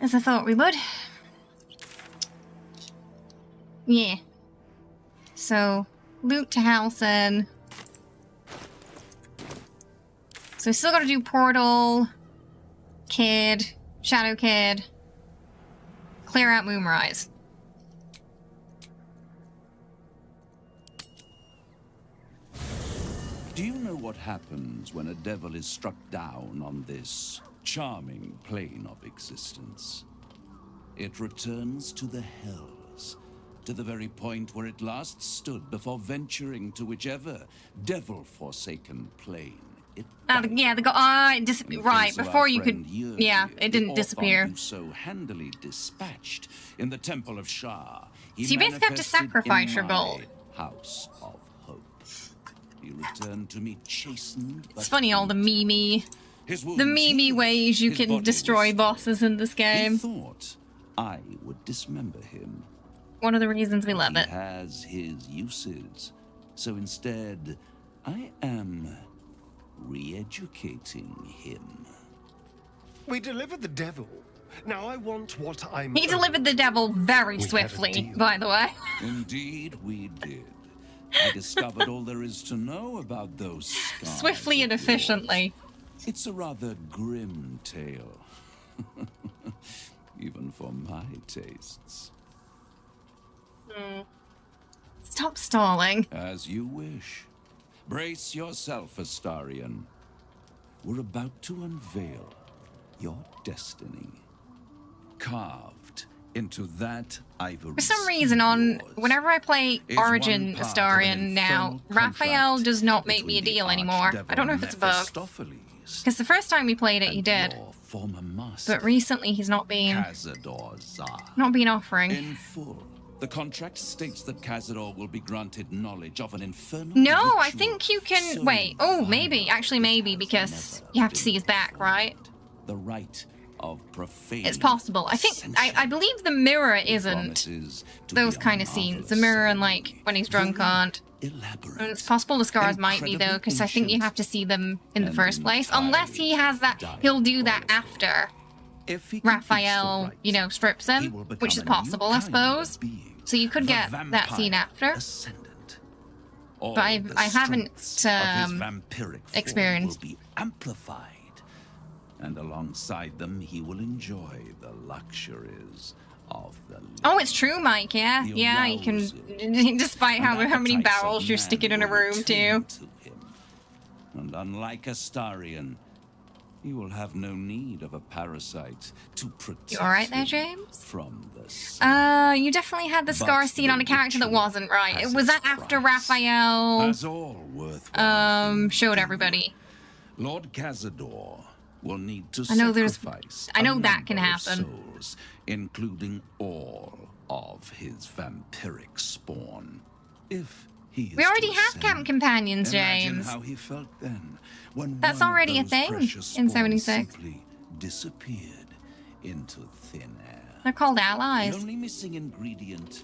as I thought we would. Yeah. So, loot to Halcyon. So we still gotta do Portal, Kid, Shadow Kid, clear out Moonrise. Do you know what happens when a devil is struck down on this charming plane of existence? It returns to the hells, to the very point where it last stood before venturing to whichever devil-forsaken plane it right, before you could... Yeah, it didn't disappear. You so handily dispatched in the Temple of Shah. So you basically have to sacrifice your gold. House of Hope. He returned to me chastened. It's funny, all the meme ways you can destroy bosses in this game. He thought I would dismember him. One of the reasons we love it. He has his uses. So instead, I am re-educating him. We delivered the devil. Now I want what I'm... He delivered the devil very swiftly, by the way. Indeed, we did. I discovered all there is to know about those scars. Swiftly and efficiently. It's a rather grim tale. Even for my tastes. Stop stalling. As you wish. Brace yourself, Astarion. We're about to unveil your destiny. Carved into that ivory. For some reason, whenever I play Origin Astarion now, Raphael does not make me a deal anymore. I don't know if it's a bug. Because the first time we played it, he did. But recently, he's not been offering. In full. The contract states that Cazador will be granted knowledge of an infernal No, I think you can... Wait. Oh, maybe. Actually, maybe, because you have to see his back, right? The right of profane. It's possible. I think... I believe the mirror isn't those kind of scenes. The mirror and, like, when he's drunk aren't. And it's possible the scars might be, though, because I think you have to see them in the first place. Unless he has that... He'll do that after Raphael, you know, strips him, which is possible, I suppose. So you could get that scene after. But I haven't experienced. Will be amplified. And alongside them, he will enjoy the luxuries of the... Oh, it's true, Mike, yeah. Yeah, you can... Despite how many barrels you're sticking in a room, too. And unlike Astarion, he will have no need of a parasite to protect you alright there, James? From the you definitely had the scar scene on a character that wasn't right. Was that after Raphael all showed everybody? Lord Cazador will need to I know sacrifice I know a that can number of happen. souls, including all of his vampiric spawn. If he is We already to have ascend, camp companions, imagine James. how he felt then, when That's one of already a those thing precious in spawns 76. simply disappeared into thin air. They're called The allies. only missing ingredient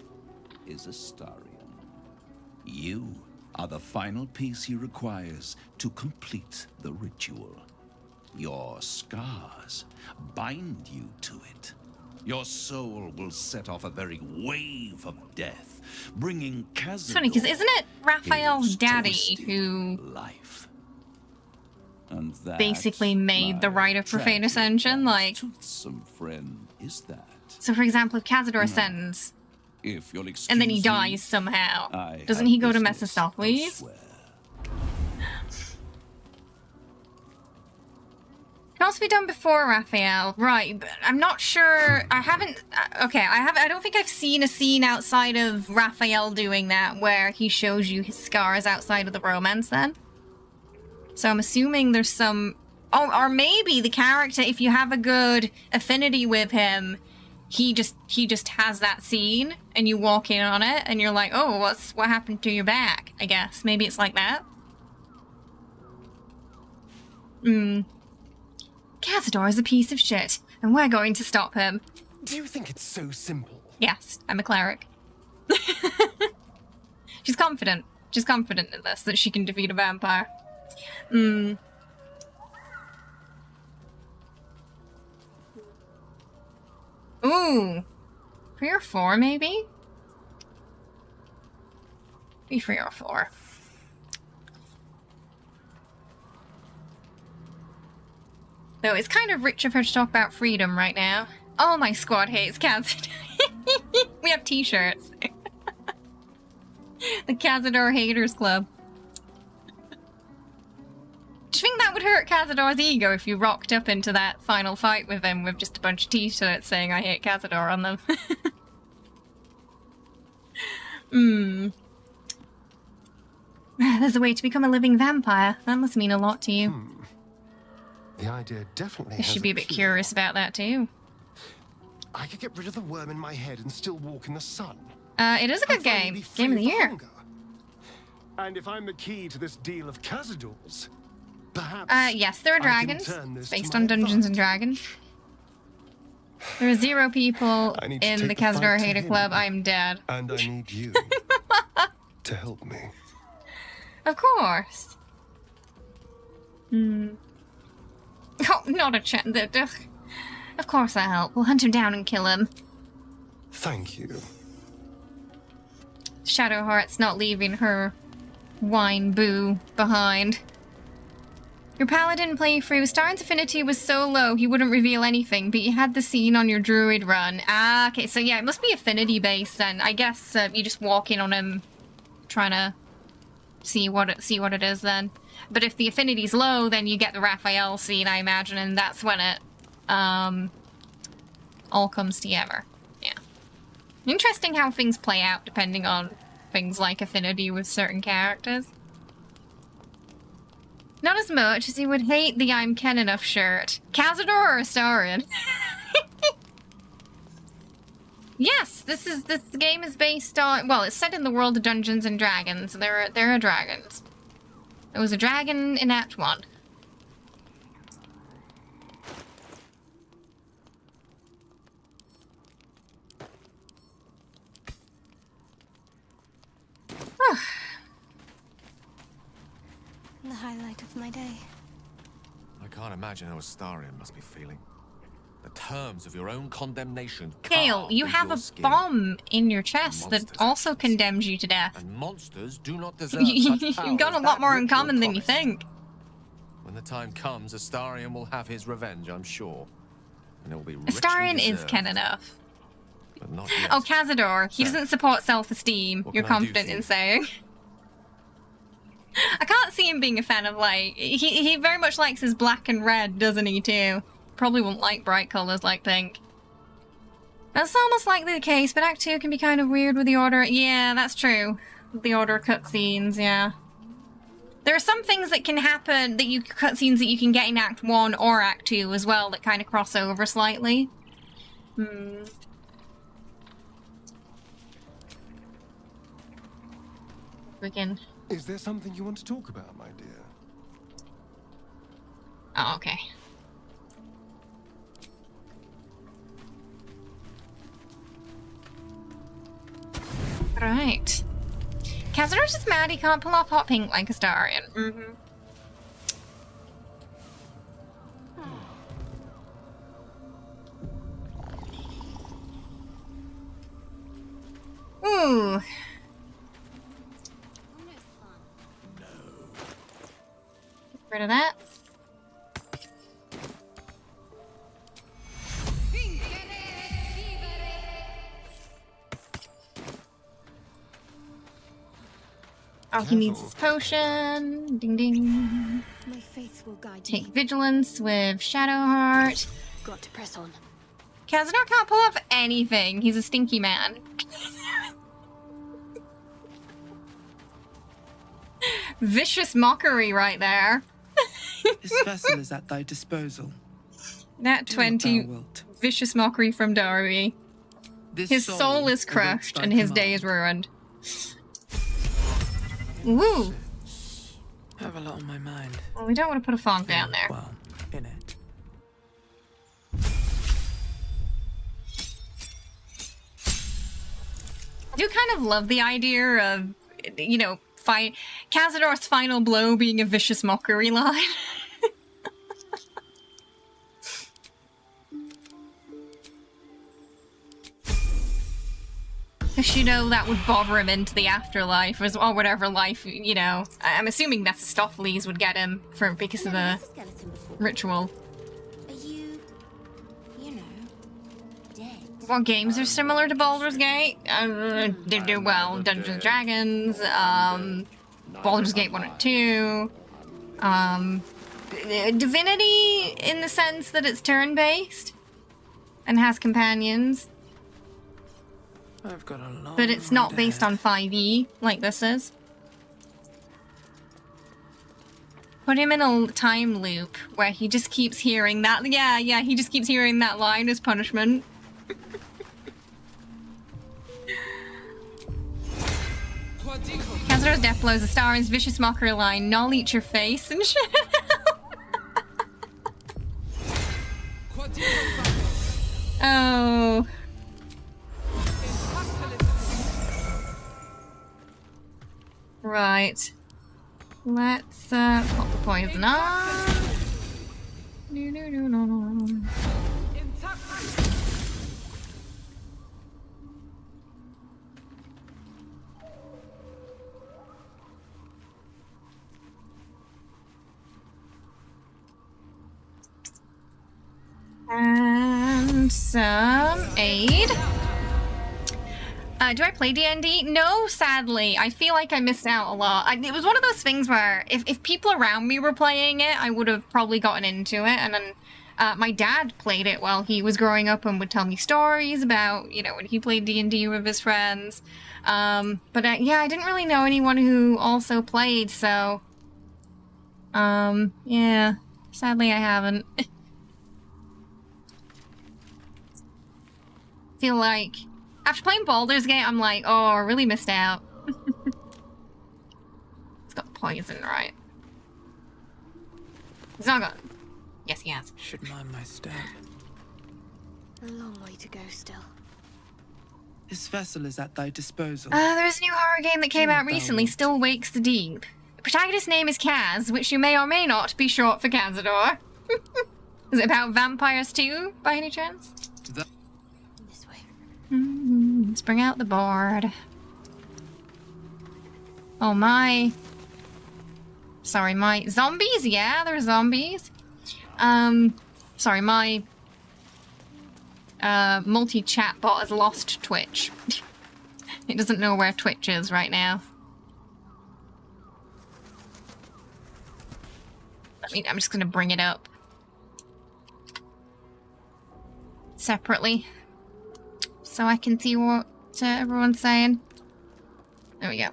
is Astarion. You are the final piece he requires to complete the ritual. Your scars bind you to it. Your soul will set off a very wave of death, bringing Cazador, It's funny because isn't it Raphael's his daddy twisted who life. And that, basically made the rite of profane tragic ascension? and Like, toothsome friend is that? so for example, if Cazador ascends If you'll excuse and then he me, dies somehow, I doesn't have he go to business Mephistopheles? elsewhere. Can also be done before Raphael, right? But I'm not sure. I haven't. Okay, I don't think I've seen a scene outside of Raphael doing that where he shows you his scars outside of the romance. Then, so I'm assuming there's some. Oh, or maybe the character, if you have a good affinity with him, he just has that scene, and you walk in on it, and you're like, oh, what happened to your back? I guess maybe it's like that. Cazador is a piece of shit, and we're going to stop him. Do you think it's so simple? Yes, I'm a cleric. She's confident. She's confident in this, that she can defeat a vampire. Ooh. 3 or 4, maybe? Be 3 or 4. Though it's kind of rich of her to talk about freedom right now. Oh, my squad hates Cazador. We have t-shirts. The Cazador Haters Club. Do you think that would hurt Cazador's ego if you rocked up into that final fight with him with just a bunch of t-shirts saying I hate Cazador on them? There's a way to become a living vampire. That must mean a lot to you. The idea definitely You has should be a bit appeal. curious about that too. I could get rid of the worm in my head and still walk in the sun. It is a good game. Game of the year. And if I'm the key to this deal of Cazador's, perhaps yes, there are I can dragons. turn this It's to based my on Dungeons and Dragons. There are 0 people I need to in take the the fight Cazador to Hater him. Club. I'm dead. And I need you to help me. Of course. Oh, not a chance. Of course I'll help. We'll hunt him down and kill him. Thank you. Shadowheart's not leaving her wine boo behind. Your paladin playthrough, Starn's affinity was so low he wouldn't reveal anything, but you had the scene on your druid run. Ah, okay, so yeah, it must be affinity based then. I guess you just walk in on him, trying to see what it is then. But if the affinity's low, then you get the Raphael scene, I imagine, and that's when it all comes together. Yeah. Interesting how things play out depending on things like affinity with certain characters. Not as much as he would hate the I'm Ken Enough shirt. Cazador or Astarion? Yes, this game is based on, well, it's set in the world of Dungeons and Dragons. There are dragons. There was a dragon in Act 1. The highlight of my day. I can't imagine how Astarion must be feeling. The terms of your own condemnation. Gale, carved you into have your a skin. bomb in your chest that Monsters' also condemns you to death. And monsters do not deserve You've such power got a as lot that more in ritual common than you promised. think. When the time comes, Astarion will have his revenge, I'm sure. And it will be richly Astarion is deserved, Ken Enough. but not yet. Oh, Cazador. He So, doesn't support self-esteem, what you're can I do confident for in you? saying. I can't see him being a fan of, like... He very much likes his black and red, doesn't he, too? Probably won't like bright colours like pink. That's almost likely the case, but Act 2 can be kind of weird with the order. Yeah, that's true. The order cutscenes, yeah. There are some things that can happen, that cutscenes that you can get in Act 1 or Act 2 as well, that kind of cross over slightly. We can... Is there something you want to talk about, my dear? Oh, okay. Right. Cazador's just mad he can't pull off hot pink like Astarion. Ooh. Get rid of that. Oh, he needs his potion. Ding ding. My faith will guide Take me. vigilance with Shadowheart. Got to press on. Cazador can't pull off anything. He's a stinky man. Vicious mockery right there. This vessel is at thy disposal. Nat 20. Vicious mockery from Darby. His soul is crushed and his day is ruined. Woo! I have a lot on my mind. Well, we don't want to put a fog down there. Well, in it. I do kind of love the idea of, you know, Cazador's final blow being a vicious mockery line. Because, you know, that would bother him into the afterlife, or whatever life, you know. I'm assuming Mephistopheles would get him because of the ritual. Are you know, dead? What games are similar to Baldur's Gate? They do well. Dungeons and Dragons, Baldur's Gate 1 and 2, Divinity in the sense that it's turn-based and has companions. I've got a long But it's not road based ahead. on 5e like this is. Put him in a time loop where he just keeps hearing that. Yeah, he just keeps hearing that line as punishment. Cazador's death blows a star is vicious mockery line. Null eat your face and shit. Oh. Right. Let's pop the poison on. No. And some aid. Do I play D&D? No, sadly. I feel like I missed out a lot. It was one of those things where if people around me were playing it, I would have probably gotten into it. And then my dad played it while he was growing up and would tell me stories about, you know, when he played D&D with his friends. But yeah, I didn't really know anyone who also played, so... yeah. Sadly, I haven't. Feel like... After playing Baldur's Gate, I'm like, oh, I really missed out. It's got poison, right? He's not got... Yes, he has. Should mind my step. A long way to go still. This vessel is at thy disposal. There's a new horror game that came out recently, Still Wakes the Deep. The protagonist's name is Kaz, which you may or may not be short for Cazador. Is it about vampires too, by any chance? This way. Let's bring out the board. Oh my. Sorry, my zombies? Yeah, there's zombies. Sorry, my multi-chat bot has lost Twitch. It doesn't know where Twitch is right now. I'm just gonna bring it up separately so I can see what everyone's saying. There we go.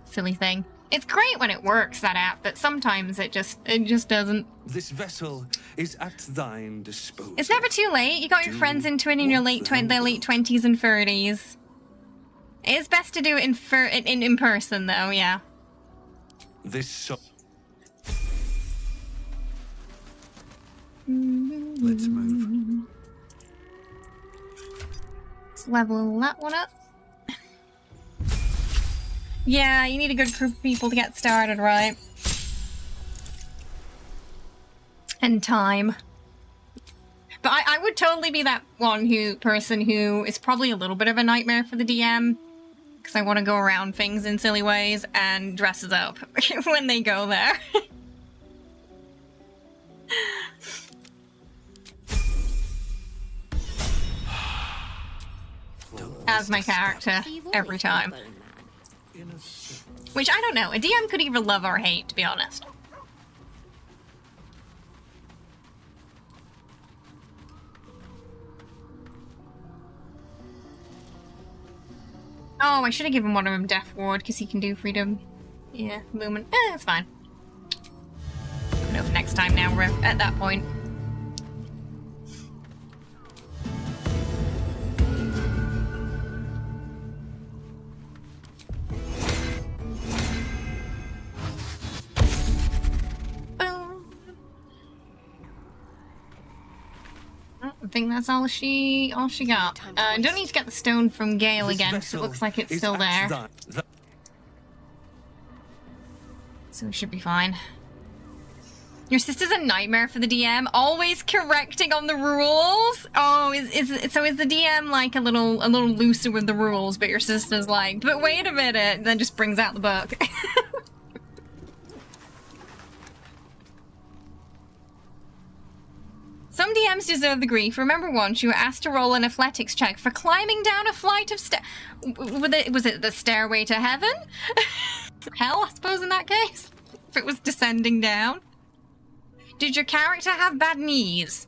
Silly thing. It's great when it works, that app, but sometimes it just doesn't. This vessel is at thine disposal. It's never too late. You got your friends into it in your late 20s and 30s. It is best to do it in person, though. Yeah. Let's move. Let's level that one up. Yeah, you need a good group of people to get started, right? And time. But I would totally be that person who is probably a little bit of a nightmare for the DM. Because I want to go around things in silly ways and dresses up when they go there. As my character, every time. Which, I don't know, a DM could either love or hate, to be honest. Oh, I should have given one of them Death Ward, because he can do freedom. Yeah, movement. It's fine. I know for next time now, we're at that point. I think that's all she got. Don't need to get the stone from Gale again, because it looks like it's still there. So we should be fine. Your sister's a nightmare for the DM, always correcting on the rules. Oh, is the DM like a little looser with the rules, but your sister's like, but wait a minute, and then just brings out the book. Some DMs deserve the grief. Remember once you were asked to roll an athletics check for climbing down a flight of was it the stairway to heaven? Hell, I suppose in that case. If it was descending down. Did your character have bad knees?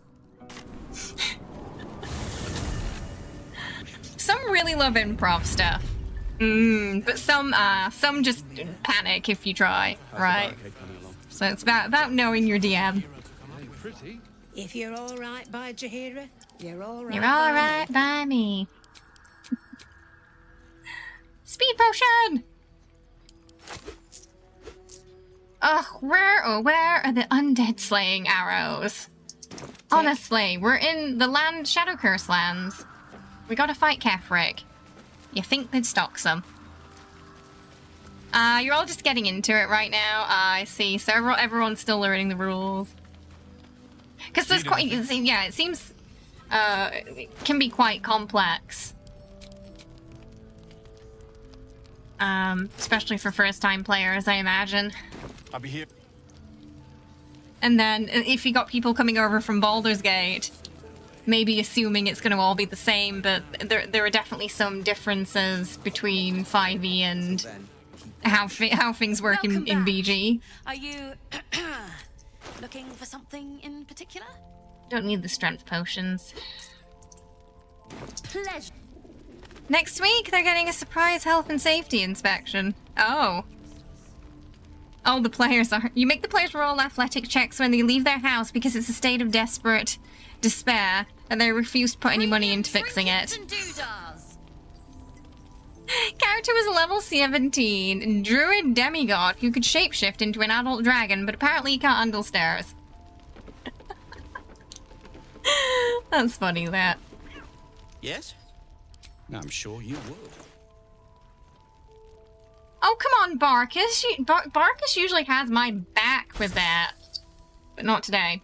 Some really love improv stuff. But some just panic if you try, right? So it's about knowing your DM. If you're all right by Jaheira, you're all right. You're all right by me. Speed potion. Ugh, where are the undead slaying arrows? Honestly, we're in the Shadow Curse lands. We gotta fight Kefric. You think they'd stock some? You're all just getting into it right now. I see. So everyone's still learning the rules. Because there's quite, yeah, it seems, it can be quite complex. Especially for first-time players, I imagine. I'll be here. And then, if you got people coming over from Baldur's Gate, maybe assuming it's going to all be the same, but there are definitely some differences between 5e and how things work in BG. Are you looking for something in particular? Don't need the strength potions. Pleasure. Next week, they're getting a surprise health and safety inspection. Oh. Oh, the players are. You make the players roll athletic checks when they leave their house because it's a state of desperate despair, and they refuse to put any money into fixing it. Character was level 17, druid demigod who could shapeshift into an adult dragon, but apparently he can't handle stairs. That's funny, that. Yes? I'm sure you would. Oh, come on, Barkus. Barkus usually has my back with that. But not today.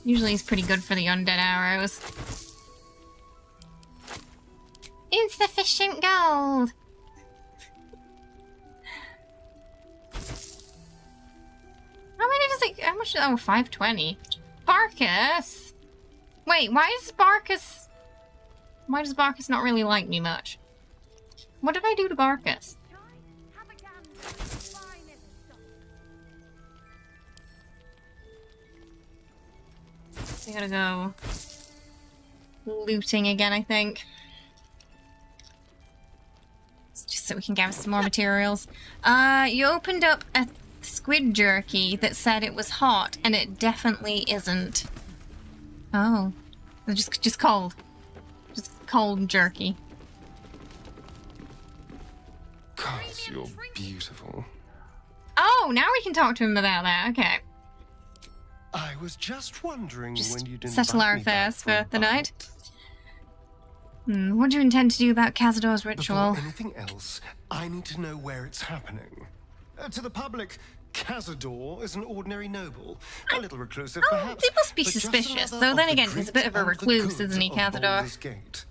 Usually he's pretty good for the undead arrows. Insufficient gold! How many does it... How much... Oh, 520. Barkus! Wait, why does Barkus not really like me much? What did I do to Barkus? We gotta go looting again, I think. Just so we can gather some more materials. You opened up a squid jerky that said it was hot, and it definitely isn't. Oh. Just cold. Just cold jerky. Gosh, you're beautiful. Oh, now we can talk to him about that. Okay. I was just wondering Just when you'd invite settle our me back affairs for the a night. What do you intend to do about Cazador's ritual? Before anything else, I need to know where it's happening. To the public, Cazador is an ordinary noble. A little reclusive, perhaps. They must be but just suspicious. another Though of then the again, he's a bit of a great and the recluse, good isn't he, of Cazador? Baldur's Gate.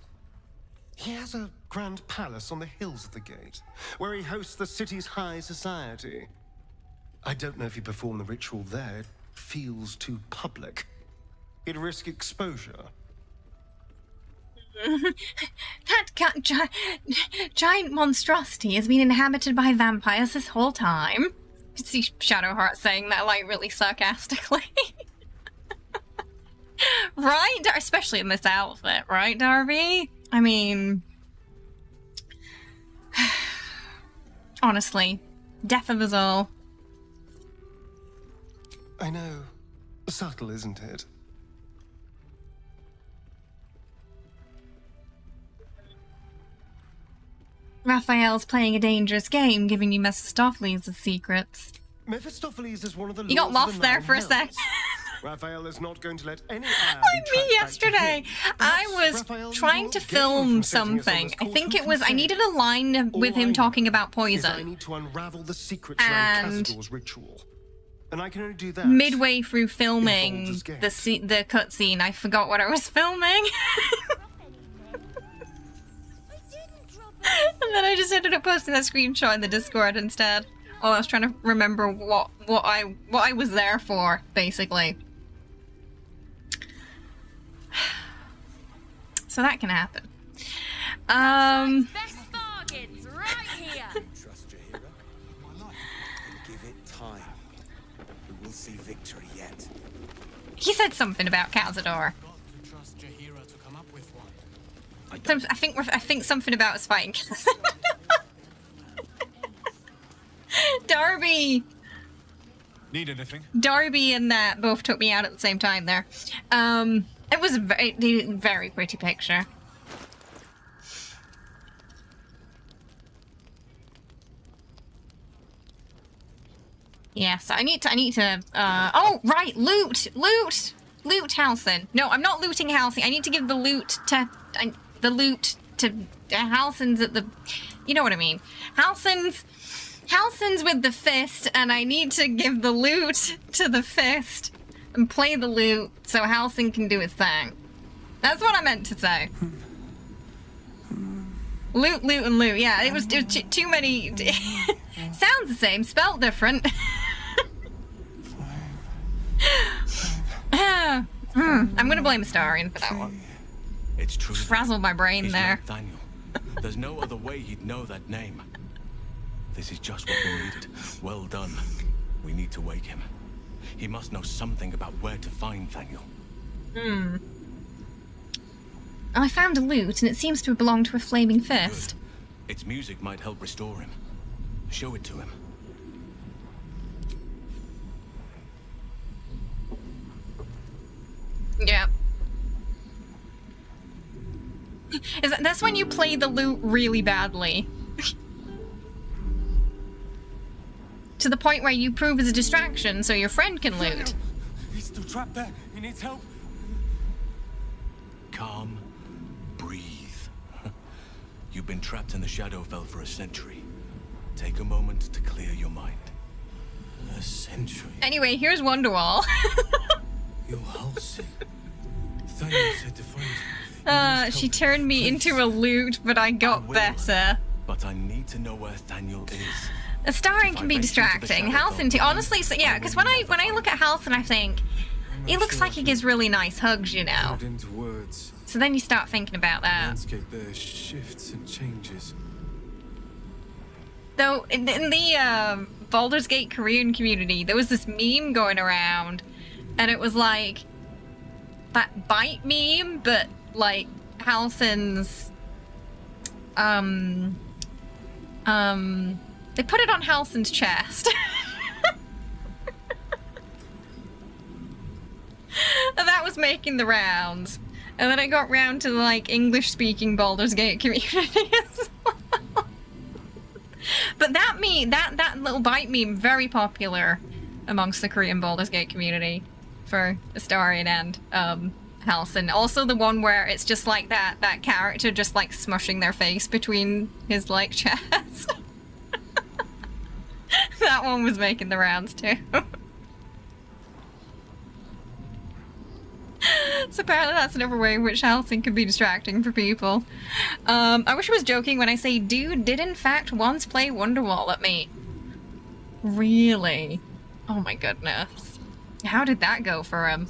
He has a grand palace on the hills of the gate, where he hosts the city's high society. I don't know if he performed the ritual there. It feels too public. He'd risk exposure. That giant monstrosity has been inhabited by vampires this whole time. You can see Shadowheart saying that, like, really sarcastically. Right? Especially in this outfit, right, Darby? I mean... honestly, death of us all. I know. Subtle, isn't it? Raphael's playing a dangerous game, giving you Mephistopheles' secrets. Mephistopheles is one of the You got lords of lost the there Nine for a Hells. sec. Raphael is not going to let any Like me yesterday. I was trying to film something. I think it was, I needed a line with him talking about I poison. need to unravel the secrets around And Cazador's ritual. And I can only do that. midway through filming Baldur's Gate. the cutscene, I forgot what I was filming. And then I just ended up posting that screenshot in the Discord instead. Oh, I was trying to remember what I was there for, basically. So that can happen. Best bargains right here. Trust Jaheira with my life and give it time. We will see victory yet. He said something about Cazador. Trust Jaheira to come up with one. I think something about us fighting Cazador. Darby! Need anything? Darby and that both took me out at the same time there. It was a very pretty picture. Yes, I need to, oh, right, loot Halcyon. No, I'm not looting Halcyon. I need to give the loot to Halcyon's at the, you know what I mean. Halcyon's with the fist, and I need to give the loot to the fist and play the loot so Halcyon can do his thing. That's what I meant to say. Loot, and loot. Yeah, it was too many. Sounds the same, spelled different. I'm gonna blame Astarion for that one. It's true. Frazzled my brain He's there. Nathaniel. There's no other way he'd know that name. This is just what we needed. Well done. We need to wake him. He must know something about where to find Thaniel. I found a loot, and it seems to have belonged to a flaming fist. Its music might help restore him. Show it to him. Yeah. That's when you play the loot really badly. To the point where you prove as a distraction so your friend can loot. He's still trapped there. He needs help. Calm. Breathe. You've been trapped in the Shadowfell for a century. Take a moment to clear your mind. A century? Anyway, here's Wonderwall. You're Halsey. Thaniel said to find you. She turned me into a loot, but I got better. But I need to know where Thaniel is. Astarion can be distracting. Halcyon too. Honestly, so yeah, because when I look at Halcyon, I think he looks like he gives really nice hugs, you know. Into words. So then you start thinking about The that. landscape there shifts and changes. Though in the Baldur's Gate Korean community, there was this meme going around, and it was like, that bite meme, but like Halsin's they put it on Halsin's chest. And that was making the rounds. And then I got round to the like English-speaking Baldur's Gate community as well. But that meme, that little bite meme, very popular amongst the Korean Baldur's Gate community for Astarion and Halsin. Also the one where it's just like that character just like smushing their face between his like chest. That one was making the rounds too. So apparently that's another way in which Halsin can be distracting for people. I wish I was joking when I say dude did in fact once play Wonderwall at me. Really? Oh my goodness. How did that go for him?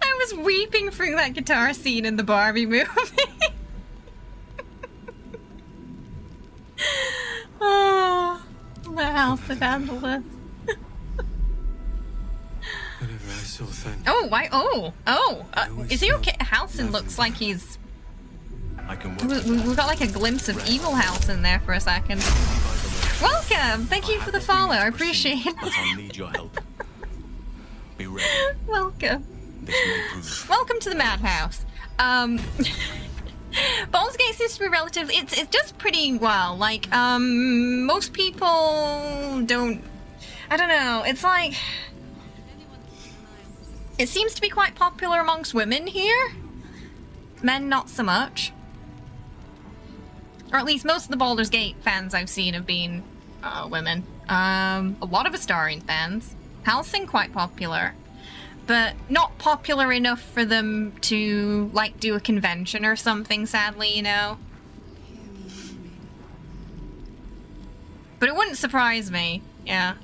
I was weeping through that guitar scene in the Barbie movie. Oh, the house that handled this. Whenever I saw Fen. Oh, why? Is he okay? Halsin looks like he's. We've got like a glimpse of evil Halsin there for a second. Welcome! Thank you for the follow, I appreciate it. But I'll need your help. Be ready. Welcome. This may prove. Welcome to the madhouse. Baldur's Gate seems to be relative. It does pretty well. Like, most people don't. I don't know. It's like it seems to be quite popular amongst women here. Men, not so much. Or at least most of the Baldur's Gate fans I've seen have been women. A lot of Astarion fans. Halsin quite popular. But not popular enough for them to, like, do a convention or something, sadly, you know? But it wouldn't surprise me, yeah.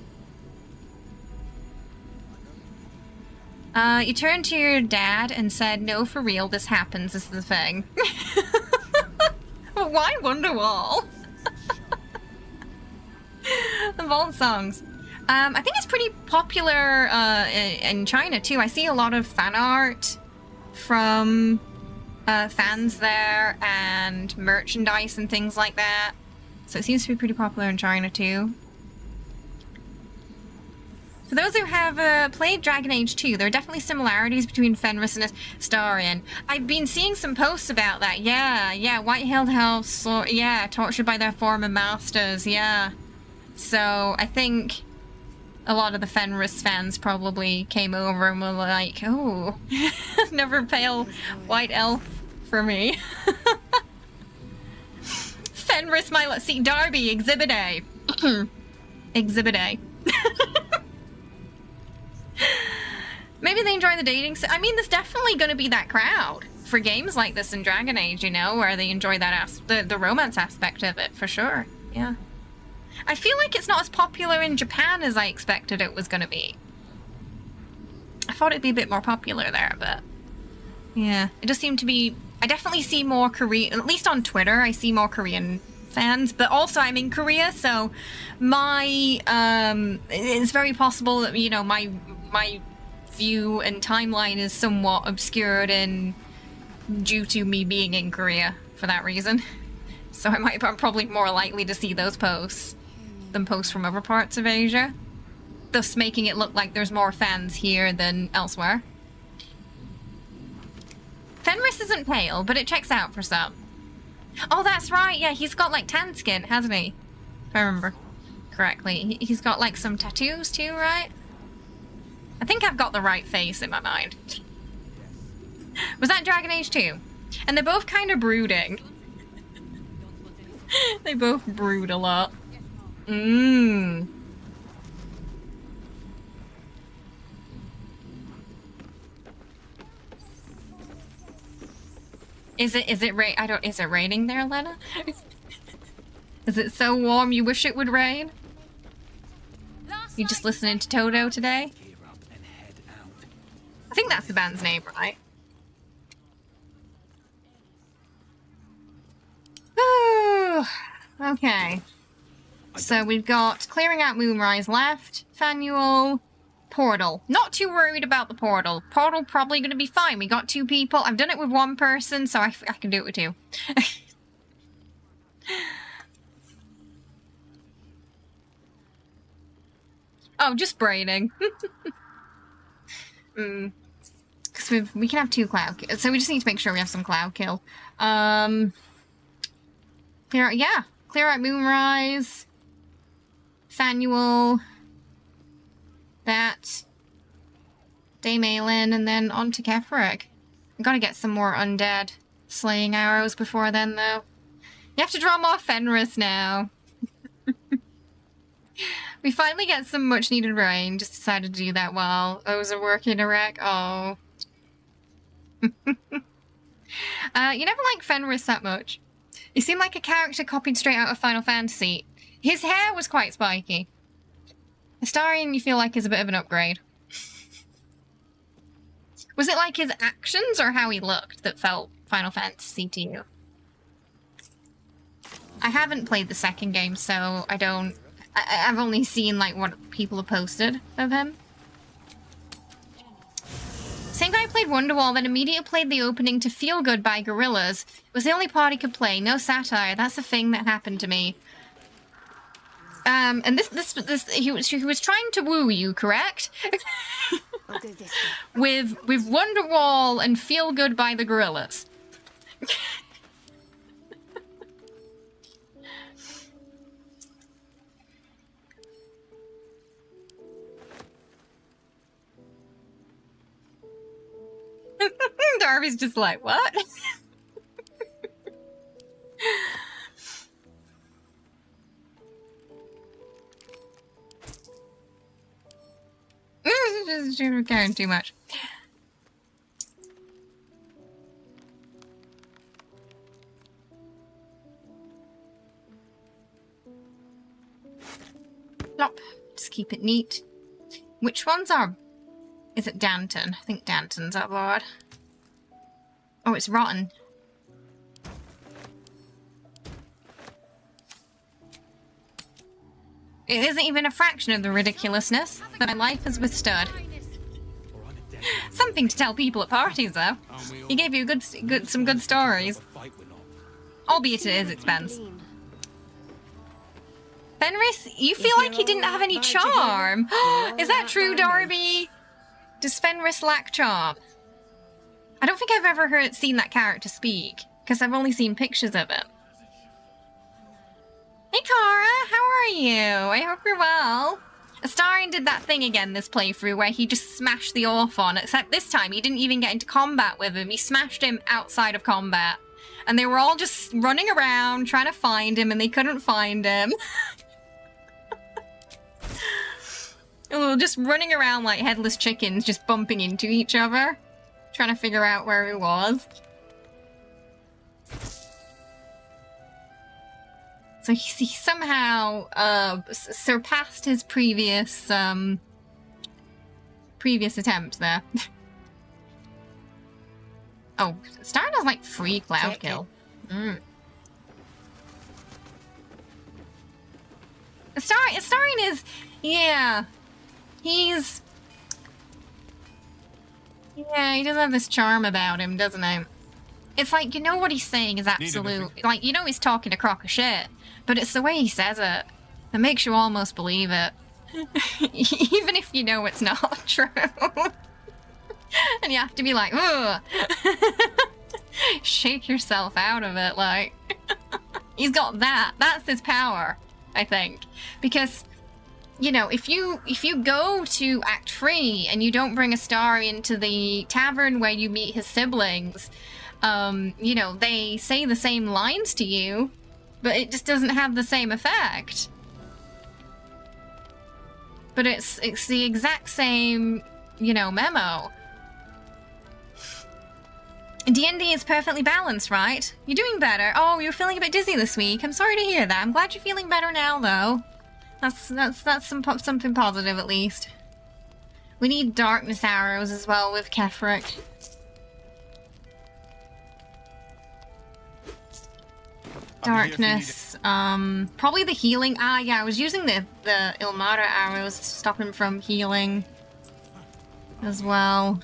You turned to your dad and said, no, for real, this happens, is the thing. But why Wonderwall? The Vault songs. I think it's pretty popular in China too. I see a lot of fan art from fans there and merchandise and things like that. So it seems to be pretty popular in China too. For those who have played Dragon Age 2, there are definitely similarities between Fenris and Astarion. I've been seeing some posts about that. Yeah, White-Haired House, or, yeah, tortured by their former masters, yeah. So I think a lot of the Fenris fans probably came over and were like, oh, never pale white elf for me. Fenris, see, Darby, Exhibit A. Exhibit A. Maybe they enjoy the dating. I mean, there's definitely going to be that crowd for games like this in Dragon Age, you know, where they enjoy that the romance aspect of it, for sure. Yeah. I feel like it's not as popular in Japan as I expected it was going to be. I thought it'd be a bit more popular there, but yeah, it just seemed to be. I definitely see more Korean, at least on Twitter, I see more Korean fans, but also I'm in Korea, so my it's very possible that, you know, my view and timeline is somewhat obscured and due to me being in Korea for that reason. So I'm probably more likely to see those posts than posts from other parts of Asia, thus making it look like there's more fans here than elsewhere. Fenris isn't pale, but it checks out for some. Oh, that's right, yeah, he's got like tan skin, hasn't he? If I remember correctly. He's got like some tattoos too, right? I think I've got the right face in my mind. Was that Dragon Age 2? And they're both kind of brooding. They both brood a lot. Mmm. Is it raining there, Lena? Is it so warm you wish it would rain? You just listening to Toto today? I think that's the band's name, right? Ooh, okay. So we've got clearing out Moonrise left, Fanuel, Portal. Not too worried about the portal. Portal probably going to be fine. We got 2 people. I've done it with 1 person, so I can do it with 2. Oh, just braining. Because we can have 2 cloud kills. So we just need to make sure we have some cloud kill. Clear out Moonrise. Fanuel. That. Daemalin, and then on to Keferic. I've got to get some more undead slaying arrows before then, though. You have to draw more Fenris now. We finally get some much needed rain. Just decided to do that while I was working a wreck. Oh. You never liked Fenris that much. He seemed like a character copied straight out of Final Fantasy. His hair was quite spiky. Astarion, you feel like, is a bit of an upgrade. Was it like his actions or how he looked that felt Final Fantasy to you? I haven't played the second game, so I don't... I've only seen, like, what people have posted of him. Same guy played Wonderwall, then immediately played the opening to Feel Good by Gorillaz. It was the only part he could play. No satire. That's a thing that happened to me. And he was trying to woo you, correct? with Wonderwall and Feel Good by the Gorillaz. Darby's just like, what? Just caring too much. Plop. Just keep it neat. Which ones are... Is it Danton? I think Danton's up board. Oh, it's rotten. It isn't even a fraction of the ridiculousness that my life has withstood. Something to tell people at parties, though. He gave you some good stories. Albeit at his expense. Fenris, you feel like he didn't have any charm. Is that true, Darby? Does Fenris lack charm? I don't think I've ever seen that character speak, because I've only seen pictures of him. Hey Cara, how are you? I hope you're well. Astarion did that thing again this playthrough where he just smashed the Orphan, except this time he didn't even get into combat with him. He smashed him outside of combat. And they were all just running around trying to find him and they couldn't find him. Just running around like headless chickens, just bumping into each other, trying to figure out where he was. So he somehow surpassed his previous attempt there. Oh, Star does like free cloud kill. Astarion is, yeah, he does have this charm about him, doesn't he? It's like, you know what he's saying is absolute, like, you know he's talking a crock of shit, but it's the way he says it that makes you almost believe it. Even if you know it's not true. And you have to be like, ugh. Shake yourself out of it, like. He's got that. That's his power, I think. Because, you know, if you go to Act 3 and you don't bring a star into the tavern where you meet his siblings, you know, they say the same lines to you, but it just doesn't have the same effect. But it's the exact same, you know, memo. D&D is perfectly balanced, right? You're doing better. Oh, you're feeling a bit dizzy this week. I'm sorry to hear that. I'm glad you're feeling better now, though. That's something positive, at least. We need darkness arrows as well with Keferic. Darkness. Probably the healing. Ah, yeah, I was using the Ilmara arrows to stop him from healing. as well.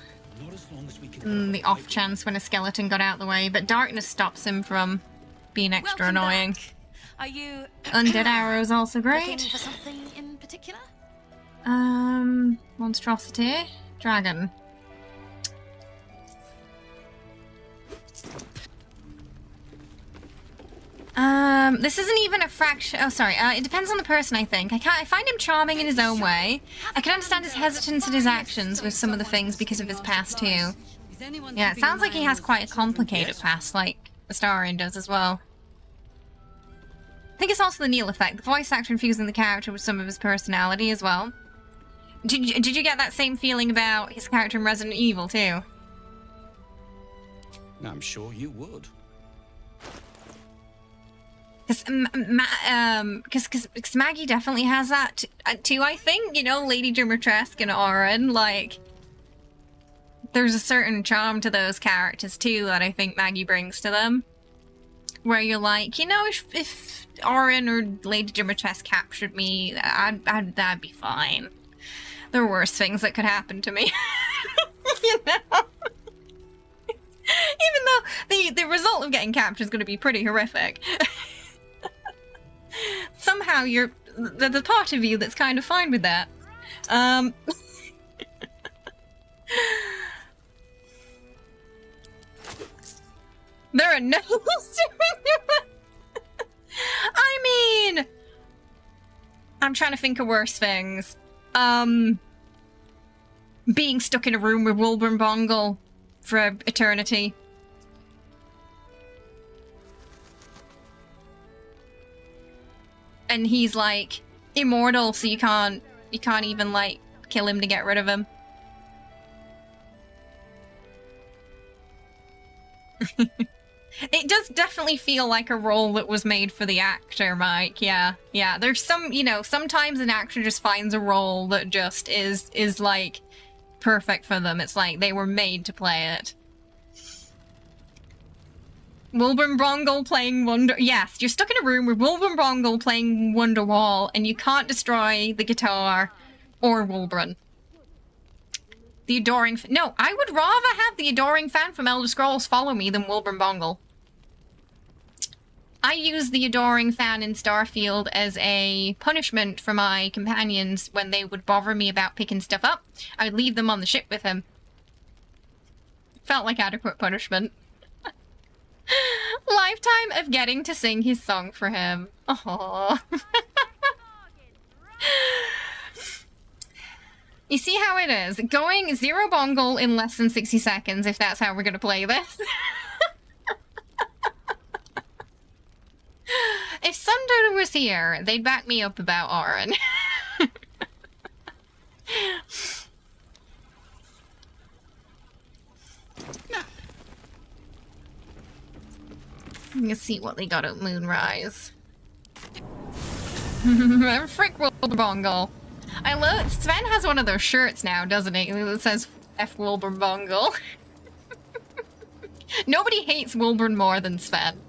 The off chance when a skeleton got out of the way, but darkness stops him from being extra annoying. Are you Undead arrows also great. looking for something in particular? Monstrosity, dragon. This isn't even a fraction. Oh, sorry. It depends on the person, I think. I find him charming in his own way. I can understand his hesitance and his actions with some of the things because of his past, too. Yeah, it sounds like he has quite a complicated past, like Astarion does as well. I think it's also the Neil effect. The voice actor infusing the character with some of his personality as well. Did you get that same feeling about his character in Resident Evil, too? I'm sure you would. Because Maggie definitely has that too, I think. You know, Lady Dimitrescu and Oren, like, there's a certain charm to those characters too that I think Maggie brings to them. Where you're like, you know, if Oren or Lady Dimitrescu captured me, that'd be fine. There are worse things that could happen to me. You know? Even though the result of getting captured is going to be pretty horrific. Somehow you're the part of you that's kind of fine with that. There are no I mean, I'm trying to think of worse things. Being stuck in a room with Wilburn Bongle for eternity. And he's like immortal, so you can't even like kill him to get rid of him. It does definitely feel like a role that was made for the actor, Mike. Yeah. There's some, you know, sometimes an actor just finds a role that just is like perfect for them. It's like they were made to play it. Wilburn Bongle playing Wonder... Yes, you're stuck in a room with Wilburn Bongle playing Wonderwall, and you can't destroy the guitar or Wilburn. The Adoring... No, I would rather have the Adoring Fan from Elder Scrolls follow me than Wilburn Bongle. I use the Adoring Fan in Starfield as a punishment for my companions when they would bother me about picking stuff up. I would leave them on the ship with him. Felt like adequate punishment. Lifetime of getting to sing his song for him. Aww. You see how it is? Going 0 Bongle in less than 60 seconds, if that's how we're gonna play this. If Sundodo was here, they'd back me up about Oren. Let's see what they got at Moonrise. Frick Wilbur Bongle. I love... Sven has one of those shirts now, doesn't he? That says F Wilbur Bongle. Nobody hates Wilburn more than Sven.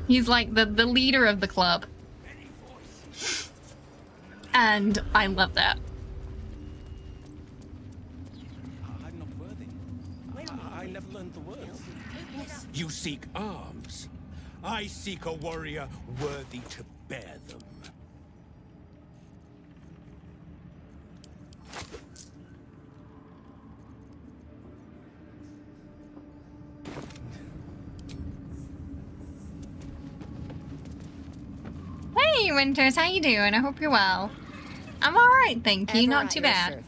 He's like the leader of the club. And I love that. I'm not worthy. I never learned the words. You seek arms. I seek a warrior worthy to bear them. Hey, Winters, how you doing? I hope you're well. I'm alright, thank you. Not too bad.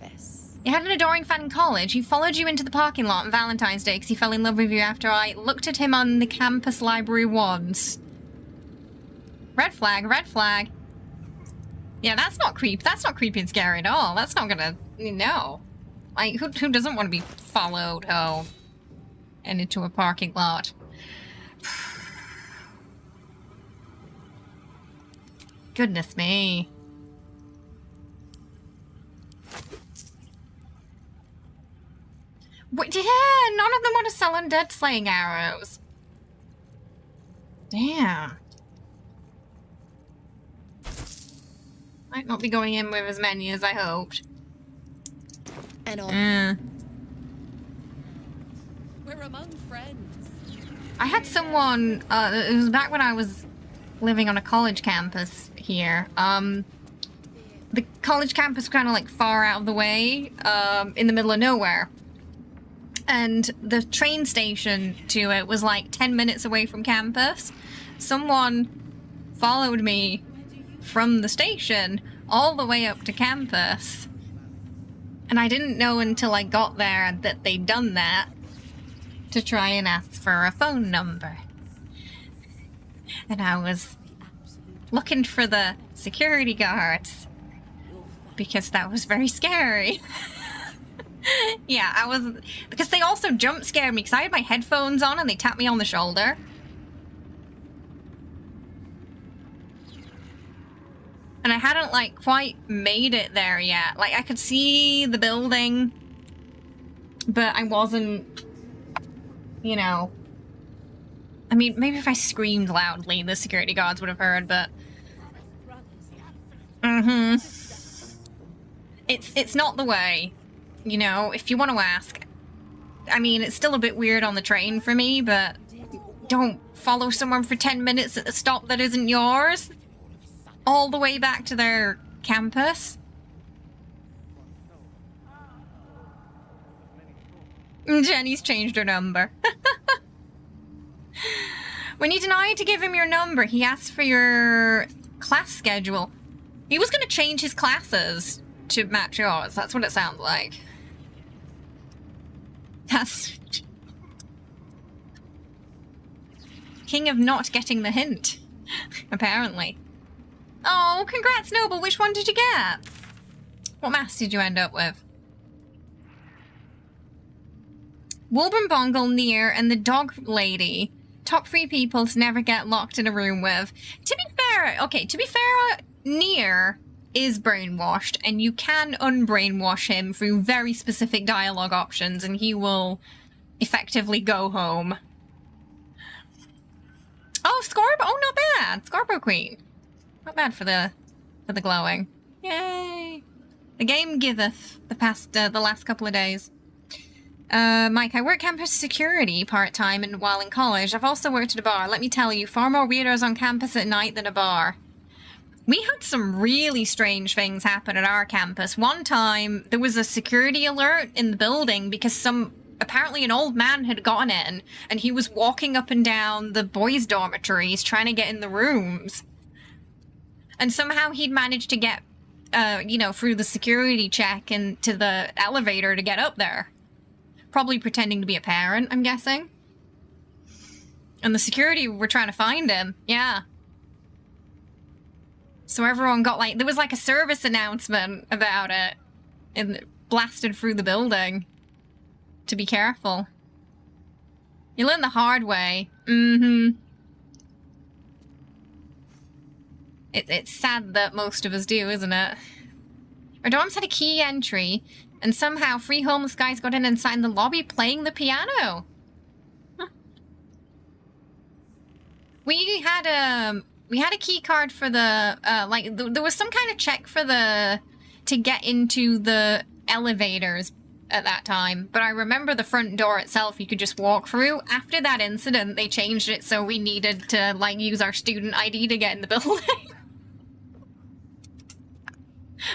You had an adoring fan in college. He followed you into the parking lot on Valentine's Day because he fell in love with you after I looked at him on the campus library once. Red flag, red flag. Yeah, that's not creep. That's not creepy and scary at all. That's not gonna... No. Like, who doesn't want to be followed home and into a parking lot? Goodness me. Wait, yeah, none of them want to sell undead slaying arrows. Damn. Might not be going in with as many as I hoped. And all. We're among friends. I had someone, it was back when I was living on a college campus here. The college campus was kind of like far out of the way, in the middle of nowhere. And the train station to it was like 10 minutes away from campus. Someone followed me from the station all the way up to campus. And I didn't know until I got there that they'd done that to try and ask for a phone number. And I was looking for the security guards because that was very scary. Yeah, I was, because they also jump scared me because I had my headphones on and they tapped me on the shoulder. And I hadn't, like, quite made it there yet. Like, I could see the building, but I wasn't, you know... I mean, maybe if I screamed loudly, the security guards would have heard, but... It's not the way, you know, if you want to ask. I mean, it's still a bit weird on the train for me, but don't follow someone for 10 minutes at a stop that isn't yours. All the way back to their campus. Jenny's changed her number. When you denied to give him your number, he asked for your class schedule. He was going to change his classes to match yours. That's what it sounds like. That's... King of not getting the hint. Apparently. Oh, congrats, Noble. Which one did you get? What mask did you end up with? Wilburn Bongle, Near, and the dog lady. Top 3 people to never get locked in a room with. To be fair, okay, Near is brainwashed, and you can unbrainwash him through very specific dialogue options, and he will effectively go home. Oh, oh, not bad. Scarborough Queen. Not bad for the glowing. Yay! The game giveth the last couple of days. Mike, I work campus security part-time and while in college. I've also worked at a bar. Let me tell you, far more weirdos on campus at night than a bar. We had some really strange things happen at our campus. One time, there was a security alert in the building because apparently an old man had gotten in and he was walking up and down the boys' dormitories trying to get in the rooms. And somehow he'd managed to get, you know, through the security check and to the elevator to get up there. Probably pretending to be a parent, I'm guessing. And the security were trying to find him. Yeah. So everyone got, like, there was like a service announcement about it. And it blasted through the building. To be careful. You learn the hard way. It's sad that most of us do, isn't it? Our dorms had a key entry, and somehow 3 homeless guys got in and sat in the lobby playing the piano. Huh. We had a key card for the, like, there was some kind of check for to get into the elevators at that time, but I remember the front door itself you could just walk through. After that incident, they changed it so we needed to, like, use our student ID to get in the building.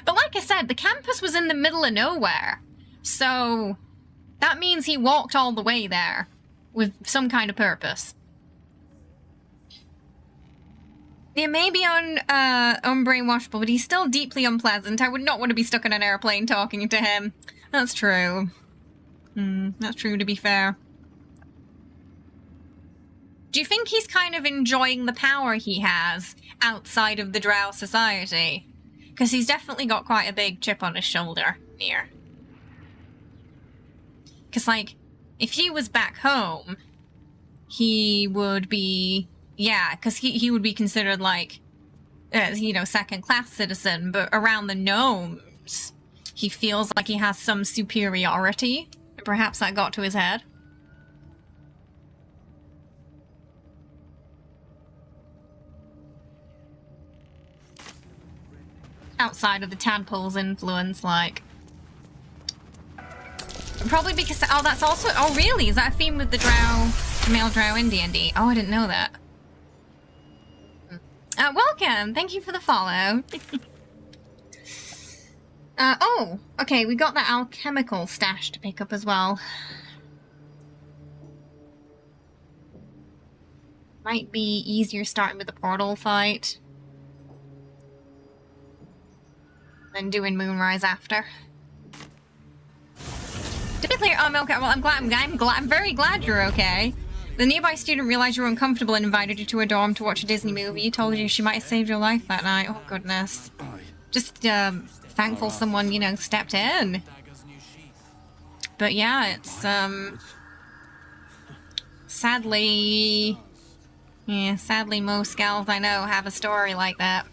But like I said, the campus was in the middle of nowhere, so that means he walked all the way there with some kind of purpose. He may be unbrainwashable, but he's still deeply unpleasant. I would not want to be stuck in an airplane talking to him. That's true. That's true, to be fair. Do you think he's kind of enjoying the power he has outside of the Drow society? Because he's definitely got quite a big chip on his shoulder here. Because, like, if he was back home, he would be... Yeah, because he would be considered, like, you know, second-class citizen. But around the gnomes, he feels like he has some superiority. Perhaps that got to his head. Outside of the tadpole's influence, like... Probably because... Oh, that's also... Oh, really? Is that a theme with the drow... male drow in D&D? Oh, I didn't know that. Welcome! Thank you for the follow. Oh, okay, we got that alchemical stash to pick up as well. Might be easier starting with the portal fight. Then doing Moonrise after. To be clear, okay, well, I'm very glad you're okay. The nearby student realized you were uncomfortable and invited you to her dorm to watch a Disney movie. You told you she might have saved your life that night. Oh, goodness. Just, thankful someone, you know, stepped in. But yeah, it's, sadly... Yeah, sadly most gals I know have a story like that.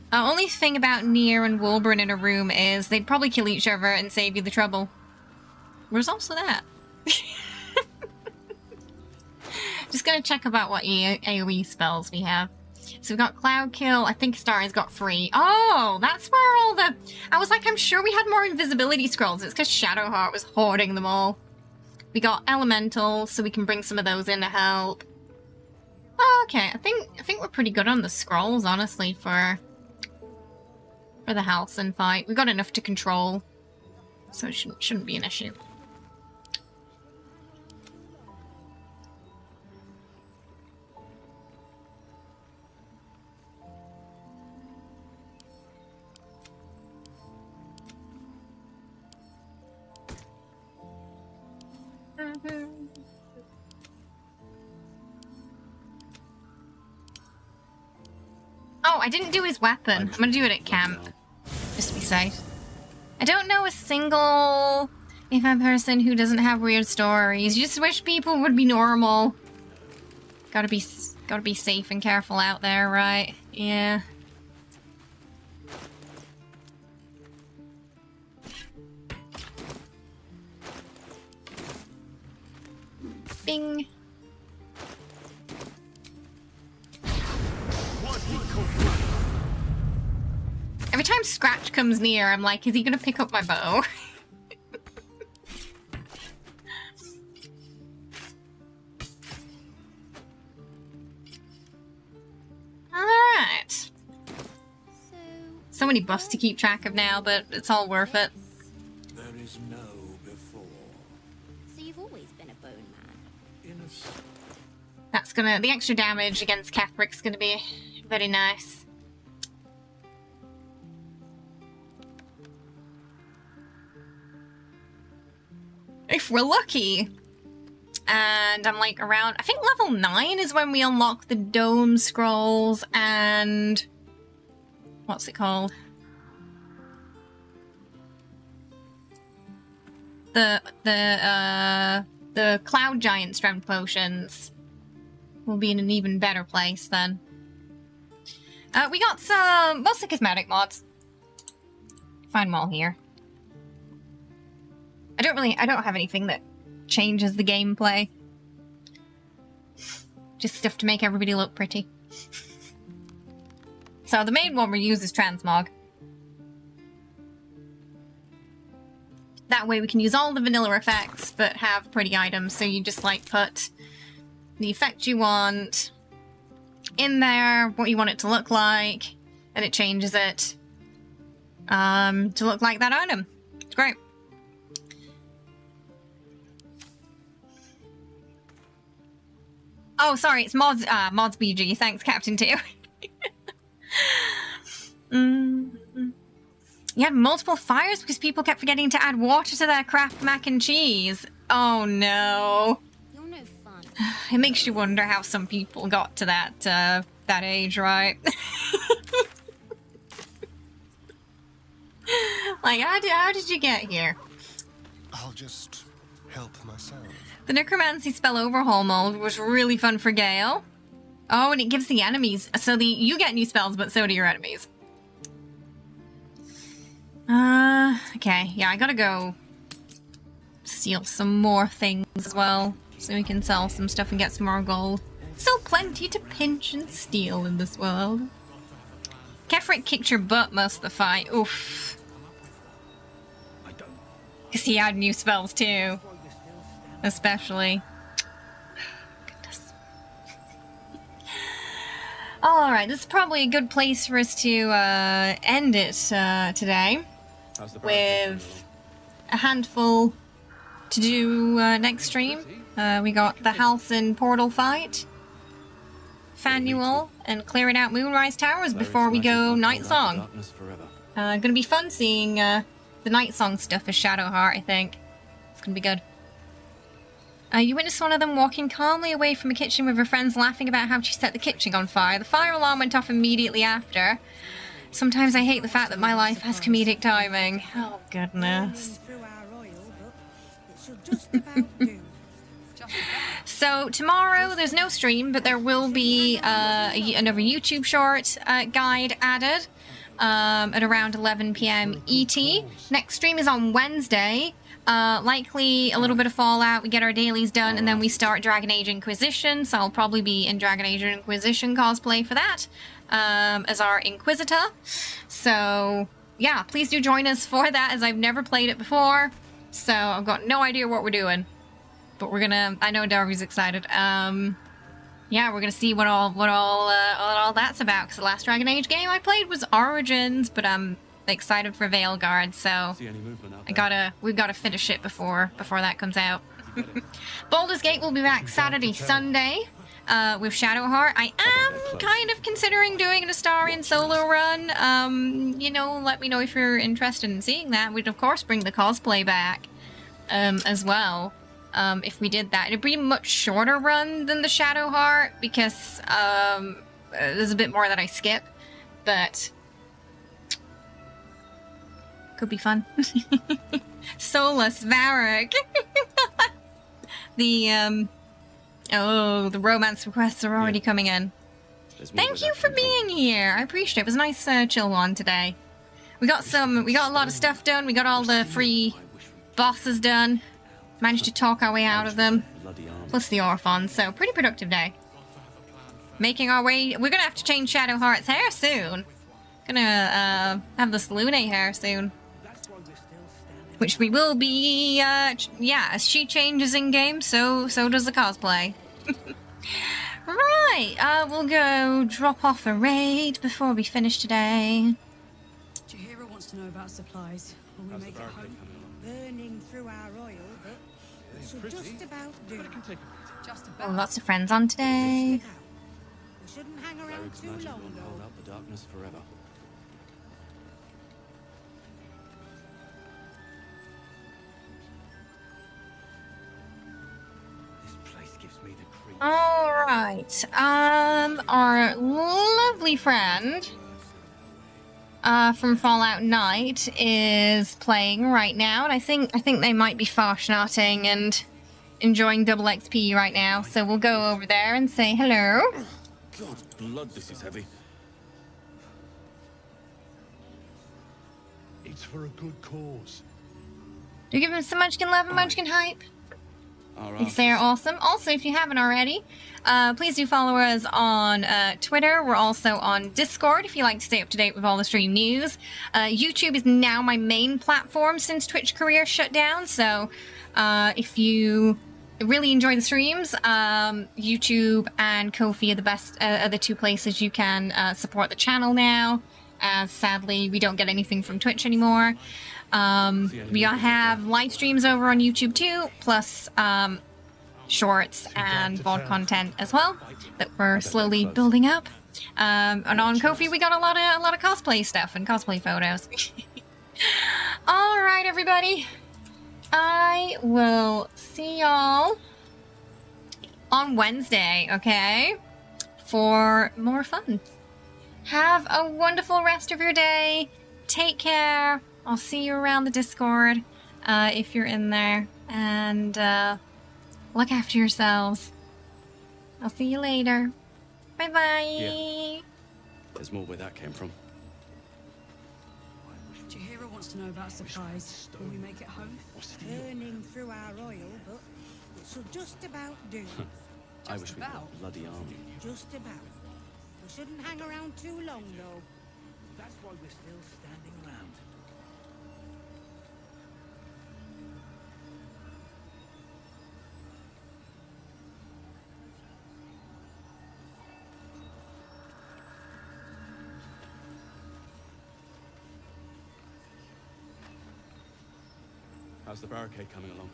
The only thing about Nier and Wolverine in a room is they'd probably kill each other and save you the trouble. There's also that. Just gonna check about what AoE spells we have. So we've got Cloud Kill. I think Starry's got 3. Oh, that's where all the... I was like, I'm sure we had more invisibility scrolls. It's because Shadowheart was hoarding them all. We got Elemental, so we can bring some of those in to help. Oh, okay. I think we're pretty good on the scrolls, honestly, for the Halcyon fight. We got enough to control, so it shouldn't be an issue. Oh, I didn't do his weapon. I'm gonna do it at camp, just to be safe. I don't know a single AFAB person who doesn't have weird stories. You just wish people would be normal. Gotta be safe and careful out there, right? Yeah. Bing. Every time Scratch comes near, I'm like, is he gonna pick up my bow? Alright. So many buffs to keep track of now, but it's all worth it. There is no before. So you've always been a bone man. That's gonna... The extra damage against Catherick's gonna be very nice. If we're lucky. And I'm like around... I think level 9 is when we unlock the Dome Scrolls and... What's it called? The Cloud Giant Strength Potions. We'll be in an even better place then. We got some... mostly cosmetic mods. Find them all here. I don't have anything that changes the gameplay. Just stuff to make everybody look pretty. So the main one we use is Transmog. That way we can use all the vanilla effects, but have pretty items. So you just like put the effect you want in there, what you want it to look like, and it changes it to look like that item. It's great. Oh, sorry, it's mods BG. Thanks, Captain 2. You had multiple fires because people kept forgetting to add water to their Kraft mac and cheese. Oh no. You're no fun. It makes you wonder how some people got to that age, right? Like, how did you get here? I'll just help myself. The Necromancy spell overhaul mode was really fun for Gale. Oh, and it gives the enemies... So you get new spells, but so do your enemies. Okay. Yeah, I gotta go steal some more things as well. So we can sell some stuff and get some more gold. Still plenty to pinch and steal in this world. Kev Kefrit kicked your butt most of the fight. Oof. Because he had new spells too. Especially. Goodness. Alright, this is probably a good place for us to end it today. With a handful to do next stream. We got the Halcyon portal fight, Fanuel, and clearing out Moonrise Towers before we go Night Song. Gonna be fun seeing the Night Song stuff as Shadowheart, I think. It's gonna be good. You witnessed one of them walking calmly away from a kitchen with her friends laughing about how she set the kitchen on fire. The fire alarm went off immediately after. Sometimes I hate the fact that my life has comedic timing. Oh, goodness. So tomorrow there's no stream, but there will be another YouTube short guide added at around 11 PM ET. Next stream is on Wednesday. Likely a little bit of Fallout, we get our dailies done, and then we start Dragon Age Inquisition, so I'll probably be in Dragon Age Inquisition cosplay for that, as our Inquisitor. So, yeah, please do join us for that, as I've never played it before, so I've got no idea what we're doing. But we're gonna, I know Darby's excited. Yeah, we're gonna see what all that's about, because the last Dragon Age game I played was Origins, but I'm excited for Veilguard, so we've gotta finish it before that comes out. Baldur's Gate will be back Saturday, Sunday, with Shadowheart. I am kind of considering doing an Astarion solo run. You know, let me know if you're interested in seeing that. We'd of course bring the cosplay back, as well. If we did that, it'd be a much shorter run than the Shadowheart because there's a bit more that I skip, but could be fun. Solus Varric. The romance requests are already coming in. Thank you for being here. I appreciate it. It was a nice chill one today. We got a lot of stuff done. We got all the free bosses done. Managed to talk our way out of them. Plus the Orphans, so pretty productive day. Making our way. We're gonna have to change Shadowheart's hair soon. Gonna have the Lune hair soon. Which we will be, yeah, as she changes in game, so does the cosplay. Right, we'll go drop off a raid before we finish today. Jaheira wants to know about supplies. Will we make it home? Burning through our oil, but it should just about do. Just about. Oh, lots of friends on today. We shouldn't hang around too long, though. Hold out the darkness forever. Alright, our lovely friend from Fallout Night is playing right now, and I think they might be farshnotting and enjoying double XP right now, so we'll go over there and say hello. God's blood, this is heavy. It's for a good cause. Do give him some Munchkin love and Munchkin hype. Thanks, they're awesome. Also, if you haven't already, please do follow us on Twitter. We're also on Discord if you like to stay up to date with all the stream news. YouTube is now my main platform since Twitch career shut down. So if you really enjoy the streams, YouTube and Ko-fi are the best, are the two places you can support the channel now. As sadly, we don't get anything from Twitch anymore. We have live streams over on YouTube too, plus shorts and VOD content as well that we're slowly building up. And on Ko-fi we got a lot of cosplay stuff and cosplay photos. All right, everybody. I will see y'all on Wednesday, okay? For more fun. Have a wonderful rest of your day. Take care. I'll see you around the Discord if you're in there. And look after yourselves. I'll see you later. Bye-bye. Yeah. There's more where that came from. Jaheira wants to know about supplies. Will we make it home? Burning through our oil, but it should just about do. I wish we had a bloody army. Just about. We shouldn't hang around too long, though. That's why we're still standing around. How's the barricade coming along?